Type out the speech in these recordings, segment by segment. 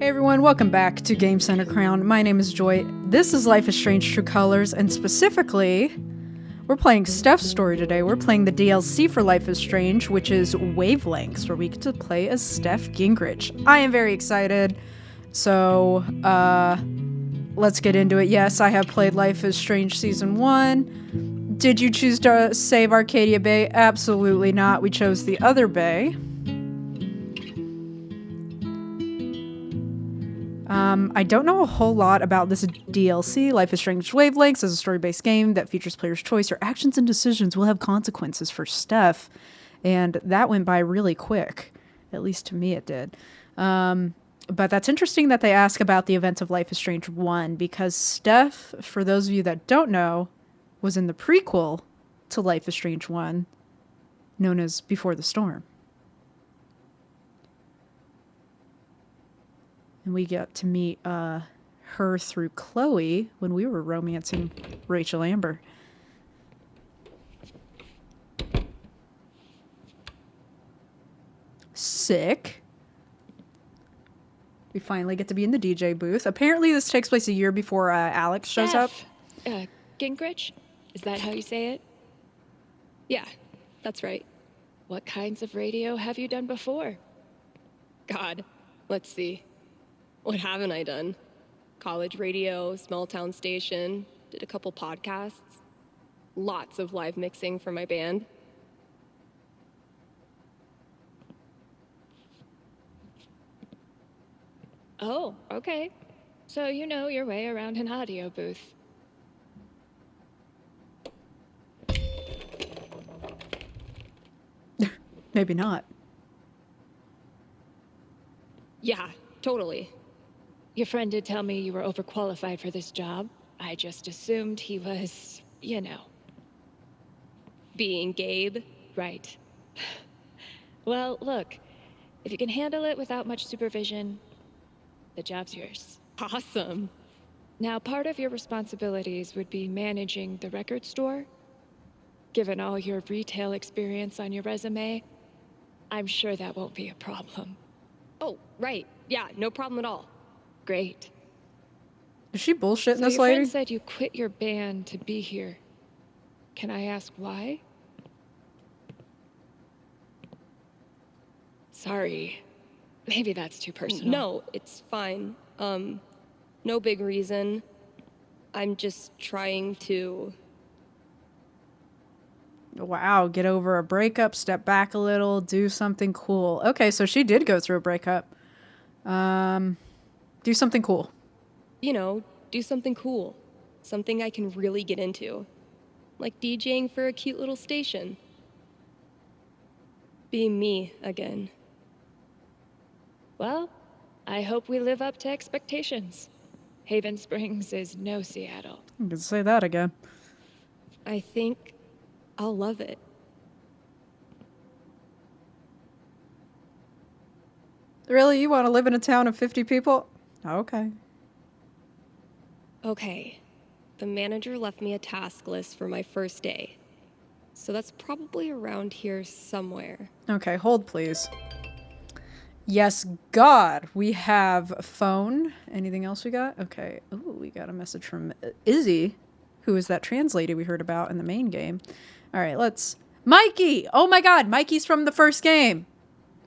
Hey everyone, welcome back to Game Center Crown. My name is Joy. This is Life is Strange True Colors, and specifically, we're playing Steph's story today. We're playing the DLC for Life is Strange, which is Wavelengths, where we get to play as Steph Gingrich. I am very excited. So, let's get into it. Yes, I have played Life is Strange Season 1. Did you choose to save Arcadia Bay? Absolutely not. We chose the other bay. I don't know a whole lot about this DLC. Life is Strange Wavelengths is a story-based game that features players' choice. Your actions and decisions will have consequences for Steph, and that went by really quick. At least to me it did. But that's interesting that they ask about the events of Life is Strange 1, because Steph, for those of you that don't know, was in the prequel to Life is Strange 1, known as Before the Storm. And we got to meet her through Chloe when we were romancing Rachel Amber. Sick. We finally get to be in the DJ booth. Apparently this takes place a year before Alex shows up. Gingrich? Is that how you say it? Yeah, that's right. What kinds of radio have you done before? God, let's see. What haven't I done? College radio, small town station, did a couple podcasts. Lots of live mixing for my band. Oh, okay. So you know your way around an audio booth. Maybe not. Yeah, totally. Your friend did tell me you were overqualified for this job. I just assumed he was, you know. Being Gabe, right. Well, look, if you can handle it without much supervision, the job's yours. Awesome. Now, part of your responsibilities would be managing the record store. Given all your retail experience on your resume, I'm sure that won't be a problem. Oh, right. Yeah, no problem at all. Great. Is she bullshitting this your lady? friend said you quit your band to be here. Can I ask why? Sorry. Maybe that's too personal. No, it's fine. No big reason. I'm just trying to... Wow, get over a breakup, step back a little, do something cool. Okay, so she did go through a breakup. Do something cool. You know, do something cool. Something I can really get into. Like DJing for a cute little station. Be me again. Well, I hope we live up to expectations. Haven Springs is no Seattle. You can say that again. I think I'll love it. Really? You want to live in a town of 50 people? Okay. Okay. The manager left me a task list for my first day. So that's probably around here somewhere. Okay, hold please. Yes, God. We have phone. Anything else we got? Okay. Ooh, we got a message from Izzy, who is that trans lady we heard about in the main game. All right, let's... Mikey! Oh my God, Mikey's from the first game.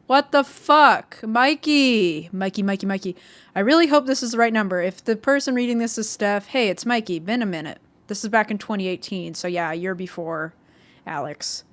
What the fuck? Mikey. Mikey. I really hope this is the right number. If the person reading this is Steph, hey, it's Mikey. Been a minute. This is back in 2018. So yeah, a year before Alex.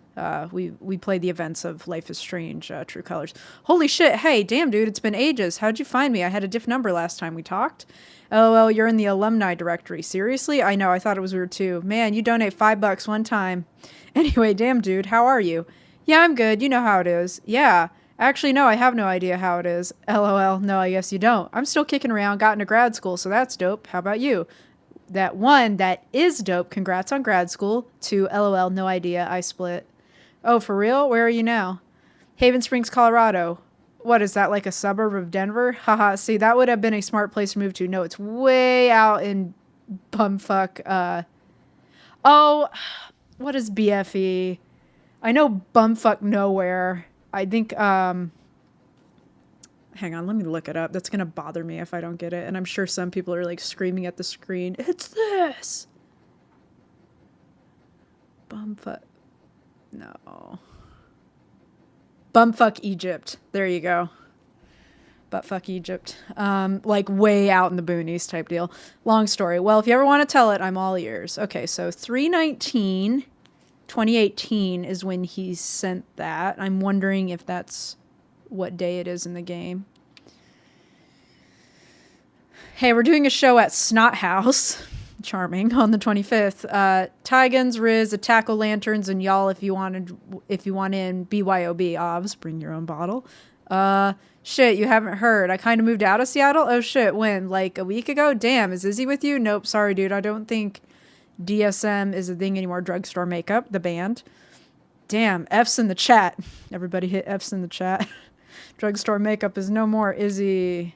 We played the events of Life is Strange, True Colors. Holy shit. Hey, damn, dude. It's been ages. How'd you find me? I had a different number last time we talked. LOL, you're in the alumni directory. Seriously? I know. I thought it was weird too. Man, you donate $5 one time. Anyway, damn, dude. How are you? Yeah, I'm good. You know how it is. Yeah. Actually, no, I have no idea how it is. LOL, no, I guess you don't. I'm still kicking around, got into grad school, so that's dope. How about you? That is dope. Congrats on grad school. 2, LOL, no idea. I split. Oh, for real? Where are you now? Haven Springs, Colorado. What, is that like a suburb of Denver? Haha, see, that would have been a smart place to move to. No, it's way out in bumfuck, oh, what is BFE? I know bumfuck nowhere. I think, Hang on, let me look it up. That's going to bother me if I don't get it. And I'm sure some people are like screaming at the screen. It's this. Bumfuck. No. Bumfuck Egypt. There you go. Buttfuck Egypt. Like way out in the boonies type deal. Long story. Well, if you ever want to tell it, I'm all ears. Okay, so 3/19/2018 is when he sent that. I'm wondering if that's what day it is in the game. Hey, we're doing a show at Snot House. Charming. On the 25th. Tigans, Riz, Attack-O Lanterns, and y'all if you want in BYOB OBS, bring your own bottle. Shit, you haven't heard. I kind of moved out of Seattle. Oh shit, when? Like a week ago? Damn, is Izzy with you? Nope, sorry dude. I don't think DSM is a thing anymore. Drugstore Makeup, the band. Damn, F's in the chat. Everybody hit F's in the chat. Drugstore Makeup is no more. Izzy.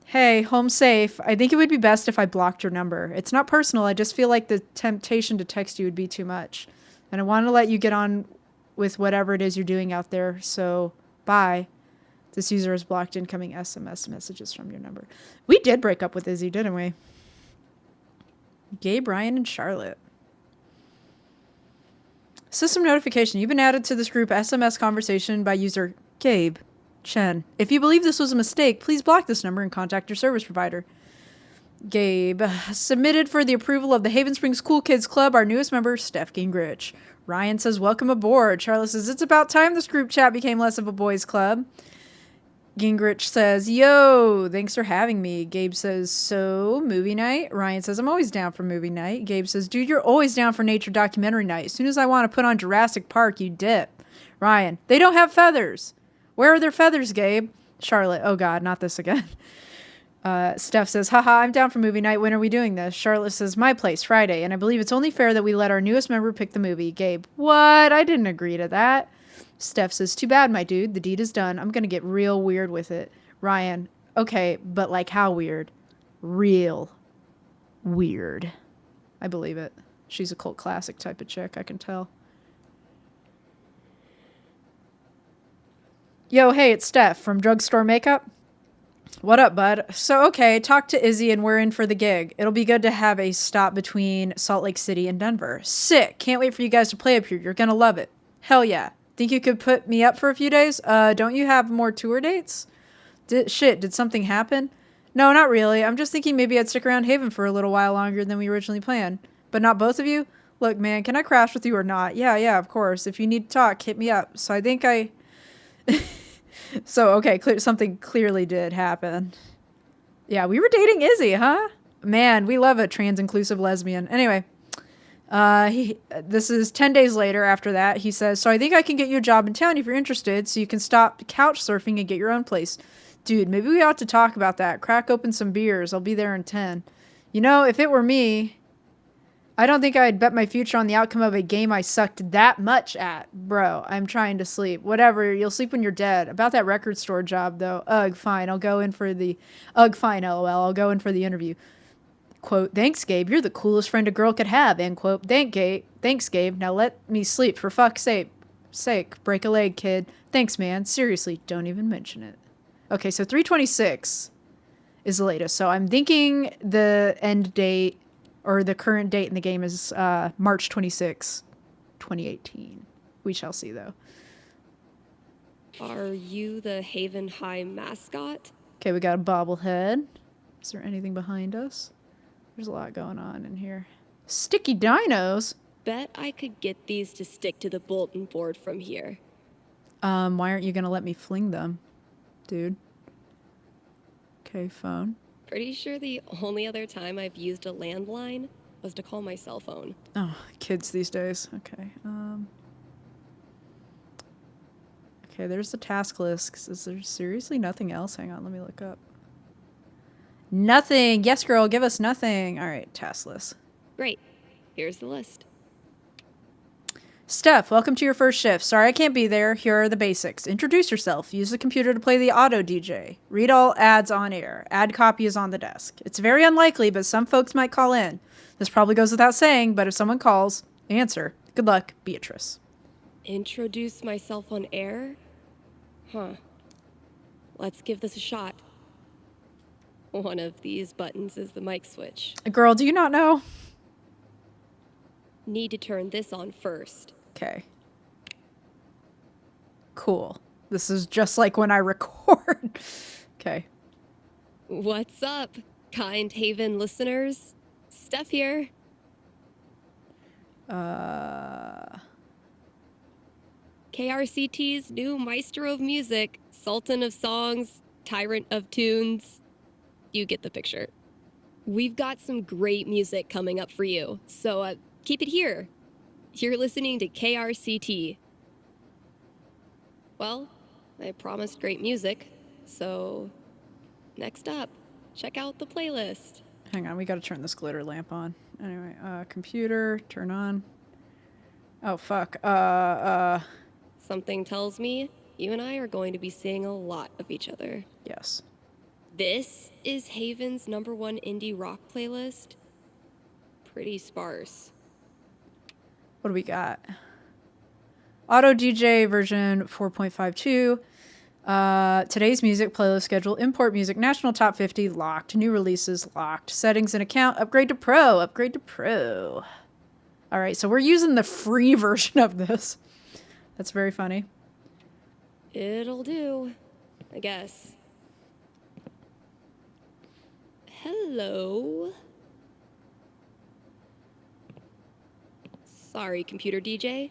Hey, home safe. I think it would be best if I blocked your number. It's not personal. I just feel like the temptation to text you would be too much. And I want to let you get on with whatever it is you're doing out there. So, bye. This user has blocked incoming SMS messages from your number. We did break up with Izzy, didn't we? Gabe, Ryan, and Charlotte. System notification. You've been added to this group SMS conversation by user Gabe Chen. If you believe this was a mistake, please block this number and contact your service provider. Gabe. Submitted for the approval of the Haven Springs Cool Kids Club, our newest member, Steph Gingrich. Ryan says, welcome aboard. Charlotte says, it's about time this group chat became less of a boys' club. Gingrich says, yo, thanks for having me. Gabe says, so, movie night? Ryan says, I'm always down for movie night. Gabe says, dude, you're always down for nature documentary night. As soon as I want to put on Jurassic Park, you dip. Ryan, they don't have feathers. Where are their feathers, Gabe? Charlotte, oh God, not this again. Steph says, haha, I'm down for movie night. When are we doing this? Charlotte says, my place, Friday. And I believe it's only fair that we let our newest member pick the movie. Gabe, what? I didn't agree to that. Steph says, too bad, my dude. The deed is done. I'm going to get real weird with it. Ryan, okay, but like how weird? Real weird. I believe it. She's a cult classic type of chick, I can tell. Yo, hey, it's Steph from Drugstore Makeup. What up, bud? So, okay, talk to Izzy and we're in for the gig. It'll be good to have a stop between Salt Lake City and Denver. Sick. Can't wait for you guys to play up here. You're gonna love it. Hell yeah. Think you could put me up for a few days? Don't you have more tour dates? Did something happen? No, not really. I'm just thinking maybe I'd stick around Haven for a little while longer than we originally planned. But not both of you? Look, man, can I crash with you or not? Yeah, of course. If you need to talk, hit me up. So I think So, okay, something clearly did happen. Yeah, we were dating Izzy, huh? Man, we love a trans-inclusive lesbian. Anyway, this is 10 days later after that. He says, so I think I can get you a job in town if you're interested, so you can stop couch surfing and get your own place. Dude, maybe we ought to talk about that. Crack open some beers. I'll be there in 10. You know, if it were me, I don't think I'd bet my future on the outcome of a game I sucked that much at. Bro, I'm trying to sleep. Whatever, you'll sleep when you're dead. About that record store job, though. Ugh, fine, I'll go in for the... Ugh, fine, lol, I'll go in for the interview. Quote, thanks, Gabe. You're the coolest friend a girl could have. End quote. Thanks, Gabe. Now let me sleep, for fuck's sake. Break a leg, kid. Thanks, man. Seriously, don't even mention it. Okay, so 3/26 is the latest. So I'm thinking the end date... or the current date in the game is March 26, 2018. We shall see, though. Are you the Haven High mascot? Okay, we got a bobblehead. Is there anything behind us? There's a lot going on in here. Sticky dinos? Bet I could get these to stick to the bulletin board from here. Why aren't you going to let me fling them, dude? Okay, phone. Pretty sure the only other time I've used a landline was to call my cell phone. Oh, kids these days. Okay. Okay, there's the task list. Is there seriously nothing else? Hang on, let me look up. Nothing. Yes, girl, give us nothing. All right, task list. Great. Here's the list. Steph, welcome to your first shift. Sorry I can't be there. Here are the basics. Introduce yourself. Use the computer to play the auto DJ. Read all ads on air. Ad copy is on the desk. It's very unlikely, but some folks might call in. This probably goes without saying, but if someone calls, answer. Good luck, Beatrice. Introduce myself on air? Huh. Let's give this a shot. One of these buttons is the mic switch. Girl, do you not know? Need to turn this on first. Okay. Cool. This is just like when I record. Okay. What's up, Kind Haven listeners? Steph here. KRCT's new maestro of music, sultan of songs, tyrant of tunes. You get the picture. We've got some great music coming up for you, so keep it here. You're listening to KRCT. Well, I promised great music, so next up, check out the playlist. Hang on, we gotta turn this glitter lamp on. Anyway, computer, turn on. Oh, fuck. Something tells me you and I are going to be seeing a lot of each other. Yes. This is Haven's #1 indie rock playlist. Pretty sparse. What do we got? Auto DJ version 4.52. Today's music playlist schedule. Import music. National top 50 locked. New releases locked. Settings and account. Upgrade to pro. Upgrade to pro. All right, so we're using the free version of this. That's very funny. It'll do, I guess. Hello. Sorry, computer DJ.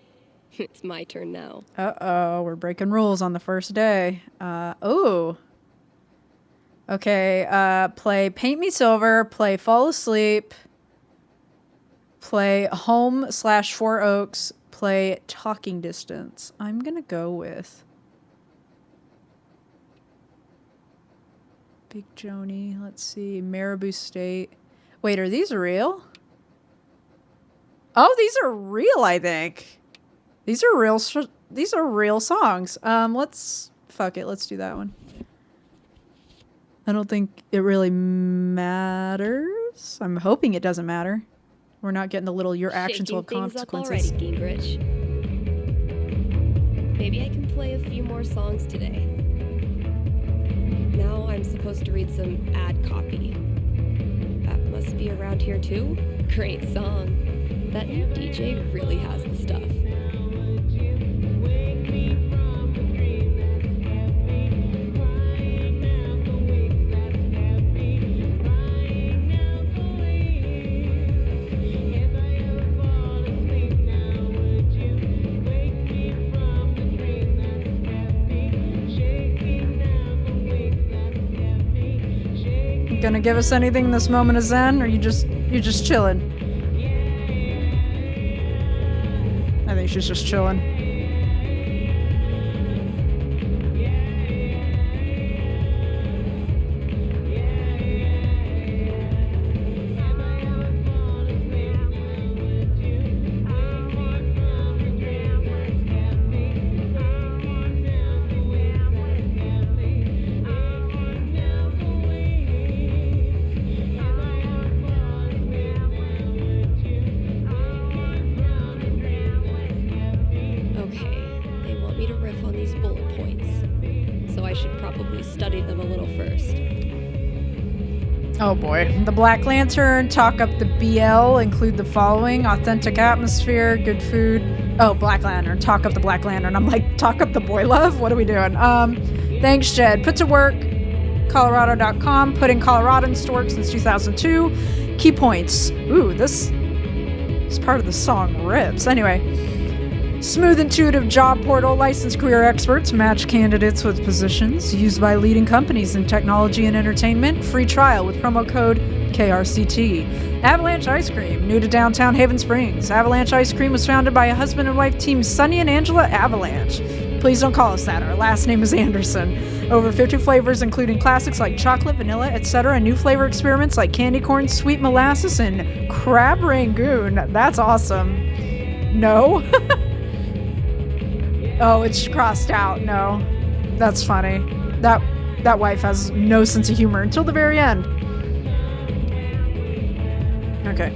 It's my turn now. Uh-oh, we're breaking rules on the first day. Oh. Okay, play Paint Me Silver, play Fall Asleep, play Home/Four Oaks, play Talking Distance. I'm gonna go with Big Joni. Let's see, Marabou State. Wait, are these real? Oh, these are real, I think. These are real. These are real songs. Fuck it. Let's do that one. I don't think it really matters. I'm hoping it doesn't matter. We're not getting the little your actions will have consequences. Shaking things up already, Gingrich. Maybe I can play a few more songs today. Now I'm supposed to read some ad copy. That must be around here too. Great song. That new DJ really has the stuff. Gonna give us anything in this moment of zen, or you're just chilling? I think she's just chilling. Oh boy. The Black Lantern, talk up the BL, include the following: authentic atmosphere, good food. Oh, Black Lantern, talk up the Black Lantern. I'm like, talk up the boy love? What are we doing? Thanks, Jed. Put to work, Colorado.com. Put in Coloradans to work since 2002. Key points. Ooh, this part of the song rips. Anyway. Smooth, intuitive job portal. Licensed career experts match candidates with positions used by leading companies in technology and entertainment. Free trial with promo code KRCT. Avalanche Ice Cream, new to downtown Haven Springs. Avalanche Ice Cream was founded by a husband and wife team, Sunny and Angela Avalanche. Please don't call us that. Our last name is Anderson. Over 50 flavors, including classics like chocolate, vanilla, etc., and new flavor experiments like candy corn, sweet molasses, and crab rangoon. That's awesome. No. Oh, it's crossed out. No. That's funny. That wife has no sense of humor until the very end. Okay.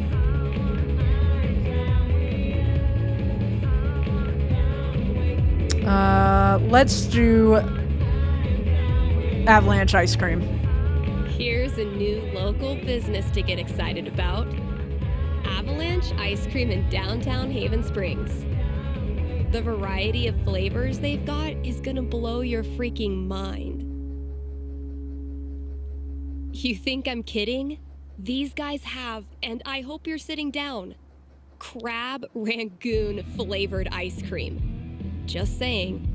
Let's do Avalanche ice cream. Here's a new local business to get excited about. Avalanche Ice Cream in downtown Haven Springs. The variety of flavors they've got is gonna blow your freaking mind. You think I'm kidding? These guys have, and I hope you're sitting down, crab rangoon flavored ice cream. Just saying.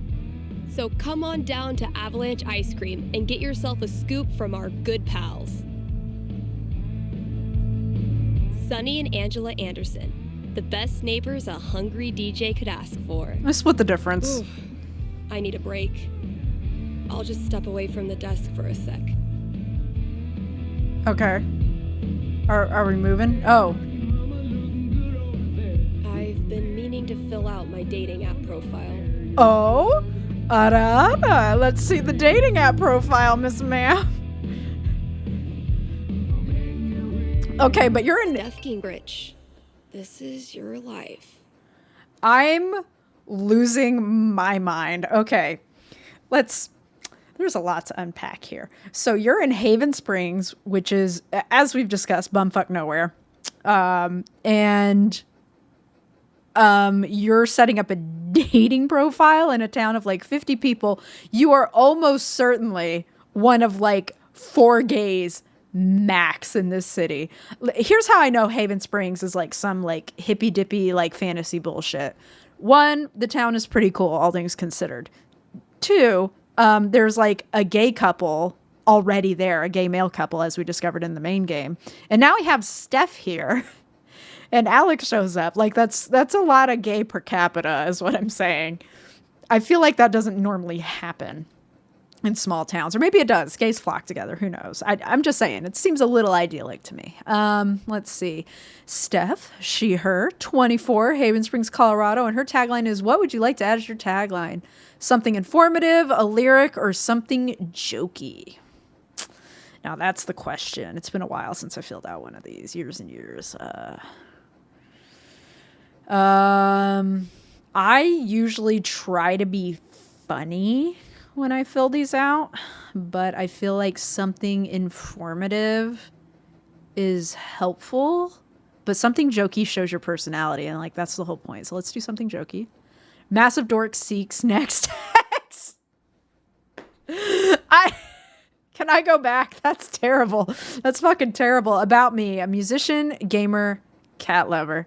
So come on down to Avalanche Ice Cream and get yourself a scoop from our good pals. Sunny and Angela Anderson, the best neighbors a hungry DJ could ask for. I split the difference. Ooh, I need a break. I'll just step away from the desk for a sec. Okay. Are we moving? Oh. I've been meaning to fill out my dating app profile. Oh? Ara. Let's see the dating app profile, Miss Ma'am. Okay, but you're in... Steph Gingrich, this is your life. I'm losing my mind. Okay. There's a lot to unpack here. So you're in Haven Springs, which is, as we've discussed, bumfuck nowhere. And you're setting up a dating profile in a town of like 50 people. You are almost certainly one of like 4 gays max in this city. Here's how I know Haven Springs is like some like hippy dippy like fantasy bullshit. 1, the town is pretty cool, all things considered. 2, there's like a gay couple already there, a gay male couple, as we discovered in the main game. And now we have Steph here. And Alex shows up. Like that's a lot of gay per capita is what I'm saying. I feel like that doesn't normally happen in small towns. Or maybe it does. Gays flock together. Who knows? I'm just saying. It seems a little idyllic to me. Let's see. Steph, she, her, 24, Haven Springs, Colorado. And her tagline is, what would you like to add as your tagline? Something informative, a lyric, or something jokey? Now that's the question. It's been a while since I filled out one of these. Years and years. I usually try to be funny when I fill these out, but I feel like something informative is helpful, but something jokey shows your personality, and like that's the whole point. So let's do something jokey. Massive dork seeks next ex. Can I go back? That's terrible. That's fucking terrible. About me, a musician, gamer, cat lover.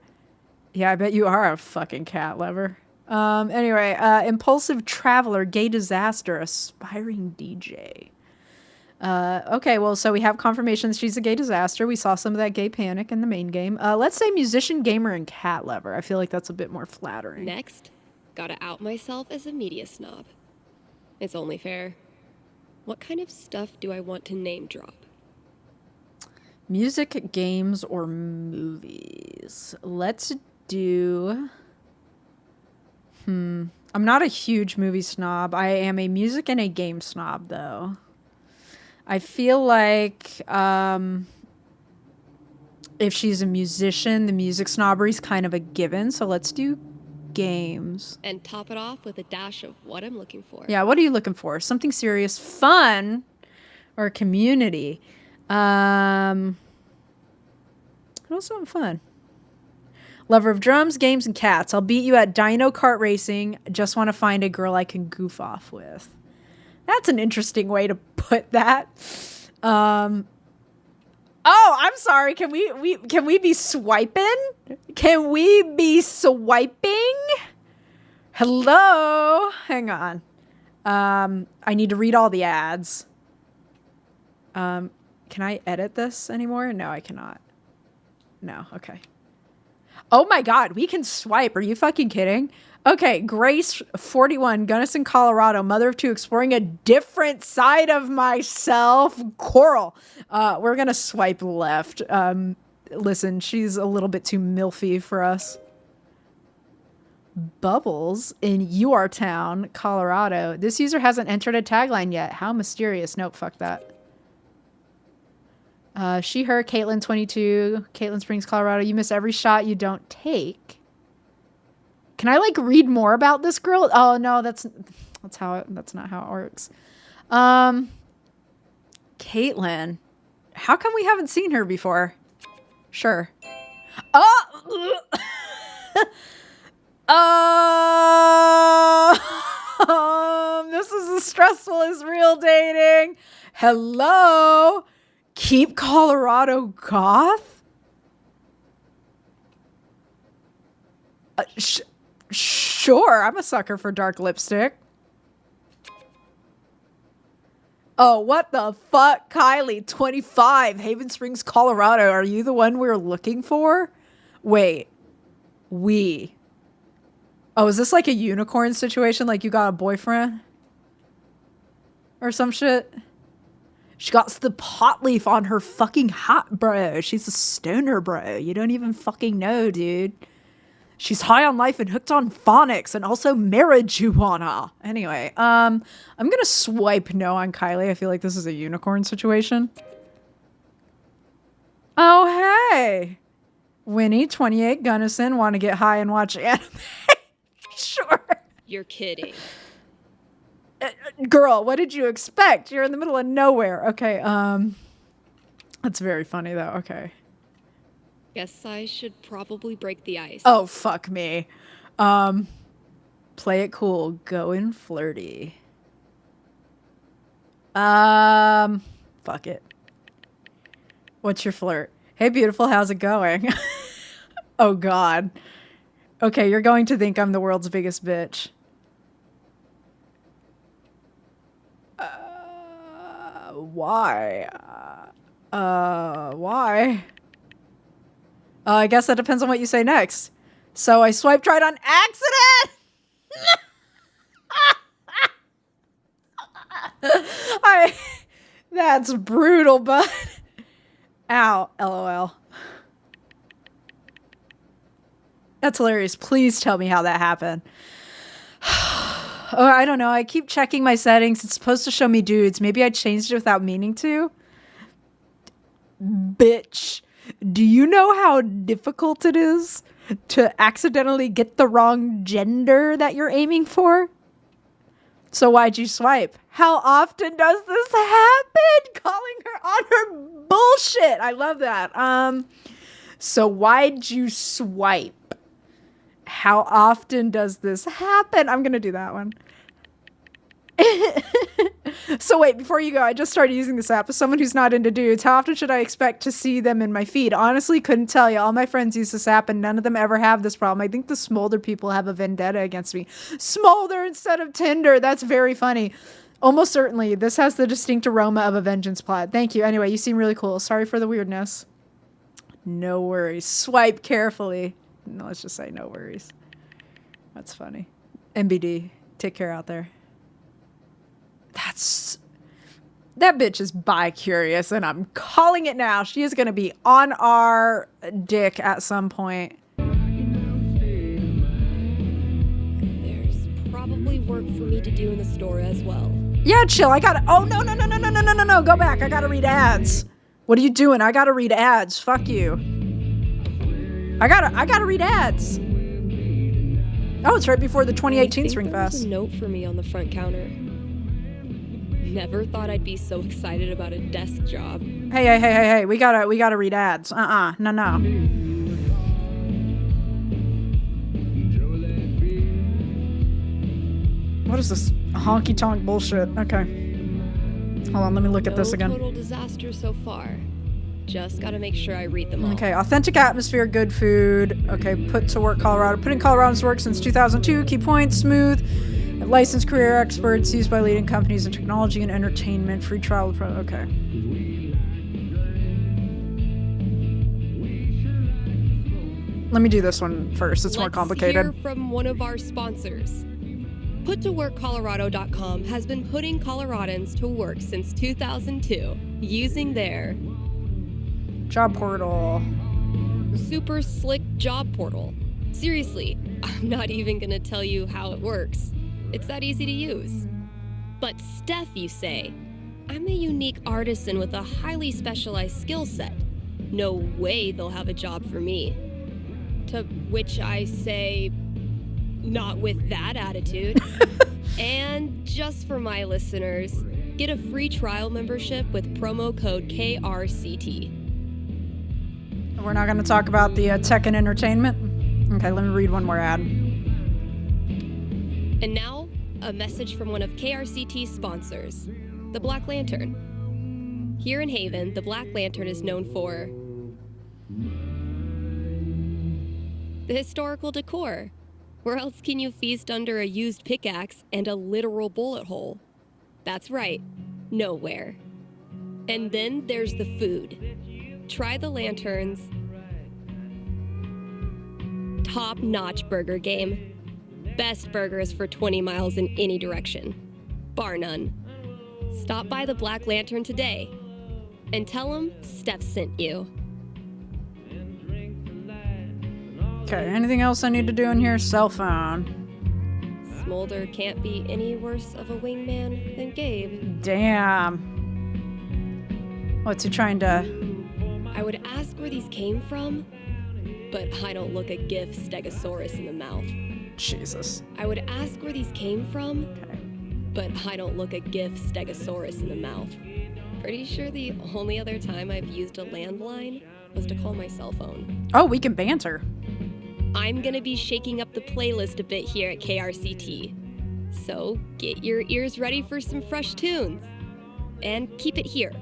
Yeah, I bet you are a fucking cat lover. Anyway, impulsive traveler, gay disaster, aspiring DJ. Okay, well, so we have confirmation she's a gay disaster. We saw some of that gay panic in the main game. Let's say musician, gamer, and cat lover. I feel like that's a bit more flattering. Next, gotta out myself as a media snob. It's only fair. What kind of stuff do I want to name drop? Music, games, or movies? Let's do... I'm not a huge movie snob. I am a music and a game snob, though. I feel like if she's a musician, the music snobbery is kind of a given. So let's do games. And top it off with a dash of what I'm looking for. Yeah, what are you looking for? Something serious, fun, or community? What's something fun? Lover of drums, games, and cats. I'll beat you at Dino Kart Racing. Just want to find a girl I can goof off with. That's an interesting way to put that. Oh, I'm sorry. Can we be swiping? Can we be swiping? Hello? Hang on. I need to read all the ads. Can I edit this anymore? No, I cannot. No, okay. Oh my God, we can swipe. Are you fucking kidding? Okay, Grace, 41, Gunnison, Colorado, mother of 2, exploring a different side of myself. Coral. We're going to swipe left. Listen, she's a little bit too milfy for us. Bubbles in Town, Colorado. This user hasn't entered a tagline yet. How mysterious. Nope, fuck that. She, her, Caitlin, 22, Caitlin Springs, Colorado. You miss every shot you don't take. Can I like read more about this girl? Oh no, that's not how it works. Caitlin. How come we haven't seen her before? Sure. Oh! This is as stressful as real dating. Hello? Keep Colorado goth? Sure, I'm a sucker for dark lipstick. Oh, what the fuck? Kylie, 25, Haven Springs, Colorado. Are you the one we're looking for? Wait. Oh, is this like a unicorn situation? Like you got a boyfriend? Or some shit? She got the pot leaf on her fucking hat, bro. She's a stoner, bro. You don't even fucking know, dude. She's high on life and hooked on phonics and also marijuana. Anyway, I'm gonna swipe no on Kylie. I feel like this is a unicorn situation. Oh, hey. Winnie, 28, Gunnison, want to get high and watch anime? Sure. You're kidding. Girl, what did you expect? You're in the middle of nowhere. Okay, that's very funny though. Okay. Guess I should probably break the ice. Oh, fuck me. Play it cool. Go in flirty. Fuck it. What's your flirt? Hey, beautiful, how's it going? Oh, God. Okay, you're going to think I'm the world's biggest bitch. Why? Why? I guess that depends on what you say next. So I swiped right on accident! That's brutal, bud. Ow, LOL. That's hilarious. Please tell me how that happened. Oh, I don't know. I keep checking my settings. It's supposed to show me dudes. Maybe I changed it without meaning to. Bitch. Do you know how difficult it is to accidentally get the wrong gender that you're aiming for? So why'd you swipe? How often does this happen? Calling her on her bullshit. I love that. So why'd you swipe? How often does this happen? I'm going to do that one. So wait, before you go, I just started using this app as someone who's not into dudes. How often should I expect to see them in my feed? Honestly, couldn't tell you. All my friends use this app and none of them ever have this problem. I think the Smolder people have a vendetta against me. Smolder instead of Tinder. That's very funny. Almost certainly. This has the distinct aroma of a vengeance plot. Thank you. Anyway, you seem really cool. Sorry for the weirdness. No worries. Swipe carefully. No, let's just say no worries. That's funny. MBD. Take care out there. That bitch is bi-curious, and I'm calling it now. She is going to be on our dick at some point. There's probably work for me to do in the store as well. Yeah, chill. I gotta. Oh, no. Go back. I gotta read ads. What are you doing? I gotta read ads. Fuck you. I gotta read ads. Oh, it's right before the 2018 Spring Fest. There's a note for me on the front counter. Never thought I'd be so excited about a desk job. Hey. We gotta read ads. No. What is this honky tonk bullshit? Okay. Hold on, let me look at this again. Total disaster so far. Just gotta make sure I read them all. Okay, authentic atmosphere, good food. Okay, put to work Colorado. Put in Colorado's work since 2002. Key points, smooth. Licensed career experts used by leading companies in technology and entertainment. Free trial. Okay. Let me do this one first. It's more complicated. Let's hear from one of our sponsors. PutToWorkColorado.com has been putting Coloradans to work since 2002 using their job portal. Super slick job portal. Seriously, I'm not even gonna tell you how it works. It's that easy to use. But Steph, you say? I'm a unique artisan with a highly specialized skill set. No way they'll have a job for me. To which I say, not with that attitude. And just for my listeners, Get a free trial membership with promo code KRCT. We're not going to talk about the tech and entertainment? Okay, let me read one more ad. And now, a message from one of KRCT's sponsors, the Black Lantern. Here in Haven, the Black Lantern is known for the historical decor. Where else can you feast under a used pickaxe and a literal bullet hole? That's right, nowhere. And then there's the food. Try the Lantern's top-notch burger game. Best burgers for 20 miles in any direction. Bar none. Stop by the Black Lantern today and tell them Steph sent you. Okay, anything else I need to do in here? Cell phone. Smolder can't be any worse of a wingman than Gabe. Damn. What's he trying to... I would ask where these came from, but I don't look a gift stegosaurus in the mouth. Jesus. I would ask where these came from, Okay. but I don't look a gift stegosaurus in the mouth. Pretty sure the only other time I've used a landline was to call my cell phone. Oh, we can banter. I'm gonna be shaking up the playlist a bit here at KRCT. So get your ears ready for some fresh tunes. And keep it here.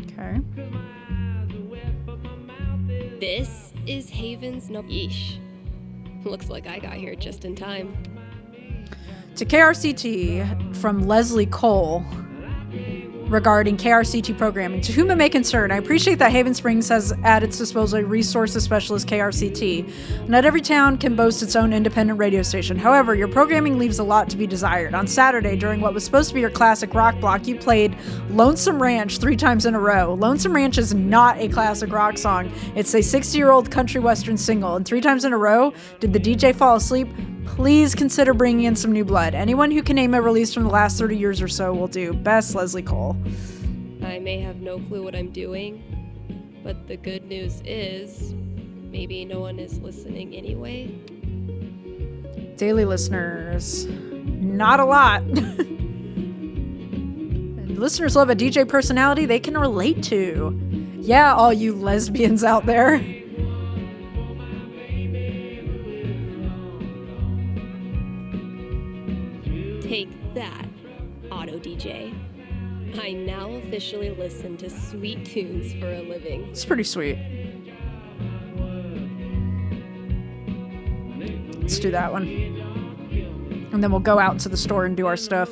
Okay. This is Haven's no. Yeesh. Looks like I got here just in time. To KRCT from Leslie Cole regarding KRCT programming. To whom it may concern, I appreciate that Haven Springs has at its disposal a resources specialist KRCT. Not every town can boast its own independent radio station. However, your programming leaves a lot to be desired. On Saturday, during what was supposed to be your classic rock block, you played Lonesome Ranch 3 times in a row. Lonesome Ranch is not a classic rock song. It's a 60-year-old country western single. And 3 times in a row, did the DJ fall asleep? Please consider bringing in some new blood. Anyone who can name a release from the last 30 years or so will do. Best, Leslie Cole. I may have no clue what I'm doing, but the good news is maybe no one is listening anyway. Daily listeners, not a lot. Listeners love a DJ personality they can relate to. Yeah, all you lesbians out there. Take that, Auto DJ. I now officially listen to sweet tunes for a living. It's pretty sweet. Let's do that one. And then we'll go out to the store and do our stuff.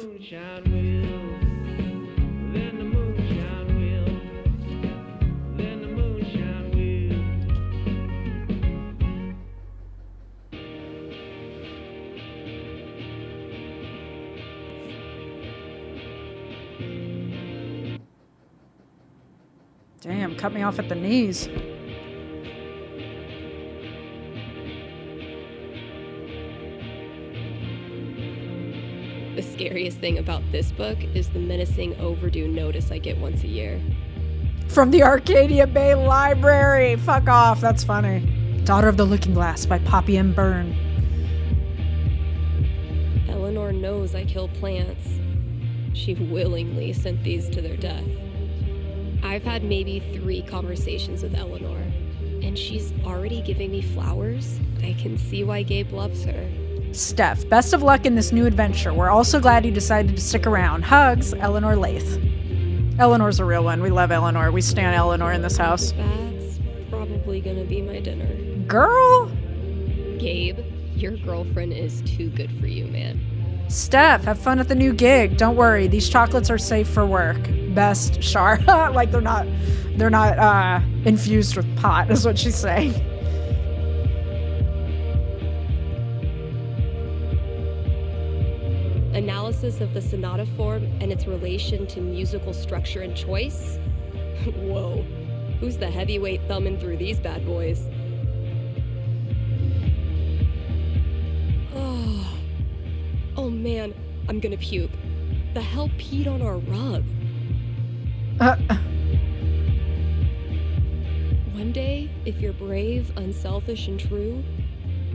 Damn, cut me off at the knees. The scariest thing about this book is the menacing overdue notice I get once a year. From the Arcadia Bay Library. Fuck off, that's funny. Daughter of the Looking Glass by Poppy M. Byrne. Eleanor knows I kill plants. She willingly sent these to their death. I've had maybe 3 conversations with Eleanor, and she's already giving me flowers. I can see why Gabe loves her. Steph, best of luck in this new adventure. We're also glad you decided to stick around. Hugs, Eleanor Lath. Eleanor's a real one. We love Eleanor. We stand Eleanor in this house. That's probably gonna be my dinner. Girl! Gabe, your girlfriend is too good for you, man. Steph, have fun at the new gig. Don't worry, these chocolates are safe for work. Best, Char. Like they're not infused with pot, is what she's saying. Analysis of the sonata form and its relation to musical structure and choice? Whoa, who's the heavyweight thumbing through these bad boys? Oh man, I'm gonna puke. The hell peed on our rug? One day, if you're brave, unselfish, and true,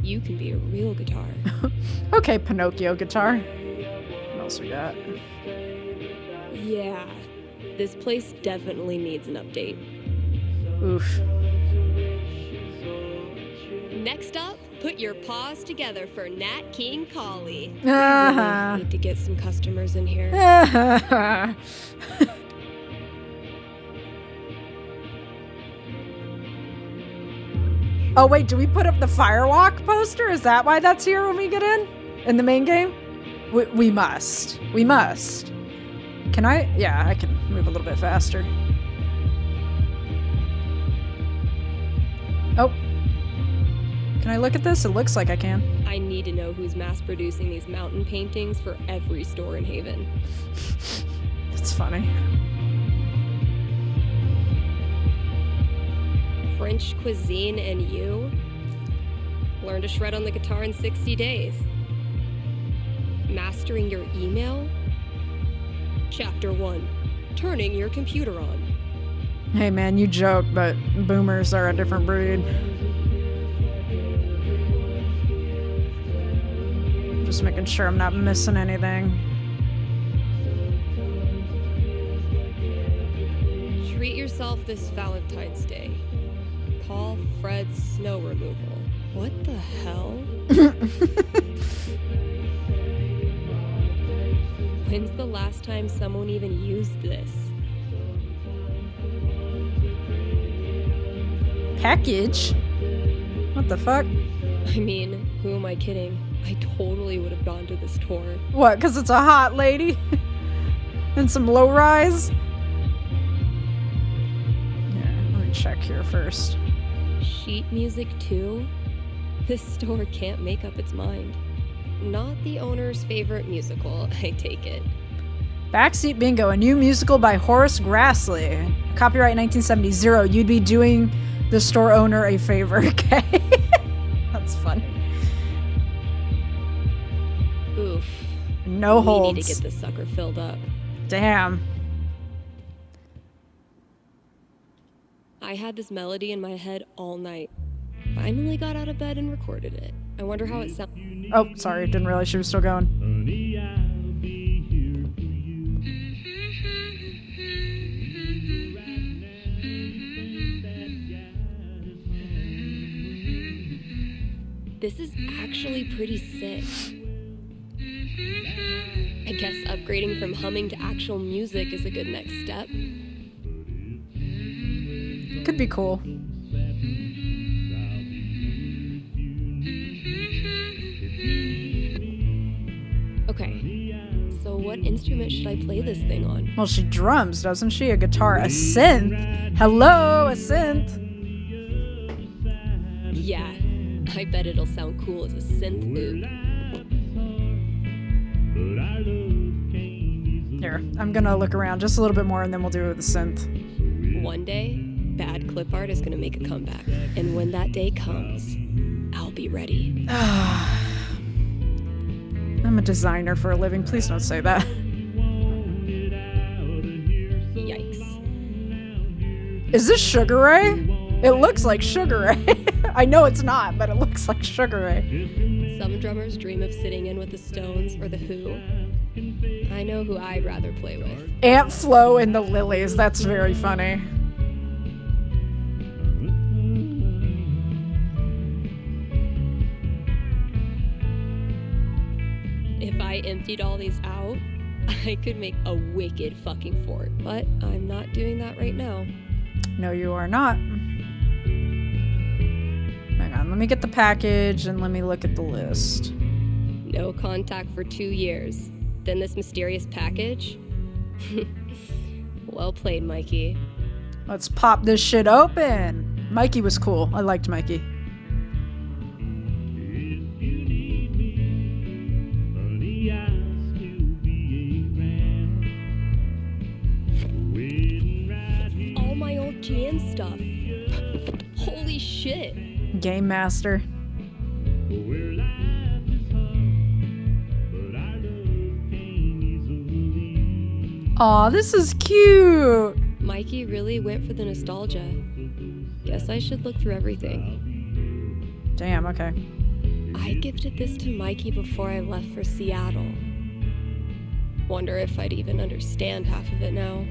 you can be a real guitar. Okay, Pinocchio guitar. else we got? Yeah, this place definitely needs an update. Oof. Next up, put your paws together for Nat King Collie. Uh-huh. Really need to get some customers in here. Oh, wait, do we put up the Firewalk poster? Is that why that's here when we get in the main game? We must. We must. Can I? Yeah, I can move a little bit faster. Oh. Can I look at this? It looks like I can. I need to know who's mass producing these mountain paintings for every store in Haven. That's funny. French cuisine and you? Learn to shred on the guitar in 60 days. Mastering your email? Chapter 1. Turning your computer on. Hey man, you joke, but boomers are a different breed. Just making sure I'm not missing anything. Treat yourself this Valentine's Day. Call Fred snow removal. What the hell? When's the last time someone even used this? Package? What the fuck? I mean, who am I kidding? I totally would have gone to this tour. What, because it's a hot lady? And some low-rise? Yeah, let me check here first. Sheet music too? This store can't make up its mind. Not the owner's favorite musical, I take it. Backseat Bingo, a new musical by Horace Grassley. Copyright 1970. 0. You'd be doing the store owner a favor, okay? That's funny. Oof. No holds. We need to get this sucker filled up. Damn. I had this melody in my head all night. Finally got out of bed and recorded it. I wonder how it sounds. Oh, sorry. Didn't realize she was still going. This is actually pretty sick. I guess upgrading from humming to actual music is a good next step. Could be cool. Okay, so what instrument should I play this thing on? Well, she drums, doesn't she? A guitar, a synth. Hello, a synth. Yeah, I bet it'll sound cool as a synth loop. Here, I'm gonna look around just a little bit more and then we'll do it with the synth. One day, bad clip art is gonna make a comeback. And when that day comes, I'll be ready. I'm a designer for a living. Please don't say that. Yikes. Is this Sugar Ray? It looks like Sugar Ray. I know it's not, but it looks like Sugar Ray. Some drummers dream of sitting in with the Stones or the Who. I know who I'd rather play with. Aunt Flo and the Lilies. That's very funny. If I emptied all these out, I could make a wicked fucking fort. But I'm not doing that right now. No, you are not. Hang on, let me get the package and let me look at the list. No contact for 2 years. Then this mysterious package? Well played, Mikey. Let's pop this shit open. Mikey was cool. I liked Mikey. All my old jam stuff. Holy shit. Game Master. Aw, this is cute. Mikey really went for the nostalgia. Guess I should look through everything. Damn, okay. I gifted this to Mikey before I left for Seattle. Wonder if I'd even understand half of it now.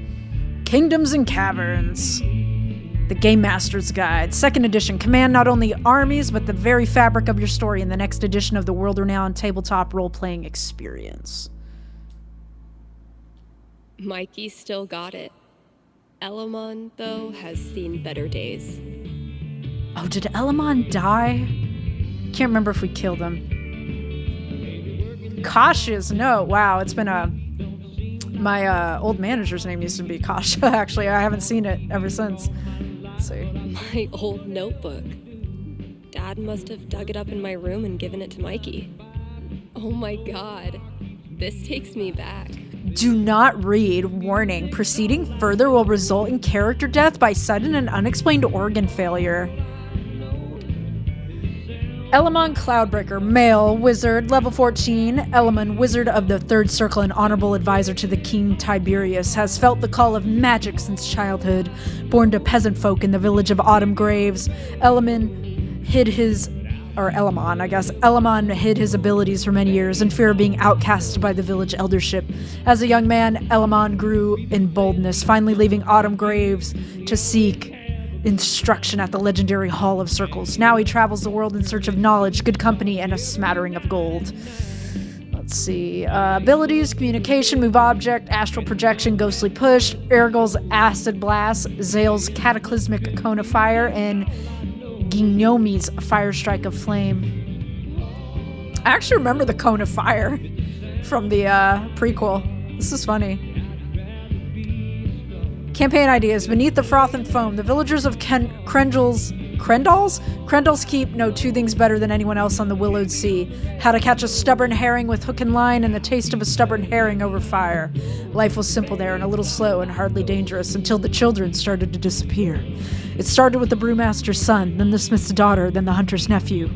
Kingdoms and Caverns. The Game Master's Guide, 2nd edition. Command not only armies, but the very fabric of your story in the next edition of the world-renowned tabletop role-playing experience. Mikey still got it. Elamon, though, has seen better days. Oh, did Elamon die? Can't remember if we killed him. Kasha's, no. Wow, it's been my old manager's name used to be Kasha, actually. I haven't seen it ever since. Let's see. My old notebook. Dad must have dug it up in my room and given it to Mikey. Oh my god. This takes me back. Do not read. Warning. Proceeding further will result in character death by sudden and unexplained organ failure. Elamon Cloudbreaker, male, wizard, level 14. Elamon, wizard of the Third Circle and honorable advisor to the King Tiberius, has felt the call of magic since childhood. Born to peasant folk in the village of Autumn Graves, Elamon hid his abilities for many years in fear of being outcast by the village eldership. As a young man, Elamon grew in boldness, finally leaving Autumn Graves to seek instruction at the legendary Hall of Circles. Now he travels the world in search of knowledge, good company, and a smattering of gold. Let's see. Abilities, communication, move object, astral projection, ghostly push, Ergol's acid blast, Zale's cataclysmic cone of fire, and Gignomi's fire strike of flame. I actually remember the cone of fire from the prequel. This is funny. Campaign ideas. Beneath the froth and foam, the villagers of Krendal's Keep know 2 things better than anyone else on the Willowed Sea: how to catch a stubborn herring with hook and line, and the taste of a stubborn herring over fire. Life was simple there and a little slow and hardly dangerous until the children started to disappear. It started with the brewmaster's son, then the smith's daughter, then the hunter's nephew,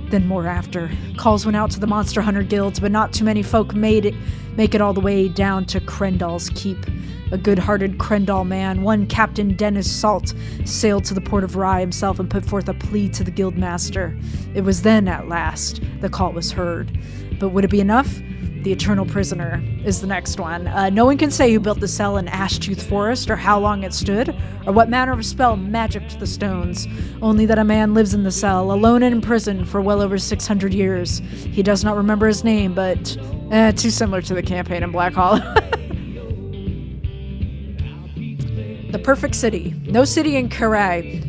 then more after. Calls went out to the monster hunter guilds, but not too many folk make it all the way down to Krendal's Keep. A good-hearted Krendal man, one Captain Dennis Salt, sailed to the port of Rye himself and put forth a plea to the guildmaster. It was then, at last, the call was heard. But would it be enough? The Eternal Prisoner is the next one. No one can say who built the cell in Ashtooth Forest, or how long it stood, or what manner of spell magicked the stones. Only that a man lives in the cell, alone and in prison for well over 600 years. He does not remember his name, but too similar to the campaign in Black Hollow. The Perfect City. No city in Kirai,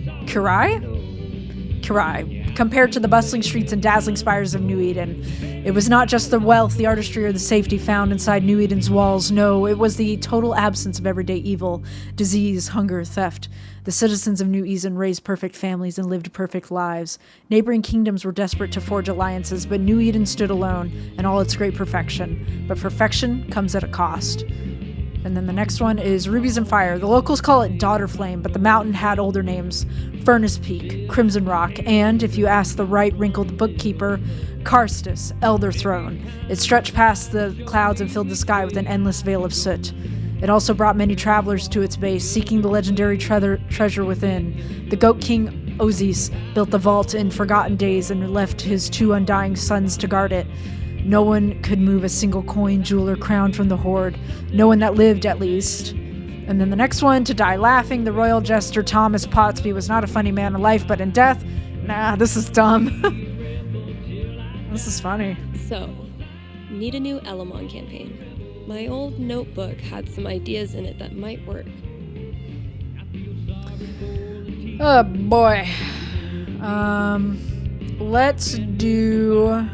compared to the bustling streets and dazzling spires of New Eden. It was not just the wealth, the artistry, or the safety found inside New Eden's walls. No, it was the total absence of everyday evil, disease, hunger, theft. The citizens of New Eden raised perfect families and lived perfect lives. Neighboring kingdoms were desperate to forge alliances, but New Eden stood alone in all its great perfection. But perfection comes at a cost. And then the next one is Rubies and Fire. The locals call it Daughter Flame, but the mountain had older names: Furnace Peak, Crimson Rock, and, if you ask the right wrinkled bookkeeper, Karstus, Elder Throne. It stretched past the clouds and filled the sky with an endless veil of soot. It also brought many travelers to its base, seeking the legendary treasure within. The Goat King Ozis built the vault in forgotten days and left his 2 undying sons to guard it. No one could move a single coin, jewel, or crown from the hoard. No one that lived, at least. And then the next one, To Die Laughing. The royal jester Thomas Potsby was not a funny man in life, but in death, nah, this is dumb. This is funny. So, need a new Elamon campaign. My old notebook had some ideas in it that might work. Oh boy. Let's do...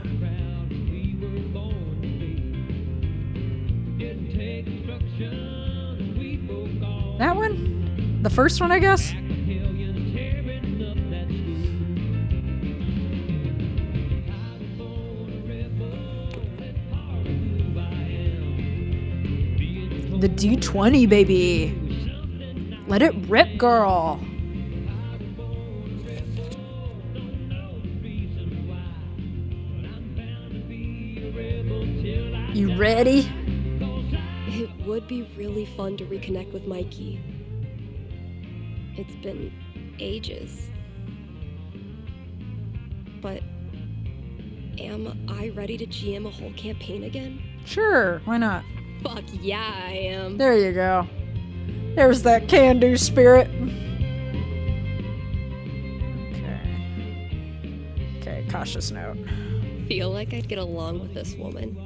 that one? The first one, I guess? The D20, baby. Let it rip, girl. You ready? It would be really fun to reconnect with Mikey. It's been ages. But am I ready to GM a whole campaign again? Sure, why not? Fuck yeah, I am. There you go. There's that can-do spirit. Okay, cautious note. Feel like I'd get along with this woman.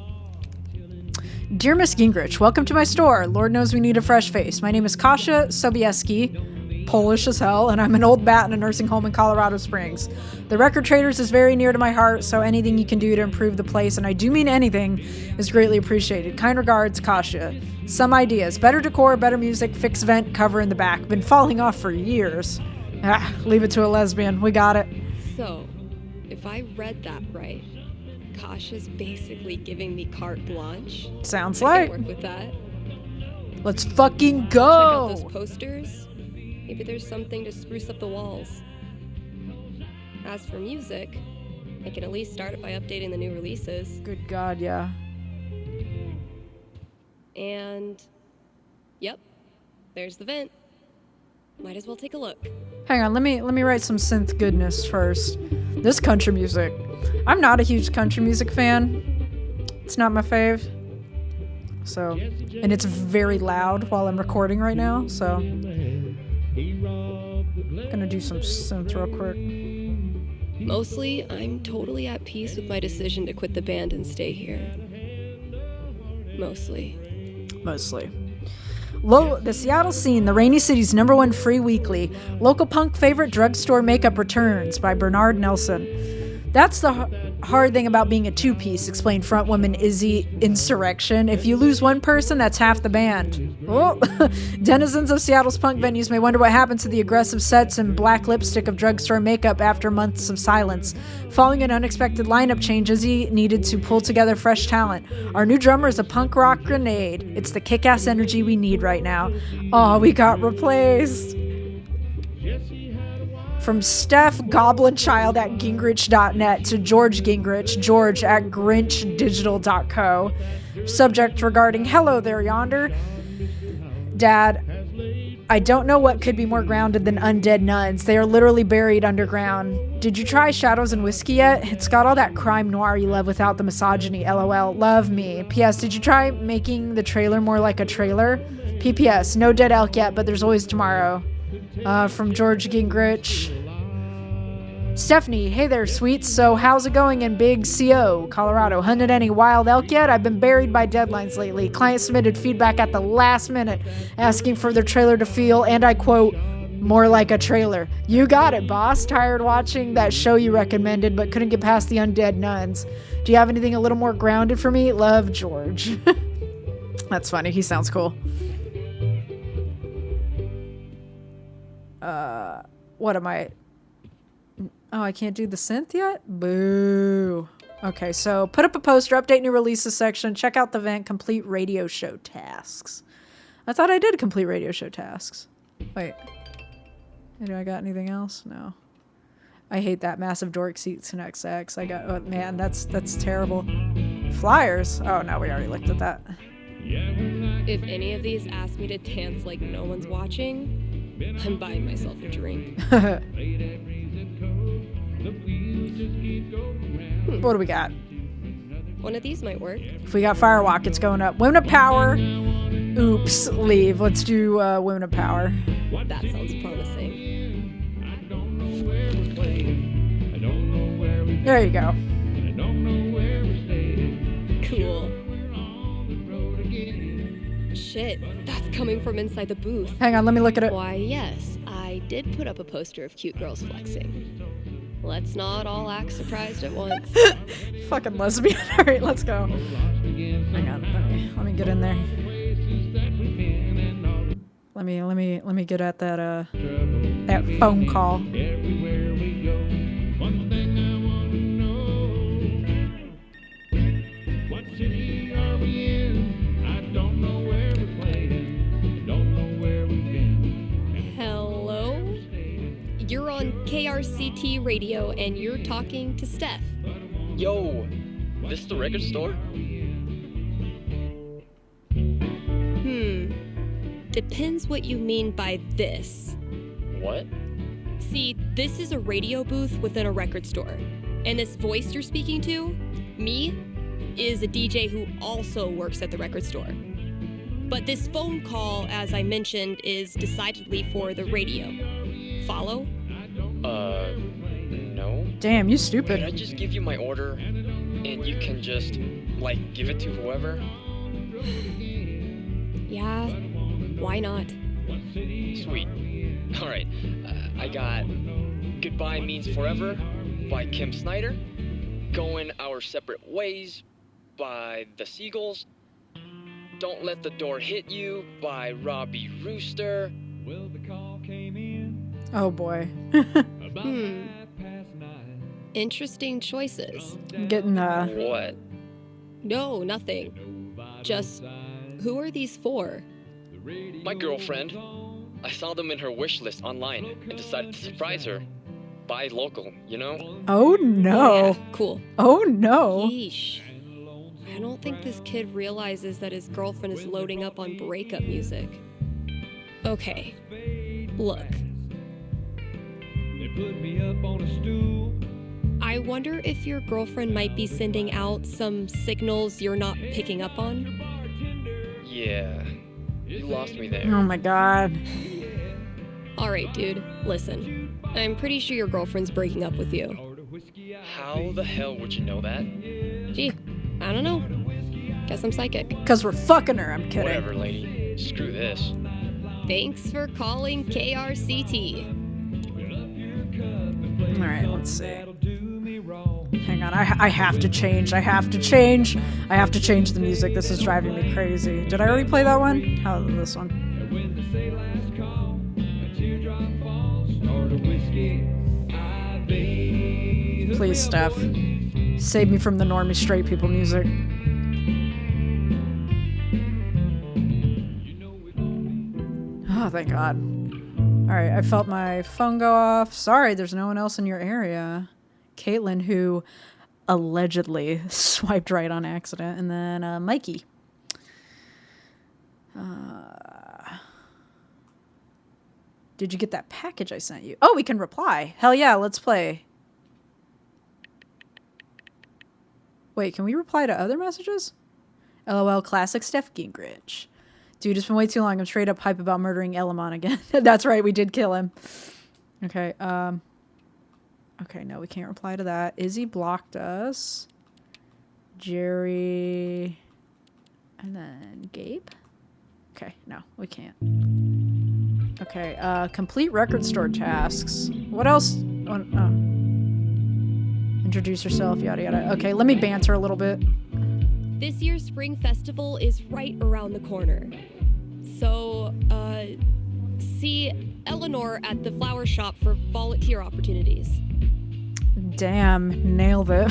Dear Miss Gingrich, welcome to my store. Lord knows we need a fresh face. My name is Kasia Sobieski, Polish as hell, and I'm an old bat in a nursing home in Colorado Springs. The Record Traders is very near to my heart, so anything you can do to improve the place, and I do mean anything, is greatly appreciated. Kind regards, Kasia. Some ideas. Better decor, better music, fixed vent, cover in the back. Been falling off for years. Leave it to a lesbian. We got it. So, if I read that right, Kasia's basically giving me carte blanche. Sounds I like. can work with that. Let's fucking Check go! out those posters. Maybe there's something to spruce up the walls. As for music, I can at least start it by updating the new releases. Good God, yeah. And, yep, there's the vent. Might as well take a look. Hang on, let me write some synth goodness first. This country music. I'm not a huge country music fan. It's not my fave. So, and it's very loud while I'm recording right now, so I'm gonna do some synth real quick. Mostly, I'm totally at peace with my decision to quit the band and stay here. Mostly. The Seattle Scene, the Rainy City's #1 free weekly. Local punk favorite drugstore makeup returns by Bernard Nelson. That's the hard thing about being a two-piece, explained frontwoman Izzy Insurrection. If you lose one person, that's half the band. Oh. Denizens of Seattle's punk venues may wonder what happened to the aggressive sets and black lipstick of drugstore makeup after months of silence. Following an unexpected lineup change, Izzy needed to pull together fresh talent. Our new drummer is a punk rock grenade. It's the kick-ass energy we need right now. Aw, we got replaced. From Steph Goblinchild at Gingrich.net to George Gingrich, George at GrinchDigital.co. Subject regarding hello there yonder. Dad, I don't know what could be more grounded than undead nuns. They are literally buried underground. Did you try Shadows and Whiskey yet? It's got all that crime noir you love without the misogyny. LOL. Love me. P.S. Did you try making the trailer more like a trailer? P.P.S. No dead elk yet, but there's always tomorrow. From George Gingrich. Stephanie, hey there, sweets. So how's it going in Big CO, Colorado? Hunted any wild elk yet? I've been buried by deadlines lately. Client submitted feedback at the last minute, asking for their trailer to feel, and I quote, more like a trailer. You got it, boss. Tired watching that show you recommended, but couldn't get past the undead nuns. Do you have anything a little more grounded for me? Love, George. That's funny. He sounds cool. What am I? Oh, I can't do the synth yet? Boo. Okay, so put up a poster, update new releases section, check out the event, complete radio show tasks. I thought I did complete radio show tasks. Wait. Do I got anything else? No. I hate that massive dork seats in XX. I got, oh man, that's terrible. Flyers? Oh no, we already looked at that. If any of these ask me to dance like no one's watching, I'm buying myself a drink. What do we got? One of these might work. If we got Firewalk, it's going up. Women of Power. Oops, leave. Let's do Women of Power. That sounds promising. There you go. Cool. Shit, that's coming from inside the booth. Hang on, let me look at it. Why, yes, I did put up a poster of cute girls flexing. Let's not all act surprised at once. Fucking lesbian. All right, let's go. Hang on, let me get in there. Let me get at that phone call. You're on KRCT radio and you're talking to Steph. Yo, this the record store? Depends what you mean by this. What? See, this is a radio booth within a record store. And this voice you're speaking to, me, is a DJ who also works at the record store. But this phone call, as I mentioned, is decidedly for the radio. Follow? No. Damn, you Could I stupid. just give you my order, and you can just, like, give it to whoever? Yeah, why not? Sweet. Alright, I got Goodbye Means Forever by Kim Snyder, Going Our Separate Ways by The Seagulls, Don't Let the Door Hit You by Robbie Rooster. Oh boy. Interesting choices. I'm getting, What? No, nothing. Just, who are these for? My girlfriend. I saw them in her wish list online and decided to surprise her. Buy local, you know? oh no. Yeah, cool. Oh no. Yeesh. I don't think this kid realizes that his girlfriend is loading up on breakup music. Okay, look. I wonder if your girlfriend might be sending out some signals you're not picking up on. Yeah. You lost me there. Oh my god. Alright, dude, listen. I'm pretty sure your girlfriend's breaking up with you. How the hell would you know that? Gee, I don't know. Guess I'm psychic. Cause we're fucking her, I'm kidding. Whatever, lady. Screw this. Thanks for calling KRCT. Alright, let's see. Hang on, I have to change. I have to change the music. This is driving me crazy. Did I already play that one? How about this one? Please, Steph. Save me from the normie straight people music. Oh, thank God. Alright, I felt my phone go off. Sorry, there's no one else in your area. Caitlin, who allegedly swiped right on accident. And then Mikey. Did you get that package I sent you? Oh, we can reply. Hell yeah, let's play. Wait, can we reply to other messages? LOL, classic Steph Gingrich. Dude, it's been way too long. I'm straight up hype about murdering Elamon again. That's right, we did kill him. Okay, okay, no, we can't reply to that. Izzy blocked us. Jerry. And then Gabe. Okay, no, we can't. Okay, complete record store tasks. What else? Oh. Introduce yourself, yada yada. Okay, let me banter a little bit. This year's Spring Festival is right around the corner. So, see Eleanor at the flower shop for volunteer opportunities. Damn, nailed it.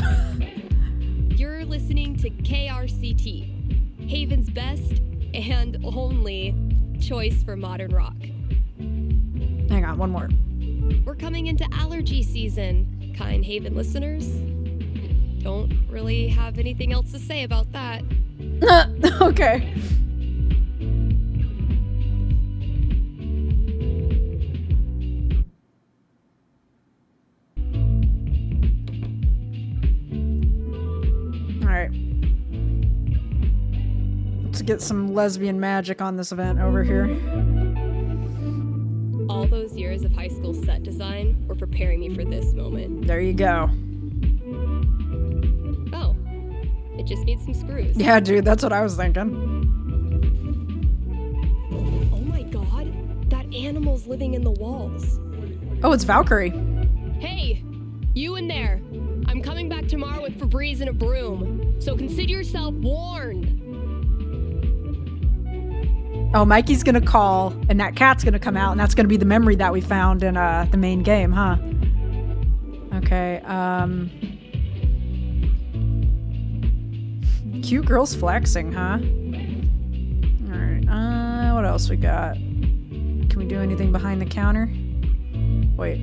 You're listening to KRCT, Haven's best and only choice for modern rock. Hang on, one more. We're coming into allergy season, kind Haven listeners. Don't really have anything else to say about that. Okay. Alright. Let's get some lesbian magic on this event over here. All those years of high school set design were preparing me for this moment. There you go. Oh, it just needs some screws. Yeah, dude, that's what I was thinking. Oh my god, that animal's living in the walls. Oh, it's Valkyrie. Hey, you in there. I'm coming back tomorrow with Febreze and a broom, so consider yourself warned. Oh, Mikey's gonna call, and that cat's gonna come out, and that's gonna be the memory that we found in the main game, huh? Okay, cute girls flexing, huh? Alright, what else we got? Can we do anything behind the counter? Wait.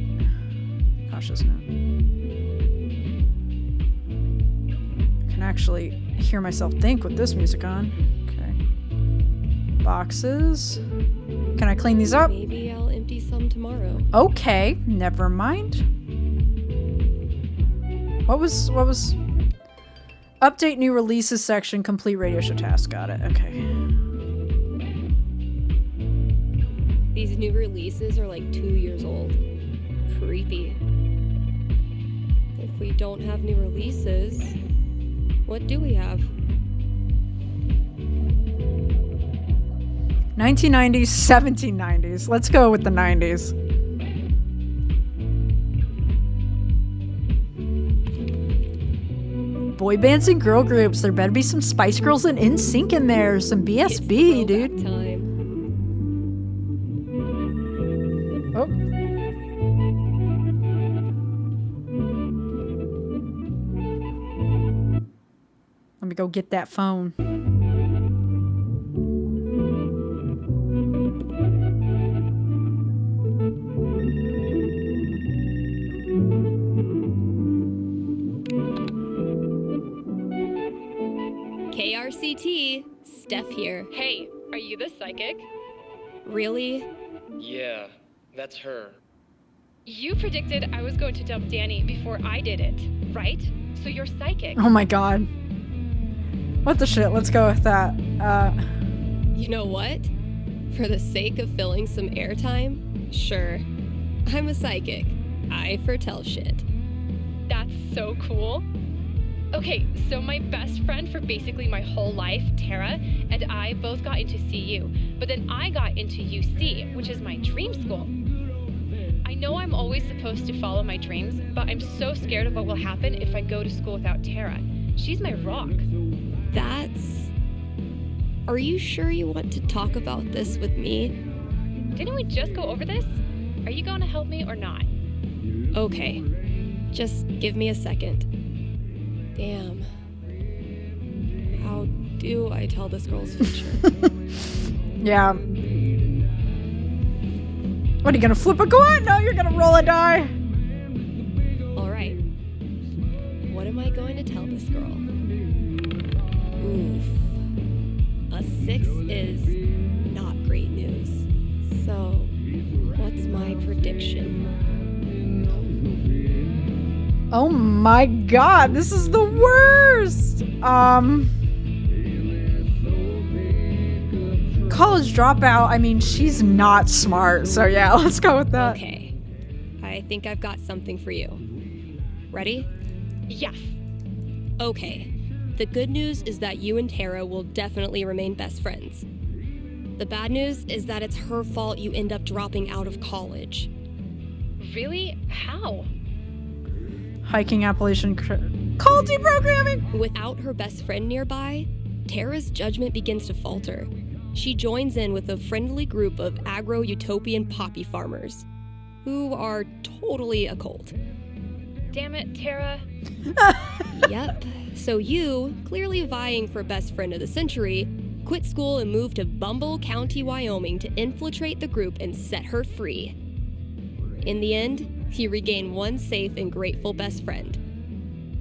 Cautious note. I can actually hear myself think with this music on. Boxes. Can I clean these up? Maybe I'll empty some tomorrow. Okay, never mind. What was update new releases section, complete radio show task. Got it. Okay. These new releases are like 2 years old. Creepy. If we don't have new releases, what do we have? 1990s, 1790s. Let's go with the 90s. Boy bands and girl groups. There better be some Spice Girls and NSYNC in there. Some BSB, It's dude. throwback time. Oh. Let me go get that phone. KRCT, Steph here. Hey, are you the psychic? Really? Yeah, that's her. You predicted I was going to dump Danny before I did it, right? So you're psychic. Oh my god. What the shit? Let's go with that. You know what? For the sake of filling some airtime, sure. I'm a psychic. I foretell shit. That's so cool. Okay, so my best friend for basically my whole life, Tara, and I both got into CU, but then I got into UC, which is my dream school. I know I'm always supposed to follow my dreams, but I'm so scared of what will happen if I go to school without Tara. She's my rock. That's... Are you sure you want to talk about this with me? Didn't we just go over this? Are you going to help me or not? Okay. Just give me a second. Damn. How do I tell this girl's future? Yeah. What, are you gonna flip a coin? No, you're gonna roll a die. Alright. What am I going to tell this girl? Oof. A 6 is not great news. So, what's my prediction? Oh my god, this is the worst. College dropout. I mean, she's not smart. So yeah, let's go with that. Okay. I think I've got something for you. Ready? Yes. Okay. The good news is that you and Tara will definitely remain best friends. The bad news is that it's her fault you end up dropping out of college. Really? How? Hiking Appalachian culty programming. Without her best friend nearby, Tara's judgment begins to falter. She joins in with a friendly group of agro-utopian poppy farmers, who are totally a cult. Damn it, Tara. Yep. So you, clearly vying for best friend of the century, quit school and moved to Bumble County, Wyoming to infiltrate the group and set her free. In the end, you regain one safe and grateful best friend.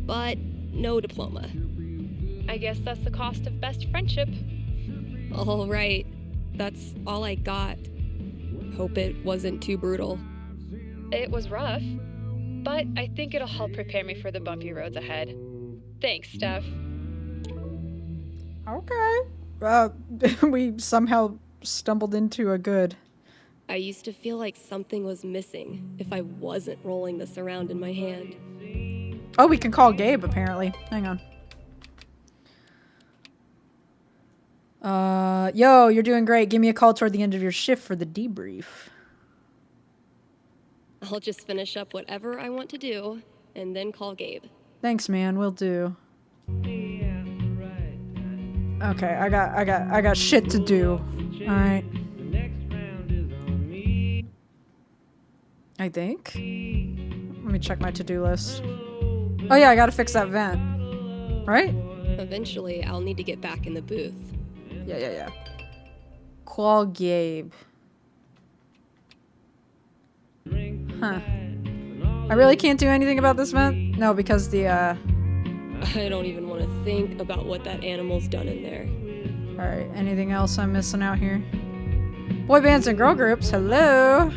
But no diploma. I guess that's the cost of best friendship. All right. That's all I got. Hope it wasn't too brutal. It was rough, but I think it'll help prepare me for the bumpy roads ahead. Thanks, Steph. Okay. We somehow stumbled into a good. I used to feel like something was missing if I wasn't rolling this around in my hand. Oh, we can call Gabe, apparently. Hang on. Yo, you're doing great. Give me a call toward the end of your shift for the debrief. I'll just finish up whatever I want to do and then call Gabe. Thanks, man. Will do. Okay, I got shit to do. All right. I think. Let me check my to-do list. Oh yeah, I gotta fix that vent. Right? Eventually, I'll need to get back in the booth. Yeah. Call Gabe. Huh. I really can't do anything about this vent? No, because the, I don't even want to think about what that animal's done in there. Alright, anything else I'm missing out here? Boy bands and girl groups, hello!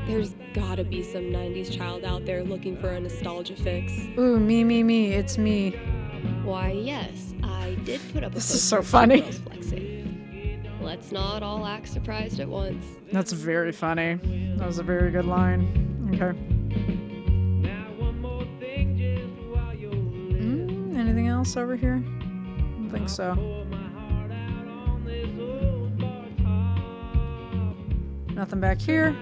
There's gotta be some 90s child out there looking for a nostalgia fix. Ooh, me, it's me. Why, yes, I did put up a This is poster so of two funny. girls flexing. Let's not all act surprised at once. That's very funny. That was a very good line. Okay. Anything else over here? I don't think so. Nothing back here.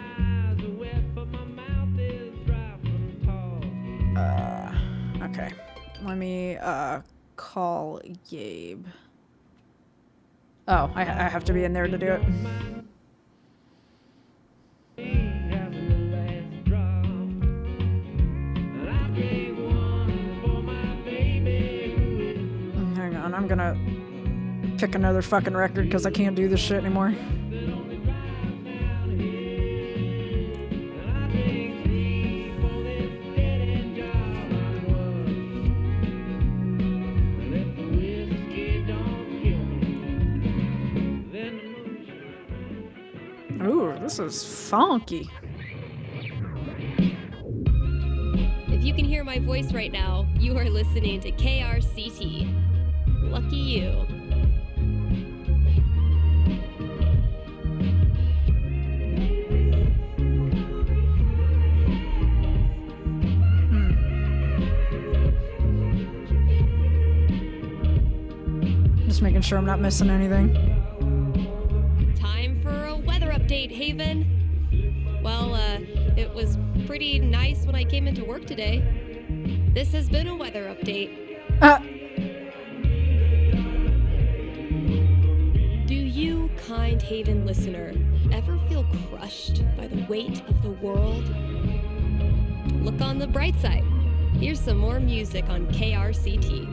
Okay. Let me call Gabe. Oh, I have to be in there to do it. Hang on, I'm gonna pick another fucking record because I can't do this shit anymore. Ooh, this is funky. If you can hear my voice right now, you are listening to KRCT. Lucky you. Just making sure I'm not missing anything. Time for a weather update, Haven. Well, it was pretty nice when I came into work today. This has been a weather update. Do you, kind Haven listener, ever feel crushed by the weight of the world? Look on the bright side. Here's some more music on KRCT.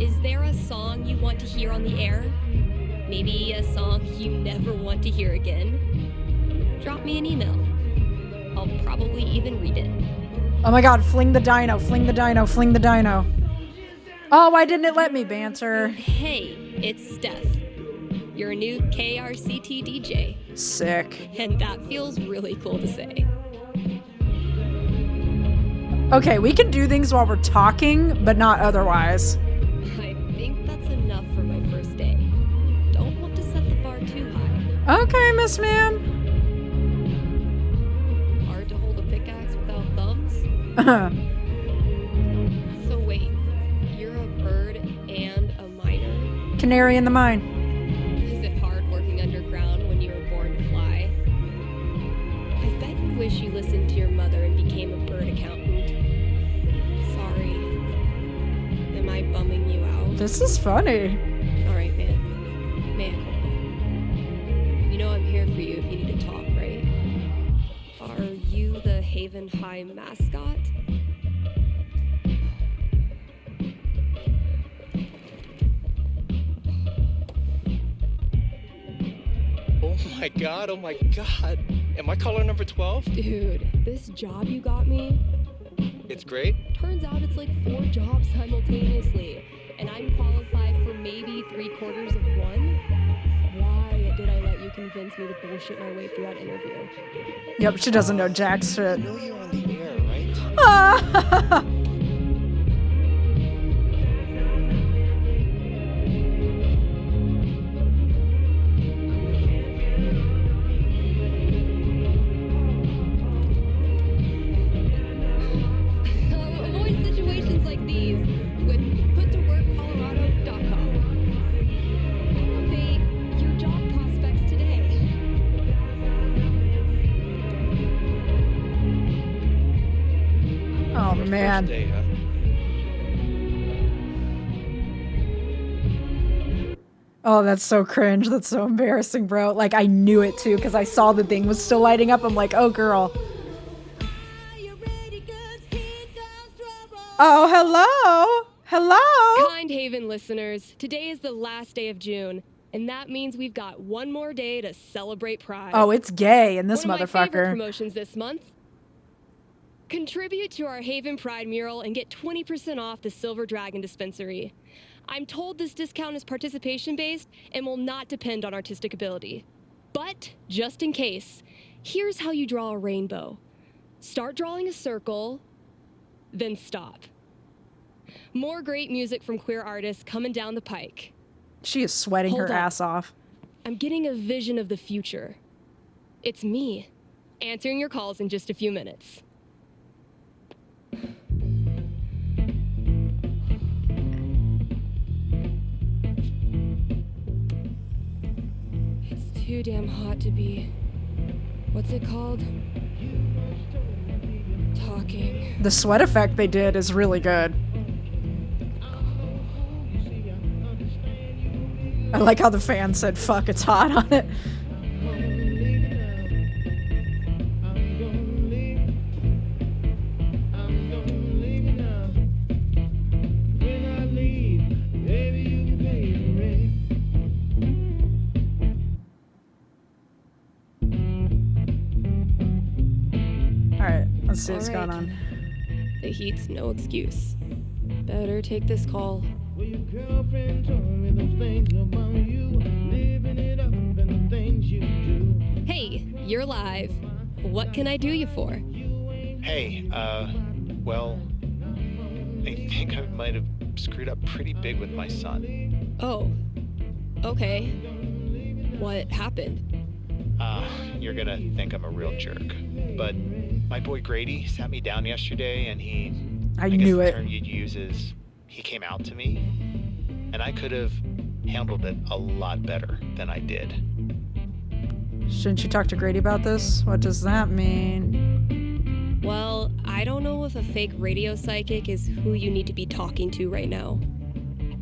Is there a song you want to hear on the air? Maybe a song you never want to hear again? Drop me an email. I'll probably even read it. Oh my god, fling the dino, fling the dino, fling the dino. Oh, why didn't it let me banter? Hey, it's Steph, your new KRCT DJ. Sick. And that feels really cool to say. Okay, we can do things while we're talking, but not otherwise. I think that's enough for my first day. Don't want to set the bar too high. Okay, Miss Ma'am. Hard to hold a pickaxe without thumbs? So wait, you're a bird and a miner? Canary in the mine. Is it hard working underground when you were born to fly? I bet you wish you listened to your mother and became a bird accountant. Sorry. Am I bumming you out? This is funny. Alright, man. You know I'm here for you if you need to talk, right? Are you the Haven High mascot? Oh my god. Am I caller number 12? Dude, this job you got me, It's great. turns out it's like 4 jobs simultaneously, and I'm qualified for maybe 3/4 of one. Why did I let you convince me to bullshit my way through that interview? Yep, she doesn't know jack I shit. know you're on the air, right? Avoid situations like these with puttoworkcolorado.com. Elevate your job prospects today. Oh First man. day, huh? Oh, that's so cringe. That's so embarrassing, bro. Like, I knew it too because I saw the thing was still lighting up. I'm like, oh, girl. Oh, hello. Hello. Kind Haven listeners, today is the last day of June, and that means we've got one more day to celebrate Pride. Oh, it's gay in this One of my favorite motherfucker. promotions this month. Contribute to our Haven Pride mural and get 20% off the Silver Dragon Dispensary. I'm told this discount is participation-based and will not depend on artistic ability. But, just in case, here's how you draw a rainbow. Start drawing a circle, then stop. More great music from queer artists coming down the pike. She is sweating Hold her on. ass off. I'm getting a vision of the future. It's me, answering your calls in just a few minutes. It's too damn hot to be... What's it called? Talking. The sweat effect they did is really good. I like how the fan said, fuck, it's hot on it. Alright, let's see what's going on. The heat's no excuse. Better take this call. Well, your girlfriend told me those things about you, living it up and the things you do. Hey, you're live. What can I do you for? Hey, well, I think I might have screwed up pretty big with my son. Oh, okay. What happened? You're gonna think I'm a real jerk, but my boy Grady sat me down yesterday and I guess knew the it. term you'd use is he came out to me, and I could have handled it a lot better than I did. Shouldn't you talk to Grady about this? What does that mean? Well, I don't know if a fake radio psychic is who you need to be talking to right now.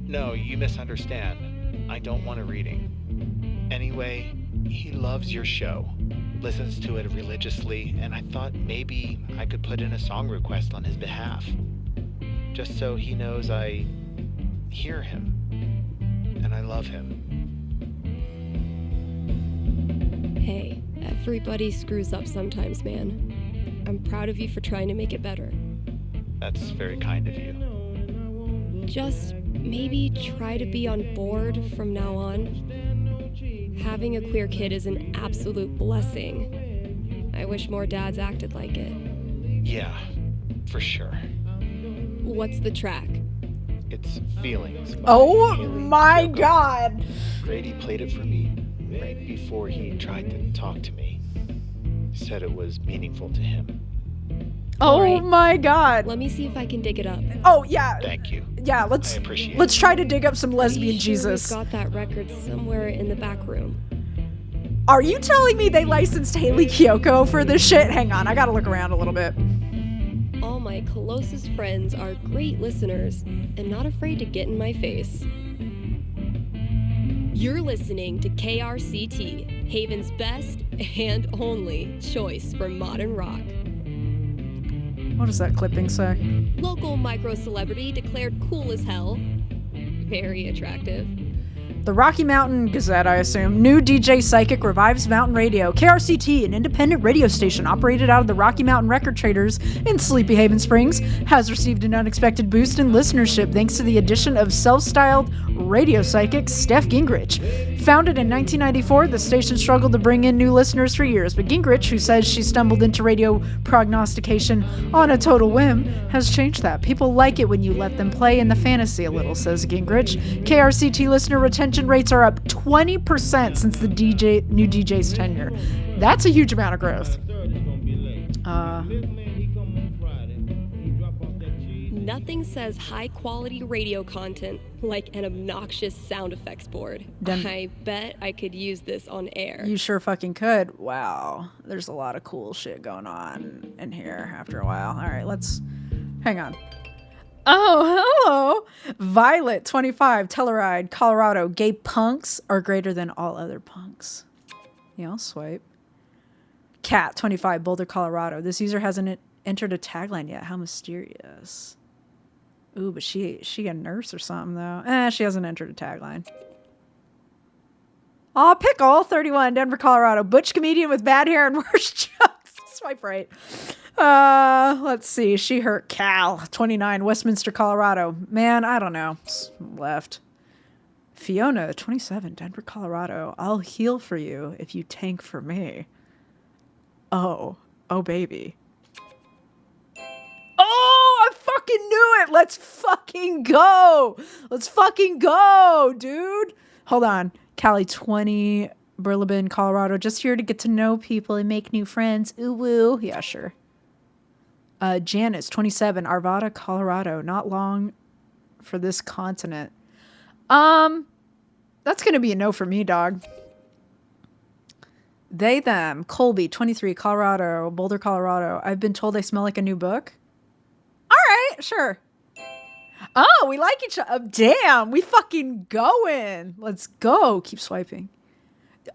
No, you misunderstand. I don't want a reading. Anyway, he loves your show, listens to it religiously, and I thought maybe I could put in a song request on his behalf. Just so he knows I hear him, and I love him. Hey, everybody screws up sometimes, man. I'm proud of you for trying to make it better. That's very kind of you. Just maybe try to be on board from now on. Having a queer kid is an absolute blessing. I wish more dads acted like it. Yeah, for sure. What's the track? It's Feelings. by Oh Haley my Kiyoko. god! Grady played it for me right before he tried to talk to me. Said it was meaningful to him. Oh Alright. my god! Let me see if I can dig it up. Oh yeah, Thank you. yeah. I Let's appreciate let's it. try to dig up some lesbian Pretty sure Jesus. We've got that record somewhere in the back room. Are you telling me they licensed Haley Kiyoko for this shit? Hang on, I gotta look around a little bit. All my closest friends are great listeners and not afraid to get in my face. You're listening to KRCT, Haven's best and only choice for modern rock. What does that clipping say? Local micro celebrity declared cool as hell. Very attractive. The Rocky Mountain Gazette, I assume. New DJ Psychic revives Mountain Radio. KRCT, an independent radio station operated out of the Rocky Mountain Record Traders in Sleepy Haven Springs, has received an unexpected boost in listenership thanks to the addition of self-styled radio psychic Steph Gingrich. Founded in 1994, the station struggled to bring in new listeners for years, but Gingrich, who says she stumbled into radio prognostication on a total whim, has changed that. People like it when you let them play in the fantasy a little, says Gingrich. KRCT listener retention rates are up 20% since the new DJ's tenure. That's a huge amount of growth. Nothing says high quality radio content like an obnoxious sound effects board. I bet I could use this on air. You sure fucking could. Wow. There's a lot of cool shit going on in here after a while. All right, let's hang on. Oh, hello. Violet, 25, Telluride, Colorado. Gay punks are greater than all other punks. Yeah, I'll swipe. Cat, 25, Boulder, Colorado. This user hasn't entered a tagline yet. How mysterious. Ooh, but she a nurse or something, though. She hasn't entered a tagline. Aw, Pickle, 31, Denver, Colorado. Butch comedian with bad hair and worse jokes. Swipe right. Let's see. She hurt Cal, 29, Westminster, Colorado. Man, I don't know. Left. Fiona, 27, Denver, Colorado. I'll heal for you if you tank for me. Oh, baby. Oh, I fucking knew it. Let's fucking go. Let's fucking go, dude. Hold on. Cali 20, Burlebin, Colorado. Just here to get to know people and make new friends. Ooh woo. Yeah, sure. Janice 27, Arvada, Colorado. Not long for this continent. That's gonna be a no for me, dog. They, them. Colby 23, Colorado, Boulder, Colorado. I've been told I smell like a new book. All right, sure. Oh, we like each other. Damn, we fucking going. Let's go. Keep swiping.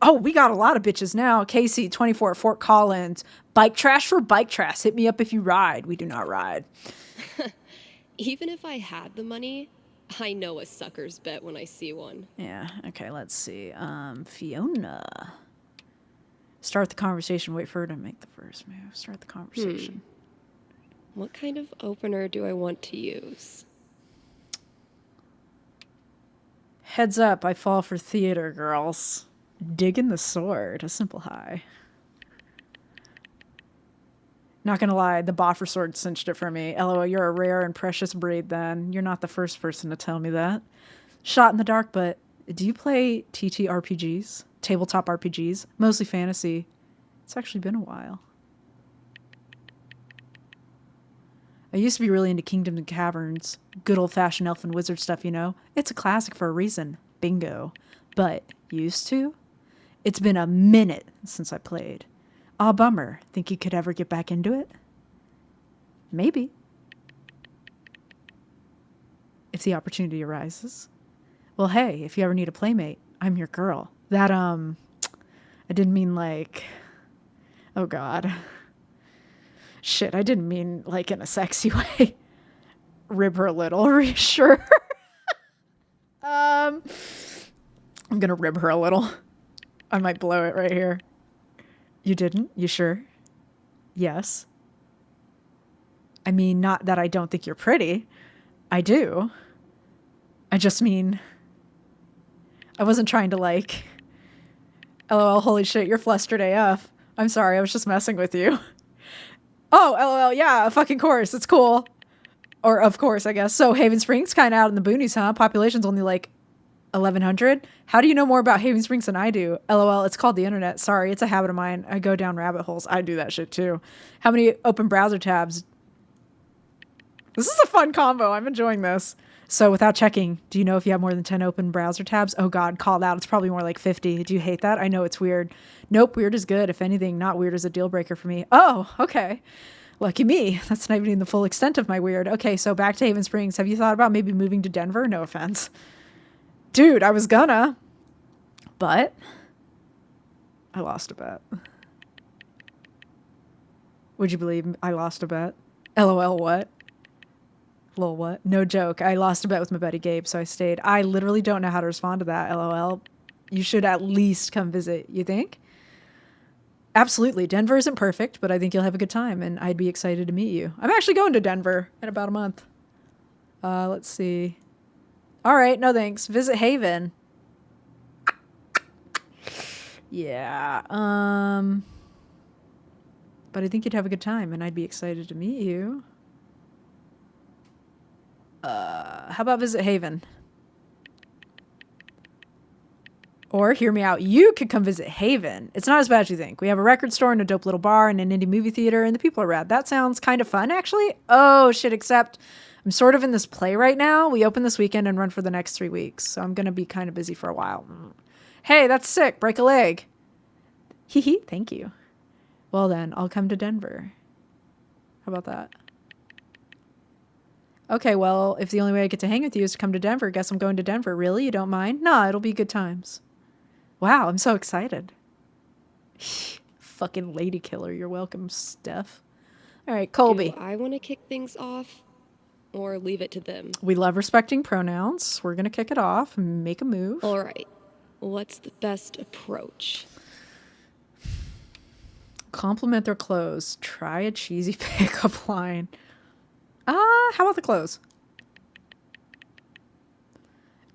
Oh, we got a lot of bitches now. Casey 24, Fort Collins. Bike trash for bike trash. Hit me up if you ride. We do not ride. Even if I had the money, I know a sucker's bet when I see one. Yeah, okay, let's see. Fiona. Start the conversation. Wait for her to make the first move. Start the conversation. What kind of opener do I want to use? Heads up, I fall for theater, girls. Digging the sword. A simple hi. Not gonna lie, the boffer sword cinched it for me. LOL, you're a rare and precious breed then. You're not the first person to tell me that. Shot in the dark, but do you play TTRPGs? Tabletop RPGs? Mostly fantasy. It's actually been a while. I used to be really into Kingdoms and Caverns. Good old-fashioned elf and wizard stuff, you know? It's a classic for a reason. Bingo. But used to? It's been a minute since I played. Aw, bummer. Think you could ever get back into it? Maybe. If the opportunity arises. Well, hey, if you ever need a playmate, I'm your girl. That, I didn't mean like... Oh, God. Shit, I didn't mean like in a sexy way. Rib her a little, reassure her. I'm gonna rib her a little. I might blow it right here. You didn't? You sure? Yes. I mean, not that I don't think you're pretty. I do. I just mean... I wasn't trying to like... LOL, holy shit, you're flustered AF. I'm sorry, I was just messing with you. Oh, LOL, yeah, fucking course, it's cool. Or of course, I guess. So Haven Springs kind of out in the boonies, huh? Population's only like 1,100. How do you know more about Haven Springs than I do? LOL, it's called the internet. Sorry, it's a habit of mine. I go down rabbit holes. I do that shit too. How many open browser tabs? This is a fun combo. I'm enjoying this. So without checking, do you know if you have more than 10 open browser tabs? Oh God, called out. It's probably more like 50. Do you hate that? I know it's weird. Nope, weird is good. If anything, not weird is a deal breaker for me. Oh, okay. Lucky me. That's not even the full extent of my weird. Okay, so back to Haven Springs. Have you thought about maybe moving to Denver? No offense. Dude, I was gonna. But I lost a bet. Would you believe I lost a bet? LOL what? Lol what? No joke. I lost a bet with my buddy Gabe, so I stayed. I literally don't know how to respond to that. LOL. You should at least come visit, you think? Absolutely. Denver isn't perfect, but I think you'll have a good time, and I'd be excited to meet you. I'm actually going to Denver in about a month. Let's see. All right, no thanks. Visit Haven. Yeah. But I think you'd have a good time, and I'd be excited to meet you. How about visit Haven? Or, hear me out, you could come visit Haven. It's not as bad as you think. We have a record store and a dope little bar and an indie movie theater, and the people are rad. That sounds kind of fun, actually. Oh, shit, except I'm sort of in this play right now. We open this weekend and run for the next 3 weeks, so I'm going to be kind of busy for a while. Hey, that's sick. Break a leg. Hee hee, thank you. Well then, I'll come to Denver. How about that? Okay, well, if the only way I get to hang with you is to come to Denver, guess I'm going to Denver. Really? You don't mind? Nah, it'll be good times. Wow, I'm so excited. Fucking lady killer. You're welcome, Steph. All right, Colby. Do I want to kick things off or leave it to them? We love respecting pronouns. We're going to kick it off and make a move. All right. What's the best approach? Compliment their clothes. Try a cheesy pickup line. How about the clothes?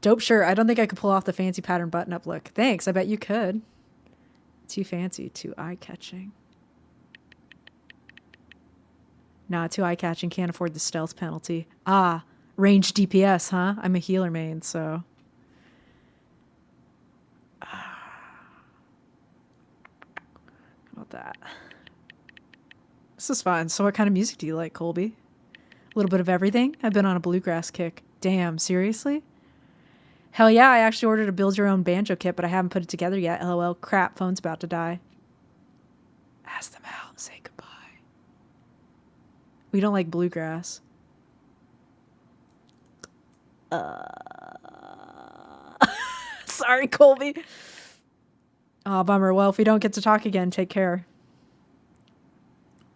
Dope shirt. I don't think I could pull off the fancy pattern button-up look. Thanks. I bet you could. Too fancy. Too eye-catching. Nah, too eye-catching. Can't afford the stealth penalty. Ah, range DPS, huh? I'm a healer main, so... that. This is fun. So what kind of music do you like, Colby? A little bit of everything? I've been on a bluegrass kick. Damn, seriously? Hell yeah, I actually ordered a build your own banjo kit, but I haven't put it together yet. LOL, crap, phone's about to die. Ask them out, say goodbye. We don't like bluegrass. Sorry, Colby. Oh, bummer. Well, if we don't get to talk again, take care.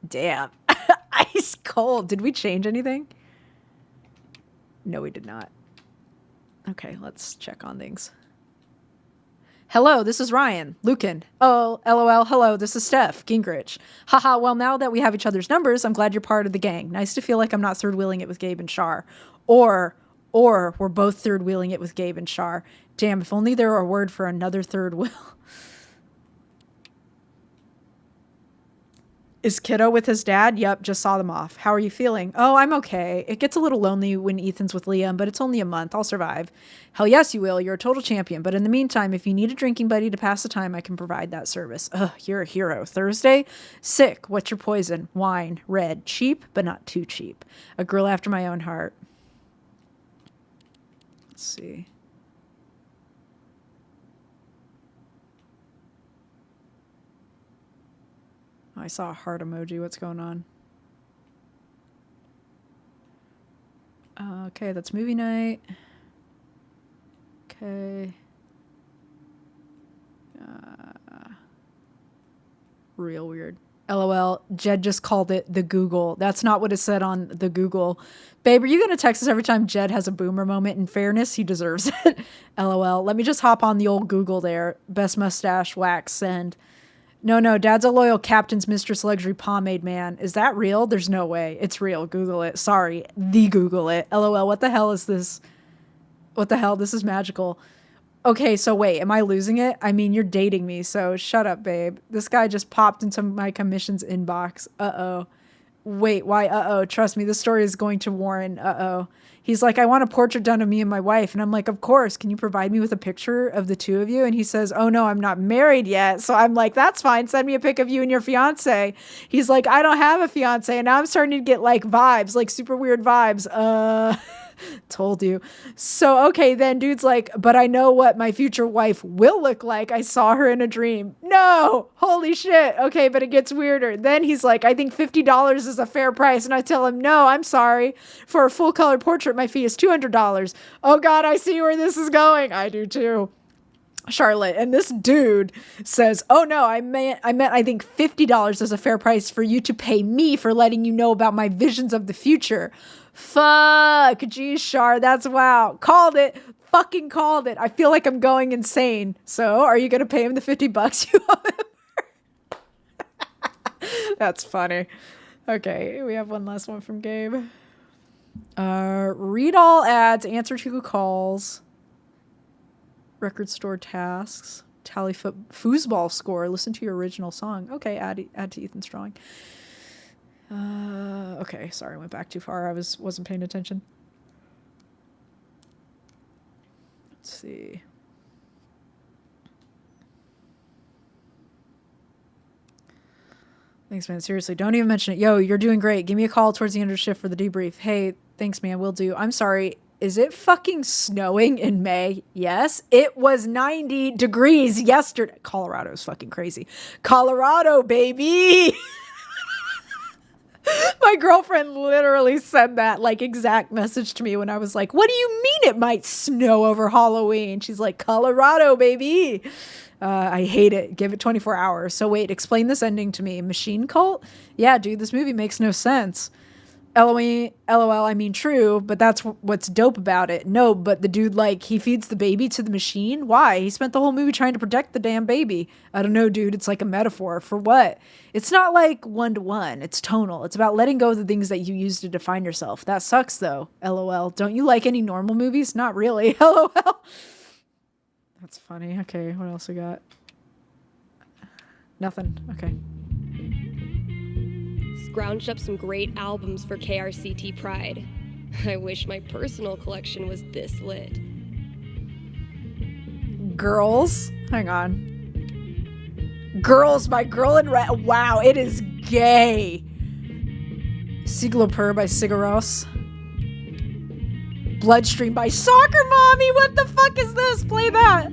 Damn. Ice cold. Did we change anything? No, we did not. Okay, let's check on things. Hello, this is Ryan. Lucan. Oh, LOL. Hello, this is Steph Gingrich. Haha, well, now that we have each other's numbers, I'm glad you're part of the gang. Nice to feel like I'm not third wheeling it with Gabe and Shar. Or we're both third wheeling it with Gabe and Shar. Damn, if only there were a word for another third wheel. Is Kiddo with his dad? Yep, just saw them off. How are you feeling? Oh, I'm okay. It gets a little lonely when Ethan's with Liam, but it's only a month. I'll survive. Hell yes, you will. You're a total champion. But in the meantime, if you need a drinking buddy to pass the time, I can provide that service. Ugh, you're a hero. Thursday? Sick. What's your poison? Wine. Red. Cheap, but not too cheap. A girl after my own heart. Let's see. Oh, I saw a heart emoji. What's going on? Okay, that's movie night. Okay. Real weird. LOL. Jed just called it the Google. That's not what it said on the Google. Babe, are you going to text us every time Jed has a boomer moment? In fairness, he deserves it. LOL. Let me just hop on the old Google there. Best mustache, wax, send. No, Dad's a loyal Captain's Mistress Luxury Pomade man. Is that real? There's no way. It's real. Google it. Sorry. Google it. LOL. What the hell is this? What the hell? This is magical. Okay, so wait. Am I losing it? I mean, you're dating me, so shut up, babe. This guy just popped into my commissions inbox. Uh-oh. Wait, why? Uh-oh. Trust me, this story is going to Warren. Uh-oh. He's like, I want a portrait done of me and my wife. And I'm like, of course. Can you provide me with a picture of the two of you? And he says, oh, no, I'm not married yet. So I'm like, that's fine. Send me a pic of you and your fiance. He's like, I don't have a fiance. And now I'm starting to get like vibes, like super weird vibes. Told you. So, okay, then dude's like, but I know what my future wife will look like. I saw her in a dream. No, holy shit. Okay, but it gets weirder. Then he's like, I think $50 is a fair price. And I tell him, no, I'm sorry. For a full color portrait, my fee is $200. Oh God, I see where this is going. I do too. Charlotte. And this dude says, oh no, I meant I think $50 is a fair price for you to pay me for letting you know about my visions of the future. Fuck, geez, Char, that's wow. Called it. Fucking called it. I feel like I'm going insane. So, are you going to pay him the $50 you owe him? That's funny. Okay, we have one last one from Gabe. Read all ads, answer 2 calls, record store tasks, tally foosball score, listen to your original song. Okay, add to Ethan's drawing. Okay, sorry, I went back too far. I wasn't paying attention. Let's see. Thanks, man. Seriously, don't even mention it. Yo, you're doing great. Give me a call towards the end of the shift for the debrief. Hey, thanks, man. Will do. I'm sorry. Is it fucking snowing in May? Yes. It was 90 degrees yesterday. Colorado is fucking crazy. Colorado, baby. My girlfriend literally said that like exact message to me when I was like, what do you mean it might snow over Halloween? She's like, Colorado, baby. I hate it. Give it 24 hours. So wait, explain this ending to me. Machine cult? Yeah, dude, this movie makes no sense. LOL, I mean true, but that's what's dope about it. No, but the dude, like, he feeds the baby to the machine? Why? He spent the whole movie trying to protect the damn baby. I don't know, dude. It's like a metaphor. For what? It's not like one-to-one. It's tonal. It's about letting go of the things that you use to define yourself. That sucks, though. LOL. Don't you like any normal movies? Not really. LOL. That's funny. Okay, what else we got? Nothing. Okay. Scrounged up some great albums for KRCT Pride. I wish my personal collection was this lit. Girls? Hang on. Girls by Girl in Red. Wow, it is gay. Siglo by Sigaros. Bloodstream by Soccer Mommy. What the fuck is this? Play that.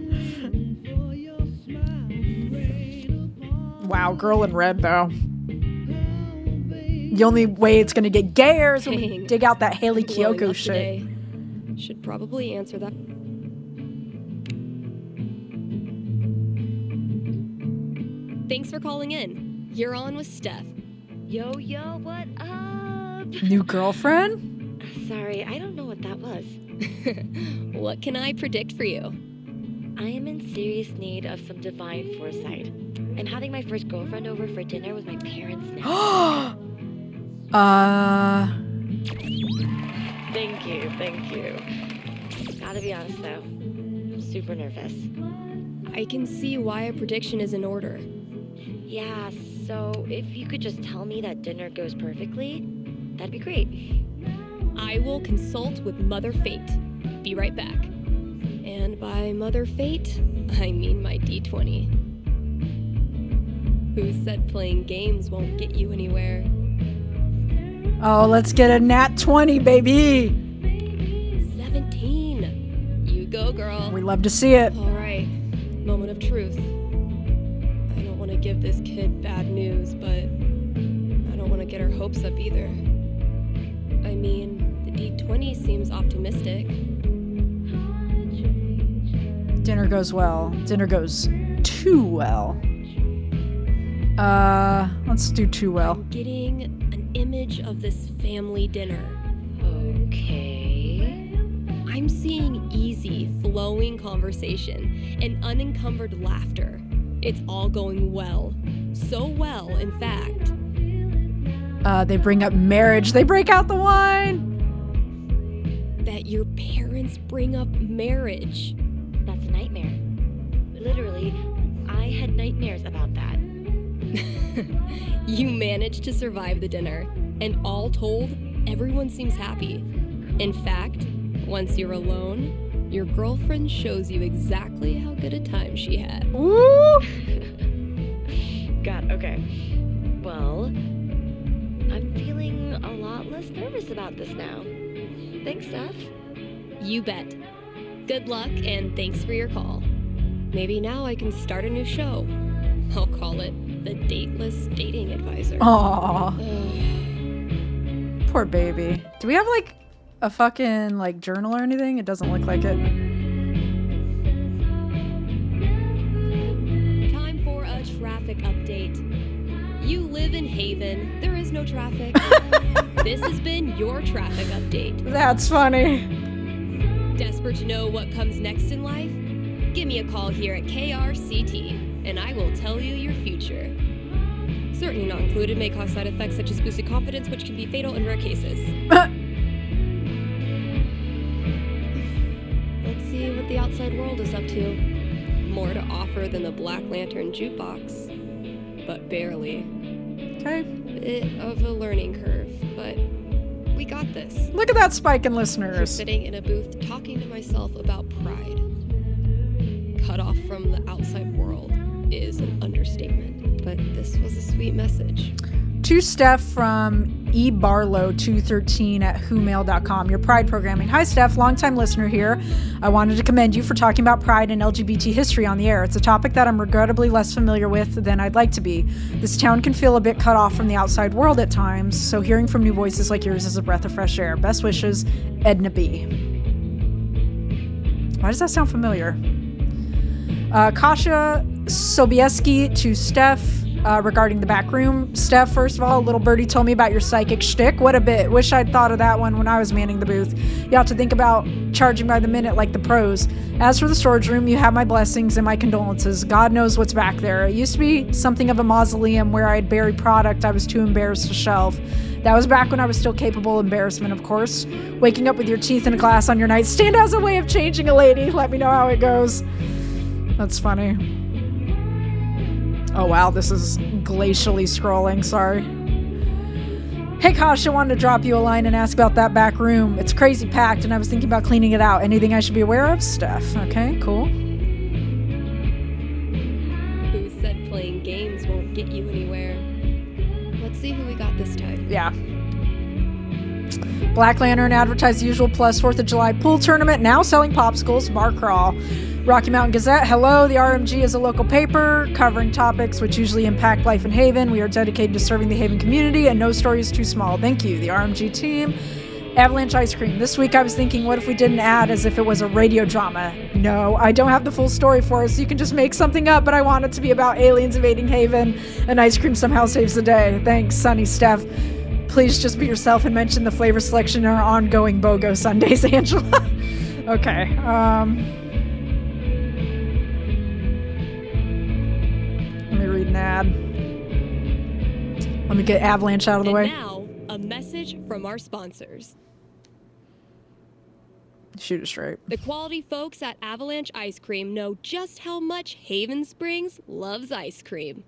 Wow, Girl in Red, though. The only way it's gonna get gayer is when we dig out that Haley Blowing Kiyoko up shit. today. Should probably answer that. Thanks for calling in. You're on with Steph. Yo, what up? New girlfriend? Sorry, I don't know what that was. What can I predict for you? I am in serious need of some divine foresight. And having my first girlfriend over for dinner with my parents now. Thank you. Gotta be honest though, I'm super nervous. I can see why a prediction is in order. Yeah, so if you could just tell me that dinner goes perfectly, that'd be great. I will consult with Mother Fate. Be right back. And by Mother Fate, I mean my D20. Who said playing games won't get you anywhere? Oh, let's get a nat 20, baby. 17. You go, girl. We love to see it. All right. Moment of truth. I don't want to give this kid bad news, but I don't want to get her hopes up either. I mean, the D20 seems optimistic. Dinner goes well. Dinner goes too well. Let's do too well. I'm getting an image of this family dinner. Okay. I'm seeing easy, flowing conversation and unencumbered laughter. It's all going well. So well, in fact. They bring up marriage. They break out the wine. That your parents bring up marriage. That's a nightmare. Literally, I had nightmares about that. You managed to survive the dinner, and all told, everyone seems happy. In fact, once you're alone, your girlfriend shows you exactly how good a time she had. Ooh. God, okay. Well, I'm feeling a lot less nervous about this now. Thanks, Steph. You bet. Good luck, and thanks for your call. Maybe now I can start a new show. I'll call it The Dateless Dating Advisor. Aw. Poor baby. Do we have like a fucking like journal or anything? It doesn't look like it. Time for a traffic update. You live in Haven. There is no traffic. This has been your traffic update. That's funny. Desperate to know what comes next in life? Give me a call here at KRCT, and I will tell you your future. Certainly not included, may cause side effects such as boosted confidence, which can be fatal in rare cases. Let's see what the outside world is up to. More to offer than the Black Lantern jukebox, but barely. Okay. Bit of a learning curve, but we got this. Look at that spike in I'm listeners. sitting in a booth talking to myself about pride. Cut off from the outside world is an understatement, but this was a sweet message. To Steph from ebarlow213@whomail.com. Your Pride programming. Hi, Steph. Longtime listener here. I wanted to commend you for talking about pride and LGBT history on the air. It's a topic that I'm regrettably less familiar with than I'd like to be. This town can feel a bit cut off from the outside world at times, so hearing from new voices like yours is a breath of fresh air. Best wishes, Edna B. Why does that sound familiar? Kasha Sobieski to Steph regarding the back room. Steph, first of all, little birdie told me about your psychic shtick. What a bit. Wish I'd thought of that one when I was manning the booth. You have to think about charging by the minute like the pros. As for the storage room, you have my blessings and my condolences. God knows what's back there. It used to be something of a mausoleum where I'd buried product I was too embarrassed to shelve. That was back when I was still capable of embarrassment, of course. Waking up with your teeth in a glass on your nightstand has a way of changing a lady. Let me know how it goes. That's funny. Oh wow, this is glacially scrolling, sorry. Hey Kasha, wanted to drop you a line and ask about that back room. It's crazy packed and I was thinking about cleaning it out. Anything I should be aware of? Steph. Okay, cool. Who said playing games get you anywhere. Let's see who we got this time. Yeah. Black Lantern advertised the usual plus 4th of July pool tournament, now selling popsicles, bar crawl. Rocky Mountain Gazette, hello, the RMG is a local paper covering topics which usually impact life in Haven. We are dedicated to serving the Haven community and no story is too small. Thank you, the RMG team. Avalanche Ice Cream. This week I was thinking, what if we did an ad as if it was a radio drama? No, I don't have the full story for us. You can just make something up, but I want it to be about aliens invading Haven and ice cream somehow saves the day. Thanks, Sunny Steph. Please just be yourself and mention the flavor selection in our ongoing BOGO Sundays, Angela. Okay. Let me read an ad. Let me get Avalanche out of the way. Now, a message from our sponsors. Shoot it straight. The quality folks at Avalanche Ice Cream know just how much Haven Springs loves ice cream.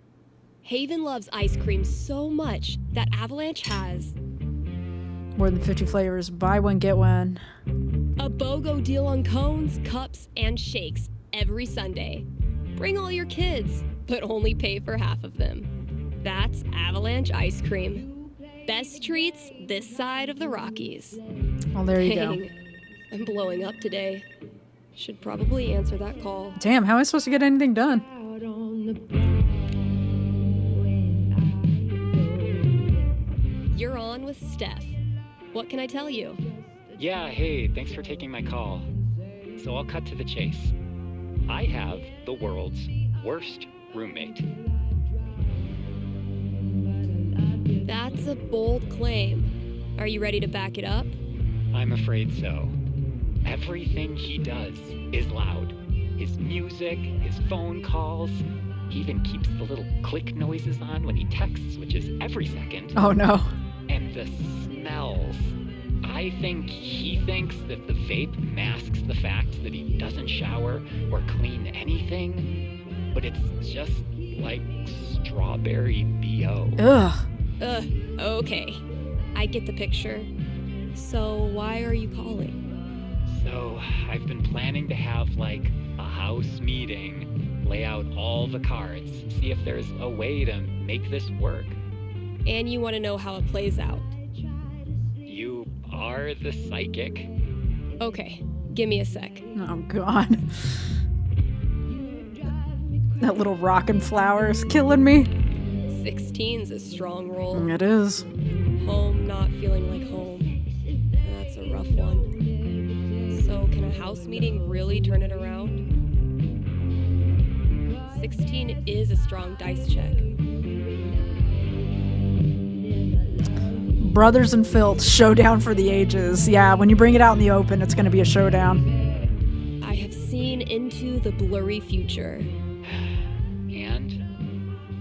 Haven loves ice cream so much that Avalanche has more than 50 flavors. Buy one, get one. a BOGO deal on cones, cups, and shakes every Sunday. Bring all your kids, but only pay for half of them. That's Avalanche Ice Cream. Best treats this side of the Rockies. Well, there you go. I'm blowing up today. Should probably answer that call. Damn, how am I supposed to get anything done? You're on with Steph. What can I tell you? Yeah, hey, thanks for taking my call. So I'll cut to the chase. I have the world's worst roommate. That's a bold claim. Are you ready to back it up? I'm afraid so. Everything he does is loud. His music, his phone calls. He even keeps the little click noises on when he texts, which is every second. Oh no. And the smells. I think he thinks that the vape masks the fact that he doesn't shower or clean anything, but it's just like strawberry BO. Ugh. Okay. I get the picture. So why are you calling? So I've been planning to have like a house meeting, lay out all the cards, see if there's a way to make this work. And you want to know how it plays out. You are the psychic? Okay, give me a sec. Oh god. That little rockin' flower is killing me. 16's a strong roll. It is. Home not feeling like home. That's a rough one. So can a house meeting really turn it around? 16 is a strong dice check. Brothers and Filth, showdown for the ages. Yeah, when you bring it out in the open, it's going to be a showdown. I have seen into the blurry future. And?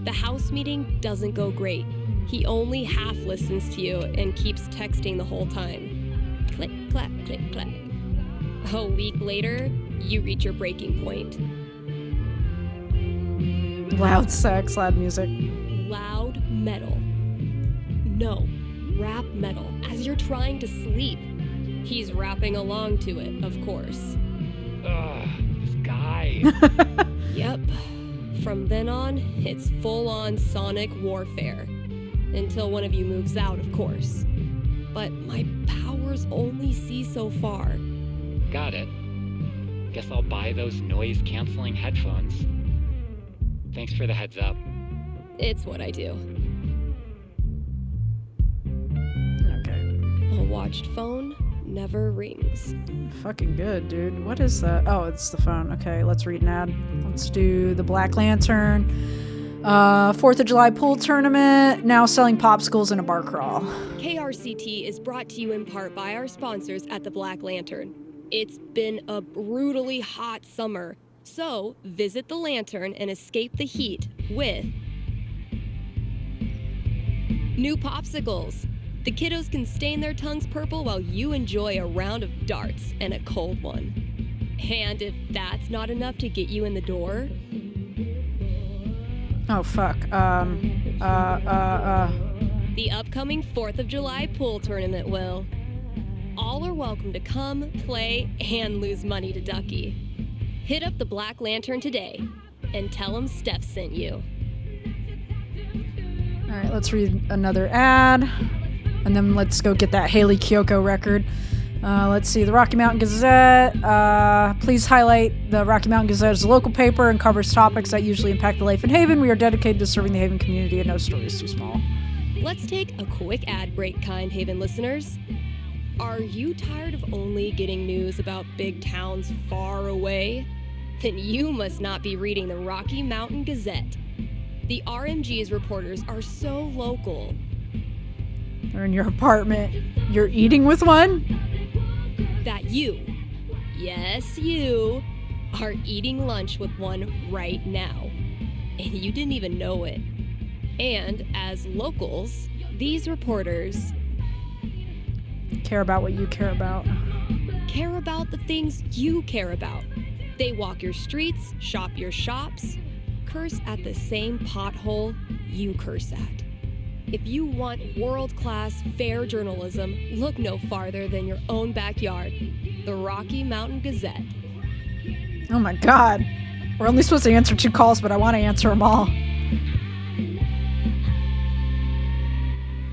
The house meeting doesn't go great. He only half listens to you and keeps texting the whole time. Click, clack, click, clack. A week later, you reach your breaking point. Loud sex, loud music. Loud metal. No, rap metal as you're trying to sleep. He's rapping along to it, of course. Ugh, this guy. Yep. From then on, it's full-on sonic warfare. Until one of you moves out, of course. But my powers only see so far. Got it. Guess I'll buy those noise-canceling headphones. Thanks for the heads up. It's what I do. Okay. A watched phone never rings. Fucking good, dude. What is that? Oh, it's the phone. Okay, let's read an ad. Let's do the Black Lantern. 4th of July pool tournament, now selling popsicles in a bar crawl. KRCT is brought to you in part by our sponsors at the Black Lantern. It's been a brutally hot summer, so visit the Lantern and escape the heat with new popsicles. The kiddos can stain their tongues purple while you enjoy a round of darts and a cold one. And if that's not enough to get you in the door... Oh, fuck. The upcoming 4th of July pool tournament will. All are welcome to come, play, and lose money to Ducky. Hit up the Black Lantern today and tell them Steph sent you. All right, let's read another ad, and then let's go get that Haley Kiyoko record. Let's see, the Rocky Mountain Gazette. Please highlight the Rocky Mountain Gazette as a local paper and covers topics that usually impact the life in Haven. We are dedicated to serving the Haven community, and no story is too small. Let's take a quick ad break, kind Haven listeners. Are you tired of only getting news about big towns far away? Then you must not be reading the Rocky Mountain Gazette. The RMG's reporters are so local. They're in your apartment. You're eating with one? That you, yes you, are eating lunch with one right now. And you didn't even know it. And as locals, these reporters care about what you care about. Care about the things you care about. They walk your streets, shop your shops, curse at the same pothole you curse at. If you want world-class, fair journalism, look no farther than your own backyard. The Rocky Mountain Gazette. Oh my god. We're only supposed to answer 2 calls, but I want to answer them all.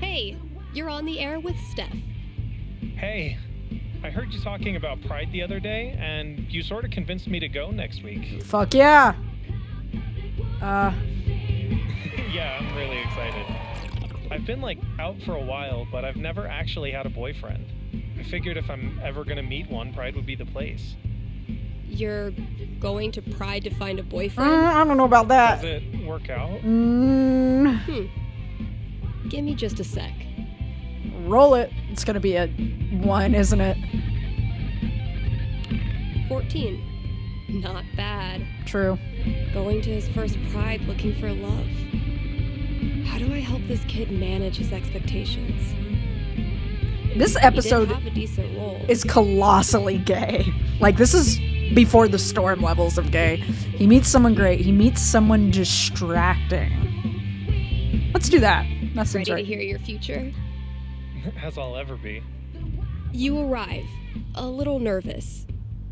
Hey, you're on the air with Steph. Hey, I heard you talking about Pride the other day, and you sort of convinced me to go next week. Fuck yeah. Yeah, I'm really excited. I've been, out for a while, but I've never actually had a boyfriend. I figured if I'm ever gonna meet one, Pride would be the place. You're going to Pride to find a boyfriend? I don't know about that. Does it work out? Give me just a sec. Roll it. It's gonna be a 1, isn't it? 14. Not bad. True. Going to his first Pride looking for love. How do I help this kid manage his expectations? This episode have a decent role. is colossally gay. This is before the storm levels of gay. He meets someone great. He meets someone distracting. Let's do that. That seems Ready right. to hear your future? As I'll ever be. You arrive, a little nervous,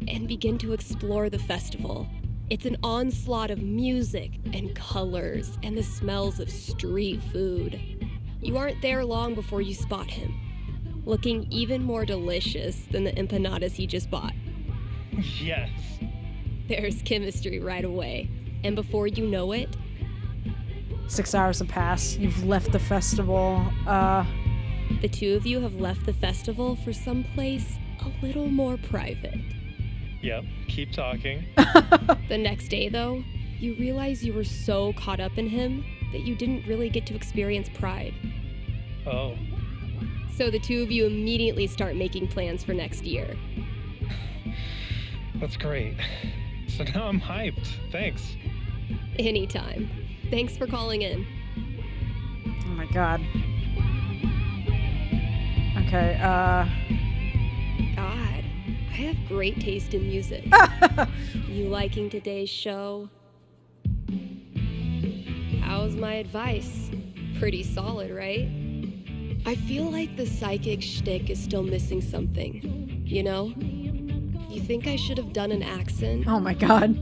and begin to explore the festival. It's an onslaught of music and colors and the smells of street food. You aren't there long before you spot him, looking even more delicious than the empanadas he just bought. Yes. There's chemistry right away, and before you know it, 6 hours have passed. You've left the festival. the two of you have left the festival for someplace a little more private. Yep, keep talking. The next day, though, you realize you were so caught up in him that you didn't really get to experience Pride. Oh. So the two of you immediately start making plans for next year. That's great. So now I'm hyped. Thanks. Anytime. Thanks for calling in. Oh my god. Okay, God, I have great taste in music. You liking today's show? How's my advice? Pretty solid, right? I feel like the psychic shtick is still missing something, you know? You think I should have done an accent? oh my god.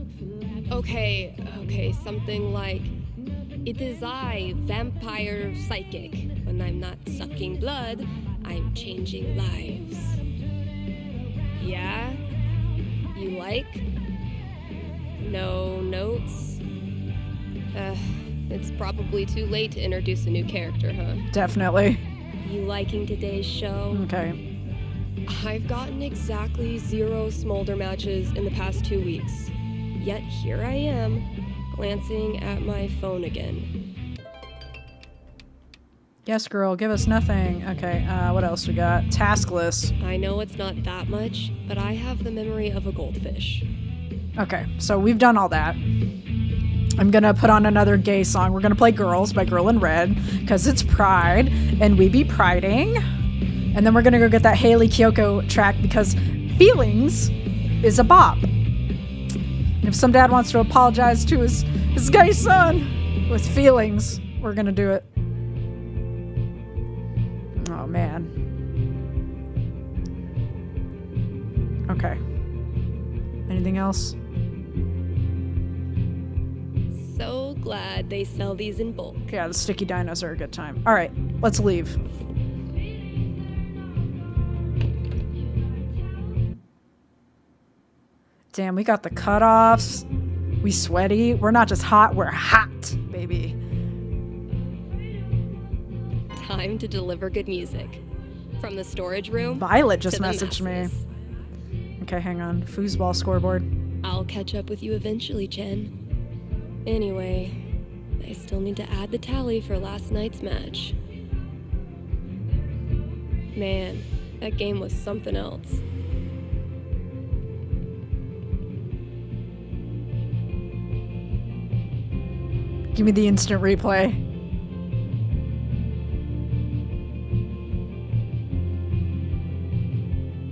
Okay, something like, it is I, vampire psychic. When I'm not sucking blood, I'm changing lives. Yeah? You like? No notes? It's probably too late to introduce a new character, huh? Definitely. You liking today's show? Okay. I've gotten exactly 0 Smolder matches in the past 2 weeks. Yet here I am, glancing at my phone again. Yes, girl, give us nothing. Okay, what else we got? Task list. I know it's not that much, but I have the memory of a goldfish. Okay, so we've done all that. I'm gonna put on another gay song. We're gonna play Girls by Girl in Red, because it's Pride, and we be priding. And then we're gonna go get that Haley Kiyoko track, because Feelings is a bop. And if some dad wants to apologize to his gay son with Feelings, we're gonna do it. Oh, man. Okay. Anything else? So Glad they sell these in bulk. Yeah, the sticky dinos are a good time. All right, let's leave. Damn, we got the cutoffs. We sweaty. We're not just hot, we're hot, baby. Time to deliver good music. From the storage room. Violet just to the messaged me. masses. Okay, hang on. Foosball scoreboard. I'll catch up with you eventually, Chen. Anyway, I still need to add the tally for last night's match. Man, that game was something else. Give me the instant replay.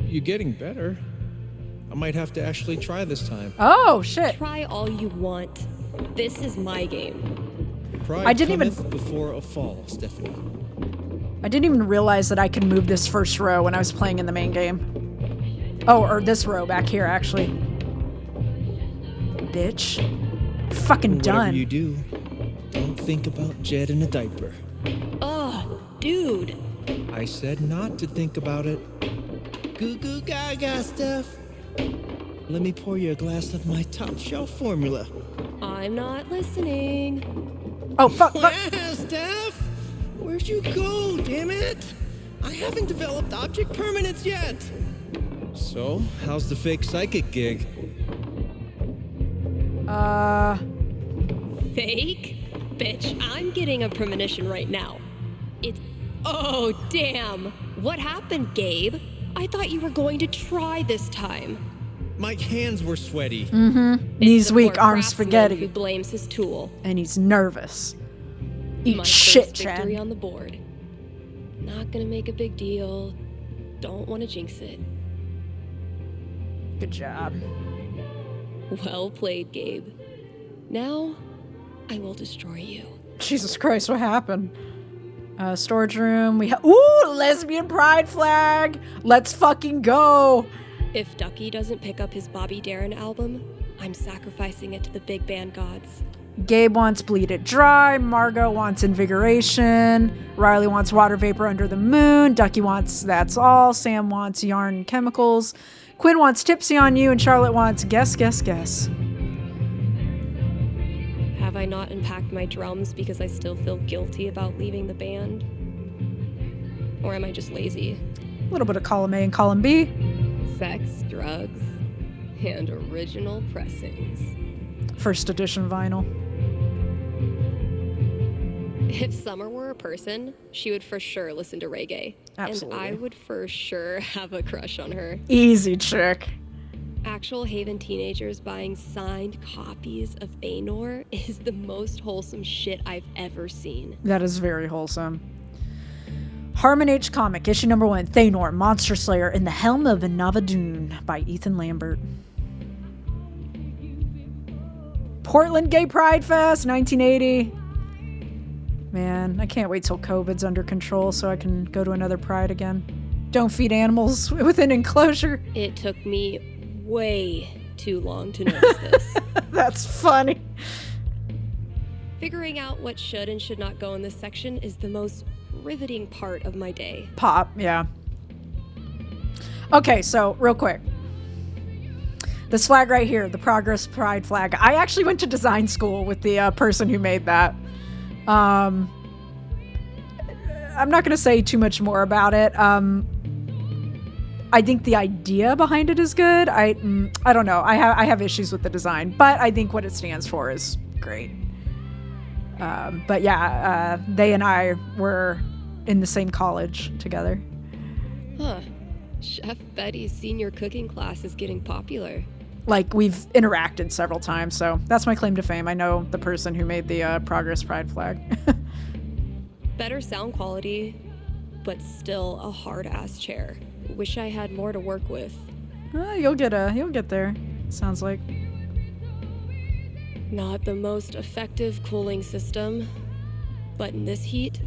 You're getting better. I might have to actually try this time. Oh, shit. Try all you want. This is my game. Pride I didn't even- cometh before a fall, Stephanie. I didn't even realize that I could move this first row when I was playing in the main game. Oh, or this row back here, actually. Bitch. Fucking Whatever done. you do, don't think about Jed in a diaper. Ugh, dude. I said not to think about it. Goo goo gaga, Steph. Let me pour you a glass of my top shelf formula. I'm not listening. Oh, fuck. Yeah, Steph! Where'd you go, damn it? I haven't developed object permanence yet. So, how's the fake psychic gig? Fake? Bitch, I'm getting a premonition right now. It's... Oh, damn. What happened, Gabe? I thought you were going to try this time. My hands were sweaty. Knees The weak, poor arms craftsman spaghetti. Who blames his tool. And he's nervous. Eat My shit, first victory Chen. on the board. Not gonna make a big deal. Don't want to jinx it. Good job. Well played, Gabe. Now, I will destroy you. Jesus Christ, what happened? Storage room. We have ooh, lesbian pride flag. Let's fucking go. If Ducky doesn't pick up his Bobby Darin album, I'm sacrificing it to the big band gods. Gabe wants bleed it dry. Margot wants invigoration. Riley wants water vapor under the moon. Ducky wants that's all. Sam wants yarn and chemicals. Quinn wants tipsy on you, and Charlotte wants guess, guess, guess. Have I not unpacked my drums because I still feel guilty about leaving the band? Or am I just lazy? A little bit of column A and column B. Sex, drugs, and original pressings. First edition vinyl. If Summer were a person, she would for sure listen to reggae. Absolutely. And I would for sure have a crush on her. Easy chick. Actual Haven teenagers buying signed copies of Thanor is the most wholesome shit I've ever seen. That is very wholesome. Harmon H. Comic, issue number 1, Thanor, Monster Slayer in the Helm of Navadoon by Ethan Lambert. Portland Gay Pride Fest, 1980. Man, I can't wait till COVID's under control so I can go to another Pride again. Don't feed animals within enclosure. It took me way too long to notice this. That's funny. Figuring out what should and should not go in this section is the most riveting part of my day. Pop, yeah. Okay, so real quick. This flag right here, the Progress Pride flag. I actually went to design school with the person who made that. I'm not going to say too much more about it. I think the idea behind it is good. I don't know. I have issues with the design, but I think what it stands for is great. But yeah, they and I were in the same college together. Huh. Chef Betty's senior cooking class is getting popular. Like, we've interacted several times, so that's my claim to fame. I know the person who made the Progress Pride flag. Better sound quality, but still a hard-ass chair. Wish I had more to work with. You'll get there. Sounds like. Not the most effective cooling system, but in this heat,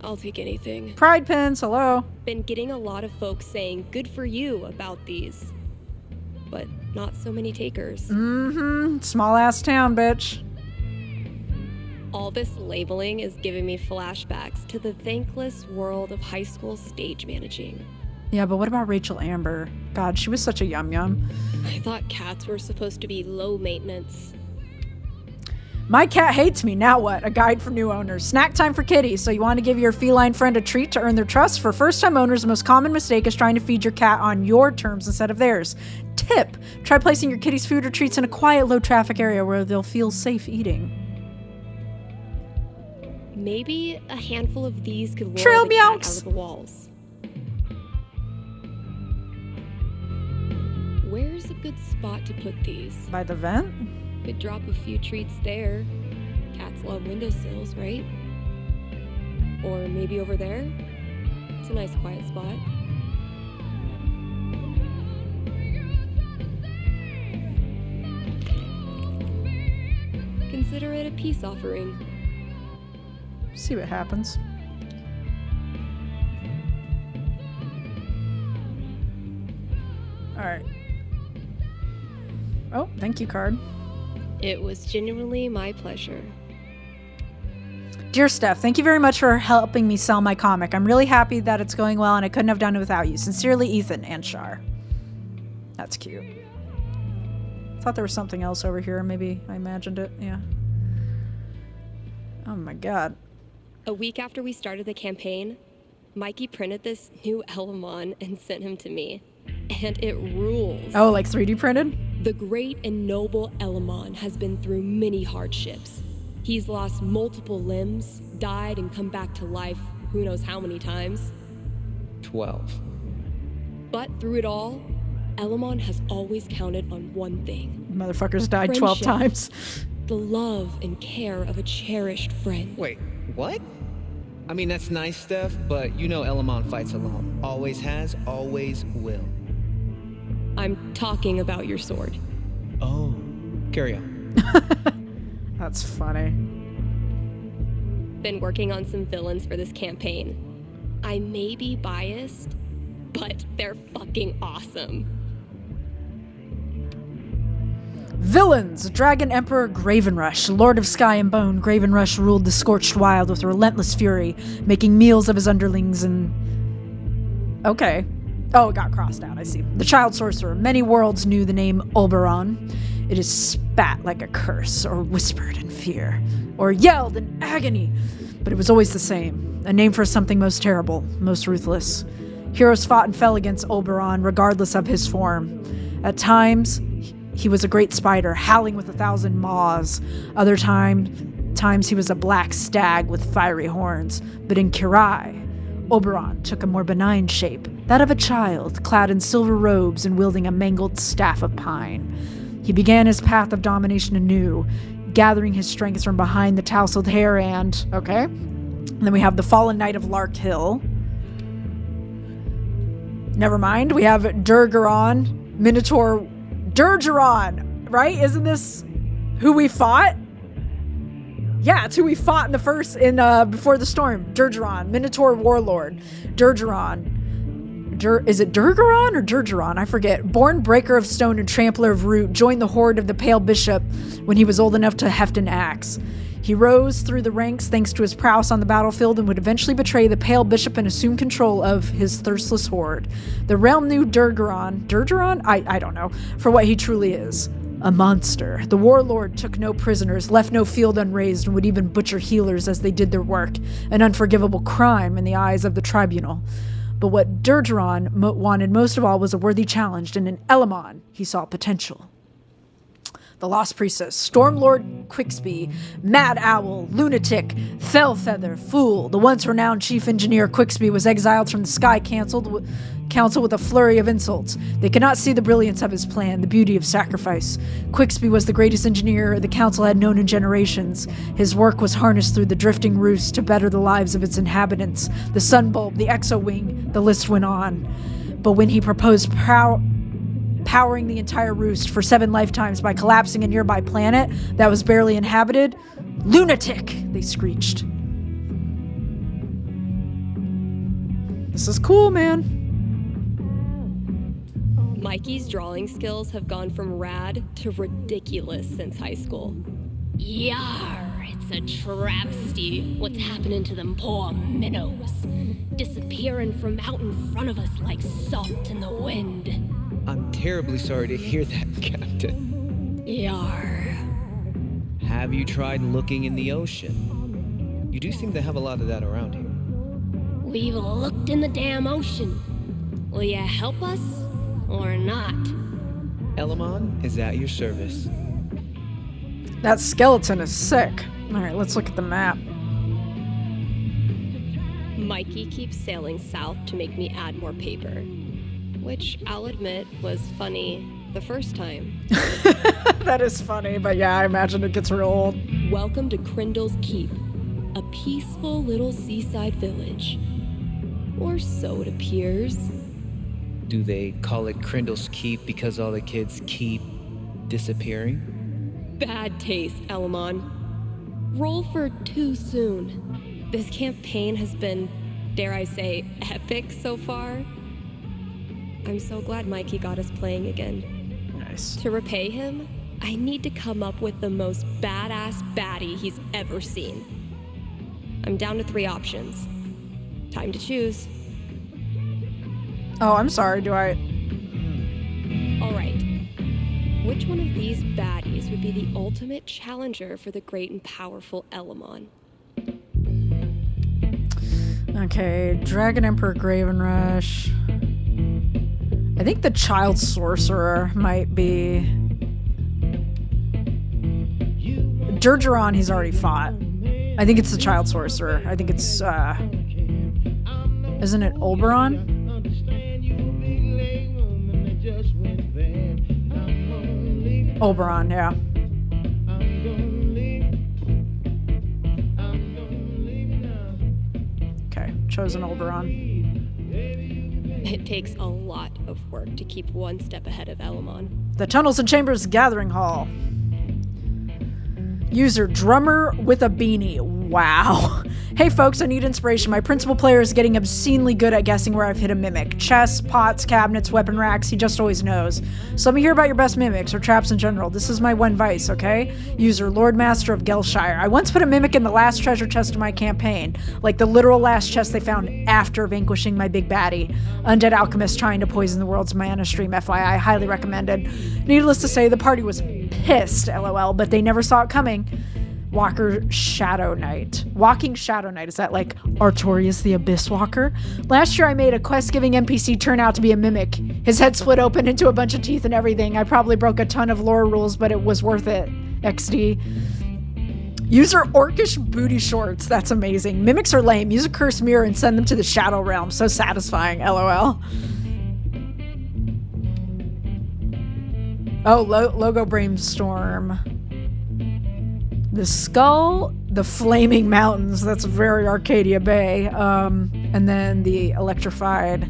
I'll take anything. Pride pins, hello. Been getting a lot of folks saying good for you about these, but not so many takers. Small ass town, bitch. All this labeling is giving me flashbacks to the thankless world of high school stage managing. Yeah, but what about Rachel Amber? God, she was such a yum-yum. I thought cats were supposed to be low maintenance. My cat hates me. Now what? A guide for new owners. Snack time for kitties. So you want to give your feline friend a treat to earn their trust? For first-time owners, the most common mistake is trying to feed your cat on your terms instead of theirs. Tip: try placing your kitty's food or treats in a quiet, low-traffic area where they'll feel safe eating. Maybe a handful of these could lure Trail the cat out meows. of the walls. Where's a good spot to put these? By the vent? Could drop a few treats there. Cats love windowsills, right? Or maybe over there? It's a nice quiet spot. Consider it a peace offering. See what happens. All right. Oh, thank you card. It was genuinely my pleasure. Dear Steph, thank you very much for helping me sell my comic. I'm really happy that it's going well and I couldn't have done it without you. Sincerely, Ethan and Shar. That's cute. Thought there was something else over here. Maybe I imagined it. Yeah. Oh my god. A week after we started the campaign, Mikey printed this new Elamon and sent him to me. And it rules. Oh, like 3D printed? The great and noble Elamon has been through many hardships. He's lost multiple limbs, died and come back to life who knows how many times. 12. But through it all, Elamon has always counted on one thing. Motherfuckers died 12 Friendship. times. The love and care of a cherished friend. Wait, what? I mean, that's nice, Steph, but you know Elamon fights alone. Always has, always will. I'm talking about your sword. Oh, carry on. That's funny. Been working on some villains for this campaign. I may be biased, but they're fucking awesome. Villains! Dragon Emperor Gravenrush, Lord of Sky and Bone, Gravenrush ruled the Scorched Wild with relentless fury, making meals of his underlings and... Okay. Oh, it got crossed out, I see. The Child Sorcerer. Many worlds knew the name Oberon. It is spat like a curse, or whispered in fear, or yelled in agony. But it was always the same. A name for something most terrible, most ruthless. Heroes fought and fell against Oberon, regardless of his form. At times, he was a great spider, howling with 1,000 maws. Other times he was a black stag with fiery horns. But in Kirai, Oberon took a more benign shape, that of a child, clad in silver robes and wielding a mangled staff of pine. He began his path of domination anew, gathering his strength from behind the tousled hair and... Okay. And then we have the Fallen Knight of Lark Hill. Never mind. We have Durgaron, Minotaur... Durgaron, right? Isn't this who we fought? Yeah, it's who we fought in the first, Before the Storm. Durgaron, Minotaur Warlord. Durgaron. Is it Durgaron or Durgaron? I forget. Born breaker of stone and trampler of root, joined the horde of the Pale Bishop when he was old enough to heft an axe. He rose through the ranks thanks to his prowess on the battlefield and would eventually betray the Pale Bishop and assume control of his thirstless horde. The realm knew Durgaron? I don't know, for what he truly is. A monster. The warlord took no prisoners, left no field unrazed, and would even butcher healers as they did their work, an unforgivable crime in the eyes of the tribunal. But what Durgaron wanted most of all was a worthy challenge, and in Elamon he saw potential. The Lost Priestess, Stormlord Quicksby, Mad Owl, Lunatic, Fellfeather, Fool. The once renowned chief engineer Quicksby was exiled from the Sky Council with a flurry of insults. They could not see the brilliance of his plan, the beauty of sacrifice. Quicksby was the greatest engineer the council had known in generations. His work was harnessed through the drifting roost to better the lives of its inhabitants. The sun bulb, the exo-wing, the list went on. But when he proposed powering the entire roost for 7 lifetimes by collapsing a nearby planet that was barely inhabited, lunatic, they screeched. This is cool, man. Mikey's drawing skills have gone from rad to ridiculous since high school. Yar, it's a travesty what's happening to them poor minnows. Disappearing from out in front of us like salt in the wind. I'm terribly sorry to hear that, Captain. Yar. Have you tried looking in the ocean? You do seem to have a lot of that around here. We've looked in the damn ocean. Will you help us or not? Elamon is at your service. That skeleton is sick. All right, let's look at the map. Mikey keeps sailing south to make me add more paper, which I'll admit was funny the first time. That is funny, but yeah, I imagine it gets real old. Welcome to Crindle's Keep, a peaceful little seaside village. Or so it appears. Do they call it Crindle's Keep because all the kids keep disappearing? Bad taste, Elamon. Roll for too soon. This campaign has been, dare I say, epic so far. I'm so glad Mikey got us playing again. Nice. To repay him, I need to come up with the most badass baddie he's ever seen. I'm down to 3 options. Time to choose. Oh, I'm sorry, do I... All right. Which one of these baddies would be the ultimate challenger for the great and powerful Elamon? Okay, Dragon Emperor Gravenrush. I think the Child Sorcerer might be... Durgeron he's already fought. I think it's the Child Sorcerer. I think it's, isn't it Oberon? Oberon, yeah. Okay, chosen Oberon. It takes a lot of work to keep one step ahead of Elamon. The Tunnels and Chambers Gathering Hall. User Drummer with a Beanie. Wow. Hey folks, I need inspiration. My principal player is getting obscenely good at guessing where I've hit a mimic. Chests, pots, cabinets, weapon racks, he just always knows. So let me hear about your best mimics, or traps in general. This is my one vice, okay? User Lord Master of Gelshire. I once put a mimic in the last treasure chest of my campaign. Like the literal last chest they found after vanquishing my big baddie. Undead alchemist trying to poison the world's mana stream, FYI. Highly recommended. Needless to say, the party was pissed, LOL, but they never saw it coming. Walking Shadow Knight, is that like Artorias the Abyss Walker? Last year I made a quest-giving NPC turn out to be a mimic. His head split open into a bunch of teeth and everything. I probably broke a ton of lore rules, but it was worth it. XD. User Orcish Booty Shorts, that's amazing. Mimics are lame. Use a cursed mirror and send them to the Shadow Realm. So satisfying, LOL. Oh, Logo Brainstorm. The Skull, the Flaming Mountains, that's very Arcadia Bay, and then the electrified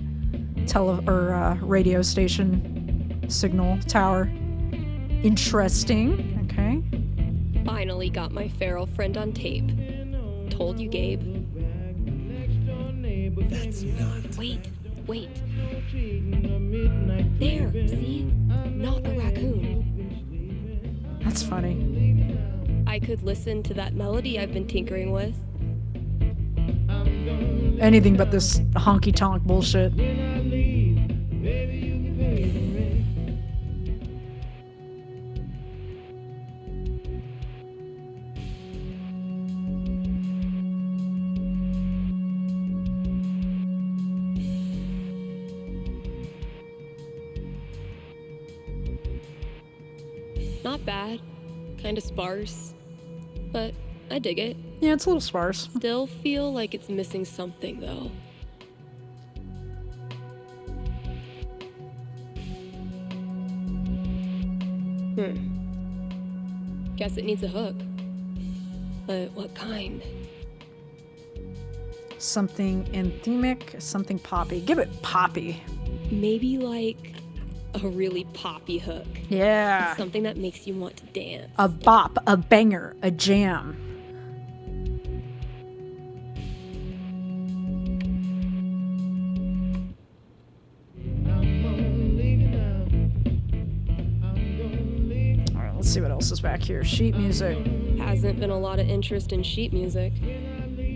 radio station signal tower. Interesting, okay. Finally got my feral friend on tape. Told you, Gabe. That's not... Wait. There, see? Not a raccoon. That's funny. I could listen to that melody I've been tinkering with. Anything but this honky-tonk bullshit. Not bad. Kinda sparse. But I dig it. Yeah, it's a little sparse. Still feel like it's missing something, though. Guess it needs a hook. But what kind? Something anthemic, something poppy. Give it poppy. Maybe like a really poppy hook. Yeah. Something that makes you want to dance. A bop, a banger, a jam. All right, let's see what else is back here? Sheet music. Hasn't been a lot of interest in sheet music.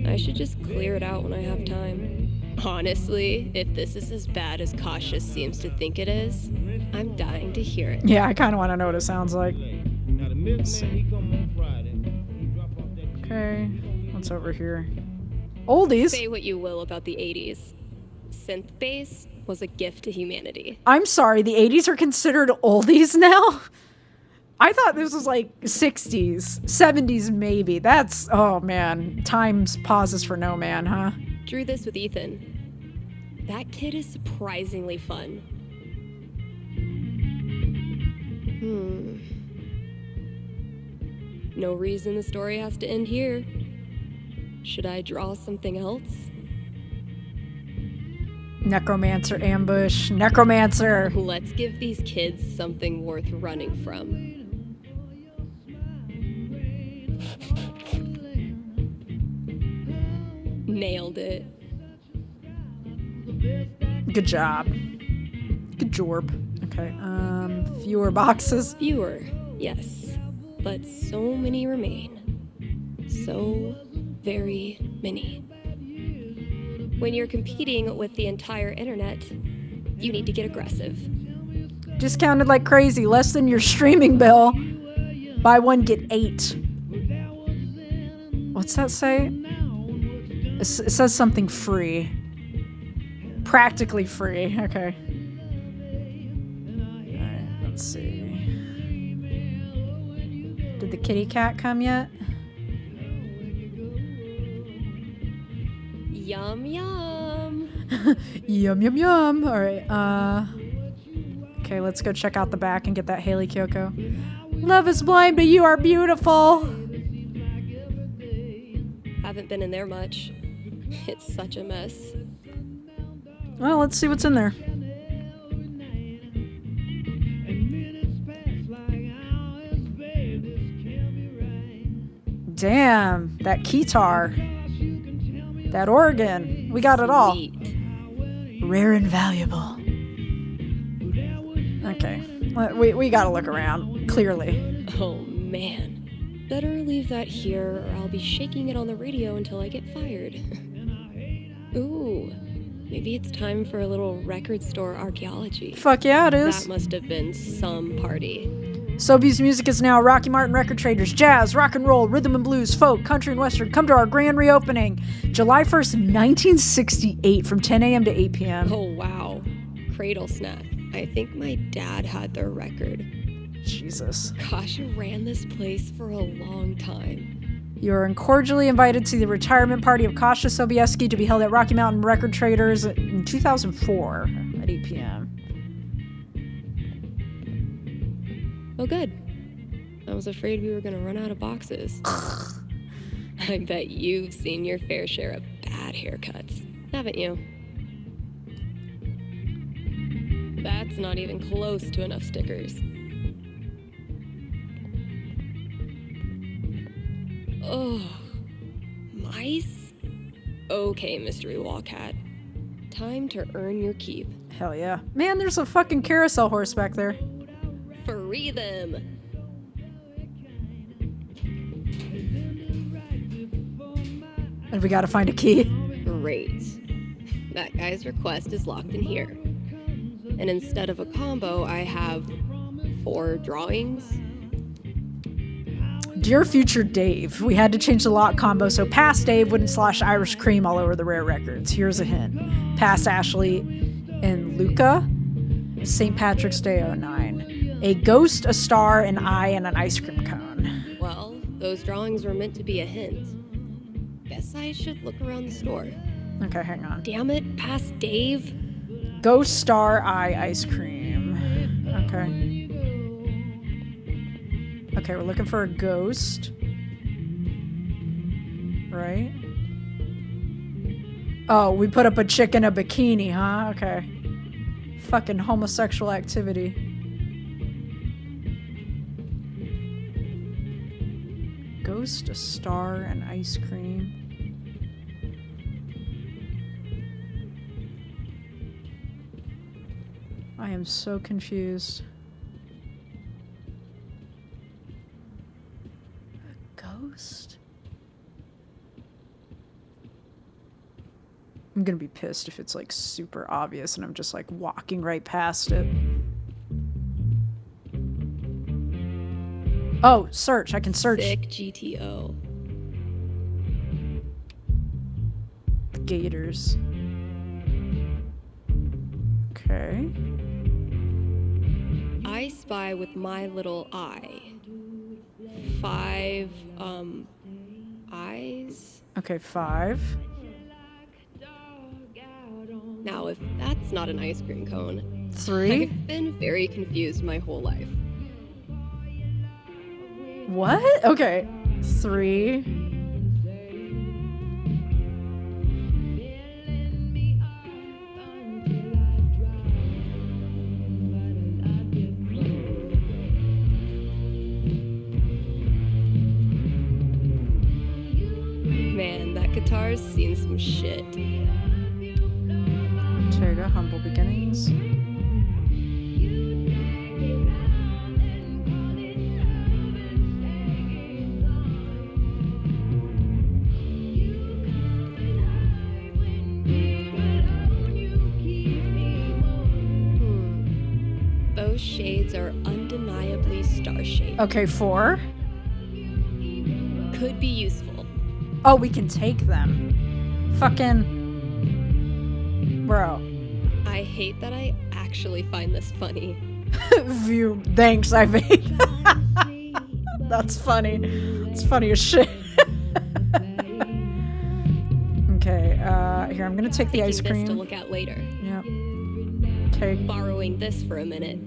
I should just clear it out when I have time. Honestly, if this is as bad as Cautious seems to think it is, I'm dying to hear it. Yeah, I kind of want to know what it sounds like. Let's see. Okay, what's over here? Oldies? Say what you will about the 80s. Synth bass was a gift to humanity. I'm sorry, the 80s are considered oldies now? I thought this was like 60s, 70s maybe. That's, oh man, time's pauses for no man, huh? Drew this with Ethan. That kid is surprisingly fun. No reason the story has to end here. Should I draw something else? Necromancer ambush. Necromancer! Let's give these kids something worth running from. Nailed it. Good job. Good jorb. Okay, fewer boxes. Fewer, yes. But so many remain. So very many. When you're competing with the entire internet, you need to get aggressive. Discounted like crazy. Less than your streaming bill. Buy one, get 8. What's that say? It says something free. Practically free. Okay. Alright, let's see. Did the kitty cat come yet? Yum, yum. Yum, yum, yum. Alright, okay, let's go check out the back and get that Haley Kyoko. Love is blind, but you are beautiful. Haven't been in there much. It's such a mess. Well, let's see what's in there. Damn, that keytar. That organ. We got it all. Rare and valuable. Okay. We gotta look around, clearly. Oh, man. Better leave that here, or I'll be shaking it on the radio until I get fired. Ooh, maybe it's time for a little record store archaeology. Fuck yeah, it is. That must have been some party. Sobeys music is now Rocky Martin Record Traders. Jazz, rock and roll, rhythm and blues, folk, country and western. Come to our grand reopening, July 1st, 1968, from 10 a.m. to 8 p.m. Oh, wow. Cradle snack. I think my dad had their record. Jesus. Kasha ran this place for a long time. You are cordially invited to the retirement party of Kasia Sobieski to be held at Rocky Mountain Record Traders in 2004 at 8 p.m. Oh, good. I was afraid we were going to run out of boxes. I bet you've seen your fair share of bad haircuts, haven't you? That's not even close to enough stickers. Oh, mice? Okay, Mystery Wall Cat. Time to earn your keep. Hell yeah. Man, there's a fucking carousel horse back there. Free them! And we gotta find a key. Great. That guy's request is locked in here. And instead of a combo, I have 4 drawings. Dear future Dave, we had to change the lock combo so past Dave wouldn't slosh Irish cream all over the rare records. Here's a hint. Past Ashley and Luca, St. Patrick's Day 09. A ghost, a star, an eye, and an ice cream cone. Well, those drawings were meant to be a hint. Guess I should look around the store. Okay, hang on. Damn it, past Dave. Ghost, star, eye, ice cream. Okay. Okay, we're looking for a ghost. Right? Oh, we put up a chick in a bikini, huh? Okay. Fucking homosexual activity. Ghost, a star, and ice cream. I am so confused. Ghost? I'm gonna be pissed if it's like super obvious and I'm just like walking right past it. Oh, search. I can search. Sick GTO. The Gators. Okay. I spy with my little eye. 5 eyes. Okay, 5. Now, if that's not an ice cream cone, 3. I've been very confused my whole life. What? Okay. 3. Man, that guitar's seen some shit. Tega, Humble Beginnings. Those shades are undeniably star-shaped. Okay, 4. Could be useful. Oh, we can take them. Fucking... Bro. I hate that I actually find this funny. View. Thanks, I made. That's funny. It's funny as shit. Okay, here, I'm gonna take the ice cream. This to look at later. Yep. Take. Borrowing this for a minute.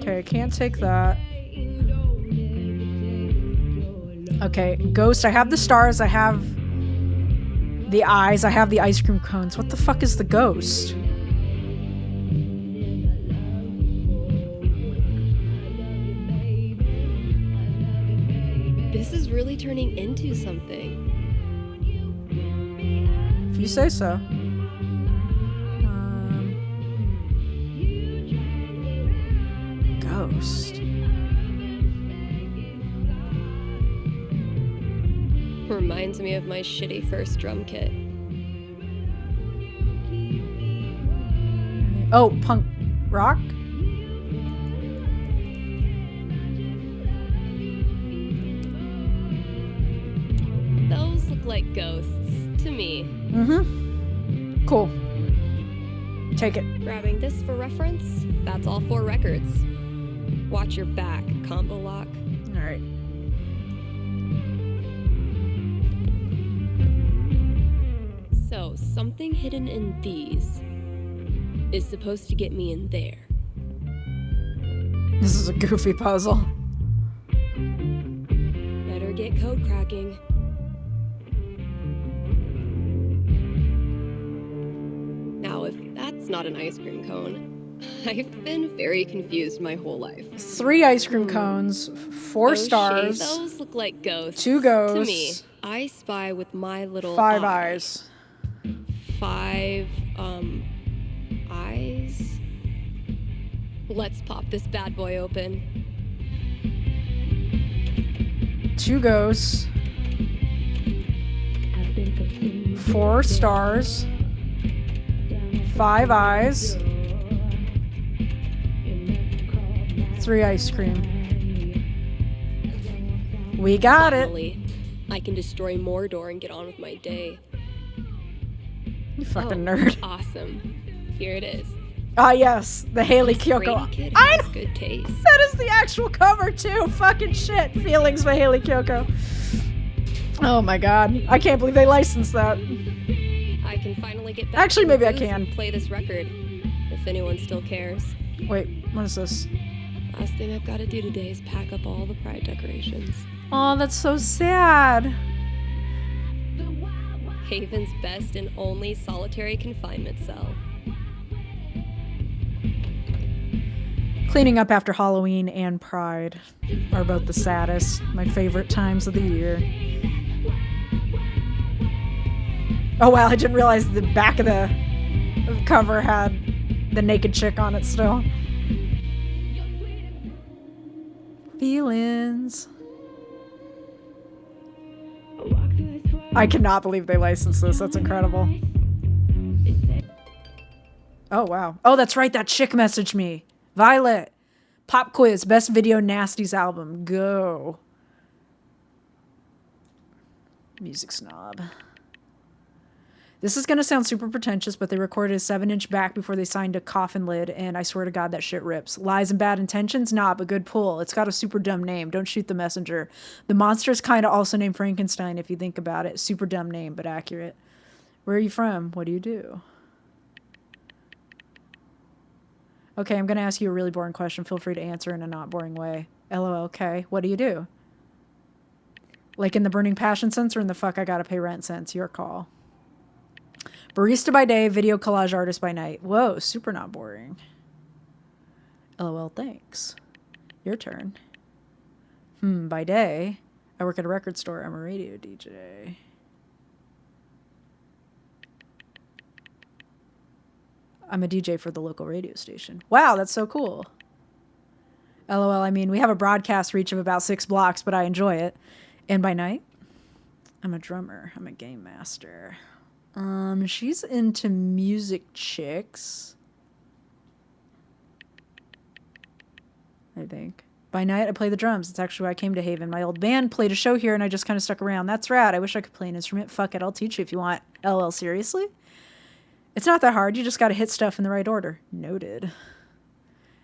Okay, I can't take that. Okay, ghost, I have the stars, I have the eyes, I have the ice cream cones. What the fuck is the ghost? This is really turning into something. If you say so. Ghost. Reminds me of my shitty first drum kit. Oh, punk rock? Those look like ghosts to me. Mm-hmm. Cool. Take it. Grabbing this for reference, that's all 4 records. Watch your back, combo lock. All right. So, something hidden in these is supposed to get me in there. This is a goofy puzzle. Better get code cracking. Now, if that's not an ice cream cone, I've been very confused my whole life. 3 ice cream cones, 4 Those stars. Those look like ghosts. 2 ghosts. To me, I spy with my little 5 eye. eyes. 5 eyes. Let's pop this bad boy open. 2 ghosts. 4 stars. 5 eyes. 3 ice cream. We got Finally, I can destroy Mordor and get on with my day. You fucking nerd. Awesome. Here it is. Ah, yes, the Haley Kiyoko. Brady kid I has good taste. That is the actual cover too. Fucking shit. Feelings by Haley Kiyoko. Oh my god, I can't believe they licensed that. I can finally get back. Actually, to the maybe I booth can. and play this record, if anyone still cares. Wait, what is this? Last thing I've got to do today is pack up all the pride decorations. Oh, that's so sad. Haven's best and only solitary confinement cell. Cleaning up after Halloween and Pride are both the saddest, my favorite times of the year. Oh wow, I didn't realize the back of the cover had the naked chick on it still. Feelings. I cannot believe they licensed this. That's incredible. Oh, wow. Oh, that's right. That chick messaged me. Violet. Pop quiz. Best video nasties album. Go. Music snob. This is going to sound super pretentious, but they recorded a 7-inch back before they signed a coffin lid, and I swear to God that shit rips. Lies and bad intentions? Nah, but good pull. It's got a super dumb name. Don't shoot the messenger. The monster's kind of also named Frankenstein if you think about it. Super dumb name, but accurate. Where are you from? What do you do? Okay, I'm going to ask you a really boring question. Feel free to answer in a not boring way. LOL, okay. What do you do? Like in the burning passion sense or in the fuck I gotta pay rent sense? Your call. Barista by day, video collage artist by night. Whoa, super not boring. LOL, thanks. Your turn. By day, I work at a record store. I'm a radio DJ. I'm a DJ for the local radio station. Wow, that's so cool. LOL, I mean, we have a broadcast reach of about 6 blocks, but I enjoy it. And by night, I'm a drummer. I'm a game master. She's into music chicks, I think. By night, I play the drums. It's actually why I came to Haven. My old band played a show here, and I just kind of stuck around. That's rad. I wish I could play an instrument. Fuck it, I'll teach you if you want. LOL, seriously? It's not that hard. You just got to hit stuff in the right order. Noted.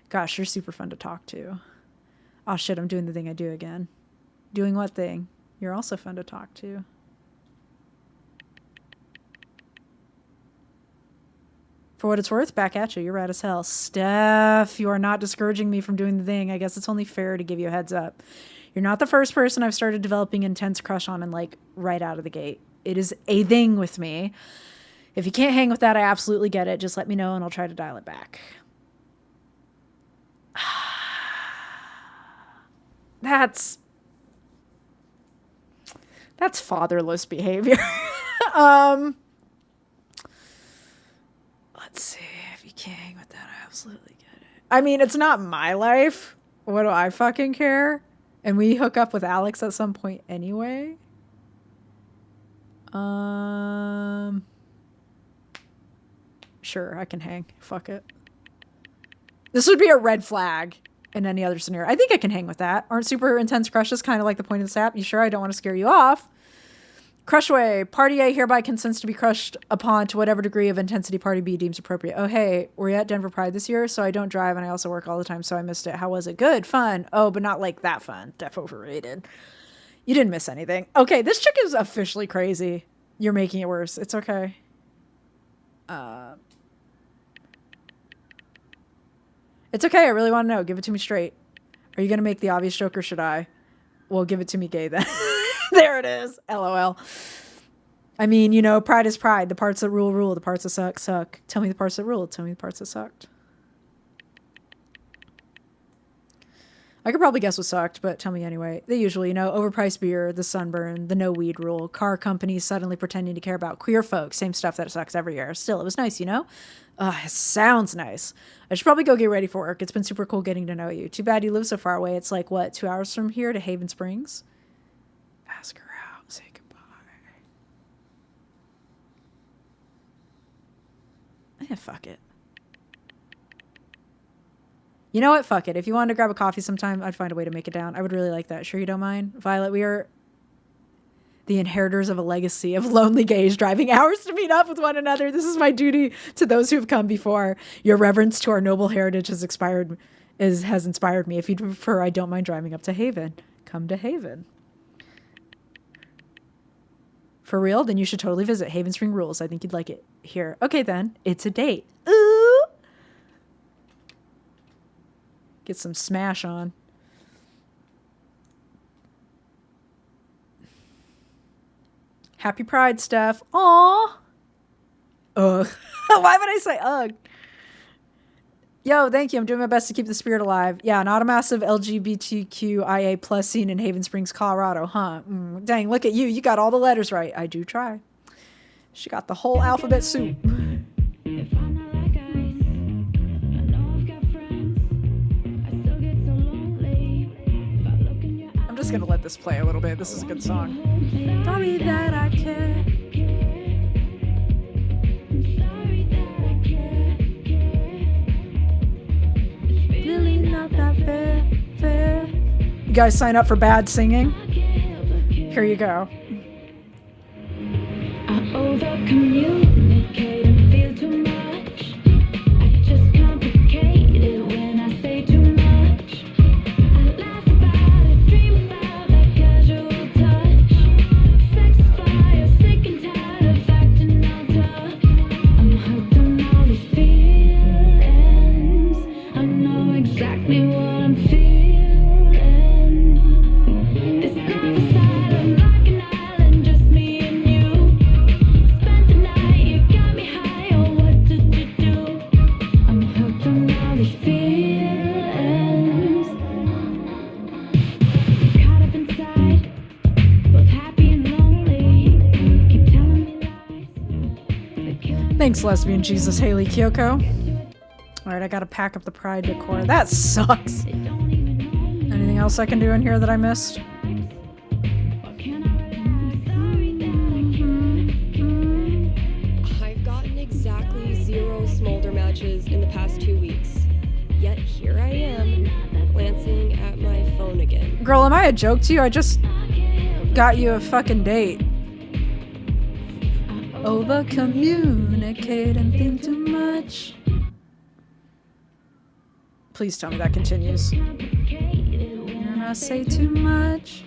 Gosh, you're super fun to talk to. Oh, shit, I'm doing the thing I do again. Doing what thing? You're also fun to talk to. For what it's worth, back at you. You're rad as hell. Steph, you are not discouraging me from doing the thing. I guess it's only fair to give you a heads up. You're not the first person I've started developing intense crush on and like right out of the gate. It is a thing with me. If you can't hang with that, I absolutely get it. Just let me know and I'll try to dial it back. That's fatherless behavior. Let's see. If you can't hang with that, I absolutely get it. I mean, it's not my life. What do I fucking care? And we hook up with Alex at some point anyway. Sure, I can hang. Fuck it. This would be a red flag in any other scenario. I think I can hang with that. Aren't super intense crushes kind of like the point of this app? You sure? I don't want to scare you off. Crushway. Party A hereby consents to be crushed upon to whatever degree of intensity Party B deems appropriate. Oh, hey, were you at Denver Pride this year? So I don't drive and I also work all the time, so I missed it. How was it? Good. Fun. Oh, but not like that fun. Def overrated. You didn't miss anything. Okay, this chick is officially crazy. You're making it worse. It's okay. It's okay. I really want to know. Give it to me straight. Are you going to make the obvious joke or should I? Well, give it to me gay then. There it is. LOL. I mean, you know, pride is pride. The parts that rule, rule. The parts that suck, suck. Tell me the parts that ruled. Tell me the parts that sucked. I could probably guess what sucked, but tell me anyway. They usually, you know, overpriced beer, the sunburn, the no weed rule, car companies suddenly pretending to care about queer folks, same stuff that sucks every year. Still, it was nice, you know? It sounds nice. I should probably go get ready for work. It's been super cool getting to know you. Too bad you live so far away. It's like, what, 2 hours from here to Haven Springs? Ask her out. Say goodbye. Fuck it. You know what? Fuck it. If you wanted to grab a coffee sometime, I'd find a way to make it down. I would really like that. Sure you don't mind? Violet, we are the inheritors of a legacy of lonely gays driving hours to meet up with one another. This is my duty to those who have come before. Your reverence to our noble heritage has inspired me. If you'd prefer, I don't mind driving up to Haven. Come to Haven. For real? Then you should totally visit. Haven Spring rules. I think you'd like it here. Okay, then. It's a date. Ooh! Get some smash on. Happy Pride, Steph. Aww. Ugh. Why would I say ugh? Yo, thank you. I'm doing my best to keep the spirit alive. Yeah, not a massive LGBTQIA plus scene in Haven Springs, Colorado, huh? Dang, look at you. You got all the letters right. I do try. She got the whole alphabet soup. I'm just gonna let this play a little bit. This is a good song. Sorry that I care. Really not that fair. You guys sign up for bad singing? Here you go. I over-communicate and feel too much. I just complicate it when I say too much. I laugh about it, dream about that casual touch. Sex fire, sick and tired of acting all tough. I'm hooked on all these feelings. I know exactly what I'm feeling. This life is silent like an island, just me and you. Spent the night, you got me high, oh what did you do? I'm hooked on all these feelings. Caught up inside, both happy and lonely. Keep telling me lies. Thanks, Lesbian Jesus Haley Kyoko. Alright, I gotta pack up the Pride decor. That sucks. Anything else I can do in here that I missed? I've gotten exactly 0 Smolder matches in the past 2 weeks. Yet here I am, glancing at my phone again. Girl, am I a joke to you? I just got you a fucking date. Over communicate and think too much. Please tell me that continues. And I say too much.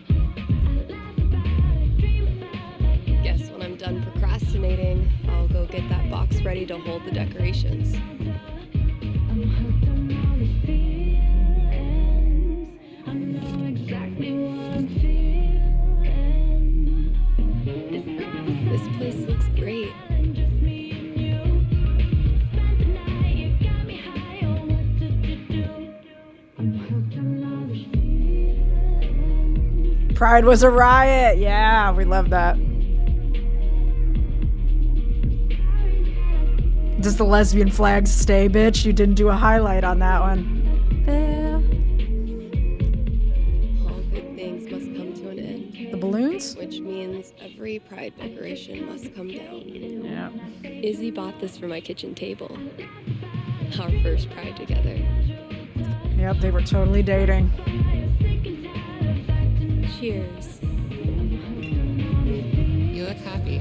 Guess when I'm done procrastinating, I'll go get that box ready to hold the decorations. I'm hooked on all these feelings. I know exactly what I'm feeling. This place looks great. Just me and you. Spent the night, you got me high, oh what did you do? I'm hooked on all these feelings. Pride was a riot. Yeah, we love that. Does the lesbian flag stay, bitch? You didn't do a highlight on that one. Yeah. All good things must come to an end. The balloons? Which means every Pride decoration must come down. Yeah. Izzy bought this for my kitchen table. Our first Pride together. Yep, they were totally dating. Cheers. You look happy.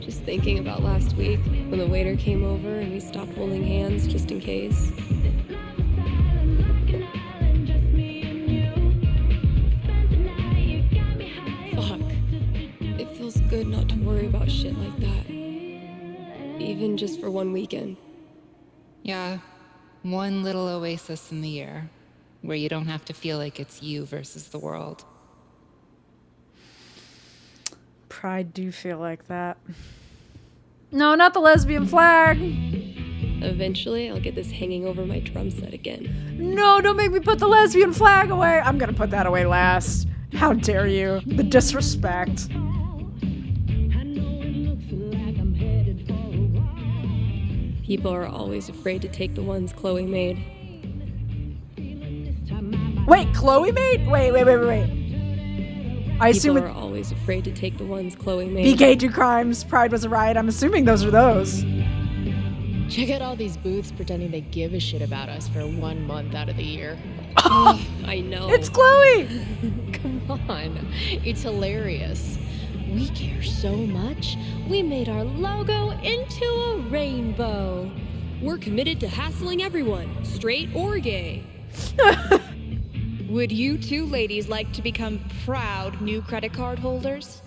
Just thinking about last week when the waiter came over and we stopped holding hands just in case. Fuck. It feels good not to worry about shit like that. Even just for one weekend. Yeah, one little oasis in the year where you don't have to feel like it's you versus the world. Pride do feel like that. No, not the lesbian flag. Eventually, I'll get this hanging over my drum set again. No, don't make me put the lesbian flag away. I'm gonna put that away last. How dare you? The disrespect. People are always afraid to take the ones Chloe made. Wait, Chloe made? Wait. I assume People are always afraid to take the ones Chloe made. BK do crimes, Pride was a riot. I'm assuming those are those. Check out all these booths pretending they give a shit about us for 1 month out of the year. I know. It's Chloe! Come on. It's hilarious. We care so much, we made our logo into a rainbow. We're committed to hassling everyone, straight or gay. Would you two ladies like to become proud new credit card holders?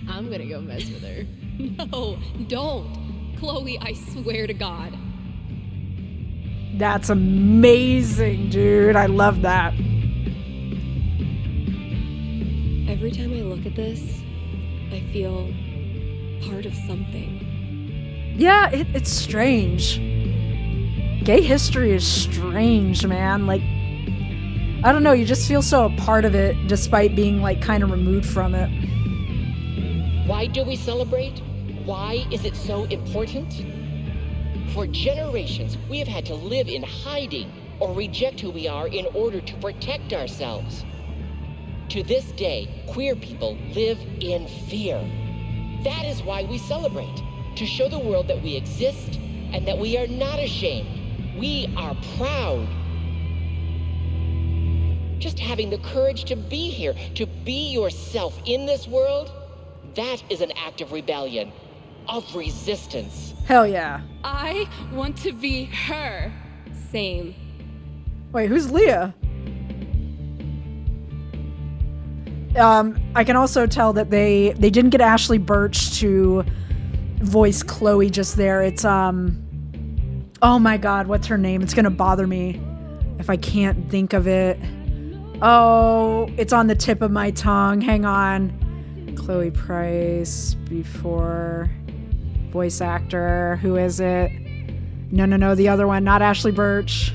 I'm gonna go mess with her. No, don't. Chloe, I swear to God. That's amazing, dude. I love that. Every time I look at this, I feel part of something. Yeah, it's strange. Gay history is strange, man. Like, I don't know, you just feel so a part of it despite being like kind of removed from it. Why do we celebrate? Why is it so important? For generations, we have had to live in hiding, or reject who we are in order to protect ourselves. To this day, queer people live in fear. That is why we celebrate, to show the world that we exist and that we are not ashamed. We are proud. Just having the courage to be here, to be yourself in this world, that is an act of rebellion, of resistance. Hell yeah. I want to be her. Same. Wait, who's Leah? I can also tell that they didn't get Ashley Birch to voice Chloe just there. It's oh my god, what's her name? It's gonna bother me if I can't think of it. Oh, it's on the tip of my tongue. Hang on. Chloe Price before voice actor. Who is it? No, the other one, not Ashley Birch.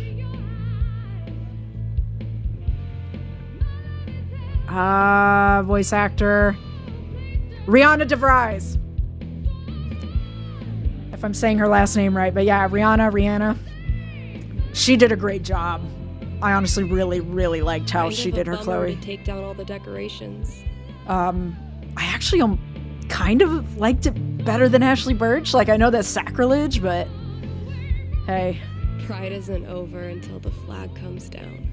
Voice actor. Rihanna DeVries. If I'm saying her last name right, but yeah, Rihanna. She did a great job. I honestly really liked how she did her Chloe. To take down all the decorations. I actually kind of liked it better than Ashley Birch. Like, I know that's sacrilege, but hey. Pride isn't over until the flag comes down.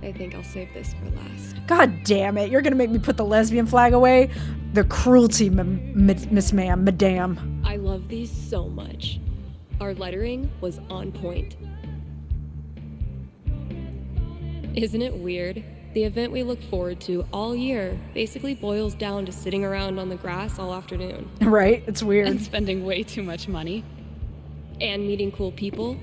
I think I'll save this for last. God damn it. You're going to make me put the lesbian flag away? The cruelty, Miss Ma'am, Madame. I love these so much. Our lettering was on point. Isn't it weird? The event we look forward to all year basically boils down to sitting around on the grass all afternoon. Right? It's weird. And spending way too much money. And meeting cool people.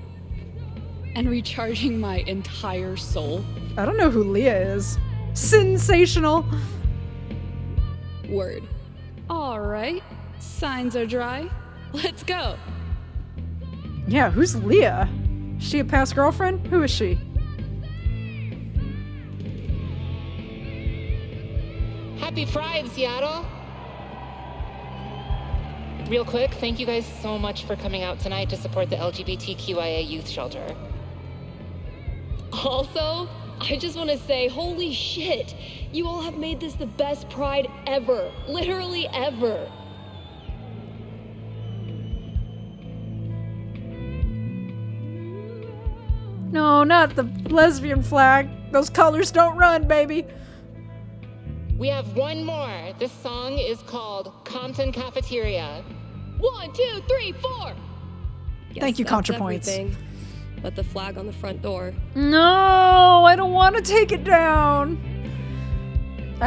And recharging my entire soul. I don't know who Leah is. Sensational. Word. All right. Signs are dry. Let's go. Yeah, who's Leah? Is she a past girlfriend? Who is she? Happy Pride, Seattle! Real quick, thank you guys so much for coming out tonight to support the LGBTQIA youth shelter. Also, I just want to say, holy shit, you all have made this the best Pride ever. Literally ever. No, not the lesbian flag. Those colors don't run, baby. We have one more. This song is called Compton Cafeteria. 1, 2, 3, 4. Thank you, ContraPoints. Everything. But the flag on the front door. No, I don't want to take it down. I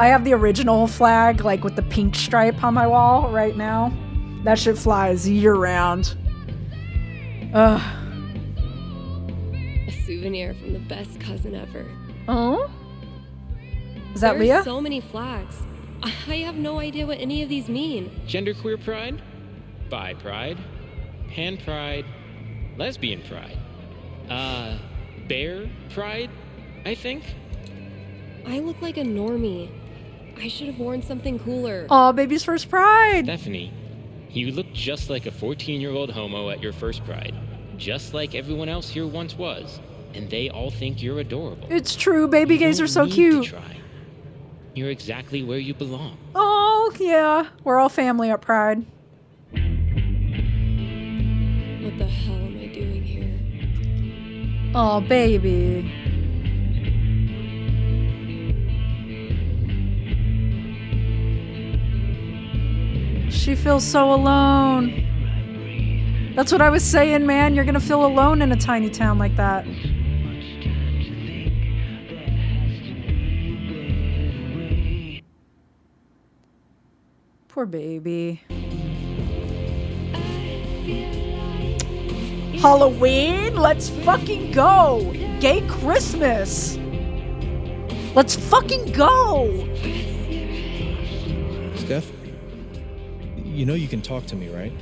have the original flag, like with the pink stripe on my wall right now. That shit flies year round. Ugh. A souvenir from the best cousin ever. Oh? Is that There Leah? are so many flags. I have no idea what any of these mean. Genderqueer pride, bi pride, pan pride, lesbian pride, bear pride, I think. I look like a normie. I should have worn something cooler. Aw, baby's first pride. Stephanie, you look just like a 14-year-old homo at your first pride, just like everyone else here once was, and they all think you're adorable. It's true, baby gays are so need cute. to try. You're exactly where you belong. Oh, yeah. We're all family at Pride. What the hell am I doing here? Oh, baby. She feels so alone. That's what I was saying, man. You're gonna feel alone in a tiny town like that. Poor baby. Halloween? Let's fucking go! Gay Christmas! Let's fucking go! Steph, you know you can talk to me, right?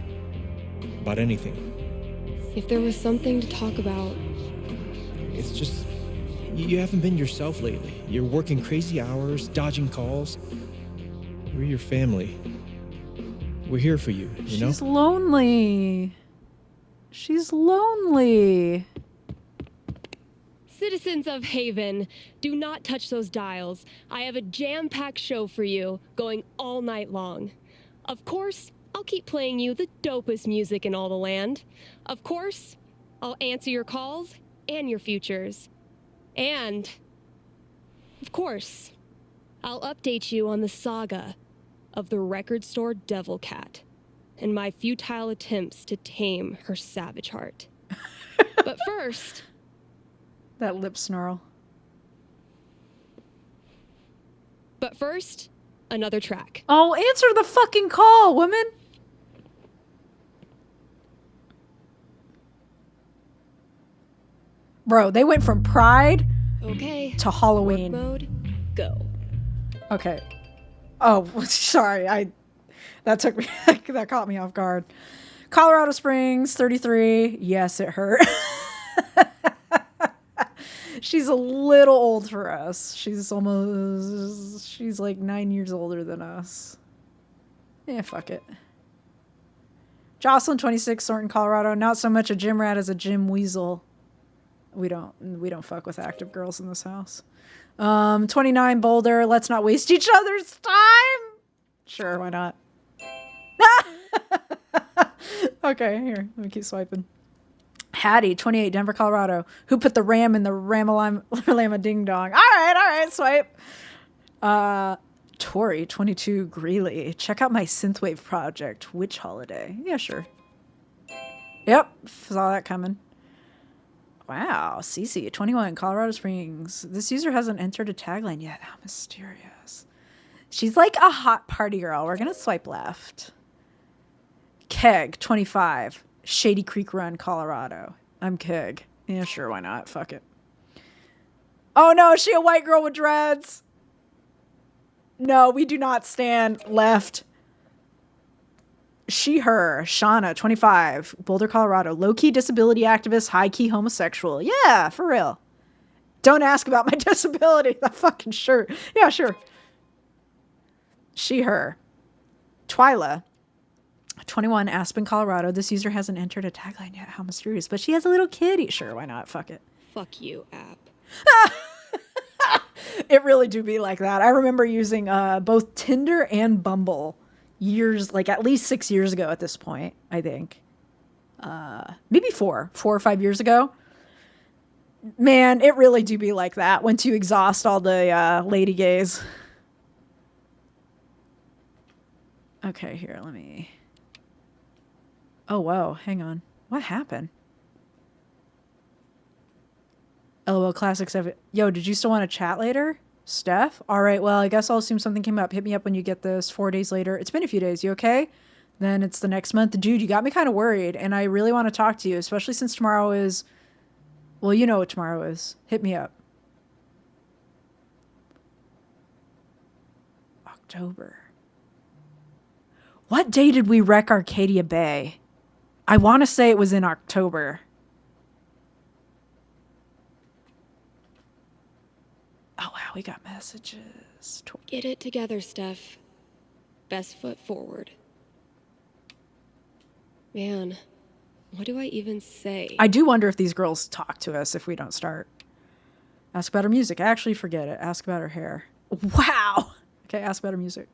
About anything. If there was something to talk about. It's just, you haven't been yourself lately. You're working crazy hours, dodging calls. We're your family. We're here for you, you know? She's lonely. She's lonely. Citizens of Haven, do not touch those dials. I have a jam-packed show for you, going all night long. Of course, I'll keep playing you the dopest music in all the land. Of course, I'll answer your calls and your futures. And, of course, I'll update you on the saga of the record store Devil Cat and my futile attempts to tame her savage heart. But first... That lip snarl. But first, another track. Oh, answer the fucking call, woman. Bro, they went from Pride to Halloween. Work mode, go. Okay. Oh, sorry. That took me, that caught me off guard. Colorado Springs, 33. Yes, it hurt. She's a little old for us. She's like 9 years older than us. Yeah, fuck it. Jocelyn, 26, Thornton, Colorado. Not so much a gym rat as a gym weasel. We don't fuck with active girls in this house. 29, Boulder. Let's not waste each other's time. Sure, why not? Okay, here. Let me keep swiping. Hattie, 28, Denver, Colorado. Who put the ram in the Ramalama Ding Dong? All right, swipe. Tori, 22, Greeley. Check out my synthwave project. Witch Holiday. Yeah, sure. Yep, saw that coming. Wow, Cece, 21, Colorado Springs. This user hasn't entered a tagline yet. How mysterious. She's like a hot party girl. We're going to swipe left. Keg, 25, Shady Creek Run, Colorado. I'm Keg. Yeah, sure, why not? Fuck it. Oh no, is she a white girl with dreads? No, we do not stand left. She, her, Shauna, 25, Boulder, Colorado. Low-key disability activist, high-key homosexual. Yeah, for real. Don't ask about my disability. That fucking shirt. Yeah, sure. She, her. Twyla, 21, Aspen, Colorado. This user hasn't entered a tagline yet. How mysterious. But she has a little kitty. Sure, why not? Fuck it. Fuck you, app. It really do be like that. I remember using both Tinder and Bumble years, like at least 6 years ago at this point, I think. Maybe 4 or 5 years ago. Man, it really do be like that once you exhaust all the lady gays. Okay, here, let me... Oh, whoa, hang on. What happened? LOL Classic 7. Yo, did you still want to chat later? Steph? All right, well, I guess I'll assume something came up. Hit me up when you get this. 4 days later. It's been a few days. You okay? Then it's the next month. Dude, you got me kind of worried, and I really want to talk to you, especially since tomorrow is... Well, you know what tomorrow is. Hit me up. October. What day did we wreck Arcadia Bay? I want to say it was in October. Oh, wow, we got messages. Get it together, Steph. Best foot forward. Man, what do I even say? I do wonder if these girls talk to us if we don't start. Ask about her music. Actually, forget it. Ask about her hair. Wow. Okay, ask about her music.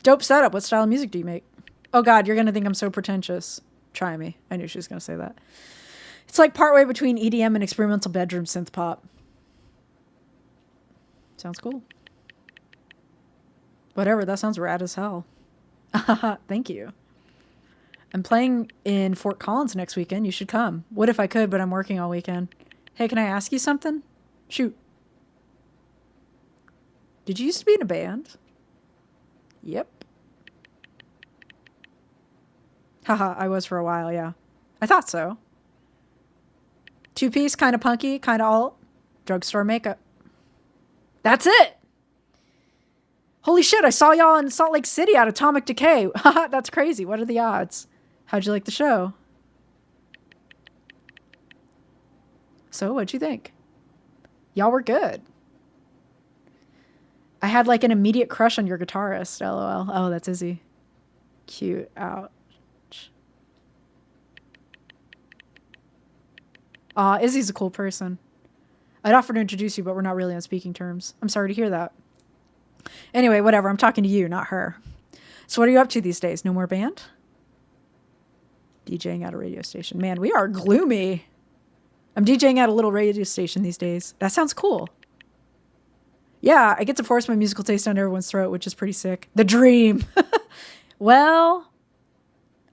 Dope setup. What style of music do you make? Oh, God, you're going to think I'm so pretentious. Try me. I knew she was going to say that. It's like partway between EDM and experimental bedroom synth pop. Sounds cool. Whatever, that sounds rad as hell. Thank you. I'm playing in Fort Collins next weekend. You should come. Would if I could, but I'm working all weekend. Hey, can I ask you something? Shoot. Did you used to be in a band? Yep. Haha, I was for a while, yeah. I thought so. 2-piece, kind of punky, kind of alt. Drugstore makeup. That's it! Holy shit, I saw y'all in Salt Lake City at Atomic Decay. Haha, that's crazy. What are the odds? How'd you like the show? So, what'd you think? Y'all were good. I had like an immediate crush on your guitarist, lol. Oh, that's Izzy. Cute. Ouch. Izzy's a cool person. I'd offer to introduce you, but we're not really on speaking terms. I'm sorry to hear that. Anyway, whatever. I'm talking to you, not her. So what are you up to these days? No more band? DJing at a radio station. Man, we are gloomy. I'm DJing at a little radio station these days. That sounds cool. Yeah, I get to force my musical taste down everyone's throat, which is pretty sick. The dream. Well,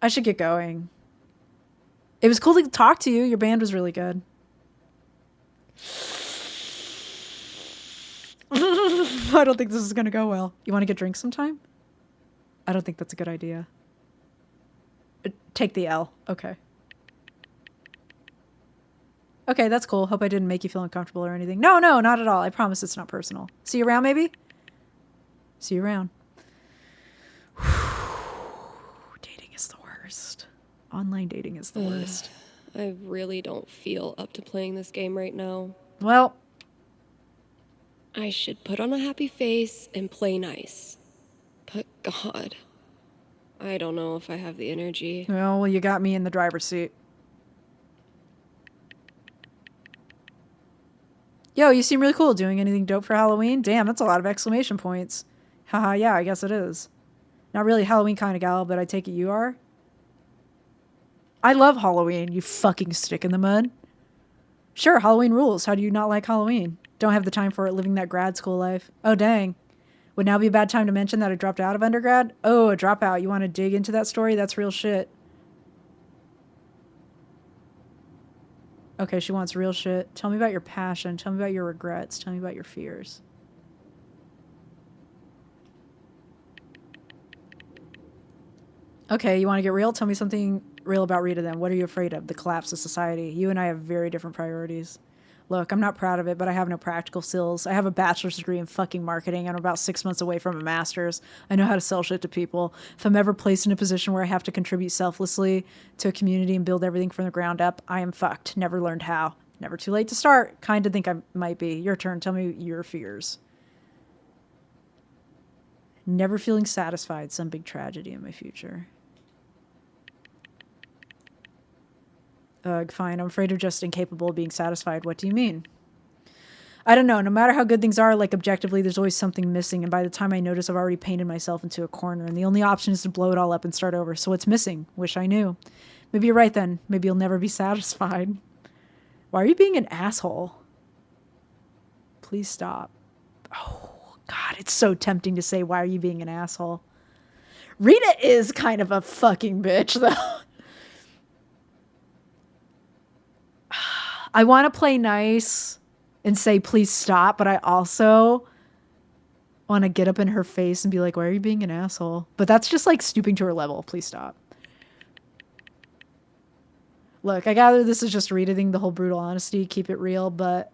I should get going. It was cool to talk to you. Your band was really good. I don't think this is going to go well. You want to get drinks sometime? I don't think that's a good idea. Take the L. Okay. Okay, that's cool. Hope I didn't make you feel uncomfortable or anything. No, not at all. I promise it's not personal. See you around, maybe? See you around. Dating is the worst. Online dating is the worst. I really don't feel up to playing this game right now. Well, I should put on a happy face and play nice. But God, I don't know if I have the energy. well, you got me in the driver's seat. Yo, you seem really cool. Doing anything dope for Halloween? Damn, that's a lot of exclamation points. Haha, yeah, I guess it is. Not really a Halloween kind of gal, but I take it you are? I love Halloween, you fucking stick in the mud. Sure, Halloween rules. How do you not like Halloween? Don't have the time for it living that grad school life. Oh, dang. Would now be a bad time to mention that I dropped out of undergrad? Oh, a dropout. You want to dig into that story? That's real shit. Okay, she wants real shit. Tell me about your passion. Tell me about your regrets. Tell me about your fears. Okay, you want to get real? Tell me something real about Rita then. What are you afraid of? The collapse of society. You and I have very different priorities. Look, I'm not proud of it, but I have no practical skills. I have a bachelor's degree in fucking marketing. I'm about 6 months away from a master's. I know how to sell shit to people. If I'm ever placed in a position where I have to contribute selflessly to a community and build everything from the ground up, I am fucked. Never learned how. Never too late to start. Kind of think I might be. Your turn. Tell me your fears. Never feeling satisfied. Some big tragedy in my future. Fine. I'm afraid of just incapable of being satisfied. What do you mean? I don't know. No matter how good things are, like objectively, there's always something missing. And by the time I notice, I've already painted myself into a corner. And the only option is to blow it all up and start over. So what's missing? Wish I knew. Maybe you're right then. Maybe you'll never be satisfied. Why are you being an asshole? Please stop. Oh, God. It's so tempting to say, why are you being an asshole? Rita is kind of a fucking bitch, though. I want to play nice and say, please stop. But I also want to get up in her face and be like, why are you being an asshole? But that's just like stooping to her level. Please stop. Look, I gather this is just Rita thing, the whole brutal honesty. Keep it real, but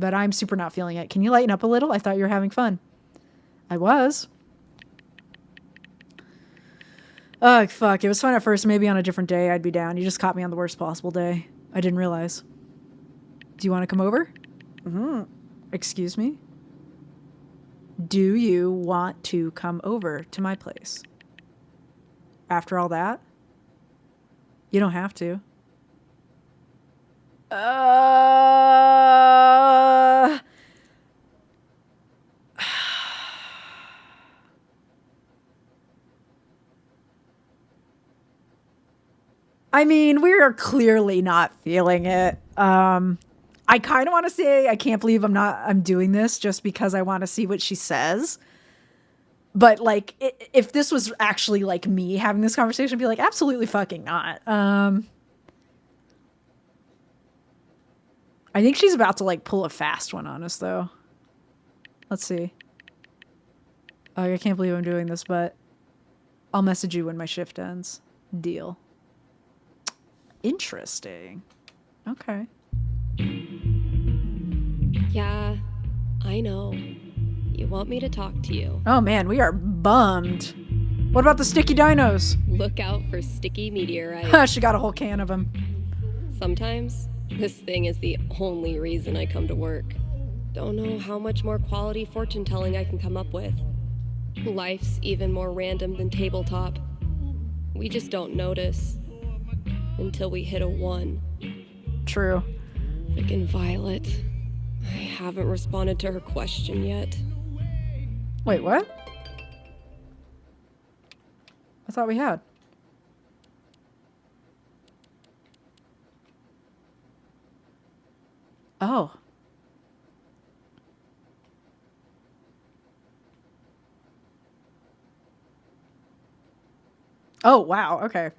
I'm super not feeling it. Can you lighten up a little? I thought you were having fun. I was. Oh, fuck. It was fun at first. Maybe on a different day I'd be down. You just caught me on the worst possible day. I didn't realize. Do you want to come over? Mm-hmm. Excuse me? Do you want to come over to my place? After all that? You don't have to. I mean, we're clearly not feeling it. I kind of want to say I can't believe I'm doing this just because I want to see what she says. But like, if this was actually like me having this conversation, I'd be like, absolutely fucking not. I think she's about to like pull a fast one on us though. Let's see. I can't believe I'm doing this, but I'll message you when my shift ends. Deal. Interesting. Okay. Yeah, I know. You want me to talk to you. Oh man, we are bummed. What about the sticky dinos? Look out for sticky meteorites. She got a whole can of them. Sometimes, this thing is the only reason I come to work. Don't know how much more quality fortune telling I can come up with. Life's even more random than tabletop. We just don't notice until we hit a 1. True. Frickin' Violet. I haven't responded to her question yet. Wait, what? I thought we had. Oh. Oh, wow. Okay.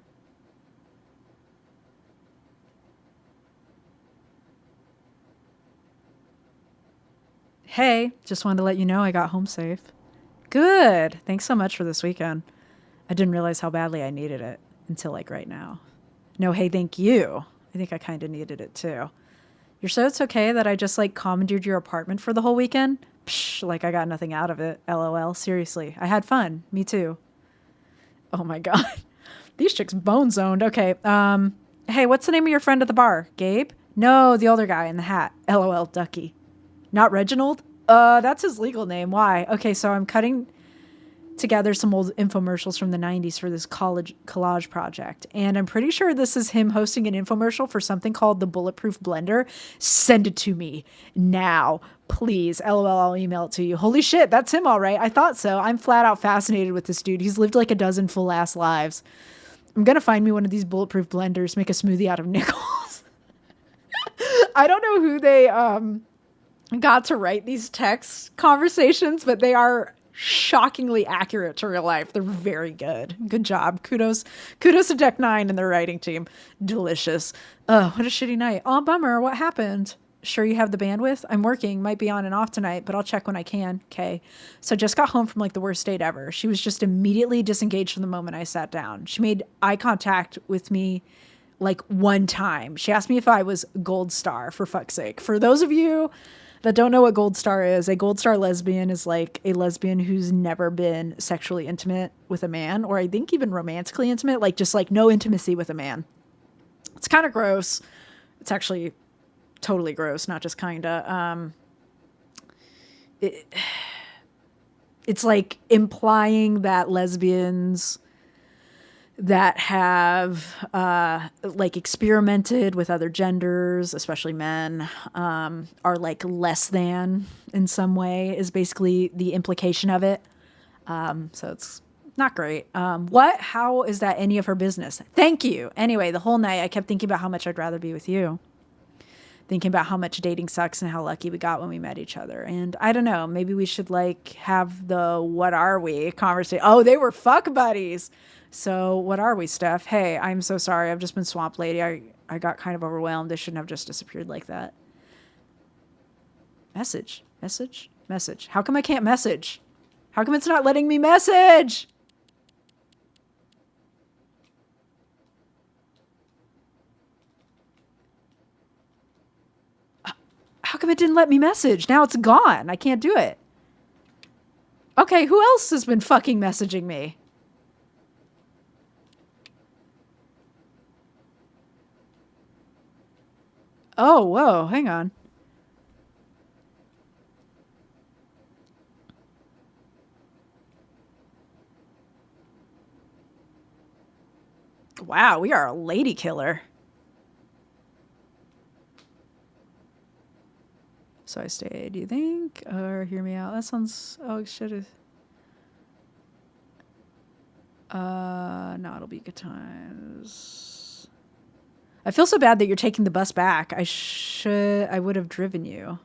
Hey, just wanted to let you know I got home safe. Good. Thanks so much for this weekend. I didn't realize how badly I needed it until like right now. No, hey, thank you. I think I kind of needed it too. You're so it's okay that I just like commandeered your apartment for the whole weekend? Psh, like I got nothing out of it. LOL. Seriously. I had fun. Me too. Oh my God. These chicks bone zoned. Okay. Hey, what's the name of your friend at the bar? Gabe? No, the older guy in the hat. LOL, Ducky. Not Reginald? That's his legal name. Why? Okay, so I'm cutting together some old infomercials from the 90s for this collage project. And I'm pretty sure this is him hosting an infomercial for something called the Bulletproof Blender. Send it to me now, please. LOL, I'll email it to you. Holy shit, that's him all right. I thought so. I'm flat out fascinated with this dude. He's lived like a dozen full ass lives. I'm going to find me one of these Bulletproof Blenders, make a smoothie out of nickels. I don't know who they got to write these text conversations, but they are shockingly accurate to real life. They're very good. Good job. Kudos to Deck 9 and their writing team. Delicious. Oh, what a shitty night. Oh, bummer. What happened? Sure you have the bandwidth? I'm working. Might be on and off tonight, but I'll check when I can. Okay. So just got home from like the worst date ever. She was just immediately disengaged from the moment I sat down. She made eye contact with me like one time. She asked me if I was Gold Star, for fuck's sake. For those of you that don't know what Gold Star is, a Gold Star lesbian is like a lesbian who's never been sexually intimate with a man, or I think even romantically intimate, like just like no intimacy with a man. It's kind of gross. It's actually totally gross, not just kinda. It's like implying that lesbians that have like experimented with other genders, especially men, are like less than in some way is basically the implication of it. So it's not great. What? How is that any of her business? Thank you. Anyway, the whole night I kept thinking about how much I'd rather be with you. Thinking about how much dating sucks and how lucky we got when we met each other. And I don't know, maybe we should like have the what are we conversation. Oh, they were fuck buddies. So what are we, Steph? Hey, I'm so sorry. I've just been swamp lady. I got kind of overwhelmed. They shouldn't have just disappeared like that. Message. How come I can't message? How come it's not letting me message? How come it didn't let me message? Now it's gone. I can't do it. Okay, who else has been fucking messaging me? Oh, whoa, hang on. Wow, we are a lady killer. So I stayed, do you think? Or hear me out. That sounds, oh shit. No, it'll be good times. I feel so bad that you're taking the bus back. I would have driven you.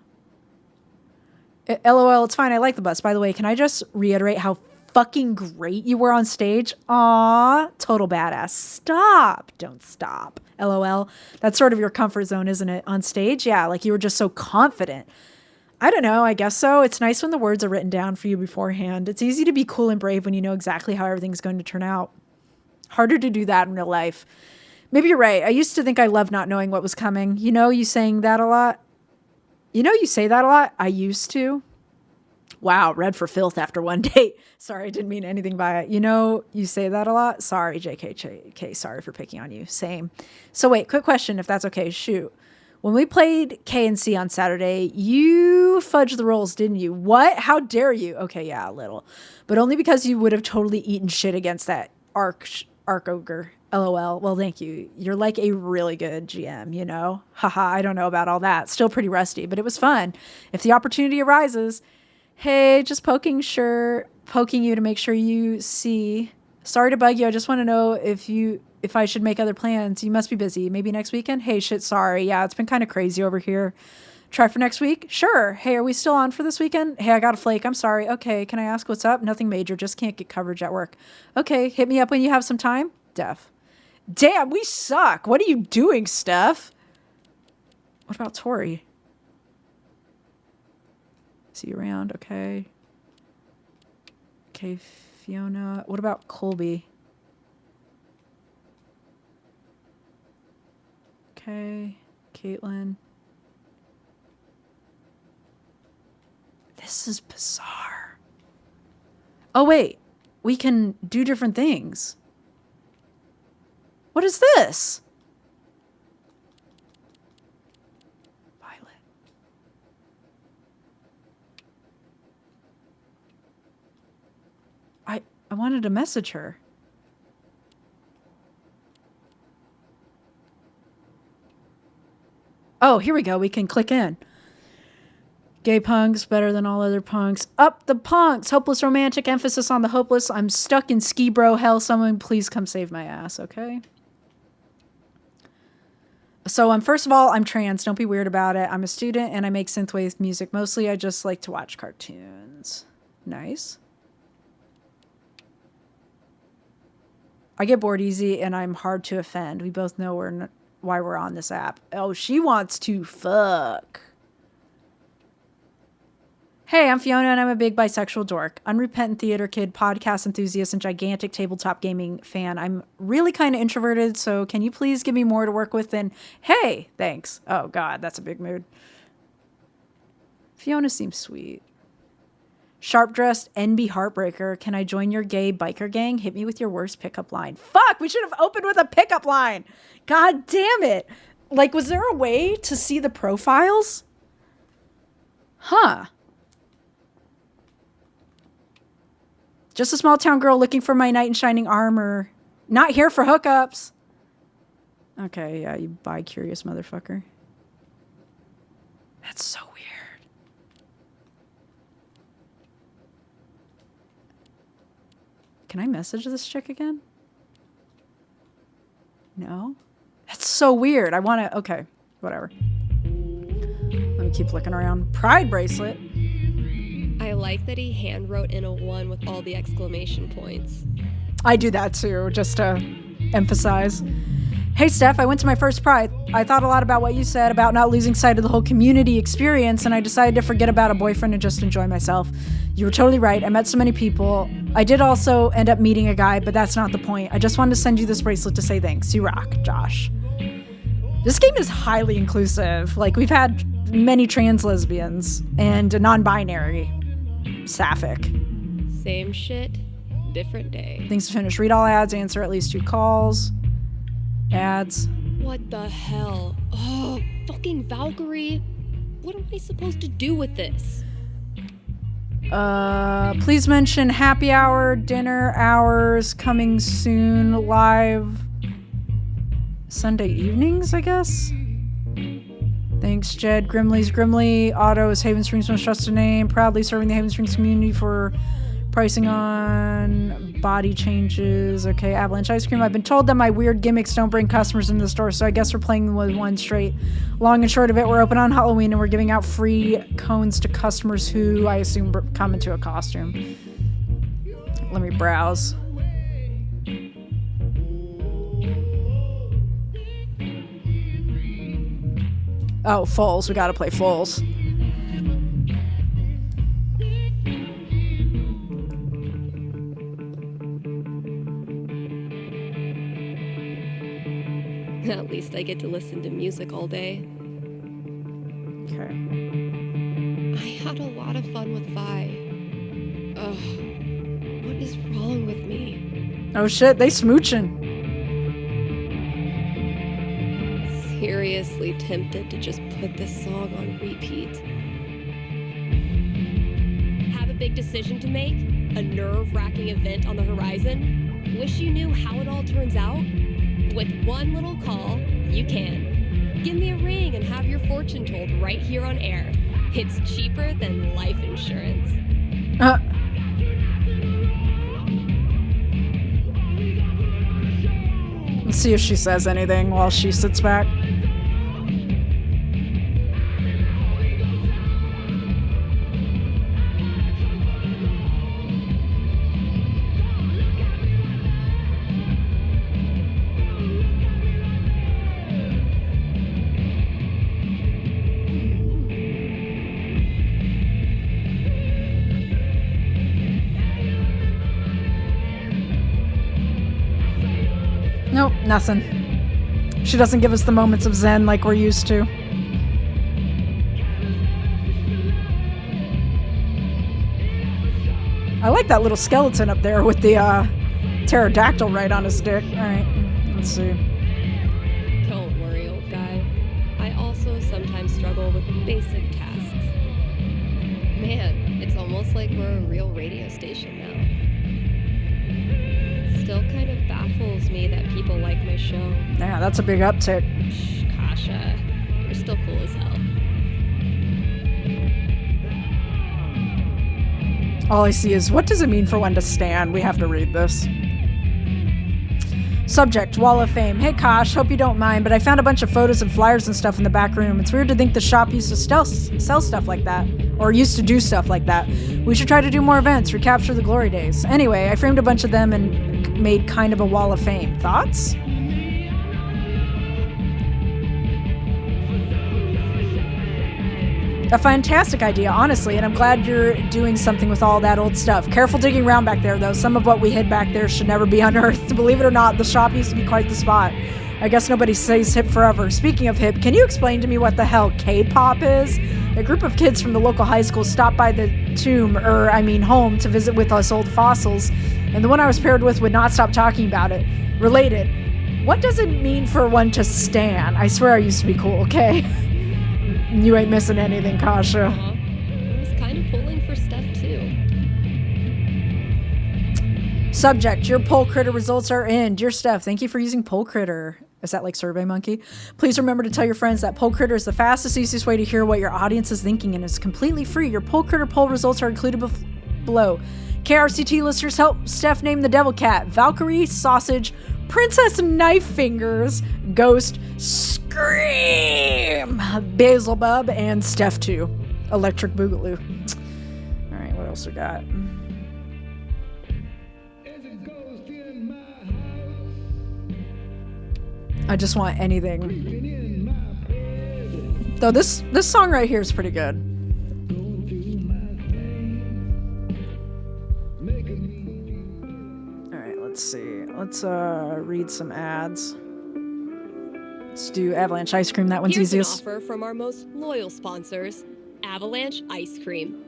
LOL, it's fine. I like the bus. By the way, can I just reiterate how fucking great you were on stage? Aw, total badass. Stop. Don't stop. LOL. That's sort of your comfort zone, isn't it? On stage? Yeah, like you were just so confident. I don't know. I guess so. It's nice when the words are written down for you beforehand. It's easy to be cool and brave when you know exactly how everything's going to turn out. Harder to do that in real life. Maybe you're right. I used to think I loved not knowing what was coming. You know, you saying that a lot. You know, you say that a lot. I used to. Wow, read for filth after one date. Sorry, I didn't mean anything by it. You know, you say that a lot. Sorry, JK. Sorry for picking on you. Same. So wait, quick question, if that's okay. Shoot. When we played K&C on Saturday, you fudged the rolls, didn't you? What? How dare you? Okay, yeah, a little. But only because you would have totally eaten shit against that arc ogre. LOL. Well, thank you. You're like a really good GM, you know? Haha, I don't know about all that. Still pretty rusty, but it was fun. If the opportunity arises, hey, just poking you to make sure you see. Sorry to bug you. I just want to know if I should make other plans. You must be busy. Maybe next weekend? Hey, shit, sorry. Yeah, it's been kind of crazy over here. Try for next week? Sure. Hey, are we still on for this weekend? Hey, I got a flake. I'm sorry. Okay, can I ask what's up? Nothing major. Just can't get coverage at work. Okay, hit me up when you have some time. Def. Damn, we suck. What are you doing, Steph? What about Tori? See you around. Okay. Okay, Fiona. What about Colby? Okay, Caitlin. This is bizarre. Oh, wait. We can do different things. What is this? Violet. I wanted to message her. Oh, here we go. We can click in. Gay punks, better than all other punks. Up the punks! Hopeless romantic, emphasis on the hopeless. I'm stuck in ski bro hell. Someone please come save my ass, okay? So first of all, I'm trans. Don't be weird about it. I'm a student and I make synthwave music. Mostly I just like to watch cartoons. Nice. I get bored easy and I'm hard to offend. We both know why we're on this app. Oh, she wants to fuck. Hey, I'm Fiona and I'm a big bisexual dork, unrepentant theater kid, podcast enthusiast, and gigantic tabletop gaming fan. I'm really kind of introverted, so can you please give me more to work with than, hey, thanks. Oh, God, that's a big mood. Fiona seems sweet. Sharp-dressed NB heartbreaker. Can I join your gay biker gang? Hit me with your worst pickup line. Fuck, we should have opened with a pickup line. God damn it. Like, was there a way to see the profiles? Huh. Just a small town girl looking for my knight in shining armor. Not here for hookups. Okay, yeah, you bi-curious motherfucker. That's so weird. Can I message this chick again? No? That's so weird. I want to... Okay, whatever. Let me keep looking around. Pride bracelet. I like that he hand wrote in a 1 with all the exclamation points. I do that too, just to emphasize. Hey, Steph, I went to my first Pride. I thought a lot about what you said about not losing sight of the whole community experience, and I decided to forget about a boyfriend and just enjoy myself. You were totally right. I met so many people. I did also end up meeting a guy, but that's not the point. I just wanted to send you this bracelet to say thanks. You rock, Josh. This game is highly inclusive. Like, we've had many trans lesbians and non-binary. Sapphic. Same shit, different day. Things to finish. Read all ads, answer at least 2 calls. Ads. What the hell? Oh, fucking Valkyrie. What am I supposed to do with this? Please mention happy hour, dinner hours, coming soon, live Sunday evenings, I guess? Thanks, Jed. Grimley's Grimley. Otto is Haven Springs' most trusted name. Proudly serving the Haven Springs community for pricing on body changes. Okay, Avalanche Ice Cream. I've been told that my weird gimmicks don't bring customers into the store, so I guess we're playing with one straight. Long and short of it, we're open on Halloween and we're giving out free cones to customers who, I assume, come into a costume. Let me browse. Oh, Foals. We gotta play Foals. At least I get to listen to music all day. Okay. I had a lot of fun with Vi. Ugh. What is wrong with me? Oh shit, they smooching. Seriously tempted to just put this song on repeat. Have a big decision to make? A nerve-wracking event on the horizon? Wish you knew how it all turns out? With one little call, you can. Give me a ring and have your fortune told right here on air. It's cheaper than life insurance. Let's see if she says anything while she sits back. Nope, nothing. She doesn't give us the moments of zen like we're used to. I like that little skeleton up there with the pterodactyl right on his dick. Alright, let's see. Don't worry, old guy. I also sometimes struggle with basic tasks. Man, it's almost like we're a real radio station now. Still kind of baffles me that people like my show. Yeah, that's a big uptick. Shh, Kasha. You're still cool as hell. All I see is, what does it mean for one to stand? We have to read this. Subject, Wall of Fame. Hey Kosh, hope you don't mind, but I found a bunch of photos and flyers and stuff in the back room. It's weird to think the shop used to sell stuff like that, or used to do stuff like that. We should try to do more events, recapture the glory days. Anyway, I framed a bunch of them and made kind of a Wall of Fame. Thoughts? A fantastic idea, honestly, and I'm glad you're doing something with all that old stuff. Careful digging around back there, though. Some of what we hid back there should never be unearthed. Believe it or not, the shop used to be quite the spot. I guess nobody stays hip forever. Speaking of hip, can you explain to me what the hell K-pop is? A group of kids from the local high school stopped by the home to visit with us old fossils, and the one I was paired with would not stop talking about it. Related, what does it mean for one to stan? I swear I used to be cool, okay? You ain't missing anything, Kasha. I was kind of pulling for Steph, too. Subject, your poll critter results are in. Dear Steph, thank you for using poll critter. Is that like Survey Monkey? Please remember to tell your friends that poll critter is the fastest, easiest way to hear what your audience is thinking and is completely free. Your poll critter poll results are included below. KRCT listeners, help Steph name the devil cat. Valkyrie, Sausage, Princess Knife Fingers, Ghost, Scream, Basilbub, and Steph 2. Electric Boogaloo. Alright, what else we got? I just want anything. Though this song right here is pretty good. Alright, let's see. Let's read some ads. Let's do Avalanche Ice Cream. That one's Here's easiest. an offer from our most loyal sponsors, Avalanche Ice Cream.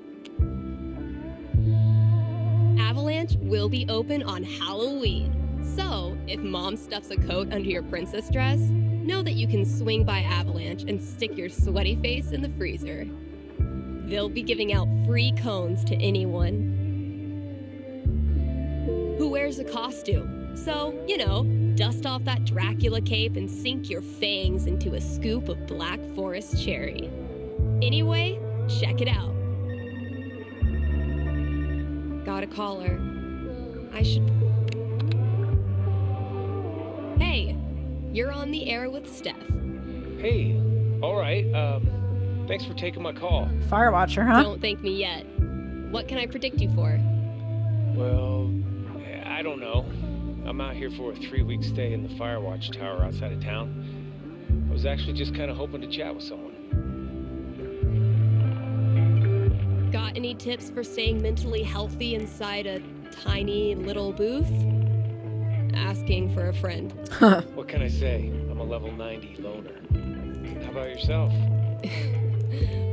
Avalanche will be open on Halloween. So, if mom stuffs a coat under your princess dress, know that you can swing by Avalanche and stick your sweaty face in the freezer. They'll be giving out free cones to anyone who wears a costume. So, dust off that Dracula cape and sink your fangs into a scoop of Black Forest cherry. Anyway, check it out. Got a caller. I should... Hey, you're on the air with Steph. Hey, alright, thanks for taking my call. Firewatcher, huh? Don't thank me yet. What can I predict you for? Well, I don't know. I'm out here for a 3-week stay in the Firewatch Tower outside of town. I was actually just kind of hoping to chat with someone. Got any tips for staying mentally healthy inside a tiny little booth? Asking for a friend. What can I say? I'm a level 90 loner. How about yourself?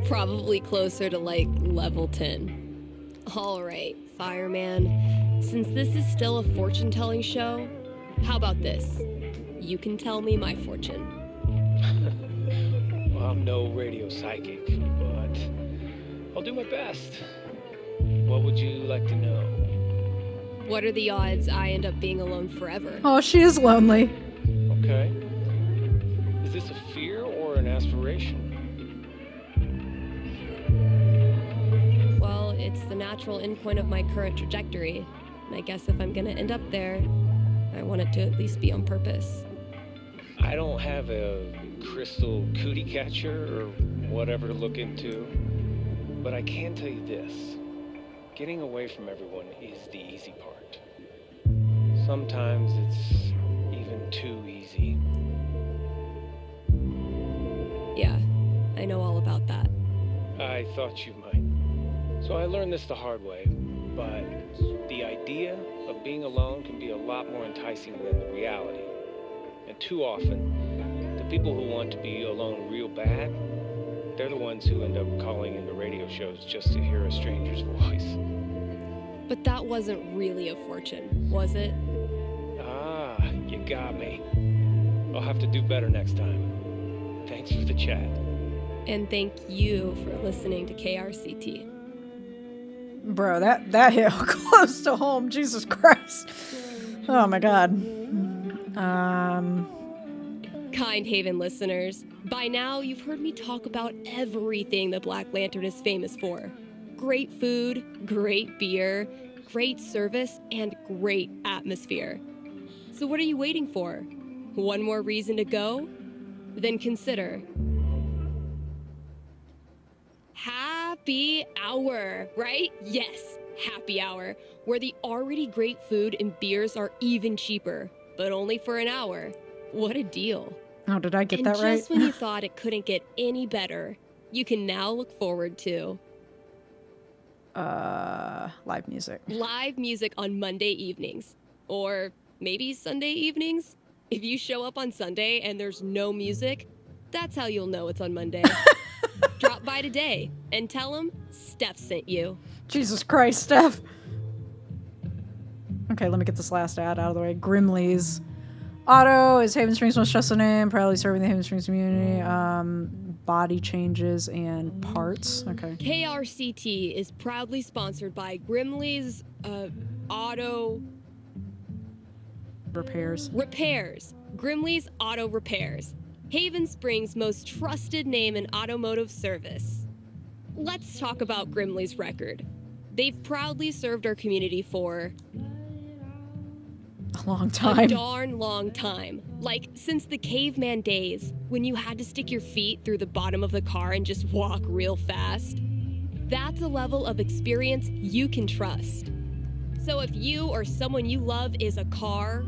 Probably closer to like level 10. Alright, fireman. Since this is still a fortune-telling show, how about this? You can tell me my fortune. Well, I'm no radio psychic, but I'll do my best. What would you like to know? What are the odds I end up being alone forever? Oh, she is lonely. Okay. Is this a fear or an aspiration? Well, it's the natural endpoint of my current trajectory. And I guess if I'm gonna end up there, I want it to at least be on purpose. I don't have a crystal cootie catcher or whatever to look into, but I can tell you this. Getting away from everyone is the easy part. Sometimes it's even too easy. Yeah, I know all about that. I thought you might. So I learned this the hard way, but the idea of being alone can be a lot more enticing than the reality. And too often, the people who want to be alone real bad, they're the ones who end up calling into radio shows just to hear a stranger's voice. But that wasn't really a fortune, was it? Ah, you got me. I'll have to do better next time. Thanks for the chat. And thank you for listening to KRCT. Bro, that hit close to home. Jesus Christ. Oh my God. Kind Haven listeners, by now you've heard me talk about everything the Black Lantern is famous for. Great food, great beer, great service, and great atmosphere. So what are you waiting for? One more reason to go? Then consider happy hour, right? Yes, happy hour, where the already great food and beers are even cheaper, but only for an hour. What a deal. Oh, did I get And that right? just when you thought it couldn't get any better, you can now look forward to live music. live music on Monday evenings, or maybe Sunday evenings. If you show up on Sunday and there's no music, that's how you'll know it's on Monday. Drop by today and tell them Steph sent you. Jesus Christ, Steph. Okay, let me get this last ad out of the way. Grimley's Auto is Haven Springs' most trusted name, proudly serving the Haven Springs community. Body changes and parts. Okay. KRCT is proudly sponsored by Grimley's Auto Repairs. Grimley's Auto Repairs. Haven Springs' most trusted name in automotive service. Let's talk about Grimley's record. They've proudly served our community for a long time. A darn long time. Like since the caveman days, when you had to stick your feet through the bottom of the car and just walk real fast. That's a level of experience you can trust. So if you or someone you love is a car,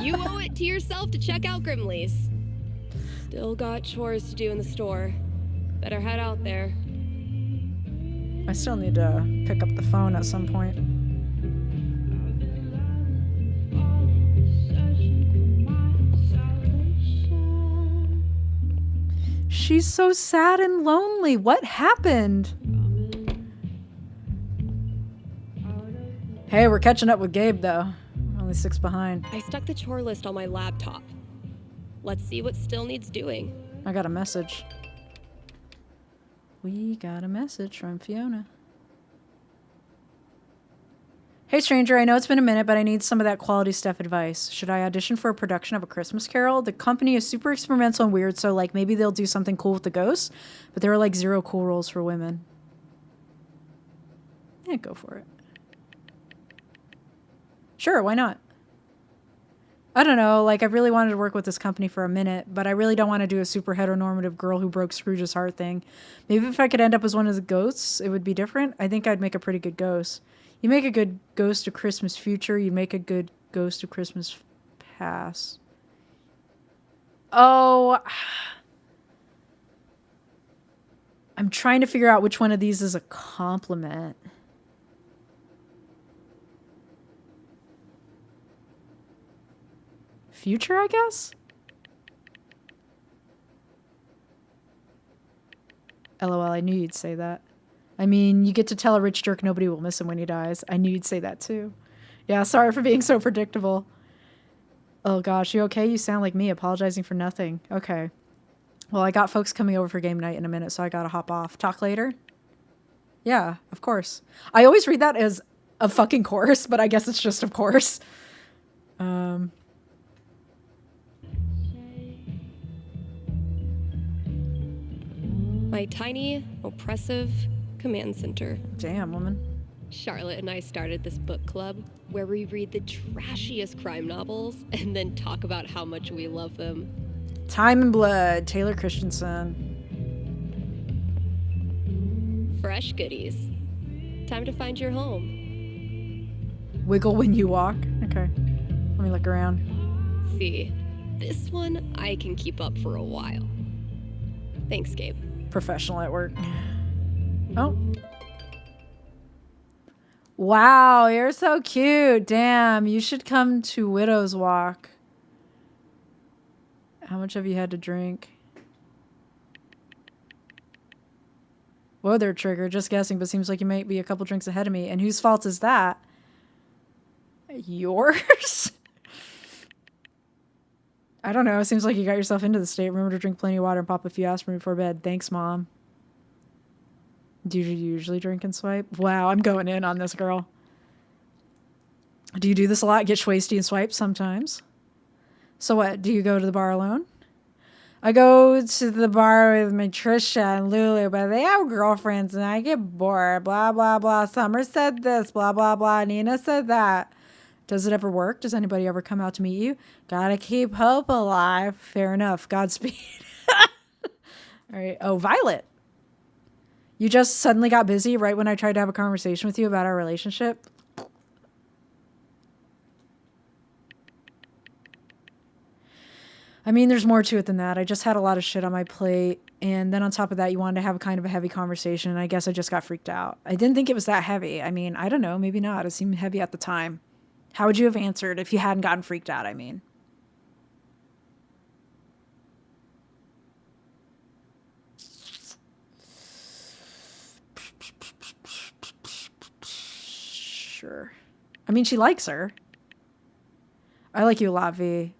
you owe it to yourself to check out Grimley's. Still got chores to do in the store. Better head out there. I still need to pick up the phone at some point. She's so sad and lonely. What happened? Hey, we're catching up with Gabe, though. Only 6 behind. I stuck the chore list on my laptop. Let's see what still needs doing. I got a message. We got a message from Fiona. Hey, stranger, I know it's been a minute, but I need some of that quality stuff advice. Should I audition for a production of A Christmas Carol? The company is super experimental and weird, so like maybe they'll do something cool with the ghosts, but there are like 0 cool roles for women. Yeah, go for it. Sure, why not? I don't know, like I really wanted to work with this company for a minute, but I really don't want to do a super heteronormative girl who broke Scrooge's heart thing. Maybe if I could end up as one of the ghosts, it would be different. I think I'd make a pretty good ghost. You make a good ghost of Christmas future, you make a good ghost of Christmas past. Oh, I'm trying to figure out which one of these is a compliment. Future, I guess? LOL, I knew you'd say that. I mean, you get to tell a rich jerk nobody will miss him when he dies. I knew you'd say that too. Yeah, sorry for being so predictable. Oh gosh, you okay? You sound like me, apologizing for nothing. Okay. Well, I got folks coming over for game night in a minute, so I gotta hop off. Talk later? Yeah, of course. I always read that as of fucking course, but I guess it's just of course. My tiny, oppressive command center. Damn, woman. Charlotte and I started this book club where we read the trashiest crime novels and then talk about how much we love them. Time and Blood, Taylor Christensen. Fresh goodies. Time to find your home. Wiggle when you walk. Okay. Let me look around. See, this one I can keep up for a while. Thanks, Gabe. Professional at work. Oh. Wow, you're so cute. Damn, you should come to Widow's Walk. How much have you had to drink? Whoa there, Trigger. Just guessing, but seems like you might be a couple drinks ahead of me. And whose fault is that? Yours? I don't know. It seems like you got yourself into the state. Remember to drink plenty of water and pop a few aspirin before bed. Thanks, Mom. Do you usually drink and swipe? Wow, I'm going in on this girl. Do you do this a lot? Get schwasty and swipe? Sometimes. So what? Do you go to the bar alone? I go to the bar with my Trisha and Lulu, but they have girlfriends and I get bored. Blah, blah, blah. Summer said this. Blah, blah, blah. Nina said that. Does it ever work? Does anybody ever come out to meet you? Gotta keep hope alive. Fair enough. Godspeed. All right. Oh, Violet. You just suddenly got busy right when I tried to have a conversation with you about our relationship. I mean, there's more to it than that. I just had a lot of shit on my plate. And then on top of that, you wanted to have a kind of a heavy conversation. And I guess I just got freaked out. I didn't think it was that heavy. I mean, I don't know. Maybe not. It seemed heavy at the time. How would you have answered if you hadn't gotten freaked out, I mean? Sure. I mean, she likes her. I like you a lot, V.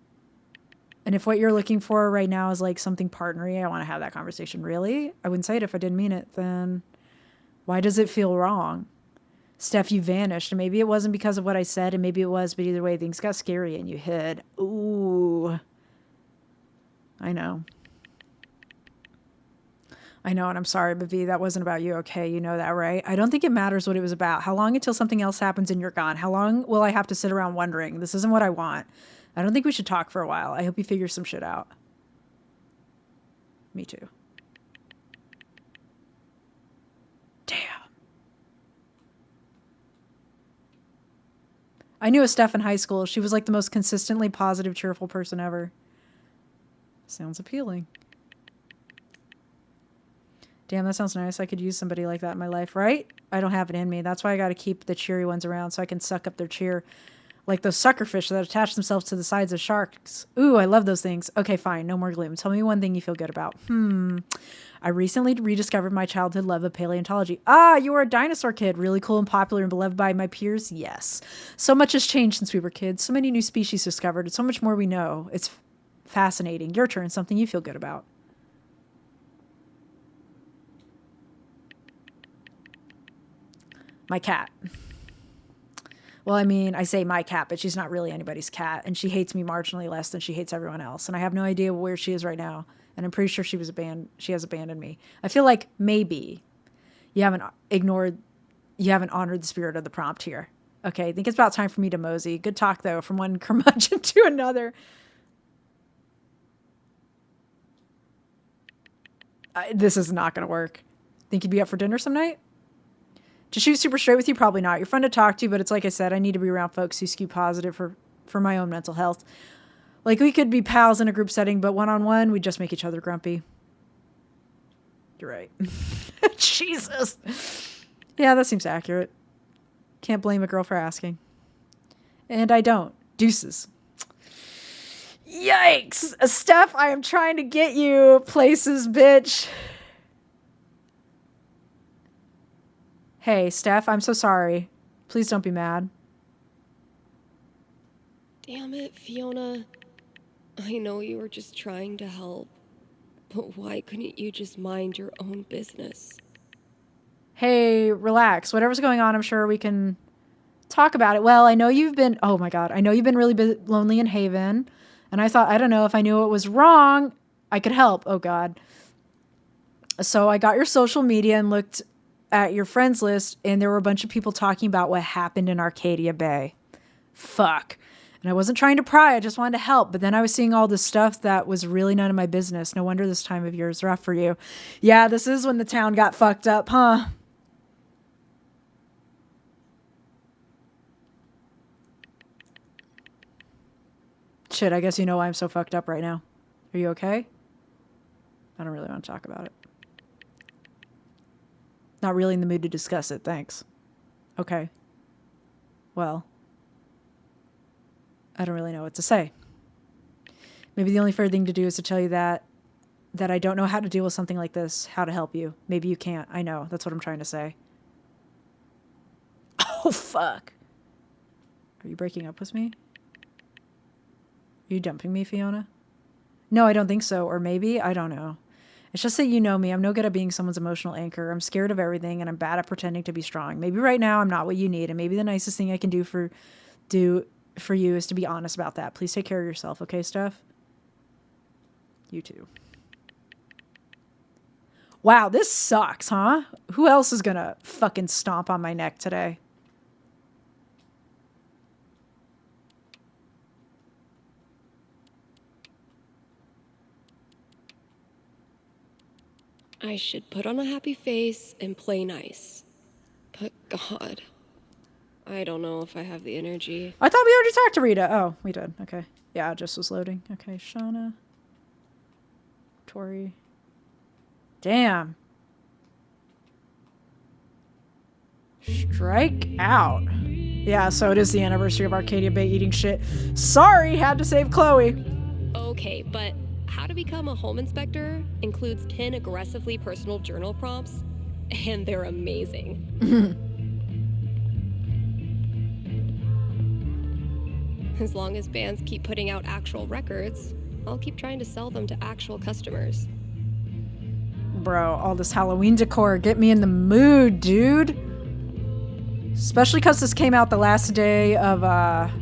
And if what you're looking for right now is like something partnery, I want to have that conversation. Really? I wouldn't say it if I didn't mean it. Then why does it feel wrong? Steph, you vanished. And maybe it wasn't because of what I said, and maybe it was, but either way, things got scary and you hid. Ooh. I know. I know, and I'm sorry, but V, that wasn't about you, okay? You know that, right? I don't think it matters what it was about. How long until something else happens and you're gone? How long will I have to sit around wondering? This isn't what I want. I don't think we should talk for a while. I hope you figure some shit out. Me too. Damn. I knew a Steph in high school. She was like the most consistently positive, cheerful person ever. Sounds appealing. Damn, that sounds nice. I could use somebody like that in my life, right? I don't have it in me. That's why I got to keep the cheery ones around so I can suck up their cheer. Like those suckerfish that attach themselves to the sides of sharks. Ooh, I love those things. Okay, fine. No more gloom. Tell me one thing you feel good about. I recently rediscovered my childhood love of paleontology. Ah, you were a dinosaur kid. Really cool and popular and beloved by my peers? Yes. So much has changed since we were kids. So many new species discovered. So much more we know. It's fascinating. Your turn. Something you feel good about. My cat. Well, I mean, I say my cat, but she's not really anybody's cat. And she hates me marginally less than she hates everyone else. And I have no idea where she is right now. And I'm pretty sure she has abandoned me. I feel like maybe you haven't honored the spirit of the prompt here. Okay, I think it's about time for me to mosey. Good talk, though, from one curmudgeon to another. This is not going to work. Think you'd be up for dinner some night? To shoot super straight with you, probably not. You're fun to talk to, but it's like I said, I need to be around folks who skew positive for my own mental health. Like, we could be pals in a group setting, but one-on-one, we'd just make each other grumpy. You're right. Jesus. Yeah, that seems accurate. Can't blame a girl for asking. And I don't. Deuces. Yikes! Steph, I am trying to get you places, bitch. Hey, Steph, I'm so sorry. Please don't be mad. Damn it, Fiona. I know you were just trying to help, but why couldn't you just mind your own business? Hey, relax. Whatever's going on, I'm sure we can talk about it. Well, I know you've been, oh my God, I know you've been really lonely in Haven. And I thought, I don't know, if I knew what was wrong, I could help. Oh God. So I got your social media and looked at your friends list, and there were a bunch of people talking about what happened in Arcadia Bay. Fuck. And I wasn't trying to pry, I just wanted to help. But then I was seeing all this stuff that was really none of my business. No wonder this time of year is rough for you. Yeah, this is when the town got fucked up, huh? Shit, I guess you know why I'm so fucked up right now. Are you okay? I don't really want to talk about it. Not really in the mood to discuss it, thanks. Okay. Well, I don't really know what to say. Maybe the only fair thing to do is to tell you that I don't know how to deal with something like this, how to help you. Maybe you can't. I know. That's what I'm trying to say. Oh, fuck. Are you breaking up with me? Are you dumping me, Fiona? No, I don't think so. Or maybe. I don't know. It's just that you know me. I'm no good at being someone's emotional anchor. I'm scared of everything, and I'm bad at pretending to be strong. Maybe right now I'm not what you need, and maybe the nicest thing I can do for you is to be honest about that. Please take care of yourself, okay, Steph? You too. Wow, this sucks, huh? Who else is gonna fucking stomp on my neck today? I should put on a happy face and play nice. But God, I don't know if I have the energy. I thought we already talked to Rita. Oh, we did. Okay. Yeah, it just was loading. Okay, Shauna. Tori. Damn. Strike out. Yeah, so it is the anniversary of Arcadia Bay eating shit. Sorry, had to save Chloe. Okay, but how to become a home inspector includes 10 aggressively personal journal prompts, and they're amazing. As long as bands keep putting out actual records, I'll keep trying to sell them to actual customers. Bro, all this Halloween decor, get me in the mood, dude. Especially because this came out the last day of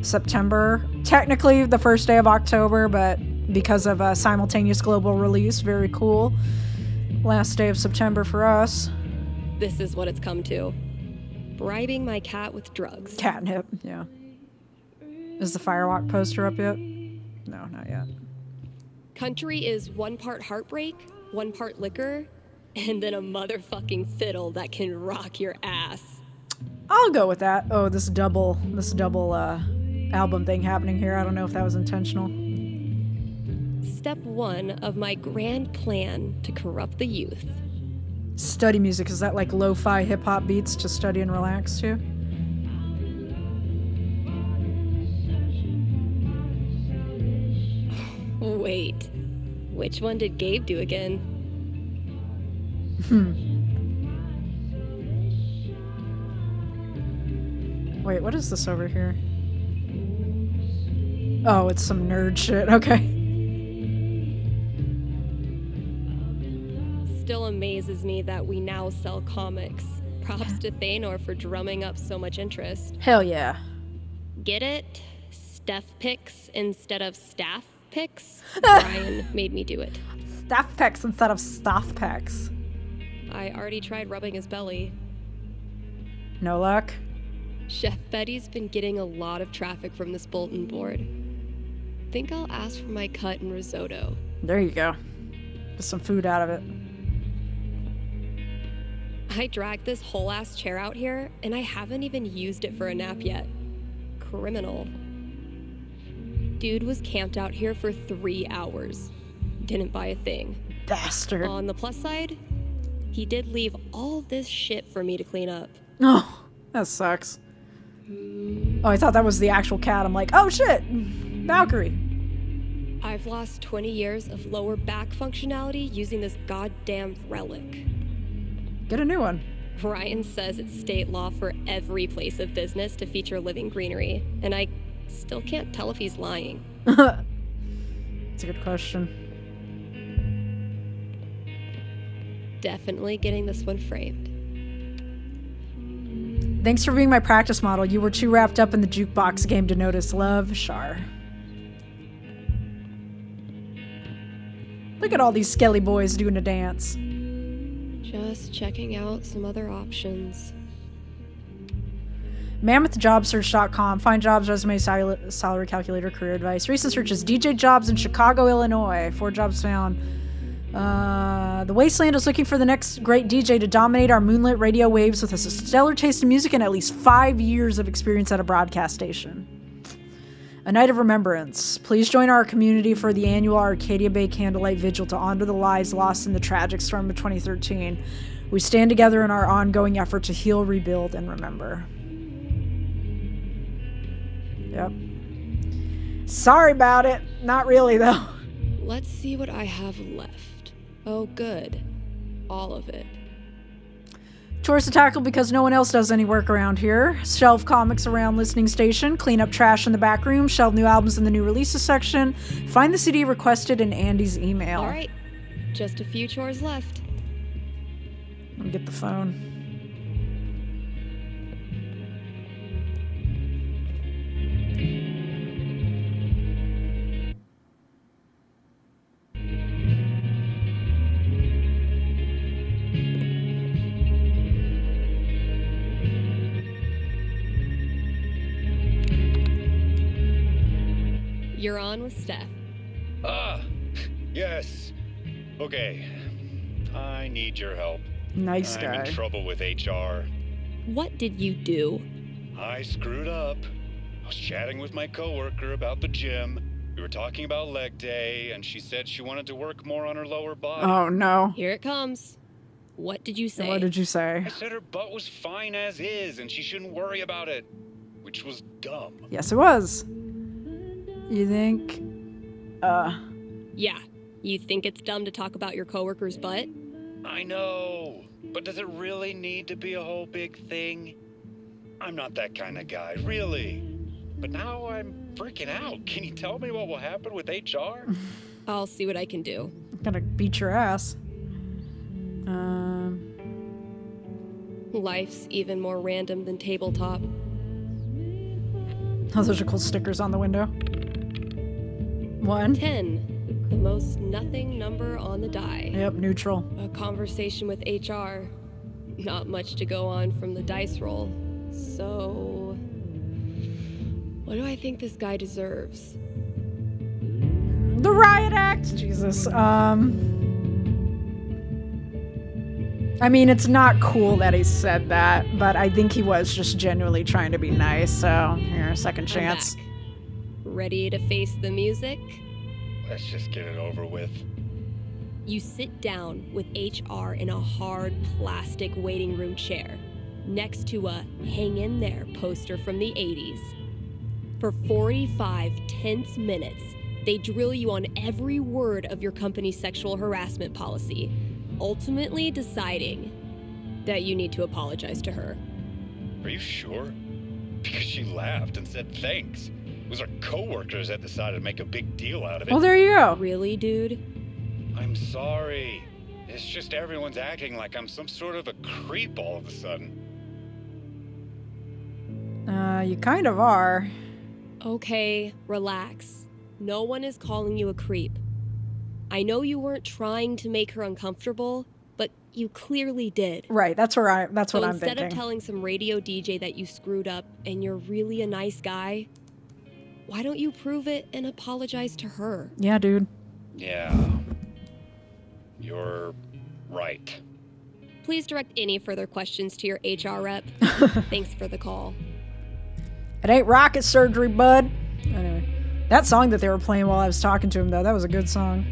September. Technically the first day of October, but because of a simultaneous global release, very cool. Last day of September for us. This is what it's come to. Bribing my cat with drugs. Catnip, yeah. Is the Firewalk poster up yet? No, not yet. Country is 1 part heartbreak, 1 part liquor, and then a motherfucking fiddle that can rock your ass. I'll go with that. Oh, this double album thing happening here. I don't know if that was intentional. Step 1 of my grand plan to corrupt the youth. Study music. Is that like lo-fi hip-hop beats to study and relax to? Wait, which one did Gabe do again? Wait, what is this over here? Oh, it's some nerd shit. Okay. Still amazes me that we now sell comics. Props to Thanor for drumming up so much interest. Hell yeah. Get it? Steph pics instead of staff pics? Brian made me do it. Staff pics instead of staff pics. I already tried rubbing his belly. No luck? Chef Betty's been getting a lot of traffic from this bulletin board. Think I'll ask for my cut in risotto. There you go. Get some food out of it. I dragged this whole ass chair out here, and I haven't even used it for a nap yet. Criminal. Dude was camped out here for 3 hours. Didn't buy a thing. Bastard. On the plus side, he did leave all this shit for me to clean up. Oh, that sucks. Oh, I thought that was the actual cat. I'm like, oh shit, Valkyrie. I've lost 20 years of lower back functionality using this goddamn relic. Get a new one. Ryan says it's state law for every place of business to feature living greenery, and I still can't tell if he's lying. That's a good question. Definitely getting this one framed. Thanks for being my practice model. You were too wrapped up in the jukebox game to notice. Love, Shar. Look at all these skelly boys doing a dance. Just checking out some other options. MammothJobSearch.com. Find jobs, resume, salary calculator, career advice. Recent searches: DJ jobs in Chicago, Illinois. 4 jobs found. The Wasteland is looking for the next great DJ to dominate our moonlit radio waves with a stellar taste in music and at least 5 years of experience at a broadcast station. A night of remembrance. Please join our community for the annual Arcadia Bay Candlelight Vigil to honor the lives lost in the tragic storm of 2013. We stand together in our ongoing effort to heal, rebuild, and remember. Yep. Sorry about it. Not really, though. Let's see what I have left. Oh, good. All of it. Chores to tackle because no one else does any work around here. Shelve comics around listening station. Clean up trash in the back room. Shelve new albums in the new releases section. Find the CD requested in Andy's email. All right. Just a few chores left. Let me get the phone. You're on with Steph. Yes. Okay. I need your help. Nice I'm guy. in trouble with HR. What did you do? I screwed up. I was chatting with my coworker about the gym. We were talking about leg day, and she said she wanted to work more on her lower body. Oh, no. Here it comes. What did you say? What did you say? I said her butt was fine as is, and she shouldn't worry about it. Which was dumb. Yes, it was. You think? Yeah. You think it's dumb to talk about your coworker's butt? I know. But does it really need to be a whole big thing? I'm not that kind of guy, really. But now I'm freaking out. Can you tell me what will happen with HR? I'll see what I can do. I'm gonna beat your ass. Life's even more random than tabletop. Oh, those are cool stickers on the window. 1. 10. The most nothing number on the die. Yep, neutral. A conversation with HR. Not much to go on from the dice roll. So, what do I think this guy deserves? The riot act! Jesus. I mean, it's not cool that he said that, but I think he was just genuinely trying to be nice, so here, second chance. Ready to face the music? Let's just get it over with. You sit down with HR in a hard plastic waiting room chair next to a hang in there poster from the 80s. For 45 tense minutes, they drill you on every word of your company's sexual harassment policy, ultimately deciding that you need to apologize to her. Are you sure? Because she laughed and said thanks. It was our coworkers that decided to make a big deal out of it. Well, there you go. Really, dude? I'm sorry. It's just everyone's acting like I'm some sort of a creep all of a sudden. You kind of are. Okay, relax. No one is calling you a creep. I know you weren't trying to make her uncomfortable, but you clearly did. Right, that's what I'm thinking. Instead of telling some radio DJ that you screwed up and you're really a nice guy, why don't you prove it and apologize to her? Yeah, dude. Yeah. You're right. Please direct any further questions to your HR rep. Thanks for the call. It ain't rocket surgery, bud. Anyway, that song that they were playing while I was talking to him, though, that was a good song.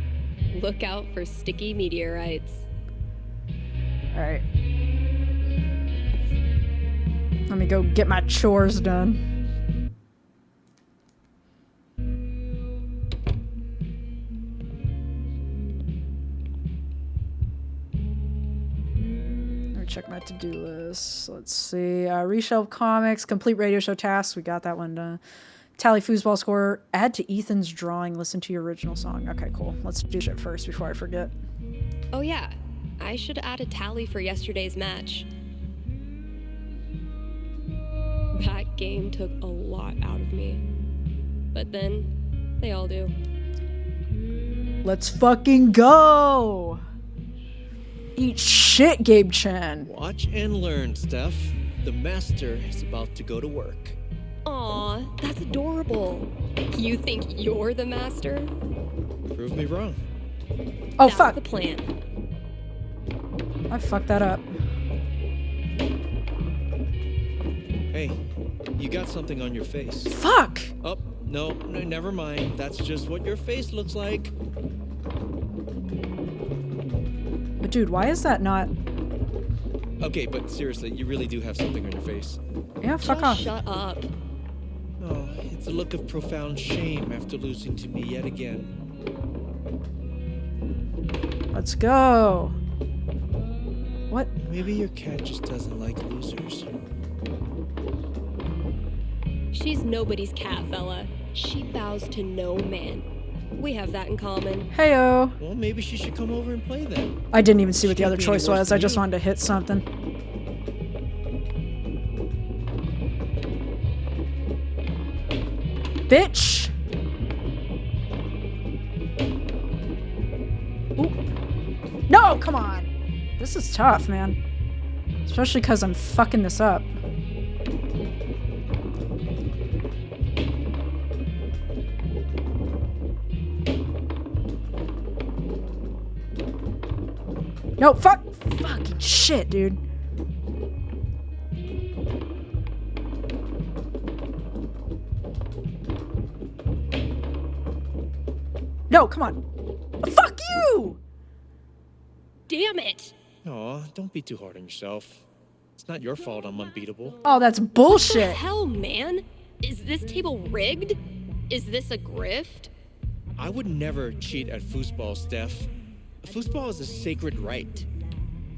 Look out for sticky meteorites. All right. Let me go get my chores done. Check my to-do list. Let's see. Reshelve comics, complete radio show tasks. We got that one done. Tally foosball score. Add to Ethan's drawing. Listen to your original song. Okay, cool. Let's do shit first before I forget. Oh yeah, I should add a tally for yesterday's match. That game took a lot out of me. But then, they all do. Let's fucking go! Eat shit, Gabe Chen. Watch and learn, Steph. The master is about to go to work. Aw, that's adorable. You think you're the master? Prove me wrong. Oh, That's fuck. the plan. I fucked that up. Hey, you got something on your face. Fuck! Oh, no, never mind. That's just what your face looks like. But dude, why is that not... Okay, but seriously, you really do have something on your face. Yeah, fuck off. Shut up. Oh, it's a look of profound shame after losing to me yet again. Let's go. What? Maybe your cat just doesn't like losers. She's nobody's cat, fella. She bows to no man. We have that in common. Heyo. Well, maybe she should come over and play then. I didn't even see what the other Can't be any choice worse was. than I just me. wanted to hit something. Bitch! Ooh. No, come on! This is tough, man. Especially because I'm fucking this up. No, fuck! Fucking shit, dude. No, come on. Fuck you! Damn it! Aw, don't be too hard on yourself. It's not your fault I'm unbeatable. Oh, that's What the bullshit. hell, man? Is this table rigged? Is this a grift? I would never cheat at foosball, Steph. Foosball is a sacred right.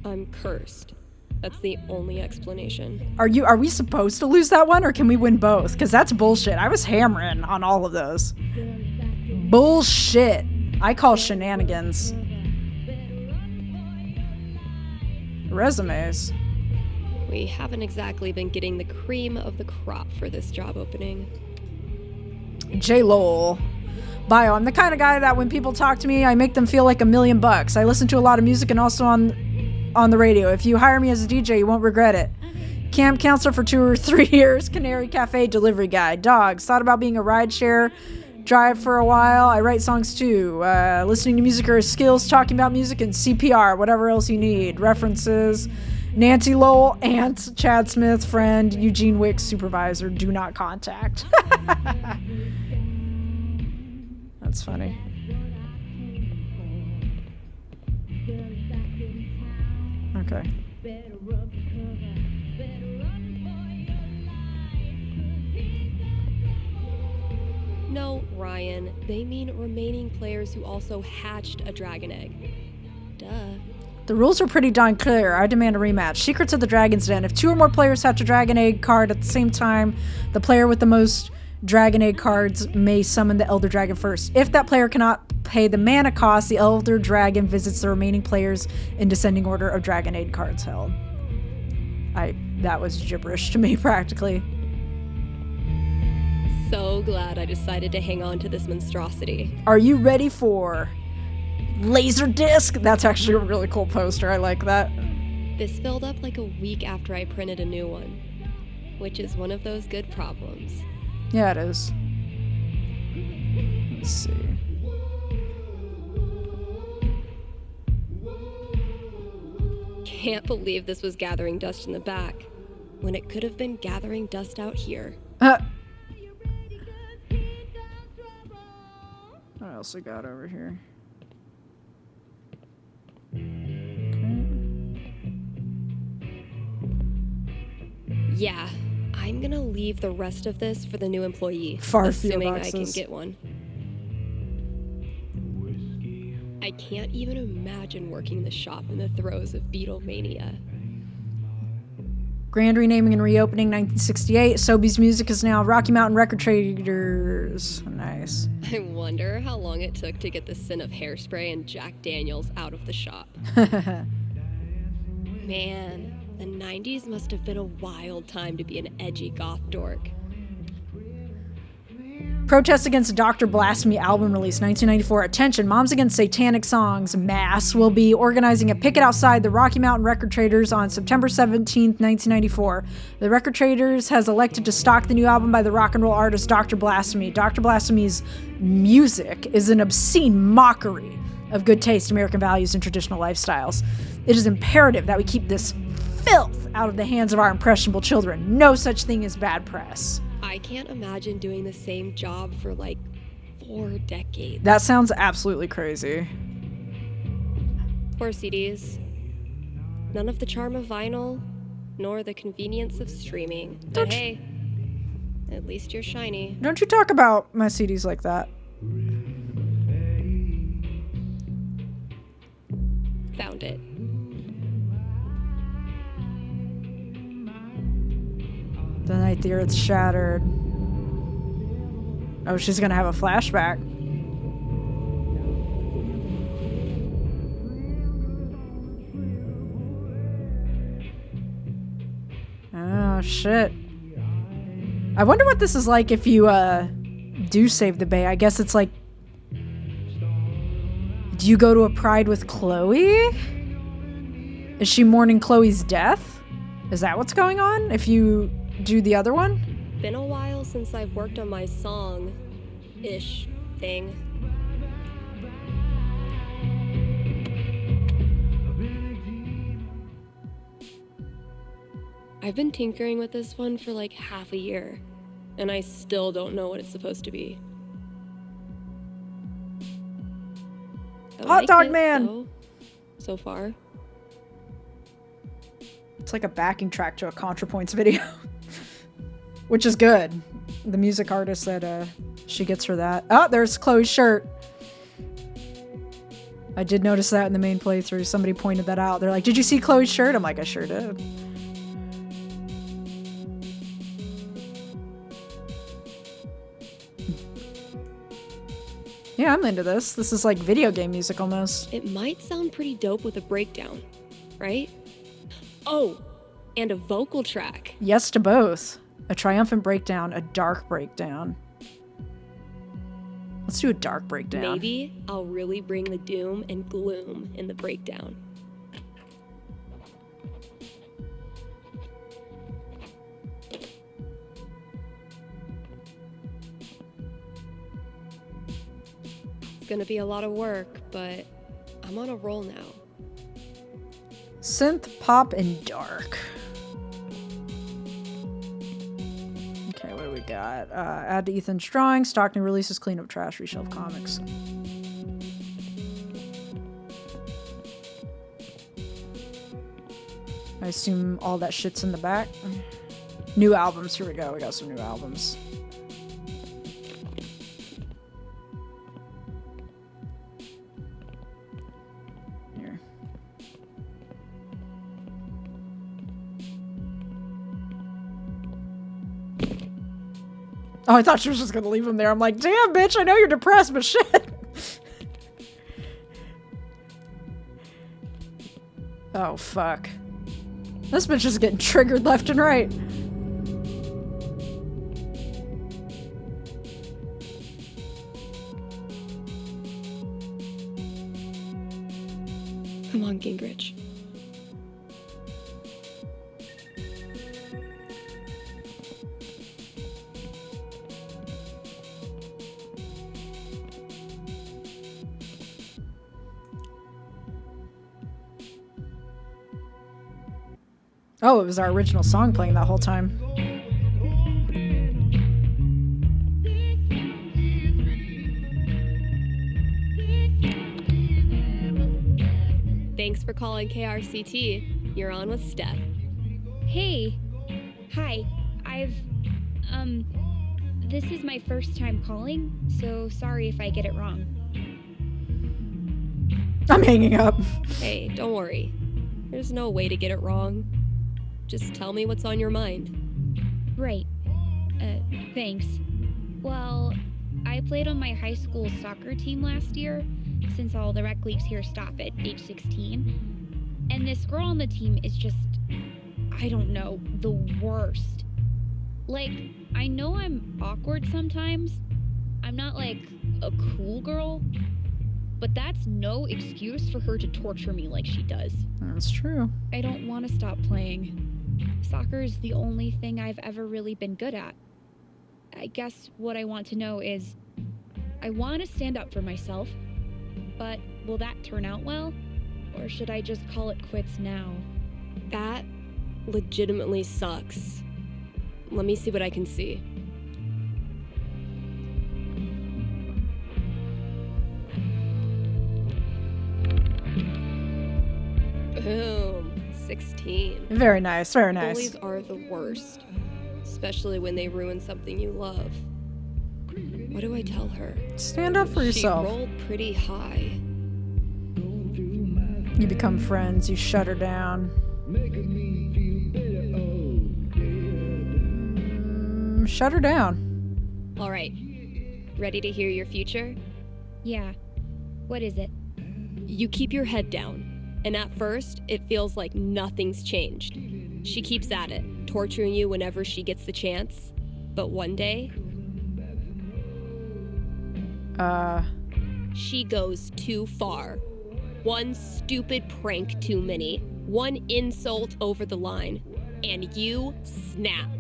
I'm cursed. That's the only explanation. Are we supposed to lose that one, or can we win both? Because that's bullshit. I was hammering on all of those. Bullshit. I call shenanigans. Resumes. We haven't exactly been getting the cream of the crop for this job opening. J. Lowell. Bio. I'm the kind of guy that when people talk to me, I make them feel like $1,000,000. I listen to a lot of music and also on the radio. If you hire me as a DJ, you won't regret it. Camp counselor for 2 or 3 years. Canary Cafe delivery guy. Dogs. Thought about being a rideshare drive for a while. I write songs too. Listening to music or skills, talking about music, and CPR, whatever else you need. References. Nancy Lowell, aunt, Chad Smith, friend, Eugene Wicks, supervisor. Do not contact. That's funny. Okay. No, Ryan. They mean remaining players who also hatched a dragon egg. Duh. The rules are pretty darn clear. I demand a rematch. Secrets of the Dragon's Den. If 2 or more players hatch a Dragon Egg card at the same time, the player with the most Dragon Egg cards may summon the Elder Dragon first. If that player cannot pay the mana cost, the Elder Dragon visits the remaining players in descending order of Dragon Egg cards held. That was gibberish to me, practically. So glad I decided to hang on to this monstrosity. Are you ready for Laserdisc? That's actually a really cool poster. I like that. This filled up like a week after I printed a new one, which is one of those good problems. Yeah, it is. Let's see. Can't believe this was gathering dust in the back, when it could have been gathering dust out here. What else we got over here? Yeah, I'm gonna leave the rest of this for the new employee, Far assuming fewer I can boxes. get one. I can't even imagine working the shop in the throes of Beatlemania. Grand renaming and reopening 1968. Sobeys Music is now Rocky Mountain Record Traders. Nice. I wonder how long it took to get the scent of hairspray and Jack Daniels out of the shop. Man, the 90s must have been a wild time to be an edgy goth dork. Protests against Dr. Blasphemy album release 1994. Attention, Moms Against Satanic Songs Mass will be organizing a picket outside the Rocky Mountain Record Traders on September 17th, 1994. The Record Traders has elected to stock the new album by the rock and roll artist Dr. Blasphemy. Dr. Blasphemy's music is an obscene mockery of good taste, American values, and traditional lifestyles. It is imperative that we keep this filth out of the hands of our impressionable children. No such thing as bad press. I can't imagine doing the same job for like 4 decades. That sounds absolutely crazy. Poor CDs. None of the charm of vinyl, nor the convenience of streaming. But hey, at least you're shiny. Don't you talk about my CDs like that. Found it. The night the earth shattered. Oh, she's gonna have a flashback. Oh, shit. I wonder what this is like if you, do save the Bay. I guess it's like... Do you go to a pride with Chloe? Is she mourning Chloe's death? Is that what's going on? If you do the other one? Been a while since I've worked on my song-ish thing. I've been tinkering with this one for like half a year, and I still don't know what it's supposed to be. I Hot like Dog it, Man! though, so far. It's like a backing track to a ContraPoints video. Which is good. The music artist said she gets her that. Oh, there's Chloe's shirt. I did notice that in the main playthrough. Somebody pointed that out. They're like, did you see Chloe's shirt? I'm like, I sure did. Yeah, I'm into this. This is like video game music almost. It might sound pretty dope with a breakdown, right? Oh, and a vocal track. Yes to both. A triumphant breakdown, a dark breakdown. Let's do a dark breakdown. Maybe I'll really bring the doom and gloom in the breakdown. It's gonna be a lot of work, but I'm on a roll now. Synth, pop, and dark. Okay, what do we got? Add to Ethan's drawing, stock new releases, clean up trash, reshelf comics. I assume all that shit's in the back. New albums, here we go. We got some new albums. Here. Oh, I thought she was just gonna leave him there. I'm like, damn, bitch, I know you're depressed, but shit. Oh, fuck. This bitch is getting triggered left and right. Come on, Gingrich. Oh, it was our original song playing that whole time. Thanks for calling KRCT. You're on with Steph. Hey. Hi. This is my first time calling, so sorry if I get it wrong. I'm hanging up. Hey, don't worry. There's no way to get it wrong. Just tell me what's on your mind. Right. Thanks. Well, I played on my high school soccer team last year, since all the rec leagues here stop at age 16. And this girl on the team is just, I don't know, the worst. Like, I know I'm awkward sometimes, I'm not like a cool girl, but that's no excuse for her to torture me like she does. That's true. I don't want to stop playing. Soccer's the only thing I've ever really been good at. I guess what I want to know is, I want to stand up for myself, but will that turn out well? Or should I just call it quits now? That legitimately sucks. Let me see what I can see. Boom. 16. Very nice, very nice. Bullies are the worst, especially when they ruin something you love. What do I tell her? Stand up for yourself. She rolled pretty high. You become friends, you shut her down. Shut her down. All right. Ready to hear your future? Yeah. What is it? You keep your head down. And at first, it feels like nothing's changed. She keeps at it, torturing you whenever she gets the chance. But one day... She goes too far. One stupid prank too many. One insult over the line. And you snap.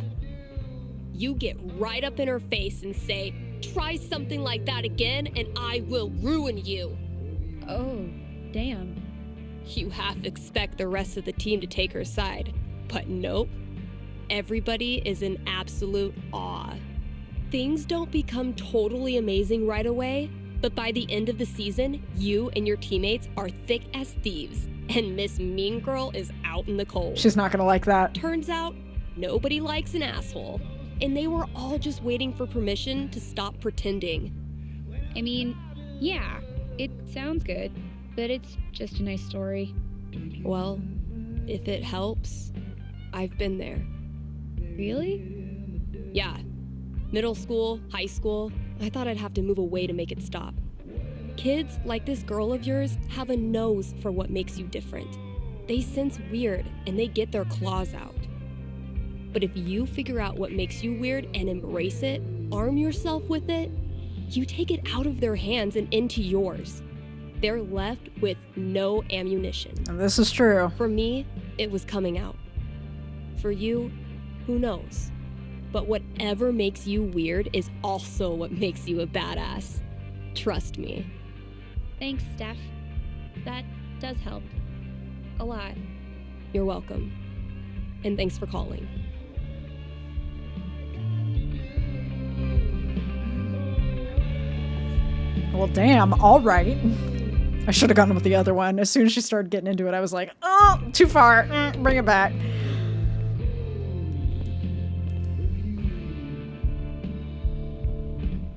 You get right up in her face and say, "Try something like that again and I will ruin you." Oh, damn. You half expect the rest of the team to take her side, but nope. Everybody is in absolute awe. Things don't become totally amazing right away, but by the end of the season, you and your teammates are thick as thieves, and Miss Mean Girl is out in the cold. She's not gonna like that. Turns out, nobody likes an asshole, and they were all just waiting for permission to stop pretending. I mean, yeah, it sounds good, but it's just a nice story. Well, if it helps, I've been there. Really? Yeah. Middle school, high school, I thought I'd have to move away to make it stop. Kids like this girl of yours have a nose for what makes you different. They sense weird and they get their claws out. But if you figure out what makes you weird and embrace it, arm yourself with it, you take it out of their hands and into yours. They're left with no ammunition. And this is true. For me, it was coming out. For you, who knows? But whatever makes you weird is also what makes you a badass. Trust me. Thanks, Steph. That does help. A lot. You're welcome. And thanks for calling. Well, damn, all right. I should have gone with the other one. As soon as she started getting into it, I was like, oh, too far. Bring it back.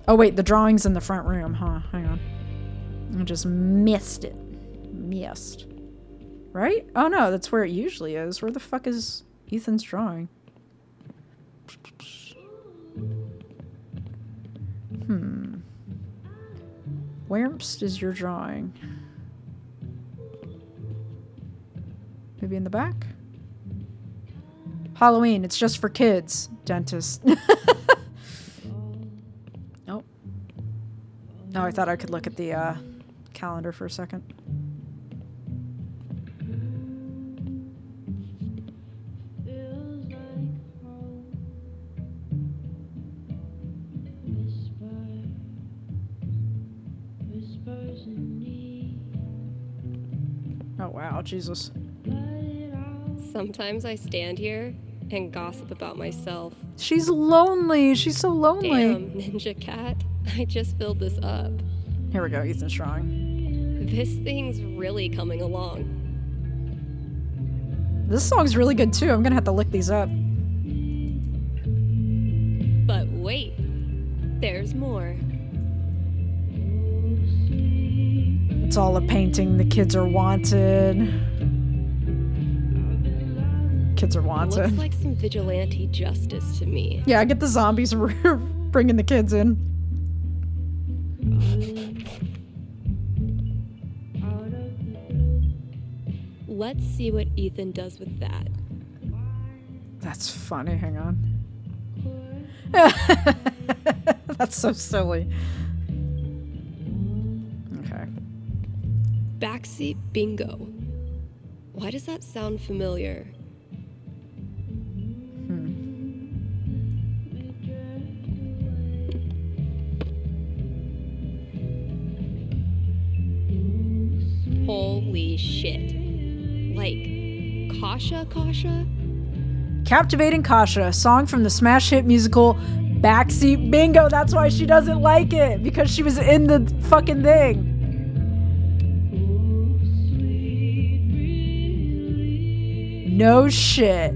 Oh, wait, the drawing's in the front room, huh? Hang on. I just missed it. Missed. Right? Oh, no, that's where it usually is. Where the fuck is Ethan's drawing? Where's is your drawing? Maybe in the back? Halloween, it's just for kids. Dentist. Oh. Oh, I thought I could look at the calendar for a second. Oh, wow, Jesus. Sometimes I stand here and gossip about myself. She's lonely. She's so lonely. Damn, Ninja Cat. I just filled this up. Here we go, Ethan's drawing. This thing's really coming along. This song's really good, too. I'm gonna have to look these up. But wait, there's more. It's all a painting. The kids are wanted. Kids are wanted. Looks like some vigilante justice to me. Yeah, I get the zombies bringing the kids in. Let's see what Ethan does with that. That's funny. Hang on. That's so silly. Okay. Backseat bingo. Why does that sound familiar? Holy shit. Like, Kasha? Captivating Kasha, a song from the smash hit musical Backseat Bingo. That's why she doesn't like it, because she was in the fucking thing. No shit.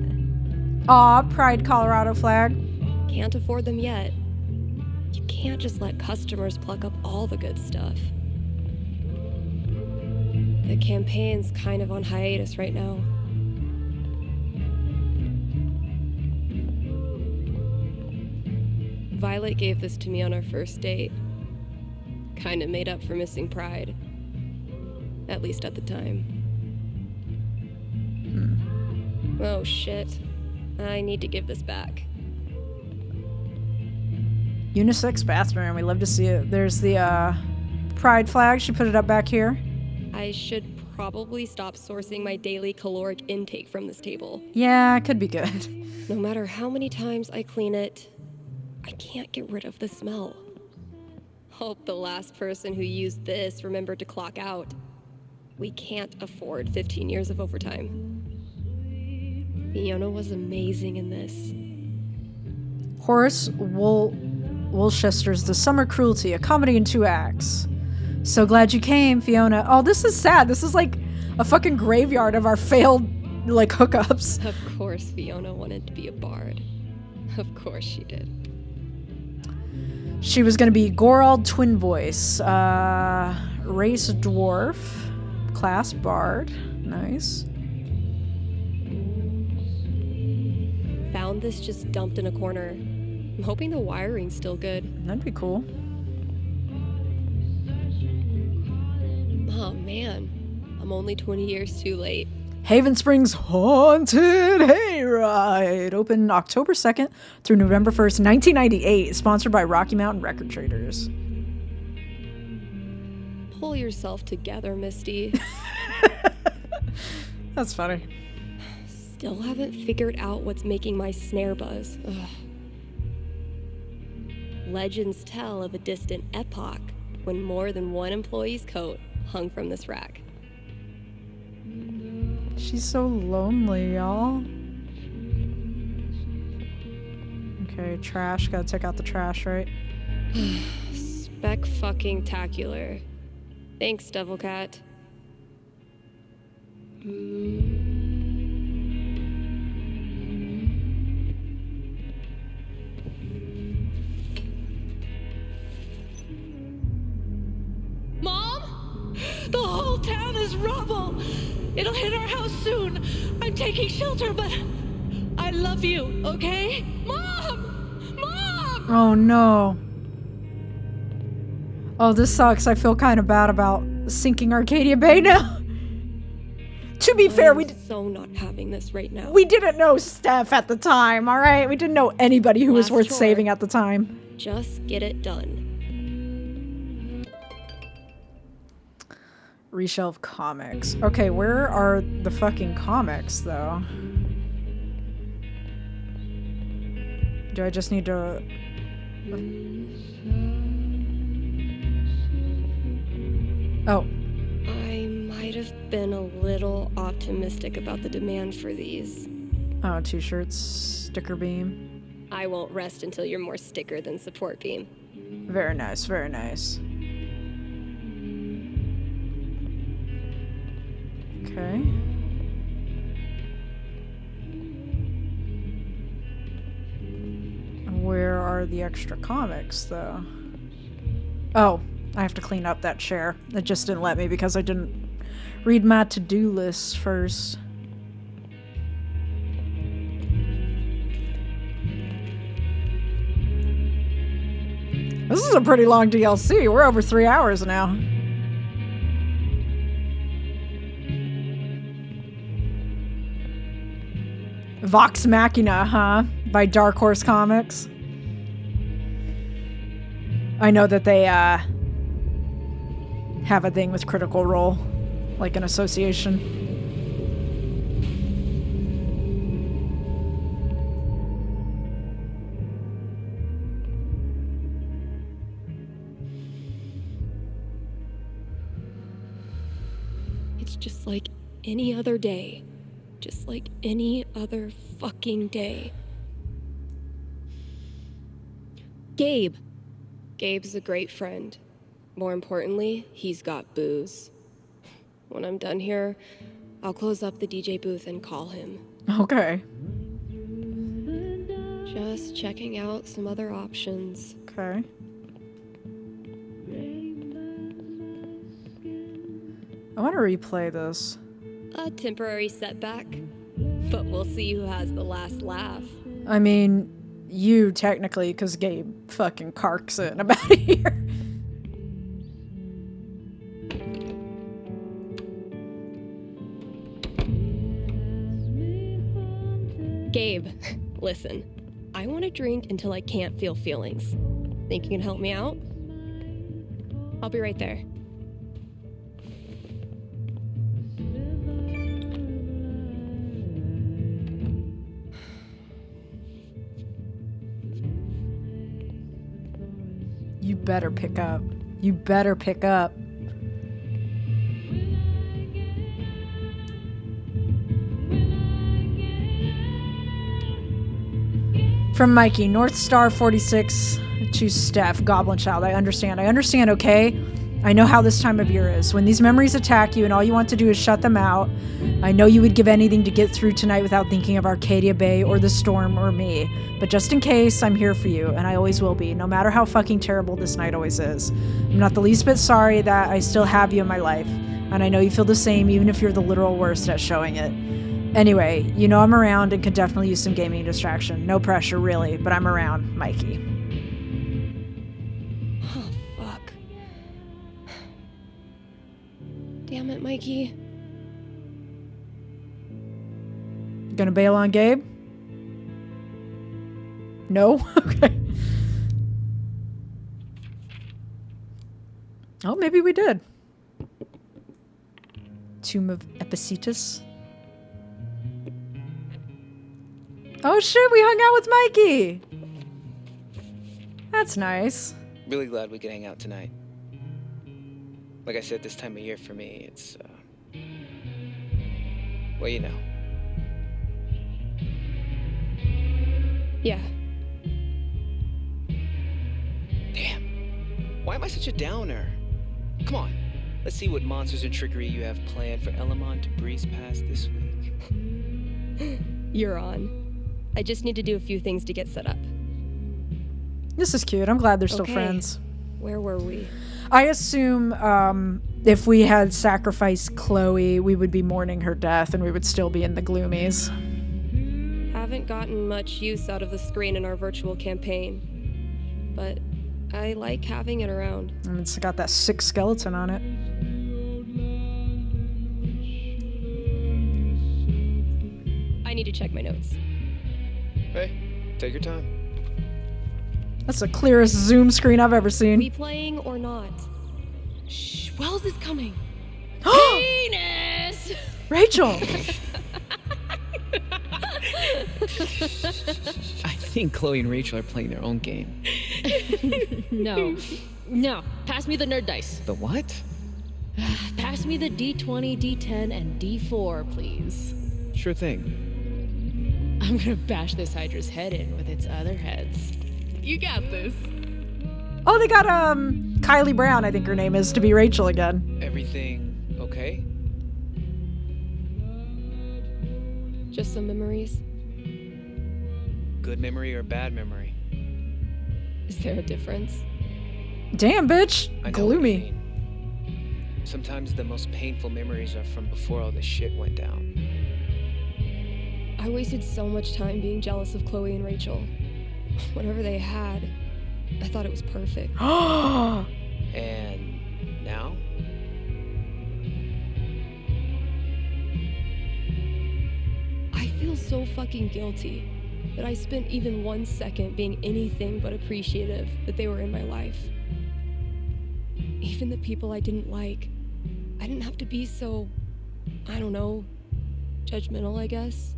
Aw, Pride Colorado flag. Can't afford them yet. You can't just let customers pluck up all the good stuff. The campaign's kind of on hiatus right now. Violet gave this to me on our first date. Kinda made up for missing Pride. At least at the time. Oh shit. I need to give this back. Unisex bathroom. We love to see it. There's the Pride flag. She put it up back here. I should probably stop sourcing my daily caloric intake from this table. Yeah, it could be good. No matter how many times I clean it, I can't get rid of the smell. Hope the last person who used this remembered to clock out. We can't afford 15 years of overtime. Fiona was amazing in this. Horace Wolchester's The Summer Cruelty, a comedy in 2 acts. So glad you came, Fiona. Oh, this is sad. This is like a fucking graveyard of our failed, like, hookups. Of course Fiona wanted to be a bard. Of course she did. She was going to be Gorald Twin Voice, race dwarf, class bard. Nice. Found this just dumped in a corner. I'm hoping the wiring's still good. That'd be cool. Oh man, I'm only 20 years too late. Haven Springs Haunted Hayride. Open October 2nd through November 1st, 1998. Sponsored by Rocky Mountain Record Traders. Pull yourself together, Misty. That's funny. Still haven't figured out what's making my snare buzz. Ugh. Legends tell of a distant epoch when more than one employee's coat hung from this rack. She's so lonely, y'all. Okay, trash. Gotta take out the trash, right? Spec-fucking-tacular. Thanks, Devil Cat. Mom? The whole town is rubble. It'll hit our house soon. I'm taking shelter, but I love you, okay? Mom! Mom! Oh no. Oh, this sucks. I feel kind of bad about sinking Arcadia Bay now. To be fair, we so not having this right now. We didn't know Steph at the time, all right? We didn't know anybody who was worth chore. saving at the time. Just get it done. Reshelve comics. Okay, where are the fucking comics, though? Do I just need to... Oh. I might have been a little optimistic about the demand for these. Oh, t-shirts, sticker beam. I won't rest until you're more sticker than support beam. Very nice, very nice. Okay. Where are the extra comics, though? Oh, I have to clean up that chair. It just didn't let me because I didn't read my to-do list first. This is a pretty long DLC. We're over 3 hours now. Vox Machina, huh? By Dark Horse Comics. I know that they have a thing with Critical Role, like an association. It's just like any other day. Just like any other fucking day. Gabe. Gabe's a great friend. More importantly, he's got booze. When I'm done here, I'll close up the DJ booth and call him. Okay. Just checking out some other options. Okay. I want to replay this. A temporary setback, but we'll see who has the last laugh. I mean, you technically, because Gabe fucking carks it about here. Gabe, listen. I want to drink until I can't feel feelings. Think you can help me out? I'll be right there. You better pick up. You better pick up. From Mikey, North Star 46, choose Steph, Goblin Child. I understand, okay? I know how this time of year is. When these memories attack you and all you want to do is shut them out, I know you would give anything to get through tonight without thinking of Arcadia Bay or the storm or me. But just in case, I'm here for you, and I always will be, no matter how fucking terrible this night always is. I'm not the least bit sorry that I still have you in my life, and I know you feel the same even if you're the literal worst at showing it. Anyway, you know I'm around and could definitely use some gaming distraction. No pressure, really, but I'm around, Mikey. Oh, fuck. Damn it, Mikey. Gonna bail on Gabe? No? Okay. Oh, maybe we did. Tomb of Epictetus. Oh shit, we hung out with Mikey! That's nice. Really glad we could hang out tonight. Like I said, this time of year for me, it's, well, you know. Yeah. Damn. Why am I such a downer? Come on. Let's see what monsters and trickery you have planned for Elamon to breeze past this week. You're on. I just need to do a few things to get set up. This is cute. I'm glad they're still Okay. friends. Where were we? I assume if we had sacrificed Chloe, we would be mourning her death and we would still be in the gloomies. Haven't gotten much use out of the screen in our virtual campaign, but I like having it around. And it's got that sick skeleton on it. I need to check my notes. Hey, take your time. That's the clearest Zoom screen I've ever seen. We playing or not? Shh, Wells is coming. Penis! Rachel! I think Chloe and Rachel are playing their own game. No. No. Pass me the nerd dice. The what? Pass me the D20, D10, and D4, please. Sure thing. I'm gonna bash this Hydra's head in with its other heads. You got this. Oh, they got Kylie Brown, I think her name is, to be Rachel again. Everything okay? Just some memories. Good memory or bad memory? Is there a difference? Damn, bitch. I know what you Gloomy. mean. Sometimes the most painful memories are from before all this shit went down. I wasted so much time being jealous of Chloe and Rachel. Whatever they had, I thought it was perfect. And now? I feel so fucking guilty that I spent even 1 second being anything but appreciative that they were in my life. Even the people I didn't like. I didn't have to be so, I don't know, judgmental, I guess.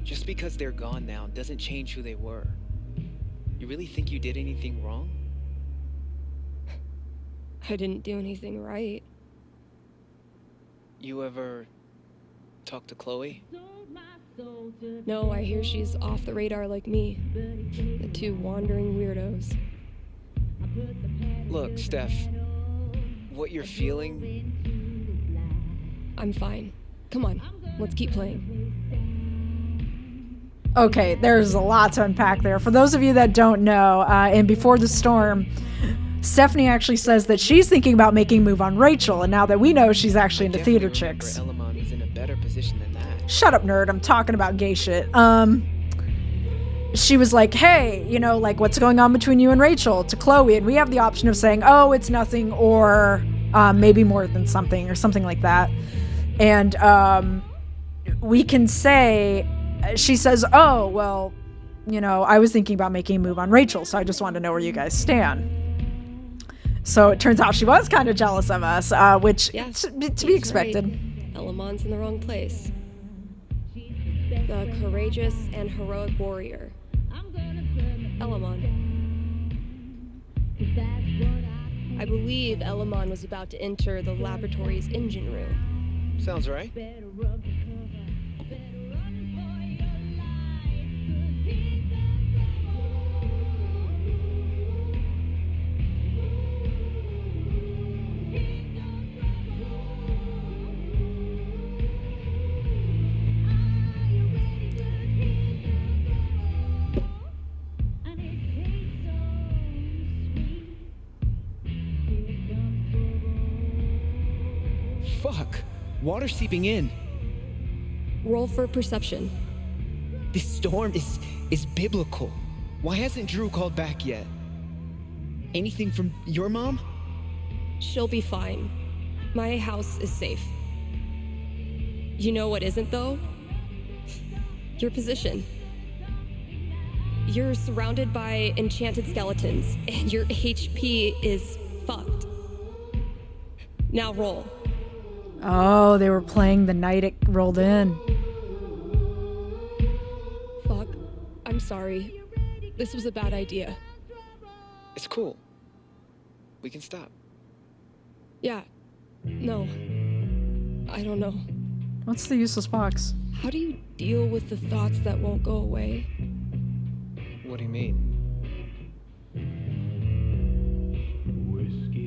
Just because they're gone now doesn't change who they were. You really think you did anything wrong? I didn't do anything right. You ever talk to Chloe? No, I hear she's off the radar like me. The two wandering weirdos. Look, Steph, what you're feeling... I'm fine. Come on, let's keep playing. Okay, there's a lot to unpack there. For those of you that don't know, in Before the Storm, Stephanie actually says that she's thinking about making a move on Rachel, and now that we know she's actually into theater chicks. Elamon was in a better position than that. Shut up, nerd. I'm talking about gay shit. She was like, hey, you know, like, what's going on between you and Rachel to Chloe? And we have the option of saying, oh, it's nothing, or maybe more than something, or something like that. And we can say, she says, oh, well, you know, I was thinking about making a move on Rachel, so I just wanted to know where you guys stand. So it turns out she was kind of jealous of us, which to be expected. Right. Elamon's in the wrong place. The courageous and heroic warrior. Elamon. I believe Elamon was about to enter the laboratory's engine room. Sounds right. Fuck! Water seeping in. Roll for perception. This storm is biblical. Why hasn't Drew called back yet? Anything from your mom? She'll be fine. My house is safe. You know what isn't, though? Your position. You're surrounded by enchanted skeletons, and your HP is fucked. Now roll. Oh, they were playing the night it rolled in. Fuck. I'm sorry. This was a bad idea. It's cool. We can stop. Yeah. No. I don't know. What's the useless box? How do you deal with the thoughts that won't go away? What do you mean?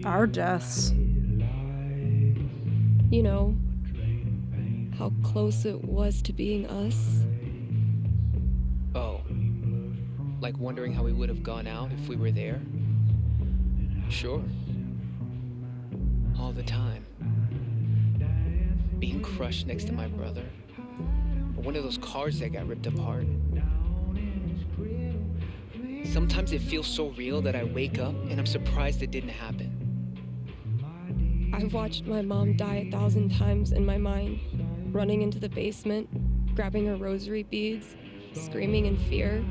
Our deaths. You know, how close it was to being us. Oh. Like wondering how we would have gone out if we were there? Sure. All the time. Being crushed next to my brother. Or one of those cars that got ripped apart. Sometimes it feels so real that I wake up and I'm surprised it didn't happen. I've watched my mom die 1,000 times in my mind, running into the basement, grabbing her rosary beads, screaming in fear.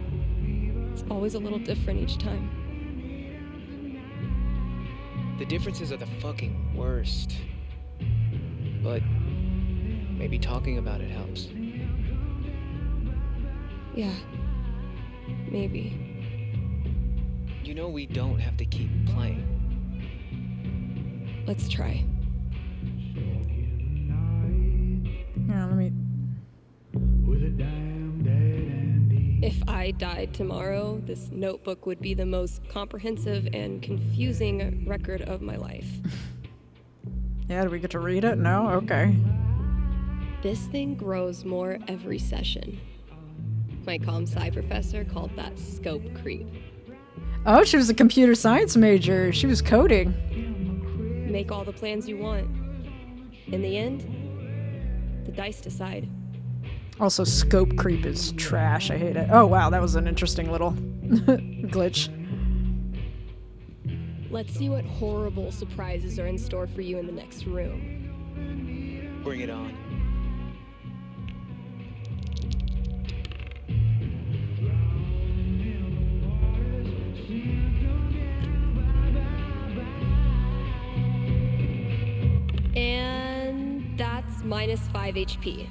It's always a little different each time. The differences are the fucking worst. But maybe talking about it helps. Yeah, maybe. You know we don't have to keep playing. Let's try. Yeah, let me... If I died tomorrow, this notebook would be the most comprehensive and confusing record of my life. Yeah, do we get to read it? No? Okay. This thing grows more every session. My comp-sci professor called that scope creep. Oh, she was a computer science major. She was coding. Make all the plans you want. In the end, the dice decide. Also, scope creep is trash. I hate it. Oh, wow, that was an interesting little glitch. Let's see what horrible surprises are in store for you in the next room. Bring it on. minus 5 HP.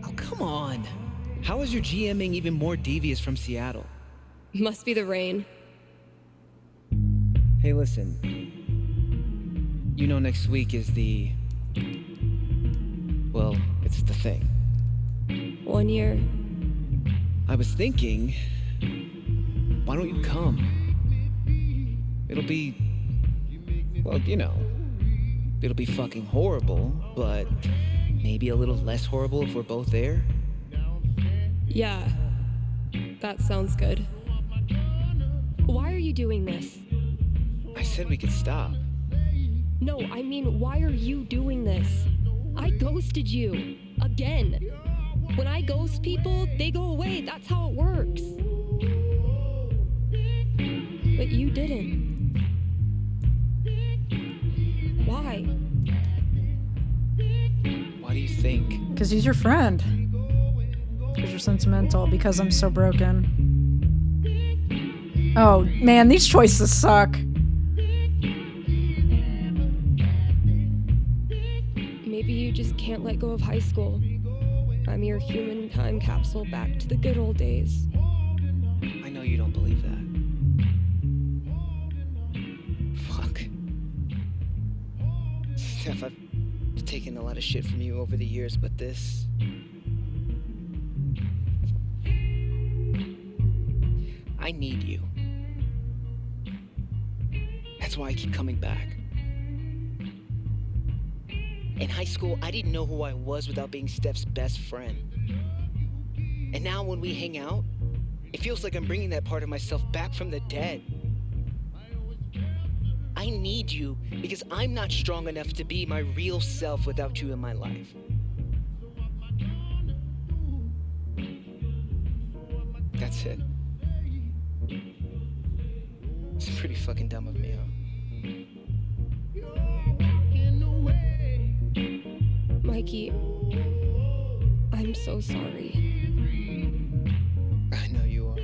Oh, come on. How is your GMing even more devious from Seattle? Must be the rain. Hey, listen. You know next week is the... Well, it's the thing. 1 year. I was thinking... Why don't you come? It'll be... Well, you know... It'll be fucking horrible, but... maybe a little less horrible if we're both there? Yeah. That sounds good. Why are you doing this? I said we could stop. No, I mean, why are you doing this? I ghosted you. Again. When I ghost people, they go away. That's how it works. But you didn't. Why? Why do you think? Because he's your friend. Because you're sentimental. Because I'm so broken. Oh, man, these choices suck. Maybe you just can't let go of high school. I'm your human time capsule back to the good old days. I know you don't believe that. Fuck. Steph, I've taken a lot of shit from you over the years, but this... I need you. That's why I keep coming back. In high school, I didn't know who I was without being Steph's best friend. And now when we hang out, it feels like I'm bringing that part of myself back from the dead. I need you because I'm not strong enough to be my real self without you in my life. That's it. It's pretty fucking dumb of me, huh? Mikey, I'm so sorry. I know you are.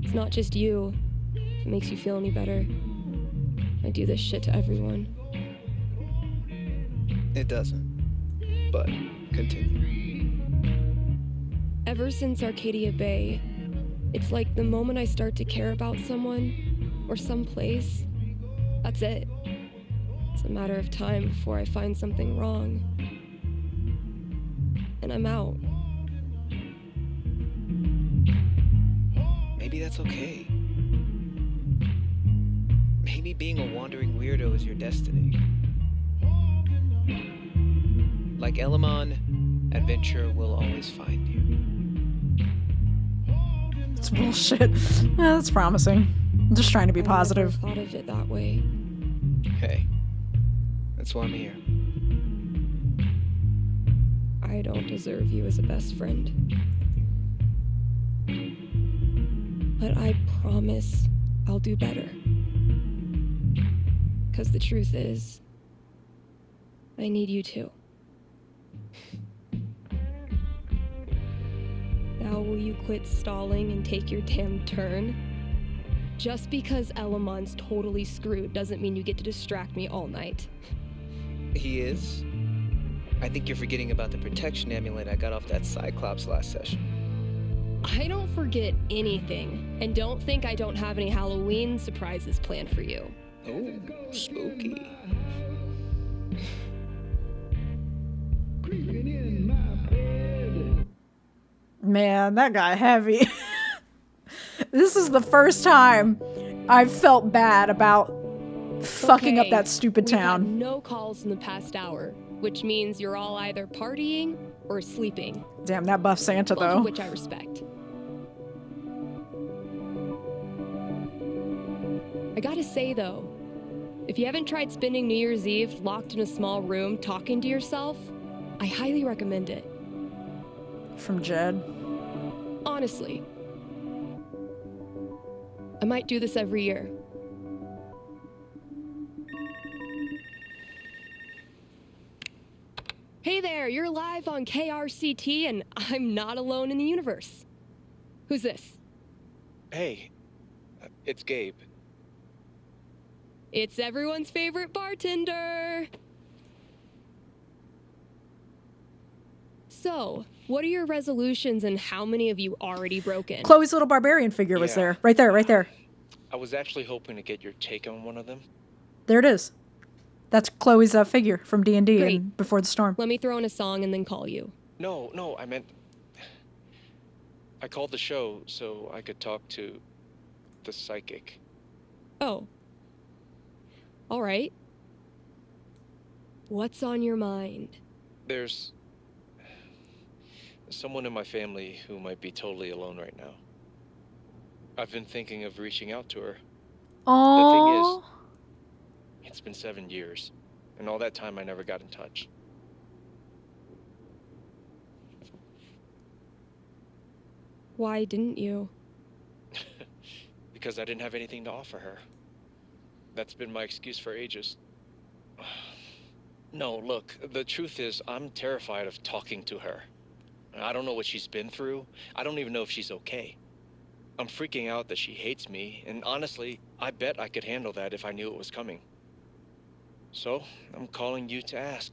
It's not just you. If it makes you feel any better. I do this shit to everyone. It doesn't. But continue. Ever since Arcadia Bay, it's like the moment I start to care about someone or some place, that's it. It's a matter of time before I find something wrong. And I'm out. Maybe that's okay. Maybe being a wandering weirdo is your destiny. Like Elamon, adventure will always find you. It's bullshit. Yeah, that's promising. I'm just trying to be positive. I never thought of it that way. Hey, that's why I'm here. I don't deserve you as a best friend. But I promise I'll do better. Because the truth is, I need you too. Now will you quit stalling and take your damn turn? Just because Elamon's totally screwed doesn't mean you get to distract me all night. He is? I think you're forgetting about the protection amulet I got off that Cyclops last session. I don't forget anything, and don't think I don't have any Halloween surprises planned for you. Oh, spooky. Man, that got heavy. This is the first time I've felt bad about fucking up that stupid town. We've had no calls in the past hour, which means you're all either partying or sleeping. Damn, that buff Santa Both though. of which I respect. I gotta say though, if you haven't tried spending New Year's Eve locked in a small room talking to yourself, I highly recommend it. From Jed. Honestly. I might do this every year. Hey there, you're live on KRCT and I'm not alone in the universe. Who's this? Hey, it's Gabe. It's everyone's favorite bartender. So, what are your resolutions and how many have you already broken? Chloe's little barbarian figure was there. Right there, right there. I was actually hoping to get your take on one of them. There it is. That's Chloe's figure from D&D Great. and Before the Storm. Let me throw in a song and then call you. No, I meant... I called the show so I could talk to the psychic. Oh. All right. What's on your mind? There's someone in my family who might be totally alone right now. I've been thinking of reaching out to her. Aww. The thing is, it's been 7 years, and all that time I never got in touch. Why didn't you? Because I didn't have anything to offer her. That's been my excuse for ages. No, look, the truth is, I'm terrified of talking to her. I don't know what she's been through. I don't even know if she's okay. I'm freaking out that she hates me, and honestly, I bet I could handle that if I knew it was coming. So, I'm calling you to ask,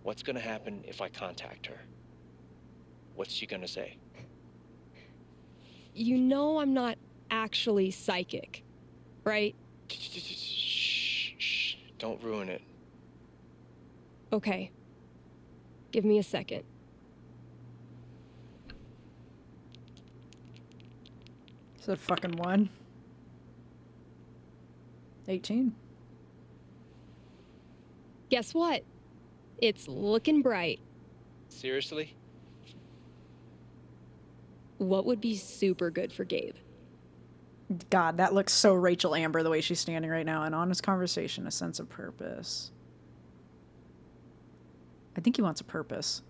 what's gonna happen if I contact her? What's she gonna say? You know I'm not actually psychic, right? Shh, don't ruin it. Okay. Give me a second. Is it fucking 1? 18. Guess what? It's looking bright. Seriously? What would be super good for Gabe? God, that looks so Rachel Amber the way she's standing right now. An honest conversation, a sense of purpose. I think he wants a purpose.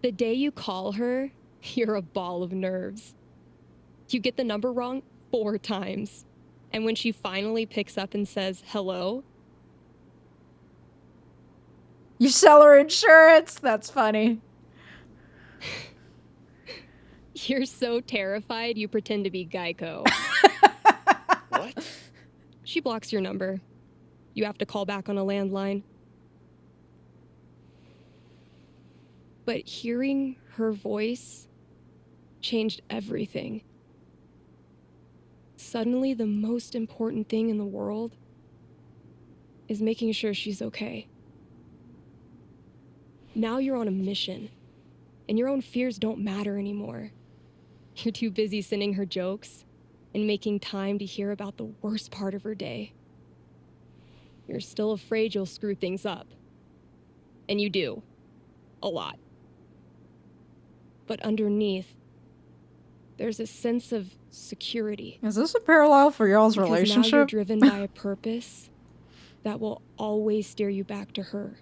The day you call her, you're a ball of nerves. You get the number wrong 4 times. And when she finally picks up and says hello, You sell her insurance? That's funny. you're so terrified you pretend to be Geico. What? She blocks your number. You have to call back on a landline. But hearing her voice changed everything. Suddenly, the most important thing in the world is making sure she's okay. Now you're on a mission, and your own fears don't matter anymore. You're too busy sending her jokes and making time to hear about the worst part of her day. You're still afraid you'll screw things up. And you do. A lot. But underneath, there's a sense of security. Is this a parallel for y'all's Because relationship? now you're driven by a purpose that will always steer you back to her,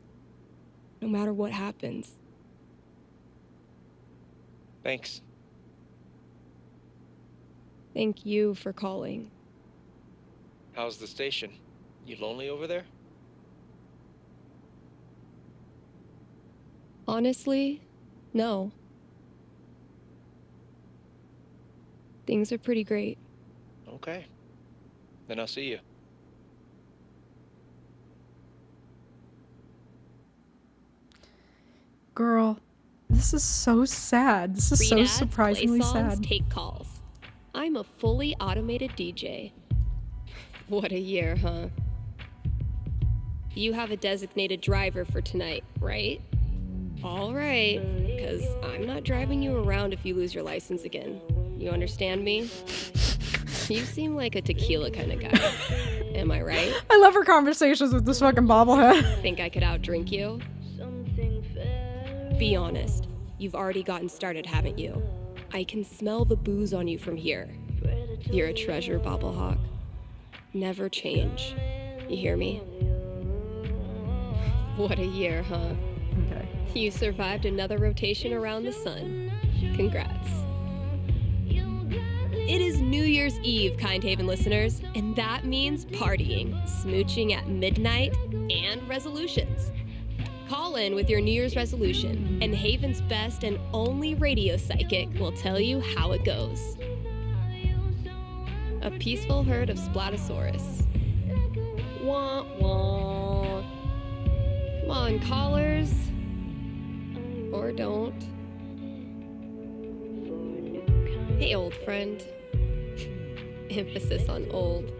no matter what happens. Thanks. Thank you for calling. How's the station? You lonely over there? Honestly, no. Things are pretty great. Okay. Then I'll see you. Girl, this is so sad. This is so Read ads, surprisingly play songs, sad. take calls. I'm a fully automated DJ. What a year, huh? You have a designated driver for tonight, right? All right, because I'm not driving you around if you lose your license again. You understand me? You seem like a tequila kind of guy. Am I right? I love her conversations with this fucking bobblehead. Think I could outdrink you? Be honest. You've already gotten started, haven't you? I can smell the booze on you from here. You're a treasure, Bobblehawk. Never change. You hear me? What a year, huh? Okay. You survived another rotation around the sun. Congrats. It is New Year's Eve, Kind Haven listeners, and that means partying, smooching at midnight, and resolutions. Call in with your New Year's resolution, and Haven's best and only radio psychic will tell you how it goes. A peaceful herd of Splatosaurus. Wah wah. on callers. Or don't. Hey, old friend. Emphasis on old.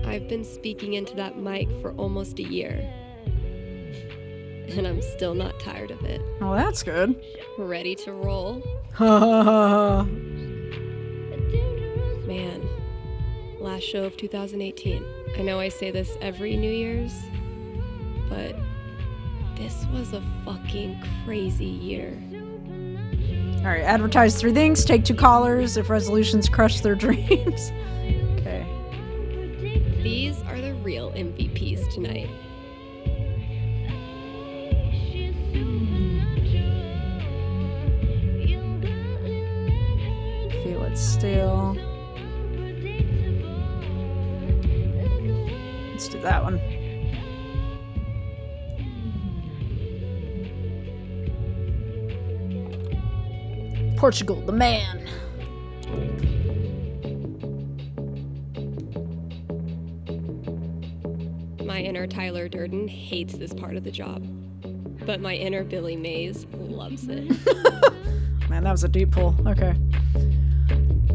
I've been speaking into that mic for almost a year. And I'm still not tired of it. Oh, that's good. Ready to roll? Man, last show of 2018. I know I say this every New Year's, but this was a fucking crazy year. All right, advertise 3 things, take 2 callers if resolutions crush their dreams. Okay. These are the real MVPs tonight. Feel it still. Let's do that one. Portugal, the man. My inner Tyler Durden hates this part of the job, but my inner Billy Mays loves it. Man, that was a deep pull. Okay.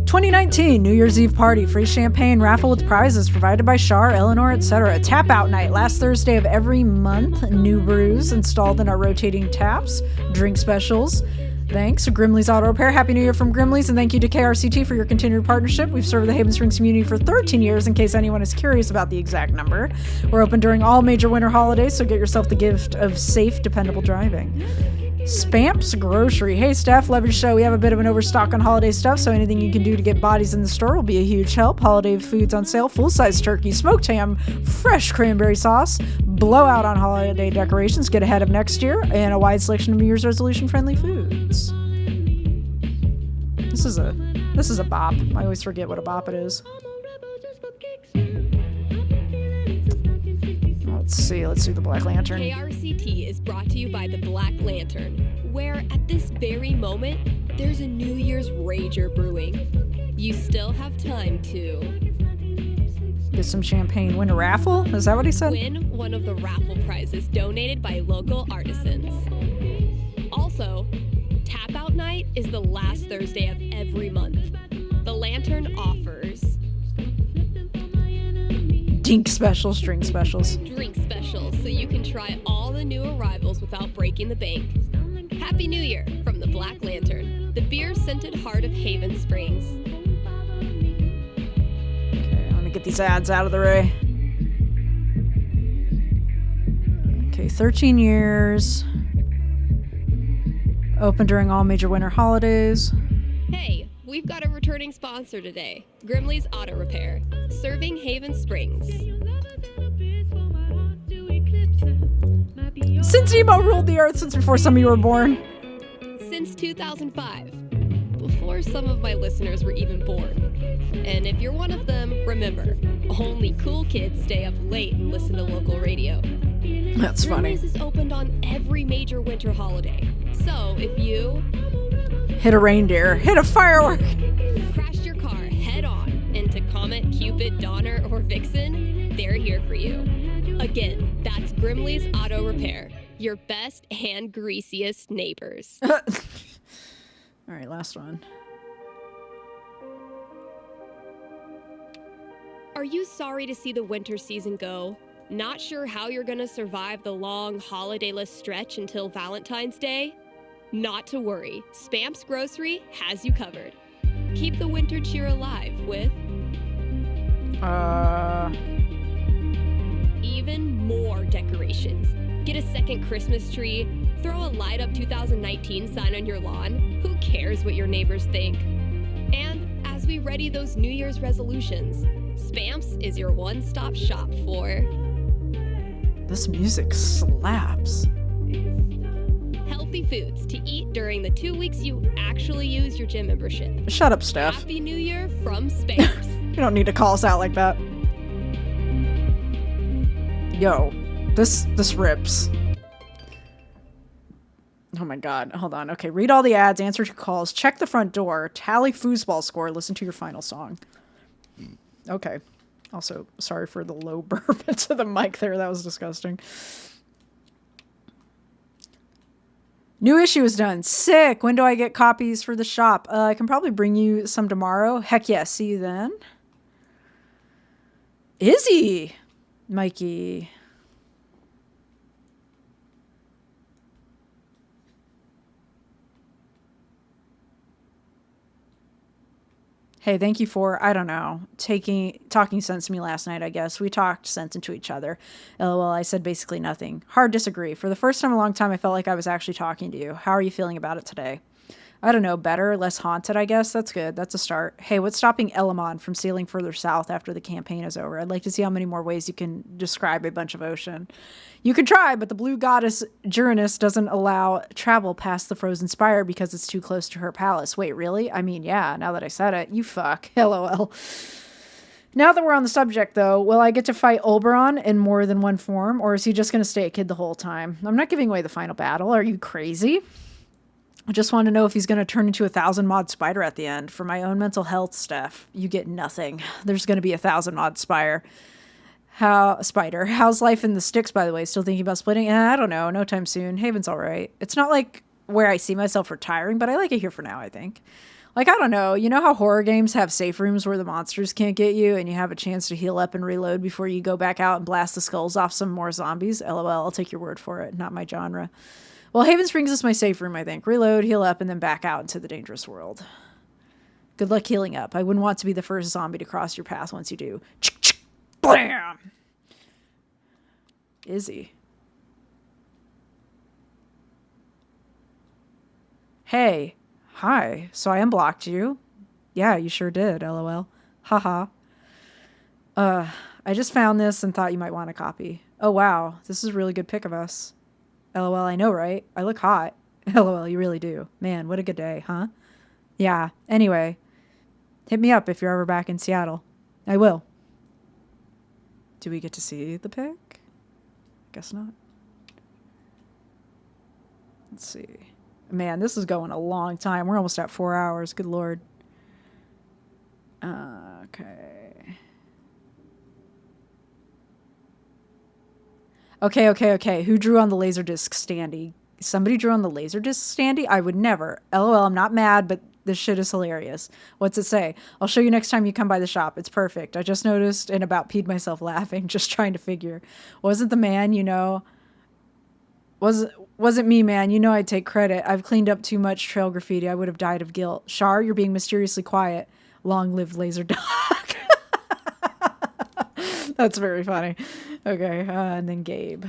2019 New Year's Eve party, free champagne, raffle with prizes provided by Char, Eleanor, etc. Tap out night, last Thursday of every month. New brews installed in our rotating taps. Drink specials. Thanks, Grimley's Auto Repair. Happy New Year from Grimley's, and thank you to KRCT for your continued partnership. We've served the Haven Springs community for 13 years, in case anyone is curious about the exact number. We're open during all major winter holidays, so get yourself the gift of safe, dependable driving. Spamps Grocery. Hey, Steph, love your show. We have a bit of an overstock on holiday stuff, so anything you can do to get bodies in the store will be a huge help. Holiday foods on sale, full-size turkey, smoked ham, fresh cranberry sauce, blowout on holiday decorations, get ahead of next year, and a wide selection of New Year's resolution-friendly foods. This is a bop. I always forget what a bop it is. Let's see the Black Lantern. KRCT is brought to you by the Black Lantern, where at this very moment, there's a New Year's rager brewing. You still have time to get some champagne, win a raffle? Is that what he said? Win one of the raffle prizes donated by local artisans. Also, Tap Out Night is the last Thursday of every month. The Lantern offers drink specials, drink specials. Drink specials, so you can try all the new arrivals without breaking the bank. Happy New Year from the Black Lantern, the beer-scented heart of Haven Springs. Okay, I'm gonna get these ads out of the way. Okay, 13 years. Open during all major winter holidays. Hey, we've got a returning sponsor today, Grimley's Auto Repair, serving Haven Springs. Since emo ruled the earth, since before some of you were born. Since 2005, before some of my listeners were even born. And if you're one of them, remember, only cool kids stay up late and listen to local radio. That's funny. Grimley's is opened on every major winter holiday. So if you hit a reindeer, hit a firework, crashed your car head on into Comet, Cupid, Donner, or Vixen, they're here for you. Again, that's Grimley's Auto Repair, your best and greasiest neighbors. All right, last one. Are you sorry to see the winter season go? Not sure how you're gonna survive the long holidayless stretch until Valentine's Day? Not to worry, Spamps Grocery has you covered. Keep the winter cheer alive with even more decorations. Get a second Christmas tree, throw a light up 2019 sign on your lawn. Who cares what your neighbors think? And as we ready those New Year's resolutions, Spamps is your one-stop shop for this music slaps. Healthy foods to eat during the 2 weeks you actually use your gym membership. Shut up, Steph. Happy New Year from Spamps. You don't need to call us out like that. Yo, this rips. Oh my god, hold on. Okay, read all the ads, answer 2 calls, check the front door, tally foosball score, listen to your final song. Okay. Also, sorry for the low burp into the mic there. That was disgusting. New issue is done. Sick. When do I get copies for the shop? I can probably bring you some tomorrow. Heck yes. See you then. Izzy. Mikey. Hey, thank you for, I don't know, talking sense to me last night, I guess. We talked sense into each other. LOL, I said basically nothing. Hard disagree. For the first time in a long time, I felt like I was actually talking to you. How are you feeling about it today? I don't know, better, less haunted, I guess. That's good. That's a start. Hey, what's stopping Elamon from sailing further south after the campaign is over? I'd like to see how many more ways you can describe a bunch of ocean. You can try, but the blue goddess Uranus doesn't allow travel past the frozen spire because it's too close to her palace. Wait, really? I mean, yeah, now that I said it. You fuck. LOL. Now that we're on the subject, though, will I get to fight Oberon in more than one form, or is he just going to stay a kid the whole time? I'm not giving away the final battle. Are you crazy? I just want to know if he's going to turn into a 1,000-mod spider at the end. For my own mental health, Steph, you get nothing. There's going to be a 1,000-mod spider. How's life in the sticks, by the way? Still thinking about splitting? I don't know. No time soon. Haven's all right. It's not like where I see myself retiring, but I like it here for now, I think. Like, I don't know. You know how horror games have safe rooms where the monsters can't get you and you have a chance to heal up and reload before you go back out and blast the skulls off some more zombies? LOL, I'll take your word for it. Not my genre. Well, Haven Springs is my safe room, I think. Reload, heal up, and then back out into the dangerous world. Good luck healing up. I wouldn't want to be the first zombie to cross your path once you do. Blam! Izzy. Hey. Hi. So I unblocked you? Yeah, you sure did, LOL. Haha. I just found this and thought you might want a copy. Oh, wow. This is a really good pic of us. LOL, I know, right? I look hot. LOL, you really do. Man, what a good day, huh? Yeah. Anyway, hit me up if you're ever back in Seattle. I will. Do we get to see the pic? Guess not. Let's see. Man, this is going a long time. We're almost at 4 hours. Good Lord. Okay. Okay. Who drew on the Laserdisc standee? Somebody drew on the Laserdisc standee? I would never. LOL, I'm not mad, but this shit is hilarious. What's it say? I'll show you next time you come by the shop. It's perfect. I just noticed and about peed myself laughing, just trying to figure. Wasn't the man, you know... Wasn't me, man. You know I'd take credit. I've cleaned up too much trail graffiti. I would have died of guilt. Shar, you're being mysteriously quiet. Long live Laser Dog. That's very funny. Okay, and then Gabe.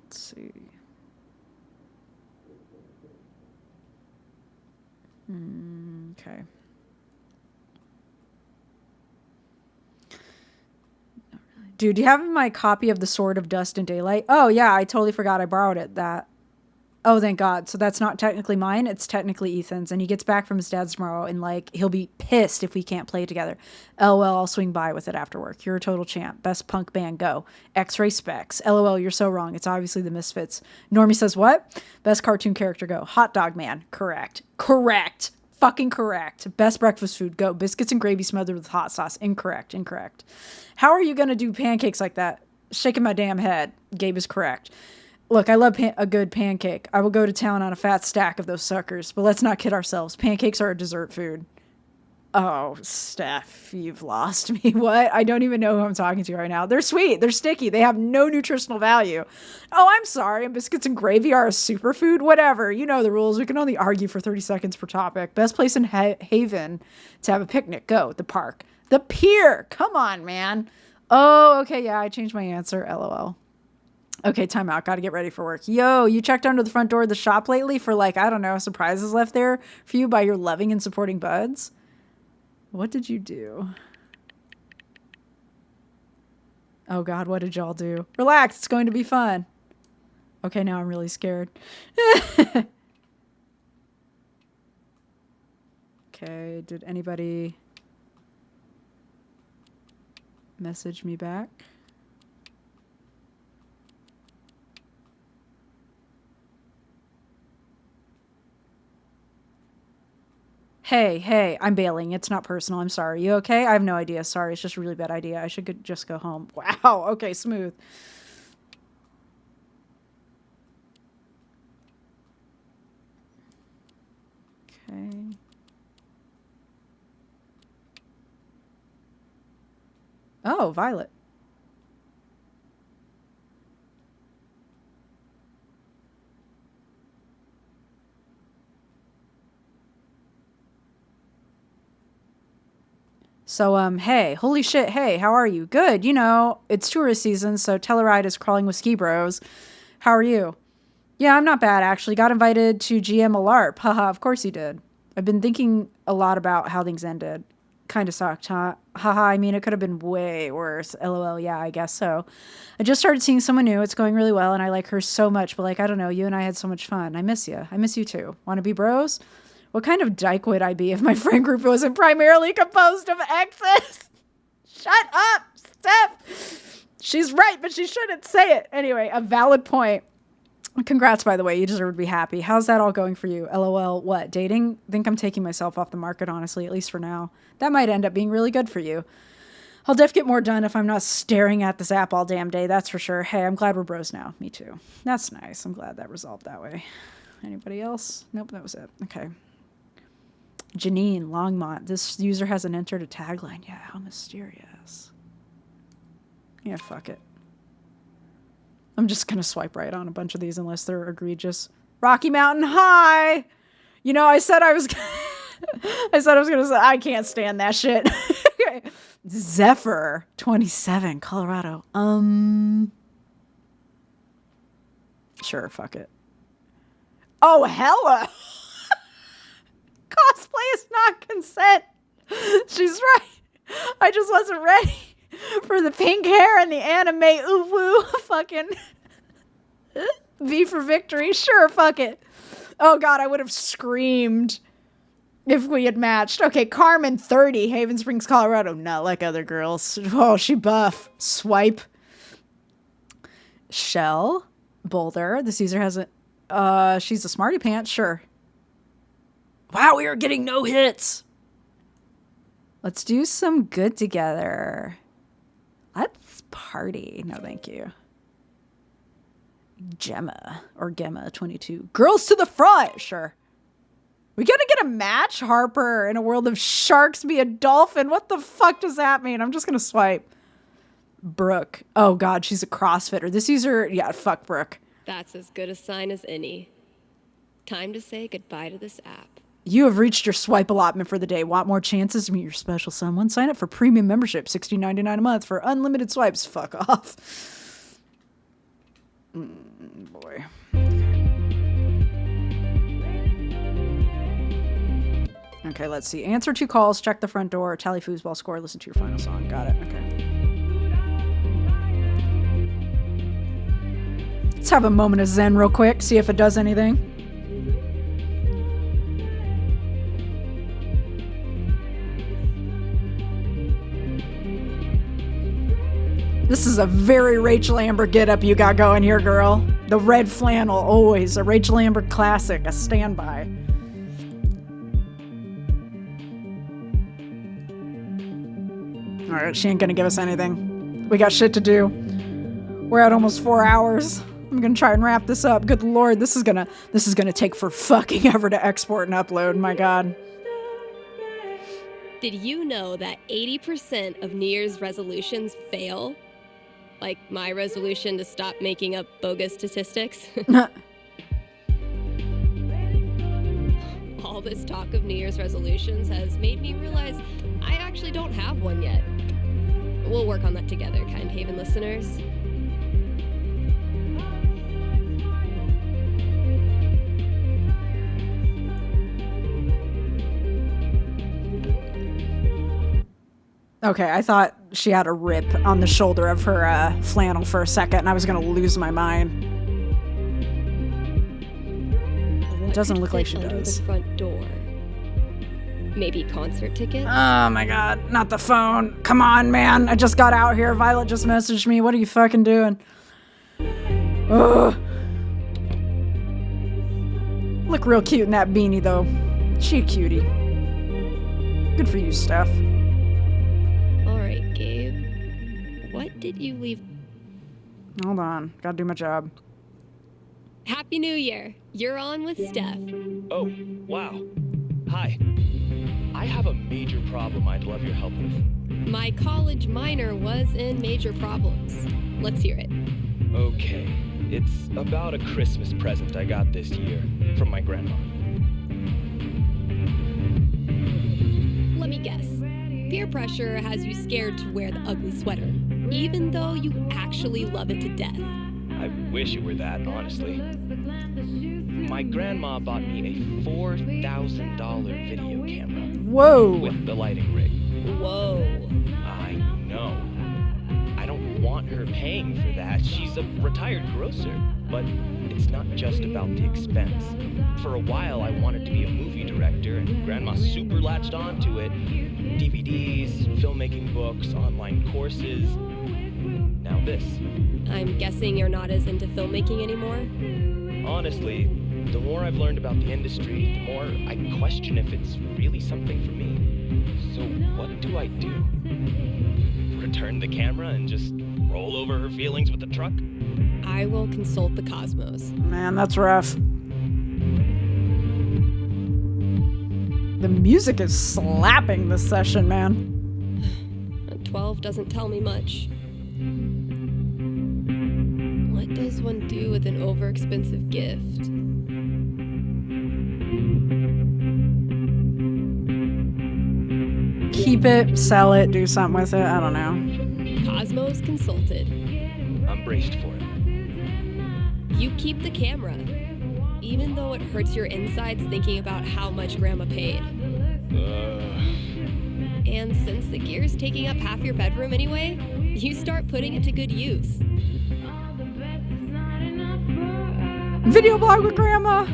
Let's see. Okay. Dude, do you have my copy of The Sword of Dust and Daylight? Oh, yeah, I totally forgot I borrowed it. Oh, thank God. So that's not technically mine. It's technically Ethan's. And he gets back from his dad's tomorrow. And, like, he'll be pissed if we can't play together. LOL, I'll swing by with it after work. You're a total champ. Best punk band, go. X-Ray Specs. LOL, you're so wrong. It's obviously the Misfits. Normie says what? Best cartoon character, go. Hot Dog Man. Correct. Fucking correct. Best breakfast food, go. Biscuits and gravy smothered with hot sauce. Incorrect. How are you going to do pancakes like that? Shaking my damn head. Gabe is correct. Look, I love a good pancake. I will go to town on a fat stack of those suckers, but let's not kid ourselves. Pancakes are a dessert food. Oh, Steph, you've lost me. What? I don't even know who I'm talking to right now. They're sweet. They're sticky. They have no nutritional value. Oh, I'm sorry. Biscuits and gravy are a superfood? Whatever. You know the rules. We can only argue for 30 seconds per topic. Best place in Haven to have a picnic. Go. The park. The pier. Come on, man. Oh, okay. Yeah, I changed my answer. LOL. Okay, time out. Got to get ready for work. Yo, you checked under the front door of the shop lately for, like, I don't know, surprises left there for you by your loving and supporting buds? What did you do? Oh, God, what did y'all do? Relax. It's going to be fun. Okay, now I'm really scared. Okay, did anybody message me back? Hey, I'm bailing. It's not personal. I'm sorry. You okay? I have no idea. Sorry. It's just a really bad idea. I should just go home. Wow. Okay, smooth. Okay. Oh, Violet. So, hey, holy shit, hey, how are you? Good, you know, it's tourist season, so Telluride is crawling with ski bros. How are you? Yeah, I'm not bad, actually. Got invited to GM a LARP. Haha, of course you did. I've been thinking a lot about how things ended. Kinda sucked, huh? Haha, I mean, it could have been way worse. LOL, yeah, I guess so. I just started seeing someone new. It's going really well, and I like her so much, but like, I don't know, you and I had so much fun. I miss you. I miss you too. Want to be bros? What kind of dyke would I be if my friend group wasn't primarily composed of exes? Shut up, Steph. She's right, but she shouldn't say it. Anyway, a valid point. Congrats, by the way. You deserve to be happy. How's that all going for you? LOL. What? Dating? Think I'm taking myself off the market, honestly, at least for now. That might end up being really good for you. I'll def get more done if I'm not staring at this app all damn day. That's for sure. Hey, I'm glad we're bros now. Me too. That's nice. I'm glad that resolved that way. Anybody else? Nope, that was it. Okay. Janine Longmont. This user hasn't entered a tagline yet. How mysterious. Yeah, fuck it. I'm just going to swipe right on a bunch of these unless they're egregious. Rocky Mountain High. You know, I said I was going to say, I can't stand that shit. Okay. Zephyr 27, Colorado. Sure, fuck it. Oh, hella. Cosplay is not consent. She's right. I just wasn't ready for the pink hair and the anime ooh-woo fucking V for victory. Sure, fuck it. Oh god, I would have screamed if we had matched. Okay, Carmen 30, Haven Springs, Colorado. Not like other girls. Oh, she buff. Swipe. Shell Boulder. This user hasn't she's a smarty pants, sure. Wow, we are getting no hits. Let's do some good together. Let's party. No, thank you. Gemma or Gemma 22. Girls to the front. Sure. We gotta get a match, Harper. In a world of sharks, be a dolphin. What the fuck does that mean? I'm just gonna swipe. Brooke. Oh god, she's a CrossFitter. This user, yeah, fuck Brooke. That's as good a sign as any. Time to say goodbye to this app. You have reached your swipe allotment for the day. Want more chances to meet your special someone? Sign up for premium membership, $16.99 a month for unlimited swipes. Fuck off. Boy. Okay, let's see. Answer 2 calls, check the front door, tally foosball score, listen to your final song. Got it. Okay. Let's have a moment of zen real quick, see if it does anything. This is a very Rachel Amber get-up you got going here, girl. The red flannel, always. A Rachel Amber classic, a standby. Alright, she ain't gonna give us anything. We got shit to do. We're at almost 4 hours. I'm gonna try and wrap this up. Good lord, this is gonna take for fucking ever to export and upload, my god. Did you know that 80% of New Year's resolutions fail? Like my resolution to stop making up bogus statistics? All this talk of New Year's resolutions has made me realize I actually don't have one yet. We'll work on that together, Kind Haven listeners. Okay, I thought she had a rip on the shoulder of her flannel for a second, and I was going to lose my mind. It doesn't look like she does. The front door. Maybe concert tickets? Oh my god, not the phone. Come on, man. I just got out here. Violet just messaged me. What are you fucking doing? Ugh. Look real cute in that beanie, though. She a cutie. Good for you, Steph. All right, Gabe. What did you leave? Hold on. Gotta do my job. Happy New Year. You're on with Steph. Oh, wow. Hi. I have a major problem I'd love your help with. My college minor was in major problems. Let's hear it. Okay. It's about a Christmas present I got this year from my grandma. Let me guess. Peer pressure has you scared to wear the ugly sweater, even though you actually love it to death. I wish it were that, honestly. My grandma bought me a $4,000 video camera. Whoa! With the lighting rig. Whoa. I know. I don't want her paying for that. She's a retired grocer. But it's not just about the expense. For a while, I wanted to be a movie director, and Grandma super latched onto it. DVDs, filmmaking books, online courses. Now this. I'm guessing you're not as into filmmaking anymore? Honestly, the more I've learned about the industry, the more I question if it's really something for me. So what do I do? Return the camera and just roll over her feelings with the truck? I will consult the cosmos. Man, that's rough. The music is slapping this session, man. 12 doesn't tell me much. What does one do with an overexpensive gift? Keep it, sell it, do something with it. I don't know. Cosmos consulted. I'm braced for it. You keep the camera, even though it hurts your insides thinking about how much Grandma paid. And since the gear's taking up half your bedroom anyway, you start putting it to good use. Video blog with Grandma!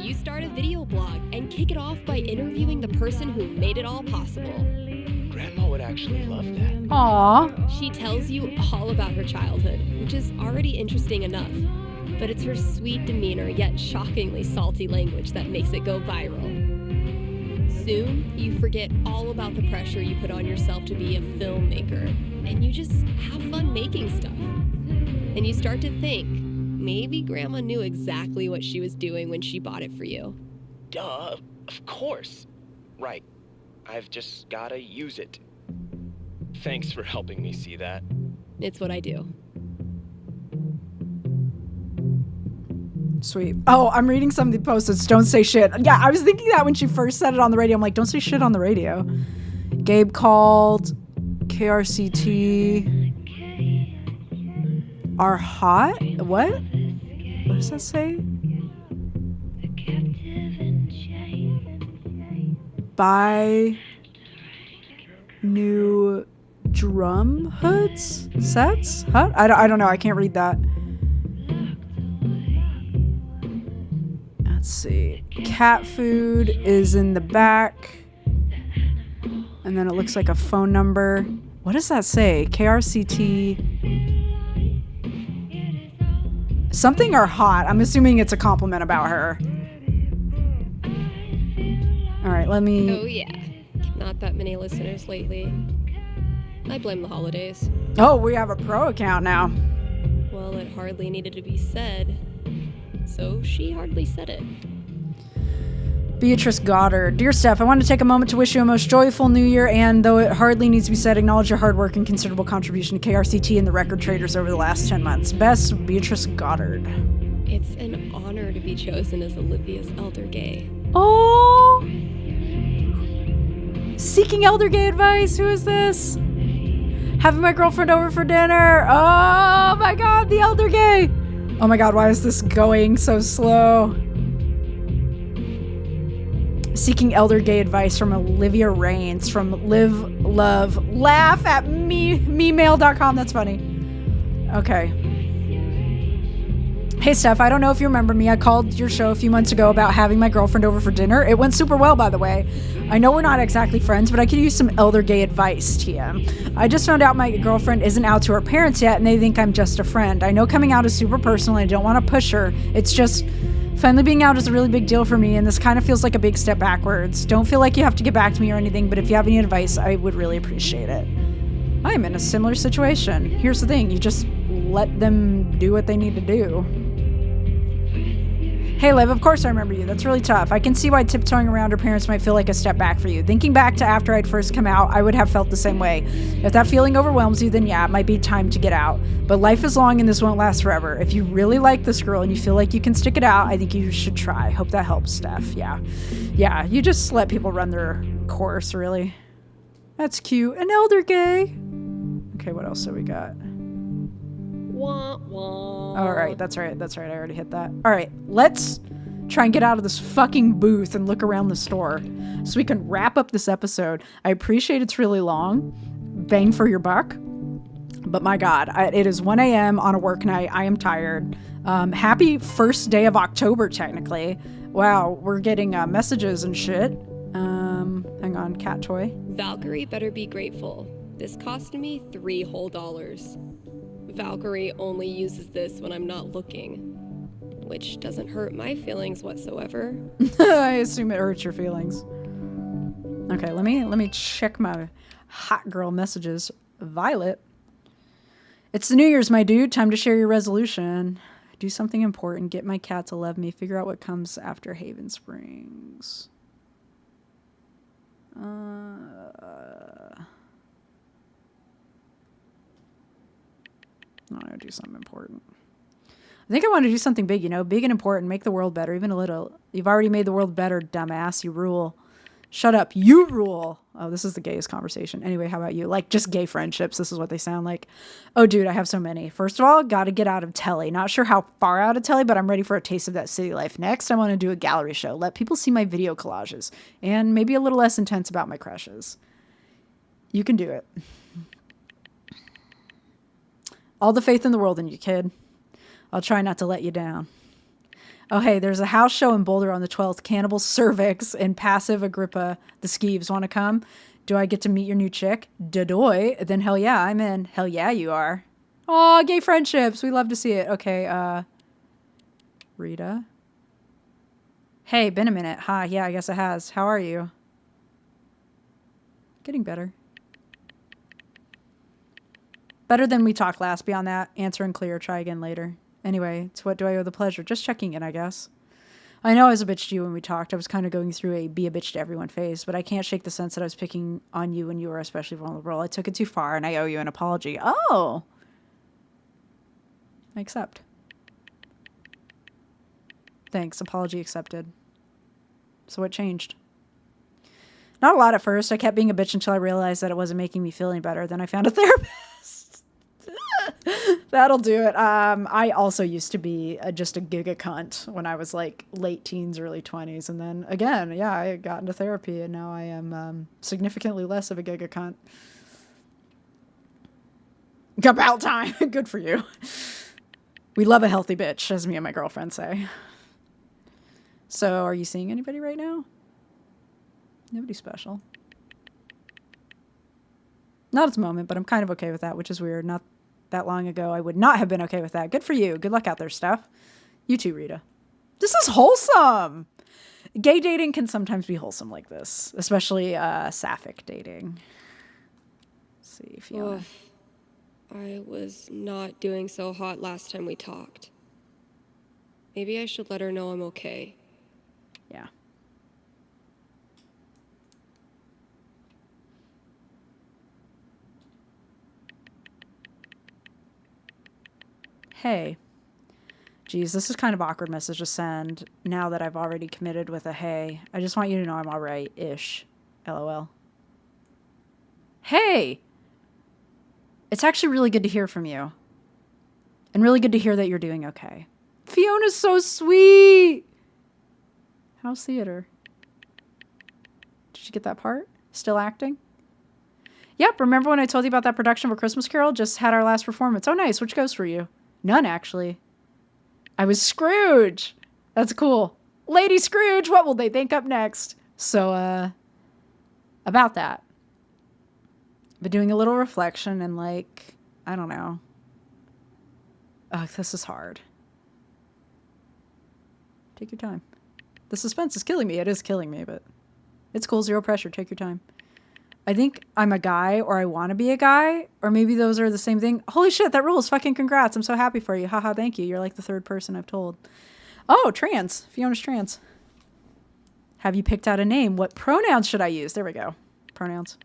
You start a video blog and kick it off by interviewing the person who made it all possible. Grandma would actually love that. Aww. She tells you all about her childhood, which is already interesting enough. But it's her sweet demeanor yet shockingly salty language that makes it go viral. Soon, you forget all about the pressure you put on yourself to be a filmmaker, and you just have fun making stuff. And you start to think, maybe Grandma knew exactly what she was doing when she bought it for you. Duh, of course. Right. I've just gotta use it. Thanks for helping me see that. It's what I do. Sweet. Oh, I'm reading some of the posts. Don't say shit. Yeah, I was thinking that when she first said it on the radio. I'm like, don't say shit on the radio. Gabe called KRCT are hot? What? What does that say? Buy new drum hoods? Sets? Huh? I don't know. I can't read that. Let's see. Cat food is in the back. And then it looks like a phone number. What does that say? KRCT. Something are hot. I'm assuming it's a compliment about her. All right, let me... Oh, yeah. Not that many listeners lately. I blame the holidays. Oh, we have a pro account now. Well, it hardly needed to be said. So she hardly said it. Beatrice Goddard. Dear Steph, I want to take a moment to wish you a most joyful new year, and though it hardly needs to be said, acknowledge your hard work and considerable contribution to KRCT and the record traders over the last 10 months. Best, Beatrice Goddard. It's an honor to be chosen as Olivia's elder gay. Oh! Seeking elder gay advice? Who is this? Having my girlfriend over for dinner. Oh my god, the elder gay! Oh my god, why is this going so slow? Seeking elder gay advice from Olivia Rains from Live, Love, Laugh at memail.com. That's funny. Okay. Hey, Steph, I don't know if you remember me. I called your show a few months ago about having my girlfriend over for dinner. It went super well, by the way. I know we're not exactly friends, but I could use some elder gay advice, Tia. I just found out my girlfriend isn't out to her parents yet, and they think I'm just a friend. I know coming out is super personal, and I don't want to push her. It's just Finally being out is a really big deal for me, and this kind of feels like a big step backwards. Don't feel like you have to get back to me or anything, but if you have any advice, I would really appreciate it. I'm in a similar situation. Here's the thing, you just let them do what they need to do. Hey Liv, of course I remember you. That's really tough. I can see why tiptoeing around her parents might feel like a step back for you. Thinking back to after I'd first come out, I would have felt the same way. If that feeling overwhelms you, then yeah, it might be time to get out. But life is long and this won't last forever. If you really like this girl and you feel like you can stick it out, I think you should try. Hope that helps, Steph. Yeah. Yeah, you just let people run their course, really. That's cute. An elder gay. Okay, what else have we got? Wah, wah. All right, that's right. That's right. I already hit that. All right, let's try and get out of this fucking booth and look around the store so we can wrap up this episode. I appreciate it's really long. Bang for your buck. But my God, it is 1 a.m. on a work night. I am tired. Happy first day of October, technically. Wow, we're getting messages and shit. Hang on, cat toy. Valkyrie better be grateful. This cost me $3 whole. Valkyrie only uses this when I'm not looking, which doesn't hurt my feelings whatsoever. I assume it hurts your feelings. Okay, let me check my hot girl messages. Violet. It's the New Year's, my dude. Time to share your resolution. Do something important. Get my cat to love me. Figure out what comes after Haven Springs. I want to do something important. I think I want to do something big, big and important. Make the world better, even a little. You've already made the world better, dumbass. You rule. Shut up. You rule. Oh, this is the gayest conversation. Anyway, how about you? Like, just gay friendships. This is what they sound like. Oh, dude, I have so many. First of all, got to get out of telly. Not sure how far out of telly, but I'm ready for a taste of that city life. Next, I want to do a gallery show. Let people see my video collages. And maybe a little less intense about my crushes. You can do it. All the faith in the world in you, kid. I'll try not to let you down. Oh, hey, there's a house show in Boulder on the 12th. Cannibal Cervix and Passive Agrippa. The Skeeves want to come? Do I get to meet your new chick? Dadoy. Then hell yeah, I'm in. Hell yeah, you are. Aw, gay friendships. We love to see it. Okay, Rita. Hey, been a minute. Hi, yeah, I guess it has. How are you? Getting better. Better than we talked last. Beyond that, answer unclear. Try again later. Anyway, it's what do I owe the pleasure? Just checking in, I guess. I know I was a bitch to you when we talked. I was kind of going through a be a bitch to everyone phase, but I can't shake the sense that I was picking on you when you were especially vulnerable. I took it too far, and I owe you an apology. Oh! I accept. Thanks. Apology accepted. So what changed? Not a lot at first. I kept being a bitch until I realized that it wasn't making me feel any better. Then I found a therapist. That'll do it. I also used to be just a giga cunt when I was like late teens, early 20s. And then again, yeah, I got into therapy and now I am significantly less of a giga cunt. About time. Good for you. We love a healthy bitch, as me and my girlfriend say. So are you seeing anybody right now? Nobody special. Not at the moment, but I'm kind of okay with that, which is weird. Not that long ago, I would not have been okay with that. Good for you. Good luck out there, Steph. You too, Rita. This is wholesome. Gay dating can sometimes be wholesome like this, especially sapphic dating. Let's see, Fiona. I was not doing so hot last time we talked. Maybe I should let her know I'm okay. Yeah. Hey. Geez, this is kind of awkward message to send now that I've already committed with a hey. I just want you to know I'm alright-ish. LOL. Hey! It's actually really good to hear from you. And really good to hear that you're doing okay. Fiona's so sweet! How's theater? Did you get that part? Still acting? Yep, remember when I told you about that production of A Christmas Carol? Just had our last performance. Oh, nice. Which goes for you? None, actually. I was Scrooge. That's cool. Lady Scrooge, what will they think up next? So, about that. But doing a little reflection and like, I don't know. Ugh, this is hard. Take your time. The suspense is killing me. It is killing me, but it's cool. Zero pressure. Take your time. I think I'm a guy, or I want to be a guy, or maybe those are the same thing. Holy shit, that rules. Fucking congrats. I'm so happy for you. Haha, thank you. You're like the third person I've told. Oh, trans. Fiona's trans. Have you picked out a name? What pronouns should I use? There we go. Pronouns.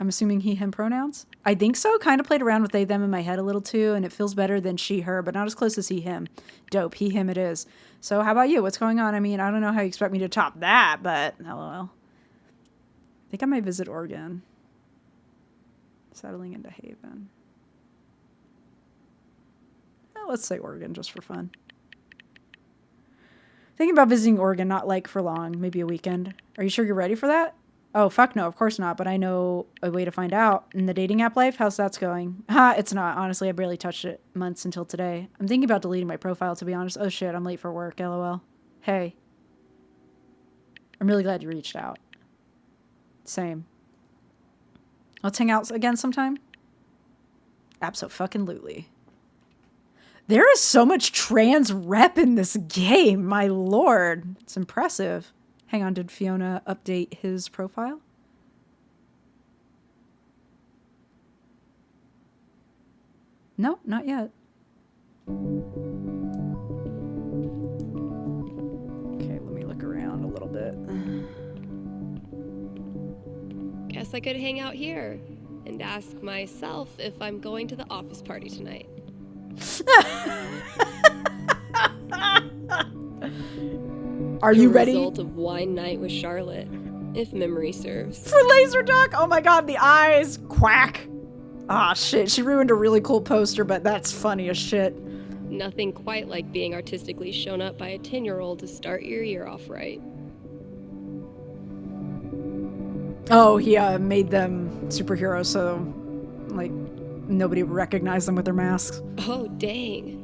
I'm assuming he, him pronouns. I think so. Kind of played around with they, them in my head a little too, and it feels better than she, her, but not as close as he, him. Dope. He, him it is. So how about you? What's going on? I mean, I don't know how you expect me to top that, but lol. I think I might visit Oregon. Settling into Haven. Well, let's say Oregon just for fun. Thinking about visiting Oregon, not like for long, maybe a weekend. Are you sure you're ready for that? Oh, fuck no, of course not, but I know a way to find out. In the dating app life, how's that going? Ha, it's not. Honestly, I barely touched it months until today. I'm thinking about deleting my profile, to be honest. Oh shit, I'm late for work, lol. Hey. I'm really glad you reached out. Same. Let's hang out again sometime? Abso-fucking-lutely. There is so much trans rep in this game, my lord. It's impressive. Hang on, did Fiona update his profile? No, not yet. Okay, let me look around a little bit. Guess I could hang out here and ask myself if I'm going to the office party tonight. Are you ready? Result of wine night with Charlotte, if memory serves. For Laser Duck? Oh my god, the eyes. Quack. Ah, shit. She ruined a really cool poster, but that's funny as shit. Nothing quite like being artistically shown up by a 10-year-old to start your year off right. Oh, he made them superheroes, so, like, nobody would recognize them with their masks. Oh, dang.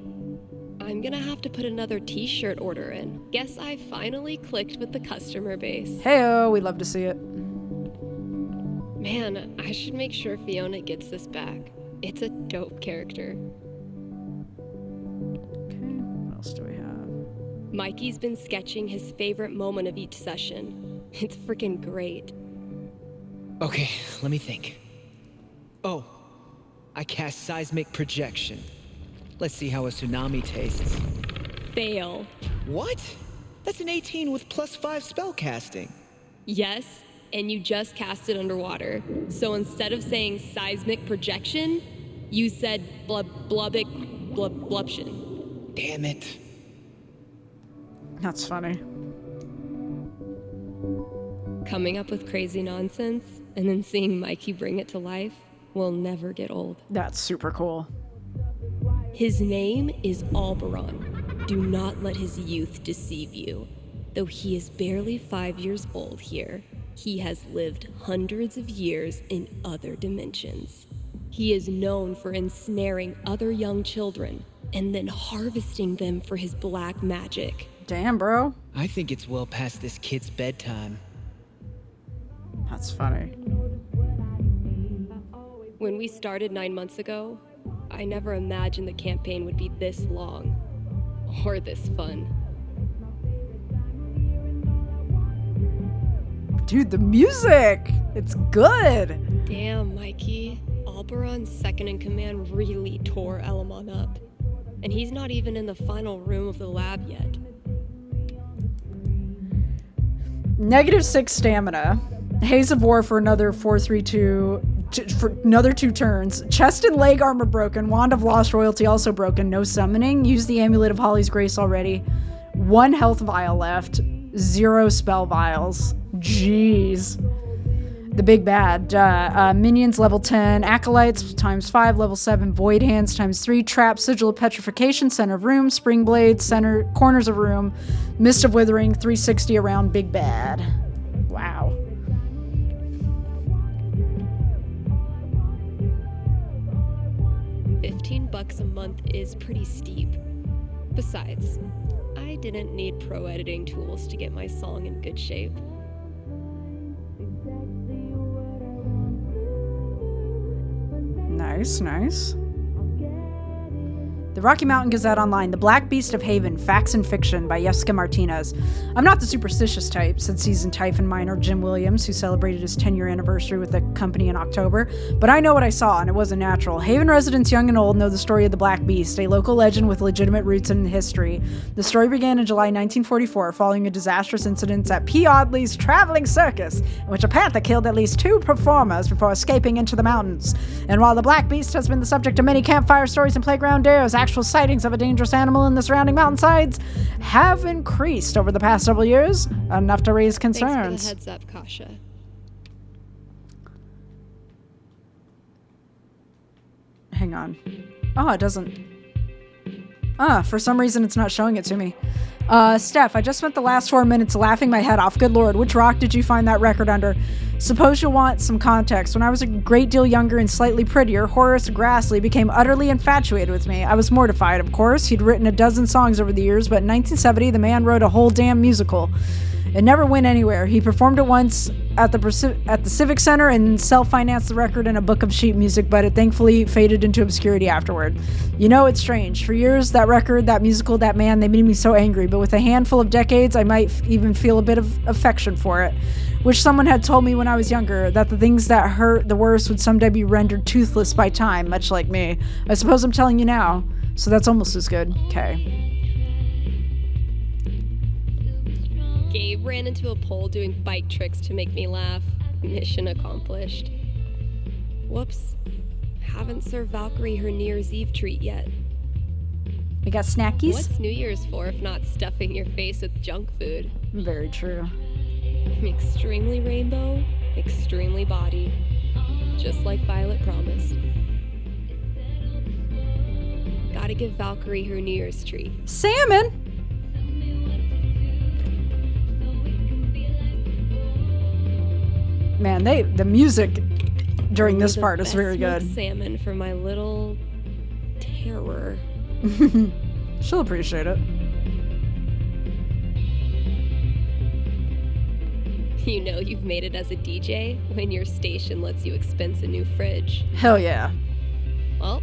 I'm gonna have to put another t-shirt order in. Guess I finally clicked with the customer base. Heyo, we'd love to see it. Man, I should make sure Fiona gets this back. It's a dope character. Okay, what else do we have? Mikey's been sketching his favorite moment of each session. It's freaking great. Okay, let me think. Oh, I cast seismic projection. Let's see how a tsunami tastes. Fail. What? That's an 18 with +5 spellcasting. Yes, and you just cast it underwater. So instead of saying seismic projection, you said blubbluption. Damn it. That's funny. Coming up with crazy nonsense and then seeing Mikey bring it to life will never get old. That's super cool. His name is Alberon. Do not let his youth deceive you. Though he is barely 5 years old here, he has lived hundreds of years in other dimensions. He is known for ensnaring other young children and then harvesting them for his black magic. Damn, bro. I think it's well past this kid's bedtime. That's funny. When we started 9 months ago, I never imagined the campaign would be this long or this fun. Dude, the music! It's good! Damn, Mikey. Alberon's second in command really tore Elamon up. And he's not even in the final room of the lab yet. -6 stamina. Haze of War for another 4-3-2. For another 2 turns. Chest and leg armor broken. Wand of Lost Royalty also broken. No summoning. Use the Amulet of Holly's Grace already. 1 health vial left. 0 spell vials. Jeez. The big bad. Minions level 10. Acolytes ×5. Level 7. Void Hands ×3. Trap. Sigil of Petrification. Center of room. Spring Blade. Center. Corners of room. Mist of Withering. 360 around big bad. Wow. $15 a month is pretty steep. Besides, I didn't need pro editing tools to get my song in good shape. Nice, nice. The Rocky Mountain Gazette Online, The Black Beast of Haven, Facts and Fiction by Jessica Martinez. I'm not the superstitious type, said seasoned Typhon miner Jim Williams, who celebrated his 10-year anniversary with the company in October. But I know what I saw, and it wasn't natural. Haven residents young and old know the story of the Black Beast, a local legend with legitimate roots in history. The story began in July 1944, following a disastrous incident at P. Audley's Traveling Circus, in which a panther killed at least 2 performers before escaping into the mountains. And while the Black Beast has been the subject of many campfire stories and playground dares, actual sightings of a dangerous animal in the surrounding mountainsides have increased over the past several years, enough to raise concerns. Thanks for the heads up, Kasha. Hang on. Oh, it doesn't. For some reason it's not showing it to me. Steph, I just spent the last 4 minutes laughing my head off. Good Lord, which rock did you find that record under? Suppose you'll want some context. When I was a great deal younger and slightly prettier, Horace Grassley became utterly infatuated with me. I was mortified, of course. He'd written a dozen songs over the years, but in 1970, the man wrote a whole damn musical. It never went anywhere. He performed it once at the Civic Center and self-financed the record in a book of sheet music, but it thankfully faded into obscurity afterward. You know, it's strange. For years, that record, that musical, that man, they made me so angry, but with a handful of decades, I might even feel a bit of affection for it. Wish someone had told me when I was younger that the things that hurt the worst would someday be rendered toothless by time, much like me. I suppose I'm telling you now, so that's almost as good. Okay. Gabe ran into a pole doing bike tricks to make me laugh. Mission accomplished. Whoops. Haven't served Valkyrie her New Year's Eve treat yet. We got snackies? What's New Year's for if not stuffing your face with junk food? Very true. Extremely rainbow, extremely body. Just like Violet promised. Gotta give Valkyrie her New Year's treat. Salmon! Man, the music during this part is very good. Salmon for my little terror. She'll appreciate it. You know you've made it as a DJ when your station lets you expense a new fridge. Hell yeah. Well,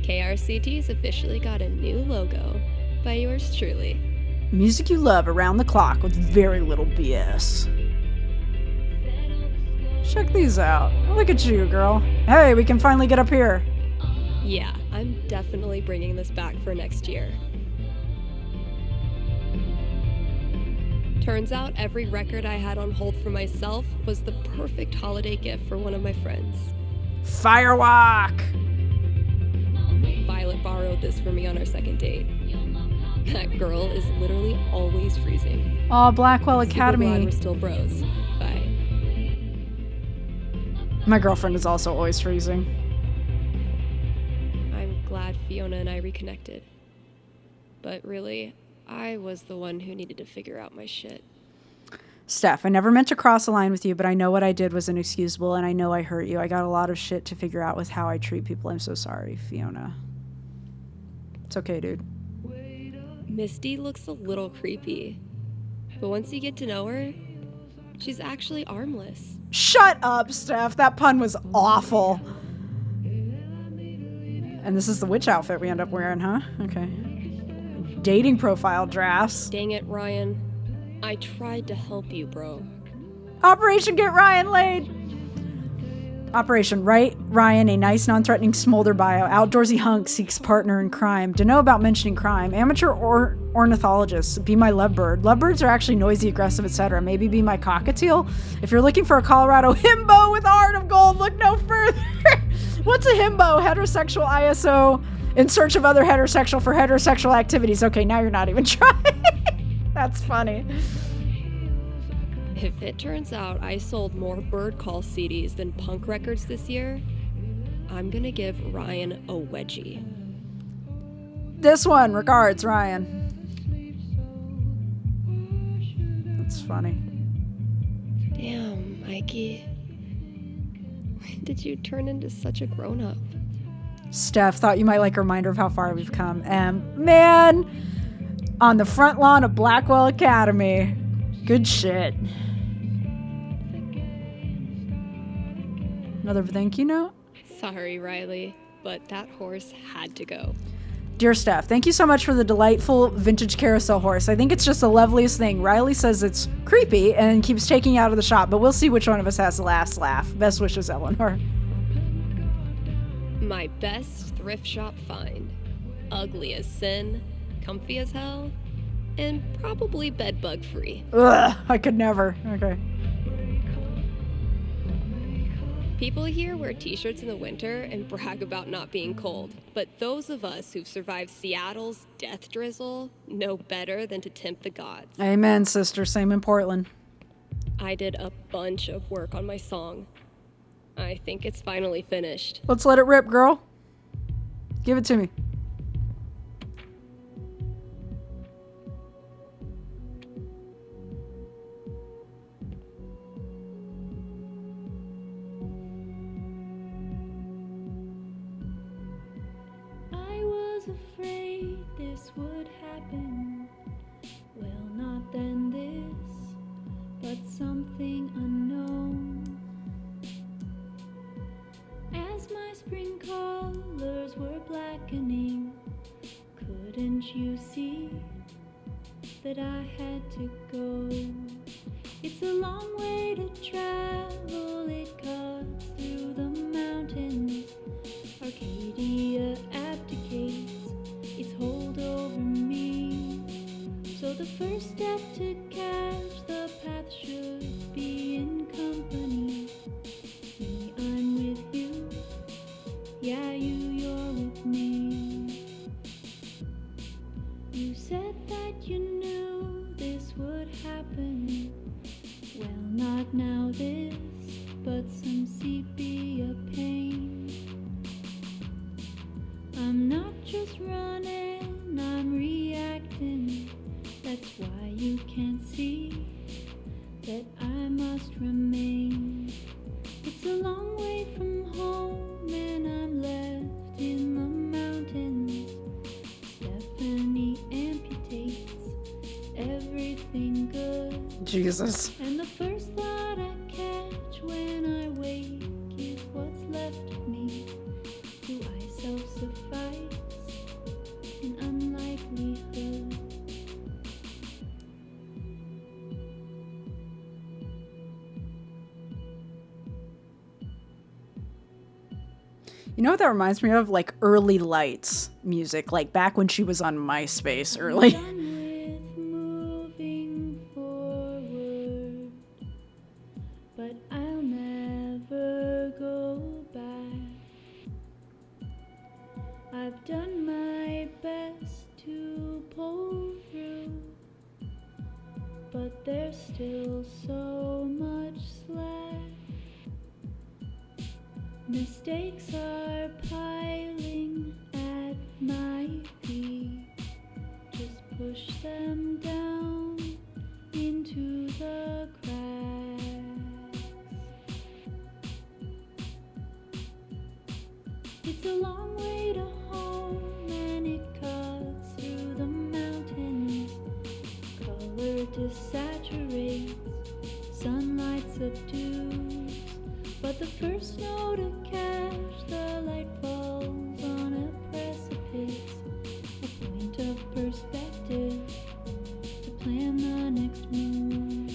KRCT's officially got a new logo by yours truly. Music you love around the clock with very little BS. Check these out. Look at you, girl. Hey, we can finally get up here. Yeah, I'm definitely bringing this back for next year. Turns out every record I had on hold for myself was the perfect holiday gift for one of my friends. Firewalk! Violet borrowed this for me on our second date. That girl is literally always freezing. Aw, Blackwell Academy. Super glad we're still bros. Bye. My girlfriend is also always freezing. I'm glad Fiona and I reconnected. But really, I was the one who needed to figure out my shit. Steph, I never meant to cross a line with you, but I know what I did was inexcusable, and I know I hurt you. I got a lot of shit to figure out with how I treat people. I'm so sorry, Fiona. It's okay, dude. Misty looks a little creepy. But once you get to know her, she's actually armless. Shut up, Steph. That pun was awful. And this is the witch outfit we end up wearing, huh? Okay. Dating profile drafts. Dang it, Ryan. I tried to help you, bro. Operation Get Ryan Laid. Operation Write Ryan a nice non-threatening Smolder bio. Outdoorsy hunk seeks partner in crime. To know about mentioning crime. Amateur ornithologist. Be my lovebird. Lovebirds are actually noisy, aggressive, etc. Maybe be my cockatiel. If you're looking for a Colorado himbo with a heart of gold, look no further. What's a himbo? Heterosexual ISO in search of other heterosexual for heterosexual activities. Okay, now you're not even trying. That's funny. If it turns out I sold more bird call CDs than punk records this year, I'm gonna give Ryan a wedgie. This one, regards, Ryan. That's funny. Damn, Mikey. When did you turn into such a grown-up? Steph, thought you might like a reminder of how far we've come. Man, on the front lawn of Blackwell Academy. Good shit. Another thank you note? Sorry, Riley, but that horse had to go. Dear Steph, thank you so much for the delightful vintage carousel horse. I think it's just the loveliest thing. Riley says it's creepy and keeps taking you out of the shop, but we'll see which one of us has the last laugh. Best wishes, Eleanor. My best thrift shop find. Ugly as sin, comfy as hell, and probably bedbug free. Ugh, I could never. Okay. People here wear t-shirts in the winter and brag about not being cold, but those of us who've survived Seattle's death drizzle know better than to tempt the gods. Amen, sister. Same in Portland. I did a bunch of work on my song. I think it's finally finished. Let's let it rip, girl. Give it to me. I was afraid this would happen. Well, not then this, but something unknown. As my spring colors were blackening, couldn't you see that I had to go? It's a long way to travel, it cuts through the mountains. Arcadia abdicates its hold over me. So the first step to catch the path should be in company. Me, I'm with you. Yeah, you're with me. You said that you knew this would happen. Well, not now this, but some sepia pain. I'm not just running, I'm reacting. That's why you can't see that I must remain. It's a long way from home and I'm left in the mountains. Stephanie amputates everything good. Jesus. And the first thought I catch when I wake is what's left of me. Do I self-suffice in unlikelihood? You know what that reminds me of? Like early Lights music, like back when she was on MySpace early. But I'll never go back. I've done my best to pull through, but there's still so much slack. Mistakes are piling at my feet. Just push them down into the cracks. It's a long way to home and it cuts through the mountains. Color desaturates, sunlight subdues. But the first snow to catch the light falls on a precipice. A point of perspective to plan the next move.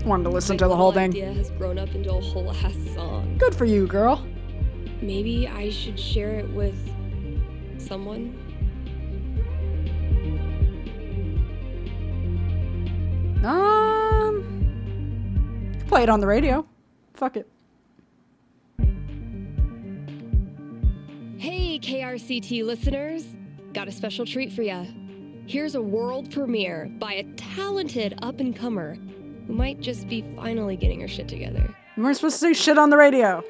Wanted to listen to the whole thing. Idea has grown up into a whole ass song. Good for you, girl. Maybe I should share it with someone. Play it on the radio. Fuck it. Hey, KRCT listeners. Got a special treat for ya. Here's a world premiere by a talented up-and-comer who might just be finally getting her shit together. You weren't supposed to say shit on the radio.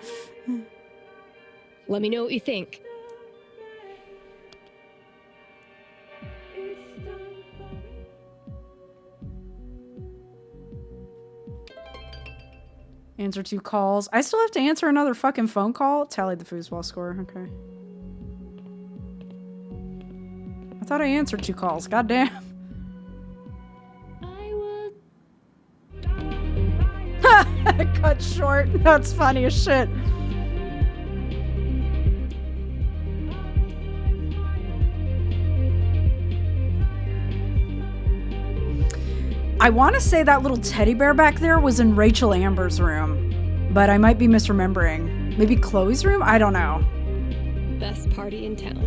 Let me know what you think. Answer 2 calls. I still have to answer another fucking phone call? Tallied the foosball score. Okay. I thought I answered 2 calls. Goddamn. Cut short. That's funny as shit. I want to say that little teddy bear back there was in Rachel Amber's room, but I might be misremembering. Maybe Chloe's room? I don't know. Best party in town.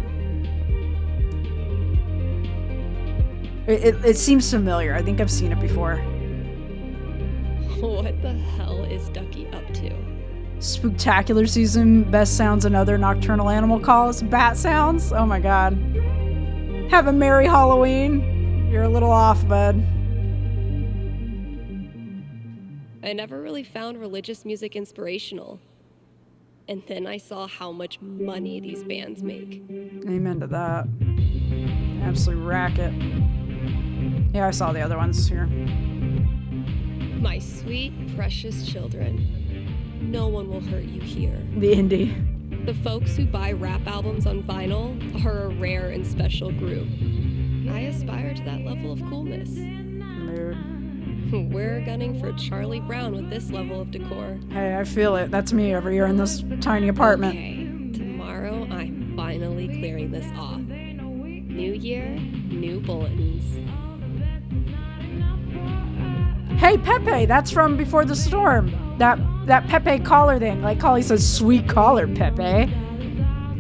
It seems familiar. I think I've seen it before. What the hell is Ducky up to? Spooktacular season, best sounds and other nocturnal animal calls. Bat sounds? Oh my god. Have a merry Halloween. You're a little off, bud. I never really found religious music inspirational. And then I saw how much money these bands make. Amen to that. Absolute racket. Yeah, I saw the other ones here. My sweet, precious children. No one will hurt you here. The indie. The folks who buy rap albums on vinyl are a rare and special group. I aspire to that level of coolness. Mood. We're gunning for Charlie Brown with this level of decor. Hey, I feel it. That's me every year in this tiny apartment. Okay, tomorrow I'm finally clearing this off. New year, new bulletins. Hey, Pepe, that's from Before the Storm. That Pepe collar thing. Like Collie says, sweet collar, Pepe.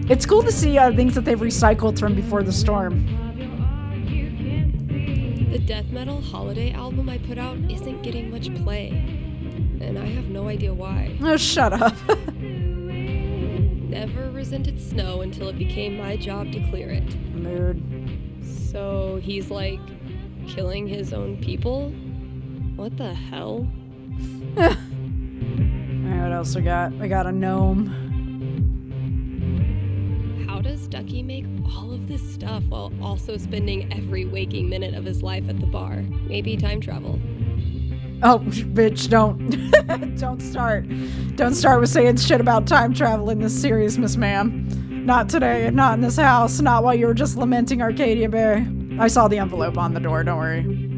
It's cool to see things that they've recycled from Before the Storm. The death metal holiday album I put out isn't getting much play. And I have no idea why. Oh, shut up. Never resented snow until it became my job to clear it. Mood. So he's like killing his own people? What the hell? Alright, what else we got? We got a gnome. How does Ducky make all of this stuff while also spending every waking minute of his life at the bar? Maybe time travel. Oh, bitch, don't. Don't start. Don't start with saying shit about time travel in this series, Miss Ma'am. Not today, not in this house, not while you were just lamenting Arcadia Bay. I saw the envelope on the door, don't worry.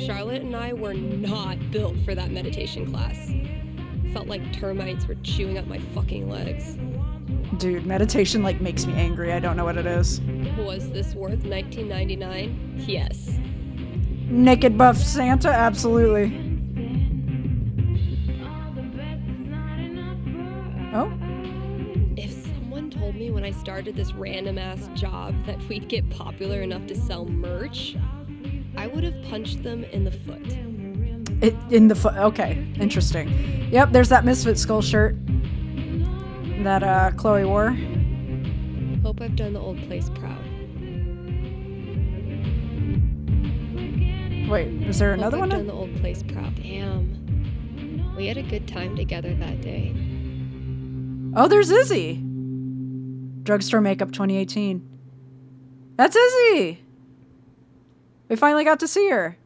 Charlotte and I were not built for that meditation class. Felt like termites were chewing up my fucking legs. Dude, meditation like makes me angry. I don't know what it is. Was this worth $19.99? Yes. Naked buff Santa? Absolutely. Oh? If someone told me when I started this random-ass job that we'd get popular enough to sell merch, I would have punched them in the foot. In the foot. Okay, interesting. Yep, there's that Misfit Skull shirt that Chloe wore. Hope I've done the old place proud. Wait, is there another Hope one? I've done the old place proud. Damn. We had a good time together that day. Oh, there's Izzy. Drugstore Makeup 2018. That's Izzy. We finally got to see her.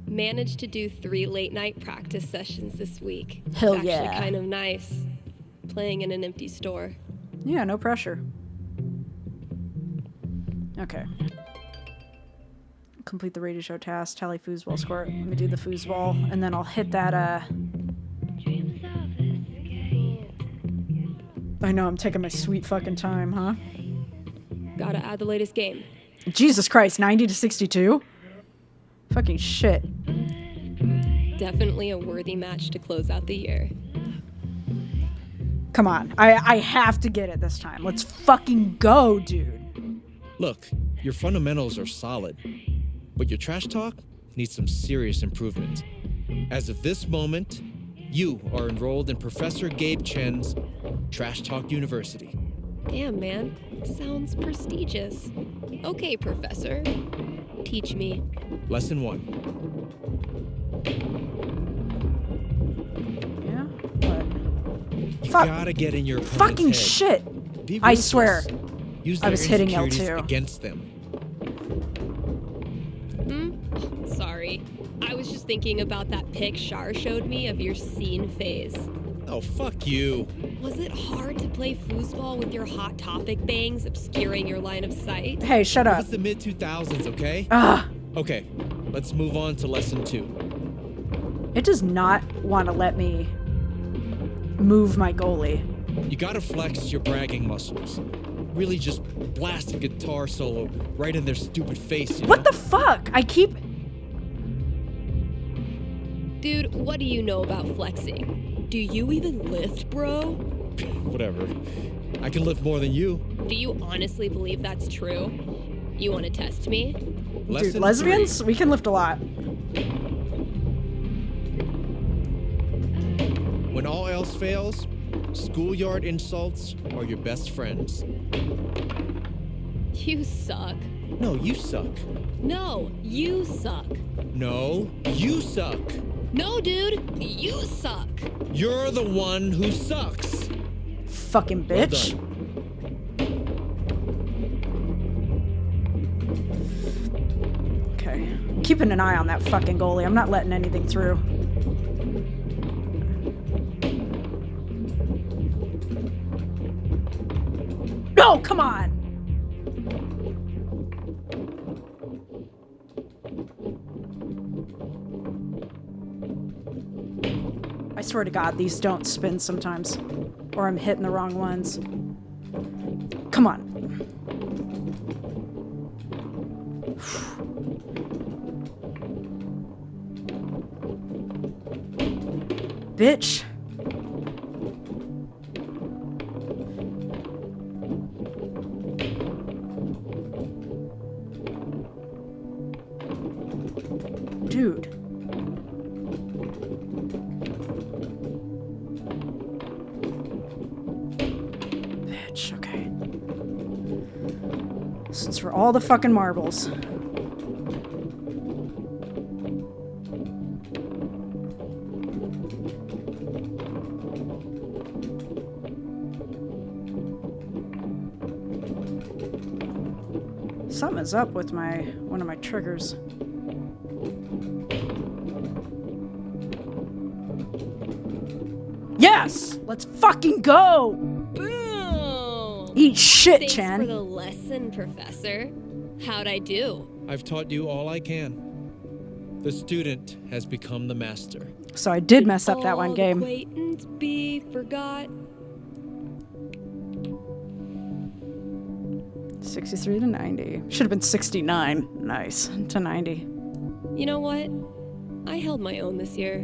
Managed to do 3 late-night practice sessions this week. Hell it's yeah. actually kind of nice. Playing in an empty store. Yeah, no pressure. Okay. Complete the radio show task, tally foosball score. Let me do the foosball, and then I'll hit that, I know, I'm taking my sweet fucking time, huh? Gotta add the latest game. Jesus Christ, 90 to 62? Fucking shit. Definitely a worthy match to close out the year. Come on, I have to get it this time. Let's fucking go, dude. Look, your fundamentals are solid, but your trash talk needs some serious improvement. As of this moment, you are enrolled in Professor Gabe Chen's Trash Talk University. Damn, man. Sounds prestigious. Okay, Professor. Teach me. Lesson 1. Yeah? What? You Fuck. gotta get in your opponent's Fucking head. shit. Be I ruthless. swear. Use I their was hitting insecurities L2. against them. Sorry. I was just thinking about that pic Shar showed me of your scene phase. Oh, fuck you. Was it hard to play foosball with your Hot Topic bangs obscuring your line of sight? Hey, shut It up. was the mid-2000s, okay? Ugh. Okay, let's move on to lesson 2. It does not want to let me move my goalie. You gotta flex your bragging muscles. Really just blast a guitar solo right in their stupid face, you What know? the fuck? I keep... Dude, what do you know about flexing? Do you even lift, bro? Whatever. I can lift more than you. Do you honestly believe that's true? You want to test me? Dude, lesbians? We can lift a lot. When all else fails, schoolyard insults are your best friends. You suck. No, you suck. No, you suck. No, you suck. No, dude, you suck. You're the one who sucks. Fucking bitch. Well Okay. I'm keeping an eye on that fucking goalie. I'm not letting anything through. No, come on. I swear to God, these don't spin sometimes. Or I'm hitting the wrong ones. Come on. Bitch. Dude. Bitch, okay. This is for all the fucking marbles. Something's up with one of my triggers. Yes! Let's fucking go! Boom! Eat shit, Thanks Chen. for the lesson, Professor. How'd I do? I've taught you all I can. The student has become the master. So I did mess up that one Old game. acquaintance be forgot. 63 to 90. Should have been 69. Nice. To 90. You know what? I held my own this year.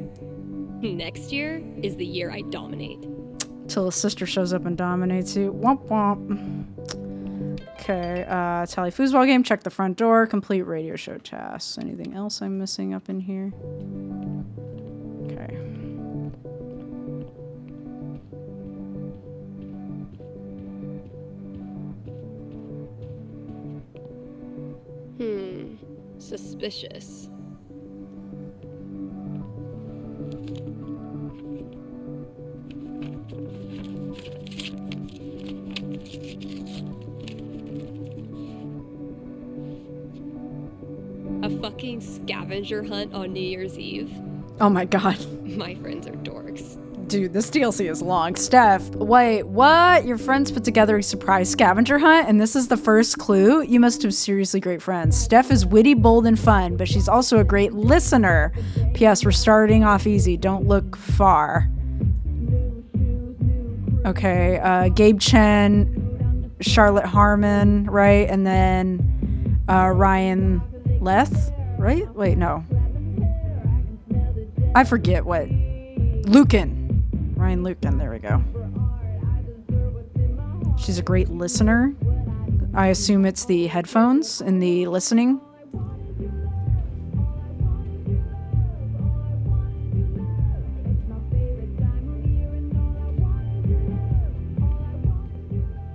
Next year is the year I dominate. Till his sister shows up and dominates you. Womp womp. Okay, tally foosball game, check the front door, complete radio show tasks. Anything else I'm missing up in here? Okay. Suspicious. A fucking scavenger hunt on New Year's Eve. Oh my god. My friends are dorks. Dude, this DLC is long. Steph, wait, what? Your friends put together a surprise scavenger hunt and this is the first clue? You must have seriously great friends. Steph is witty, bold, and fun, but she's also a great listener. P.S. We're starting off easy. Don't look far. Okay, Gabe Chen, Charlotte Harmon, right? And then Ryan Leth, right? Wait, no. I forget what. Lucan. Ryan Lucan, there we go. She's a great listener. I assume it's the headphones and the listening.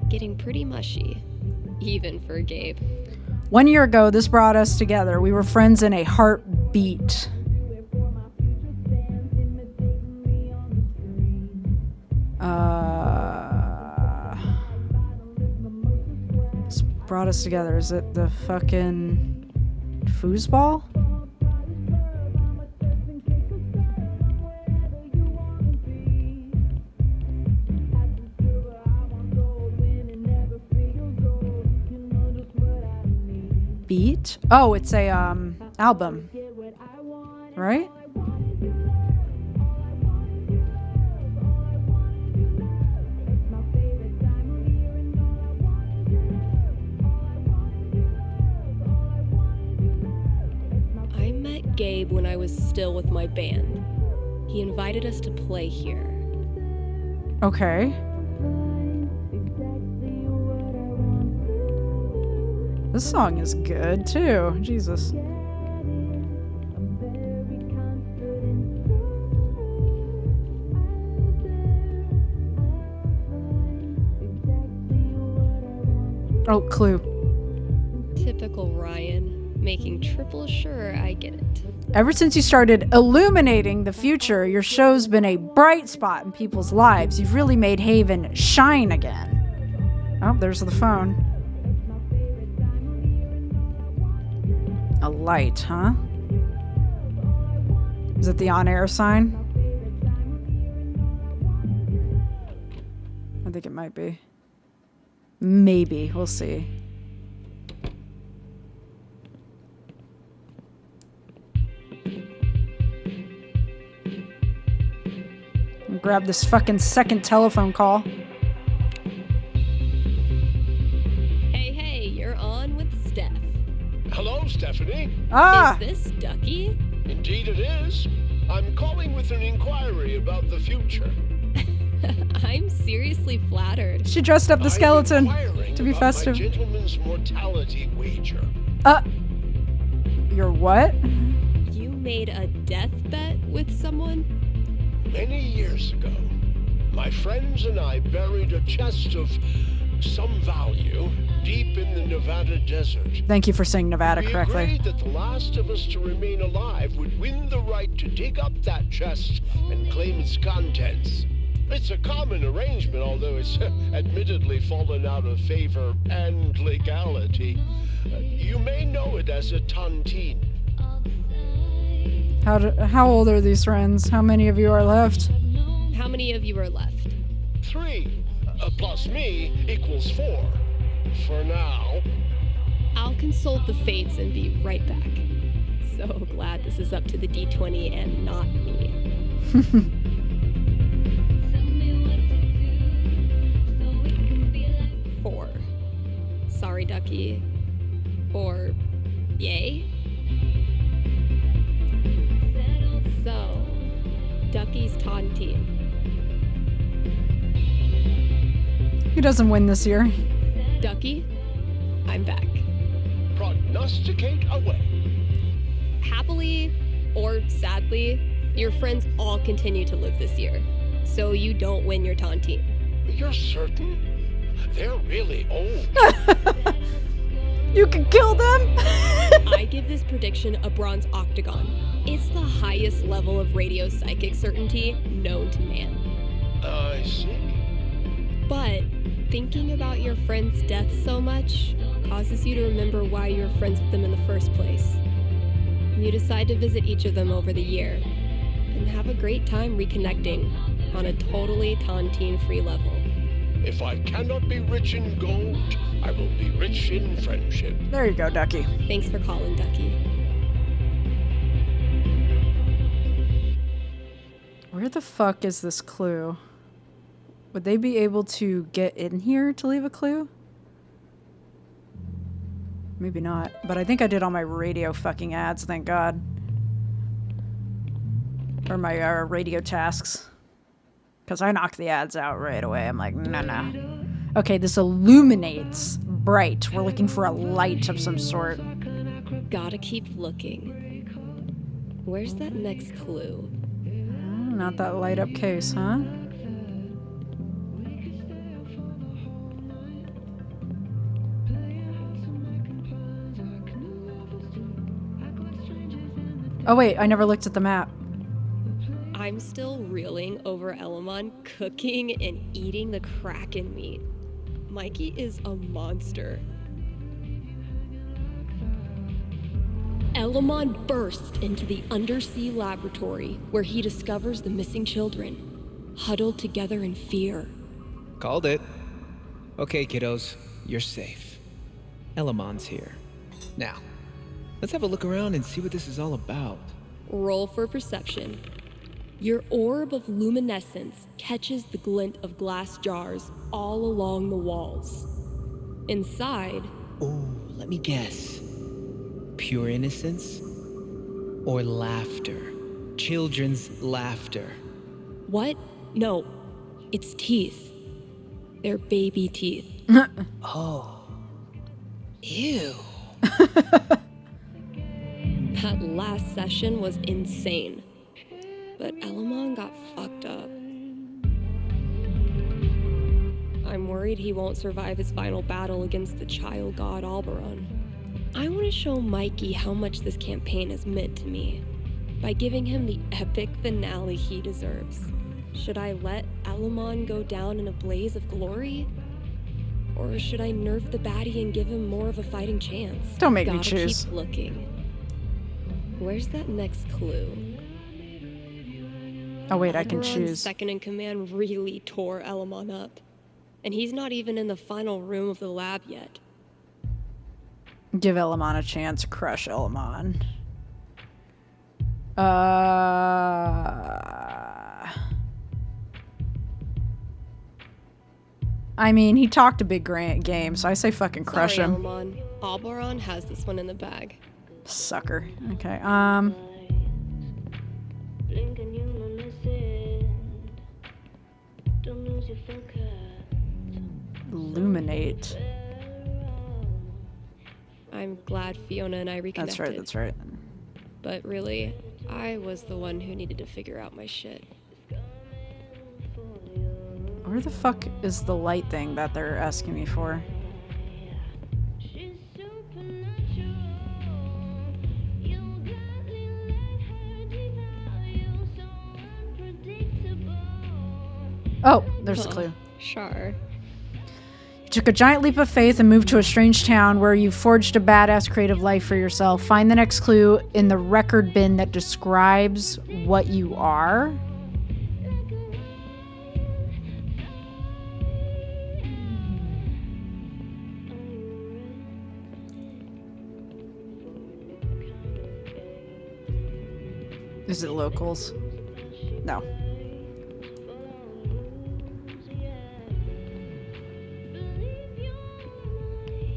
Getting pretty mushy. Even for Gabe. 1 year ago, this brought us together. We were friends in a heartbeat. This brought us together. Is it the fucking foosball? Beat? Oh, it's a album, right? I met Gabe when I was still with my band. He invited us to play here. Okay. This song is good too. Jesus. Oh, Clue. Typical Ryan, making triple sure I get it. Ever since you started illuminating the future, your show's been a bright spot in people's lives. You've really made Haven shine again. Oh, there's the phone. A light, huh? Is it the on-air sign? I think it might be. Maybe. We'll see. Grab this fucking second telephone call. Hey, you're on with Steph. Hello, Stephanie. Ah! Is this Ducky? Indeed it is. I'm calling with an inquiry about the future. I'm seriously flattered. She dressed up the skeleton to be about festive. My gentleman's mortality wager. Your what? You made a death bet with someone? Many years ago, my friends and I buried a chest of some value deep in the Nevada desert. Thank you for saying Nevada correctly. We agreed that the last of us to remain alive would win the right to dig up that chest and claim its contents. It's a common arrangement, although it's admittedly fallen out of favor and legality. You may know it as a tontine. How old are these friends? How many of you are left? How many of you are left? 3 plus me equals 4. For now. I'll consult the fates and be right back. So glad this is up to the D20 and not me. 4. Sorry, Ducky. Or yay? So, Ducky's tontine. Who doesn't win this year? Ducky, I'm back. Prognosticate away. Happily or sadly, your friends all continue to live this year. So you don't win your tontine. You're certain? They're really old. You can kill them? I give this prediction a bronze octagon. It's the highest level of radio psychic certainty known to man. I see. But thinking about your friend's death so much causes you to remember why you were friends with them in the first place. You decide to visit each of them over the year and have a great time reconnecting on a totally tontine-free level. If I cannot be rich in gold, I will be rich in friendship. There you go, Ducky. Thanks for calling, Ducky. Where the fuck is this clue? Would they be able to get in here to leave a clue? Maybe not, but I think I did all my radio fucking ads, thank God. Or my radio tasks. Because I knocked the ads out right away. I'm like, nah. Okay, this illuminates bright. We're looking for a light of some sort. Gotta keep looking. Where's that next clue? Not that light up case, huh? Oh wait, I never looked at the map. I'm still reeling over Elamon cooking and eating the kraken meat. Mikey is a monster. Elamon bursts into the undersea laboratory where he discovers the missing children, huddled together in fear. Called it. Okay, kiddos, you're safe. Elamon's here. Now, let's have a look around and see what this is all about. Roll for perception. Your orb of luminescence catches the glint of glass jars all along the walls. Inside... Ooh, let me guess. Pure innocence? Or laughter? Children's laughter. What? No. It's teeth. They're baby teeth. Oh. Ew. That last session was insane. But Elamon got fucked up. I'm worried he won't survive his final battle against the child god Alberon. I want to show Mikey how much this campaign has meant to me by giving him the epic finale he deserves. Should I let Elamon go down in a blaze of glory? Or should I nerf the baddie and give him more of a fighting chance? Don't make me Gotta choose. keep looking. Where's that next clue? Oh wait, I can Alberon's choose. second in command really tore Elamon up. And he's not even in the final room of the lab yet. Give Elamon a chance. Crush Elamon. I mean, he talked a big game, so I say fucking crush Sorry, him. Elamon. Alberon has this one in the bag. Sucker. Okay, Illuminate. I'm glad Fiona and I reconnected. That's right. But really, I was the one who needed to figure out my shit. Where the fuck is the light thing that they're asking me for? Oh, there's the clue. Sure. You took a giant leap of faith and moved to a strange town where you forged a badass creative life for yourself. Find the next clue in the record bin that describes what you are. Is it locals? No.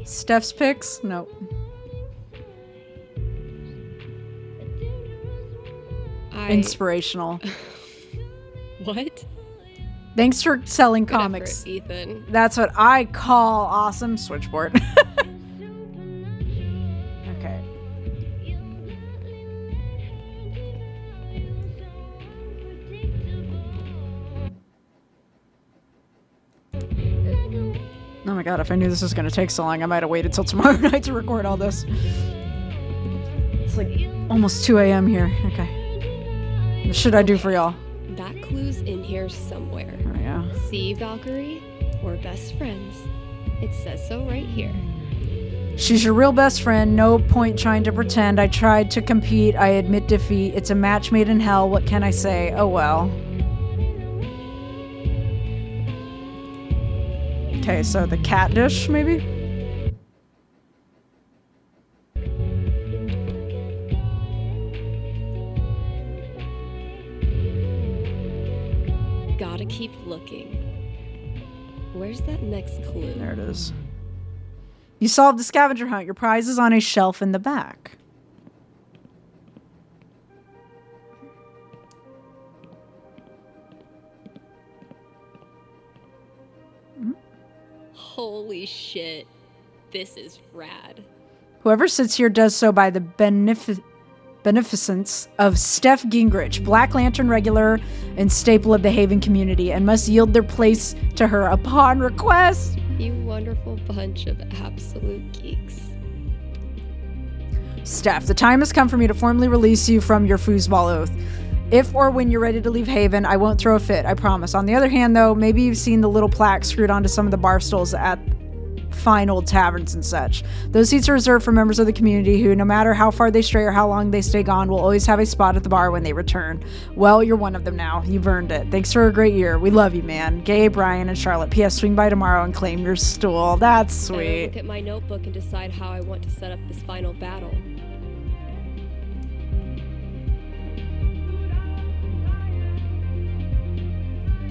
Steph's picks? Nope. Inspirational. What? Thanks for selling Good comics. effort, Ethan. That's what I call awesome. Switchboard. Okay. Oh my god, if I knew this was going to take so long, I might have waited till tomorrow night to record all this. It's like almost 2 a.m. here. Okay. What should I do for y'all? That clue's in here somewhere. Oh, yeah. See, Valkyrie? We're best friends. It says so right here. She's your real best friend. No point trying to pretend. I tried to compete. I admit defeat. It's a match made in hell. What can I say? Oh well. Okay, so the cat dish, maybe? Gotta keep looking. Where's that next clue? There it is. You solved the scavenger hunt. Your prize is on a shelf in the back. Holy shit. This is rad. Whoever sits here does so by the beneficence of Steph Gingrich, Black Lantern regular and staple of the Haven community, and must yield their place to her upon request. You wonderful bunch of absolute geeks. Steph, the time has come for me to formally release you from your foosball oath. If or when you're ready to leave Haven, I won't throw a fit, I promise. On the other hand, though, maybe you've seen the little plaques screwed onto some of the bar stools at fine old taverns and such. Those seats are reserved for members of the community who, no matter how far they stray or how long they stay gone, will always have a spot at the bar when they return. Well, you're one of them now. You've earned it. Thanks for a great year. We love you, man. Gabe, Ryan, and Charlotte. P.S. Swing by tomorrow and claim your stool. That's I sweet. look at my notebook and decide how I want to set up this final battle.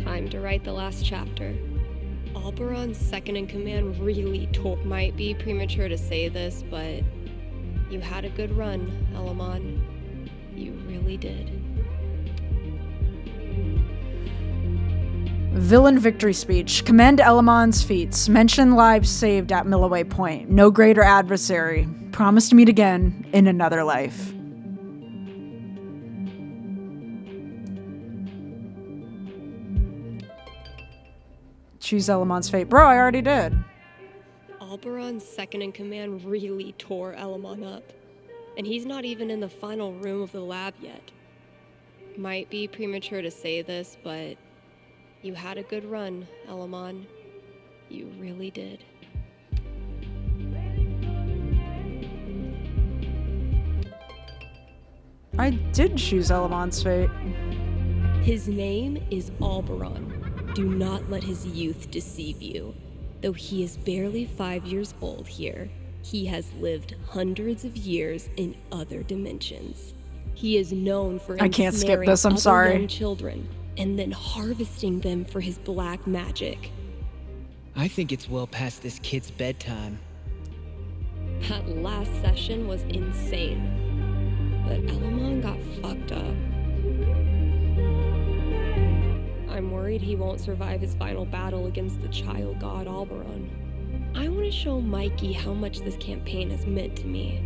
Time to write the last chapter. Alberon's second in command really might be premature to say this, but you had a good run, Elamon. You really did. Villain victory speech. Commend Elamon's feats. Mention lives saved at Milloway Point. No greater adversary. Promise to meet again in another life. Choose Elamon's fate. Bro, I already did. Alberon's second in command really tore Elamon up. And he's not even in the final room of the lab yet. Might be premature to say this, but you had a good run, Elamon. You really did. I did choose Elamon's fate. His name is Alberon. Do not let his youth deceive you. Though he is barely 5 years old here, he has lived hundreds of years in other dimensions. He is known for I can't skip ensnaring this, I'm other sorry. young children and then harvesting them for his black magic. I think it's well past this kid's bedtime. That last session was insane, but Elamon got fucked up. I'm worried he won't survive his final battle against the child god Alberon. I want to show Mikey how much this campaign has meant to me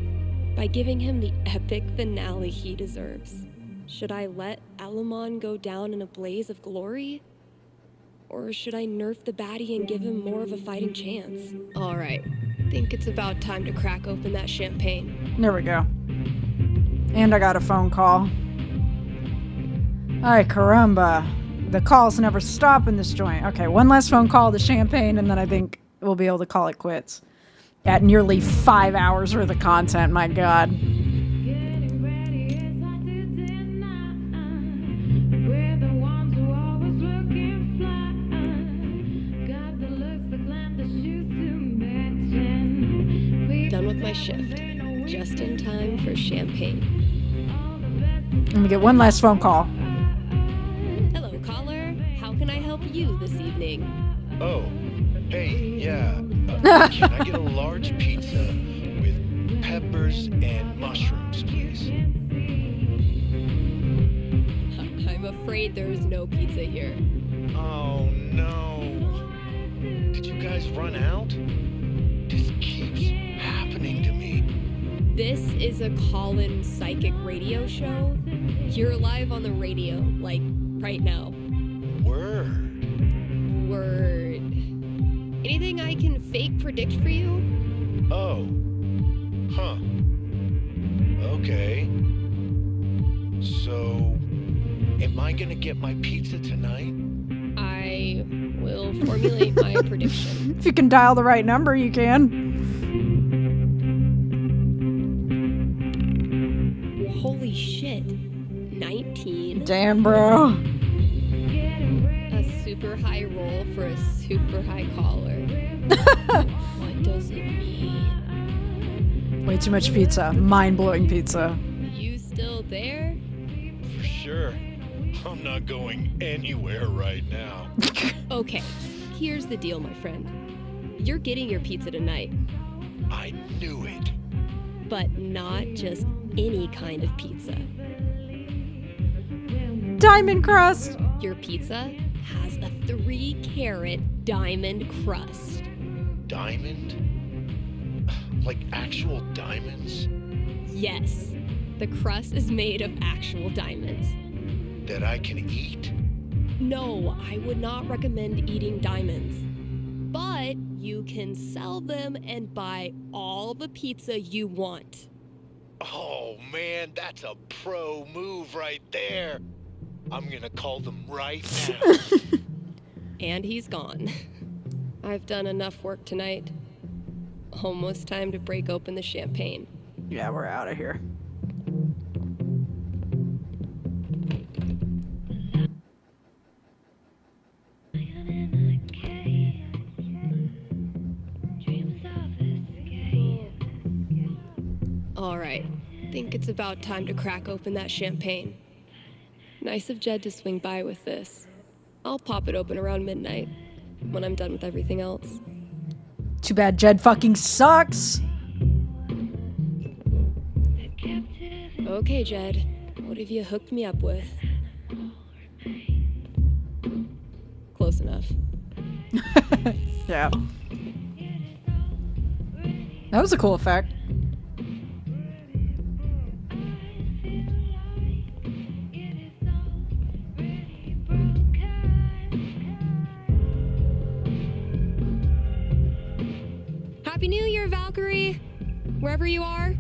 by giving him the epic finale he deserves. Should I let Elamon go down in a blaze of glory? Or should I nerf the baddie and give him more of a fighting chance? Alright, think it's about time to crack open that champagne. There we go. And I got a phone call. Ay, caramba. The calls never stop in this joint. Okay, one last phone call to champagne, and then I think we'll be able to call it quits. At nearly 5 hours worth of content, my god. Done with my shift. Just in time for champagne. Let me get one last phone call. Hello, caller. How can I help you this evening? Oh, hey, yeah. Can I get a large pizza with peppers and mushrooms, please? I'm afraid there's no pizza here. Oh, no. Did you guys run out? This keeps happening to me. This is a call-in psychic radio show. You're live on the radio, like, right now. Word. Anything I can fake predict for you? Oh. Huh. Okay. So, am I gonna get my pizza tonight? I will formulate my prediction. If you can dial the right number, you can. Holy shit. 19. Damn, bro. A super high roll for a super high caller. What does it mean? Way too much pizza. Mind-blowing pizza. You still there? For sure. I'm not going anywhere right now. Okay, here's the deal, my friend. You're getting your pizza tonight. I knew it. But not just any kind of pizza. Diamond crust. Your pizza has a 3-carat diamond crust. Diamond? Like actual diamonds? Yes, the crust is made of actual diamonds. That I can eat? No, I would not recommend eating diamonds. But you can sell them and buy all the pizza you want. Oh man, that's a pro move right there. I'm gonna call them right now. And he's gone. I've done enough work tonight. Almost time to break open the champagne. Yeah, we're out of here. All right, think it's about time to crack open that champagne. Nice of Jed to swing by with this. I'll pop it open around midnight, when I'm done with everything else. Too bad Jed fucking sucks. Okay, Jed, what have you hooked me up with? Close enough. Yeah. That was a cool effect. Happy New Year, Valkyrie! Wherever you are.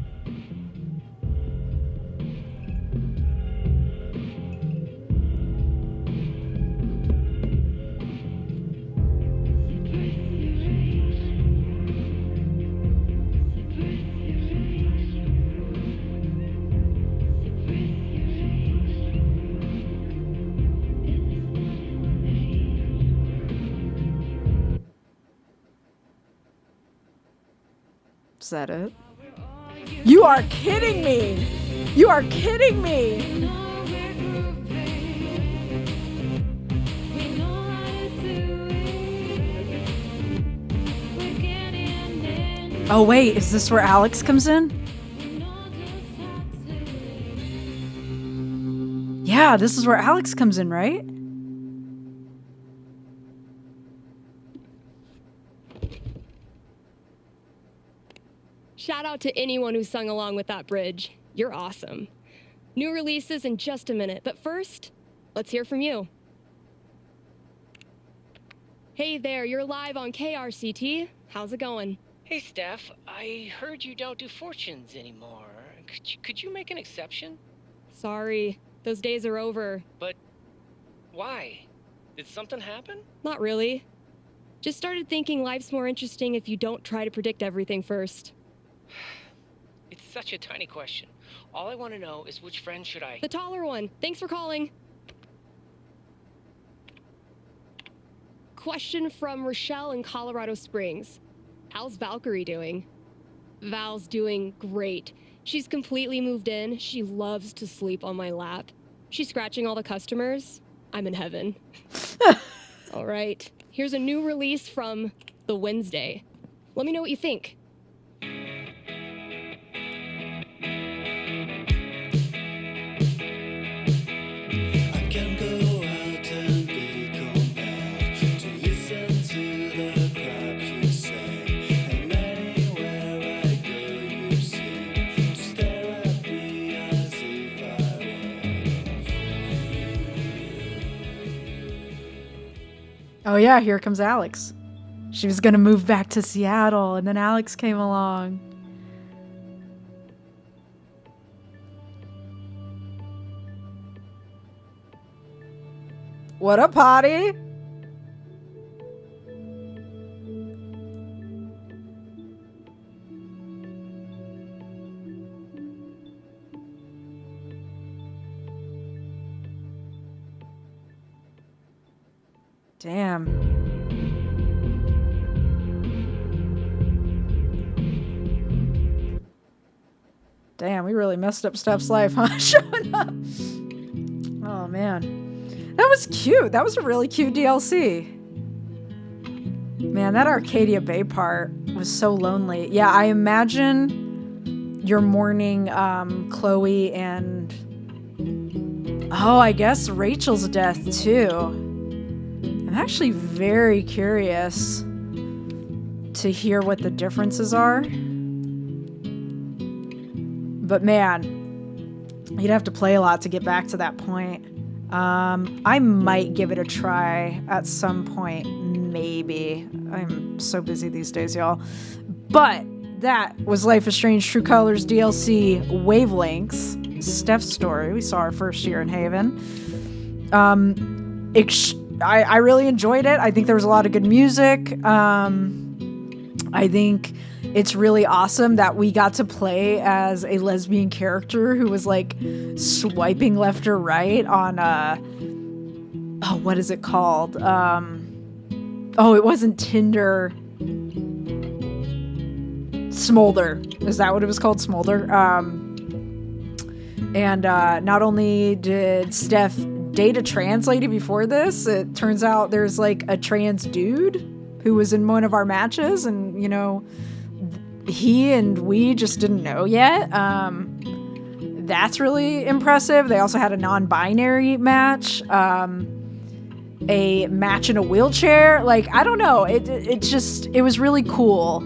Is that it? You are kidding me! You are kidding me! Oh wait, is this where Alex comes in? Yeah, this is where Alex comes in, right? Shout out to anyone who sung along with that bridge. You're awesome. New releases in just a minute, but first, let's hear from you. Hey there, you're live on KRCT. How's it going? Hey, Steph, I heard you don't do fortunes anymore. Could you make an exception? Sorry, those days are over. But why? Did something happen? Not really. Just started thinking life's more interesting if you don't try to predict everything first. It's such a tiny question. All I want to know is which friend should I... The taller one. Thanks for calling. Question from Rochelle in Colorado Springs. How's Valkyrie doing? Val's doing great. She's completely moved in. She loves to sleep on my lap. She's scratching all the customers. I'm in heaven. All right. Here's a new release from The Wednesday. Let me know what you think. Oh yeah, here comes Alex. She was gonna move back to Seattle, and then Alex came along. What up, Potty? Damn. Damn, we really messed up Steph's life, huh? Showing up. Oh, man. That was cute. That was a really cute DLC. Man, that Arcadia Bay part was so lonely. Yeah, I imagine you're mourning Chloe and... Oh, I guess Rachel's death, too. I'm actually very curious to hear what the differences are. But man, you'd have to play a lot to get back to that point. I might give it a try at some point, maybe. I'm so busy these days, y'all. But That was Life is Strange True Colors DLC Wavelengths, Steph's story. We saw our first year in Haven. I really enjoyed it. I think there was a lot of good music. I think it's really awesome that we got to play as a lesbian character who was like swiping left or right on what is it called? It wasn't Tinder. Smolder. Is that what it was called? Smolder. And not only did Steph date a trans lady before this, it turns out there's like a trans dude who was in one of our matches, and you know, he and we just didn't know yet. That's really impressive. They also had a non-binary match, a match in a wheelchair. Like, I don't know. It was really cool.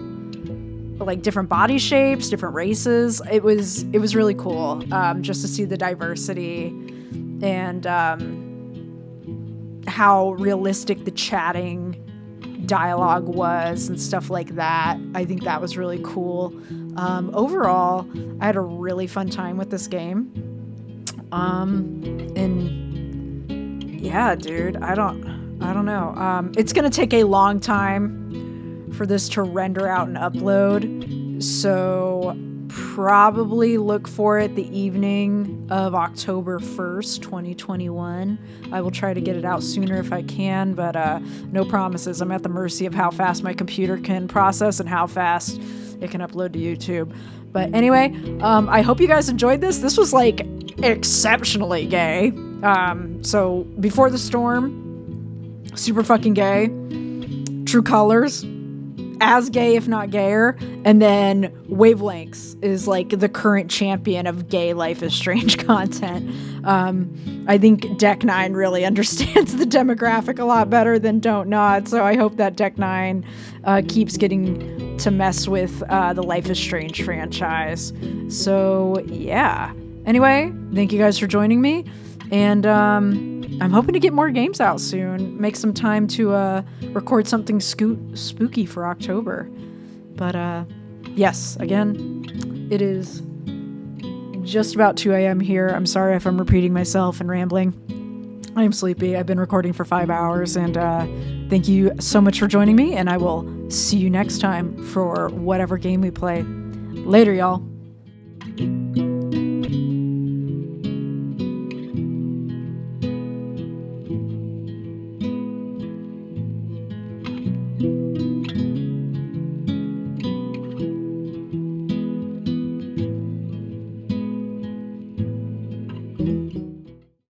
Like different body shapes, different races. It was really cool just to see the diversity and how realistic the chatting dialogue was and stuff like that. I think that was really cool. Overall, I had a really fun time with this game. And yeah, dude, I don't know. It's gonna take a long time for this to render out and upload, so probably look for it the evening of October 1st, 2021. I will try to get it out sooner if I can, but no promises. I'm at the mercy of how fast my computer can process and how fast it can upload to YouTube. But anyway, I hope you guys enjoyed this. This was like exceptionally gay. So Before the Storm, super fucking gay. True Colors, as gay if not gayer, and then Wavelengths is like the current champion of gay Life is Strange content. I think Deck 9 really understands the demographic a lot better than Don't Nod, so I hope that Deck 9 keeps getting to mess with the Life is Strange franchise. So yeah, anyway, thank you guys for joining me, and I'm hoping to get more games out soon. Make some time to record something spooky for October. But yes, again, it is just about 2 a.m. here. I'm sorry if I'm repeating myself and rambling. I am sleepy. I've been recording for 5 hours, and thank you so much for joining me, and I will see you next time for whatever game we play. Later, y'all.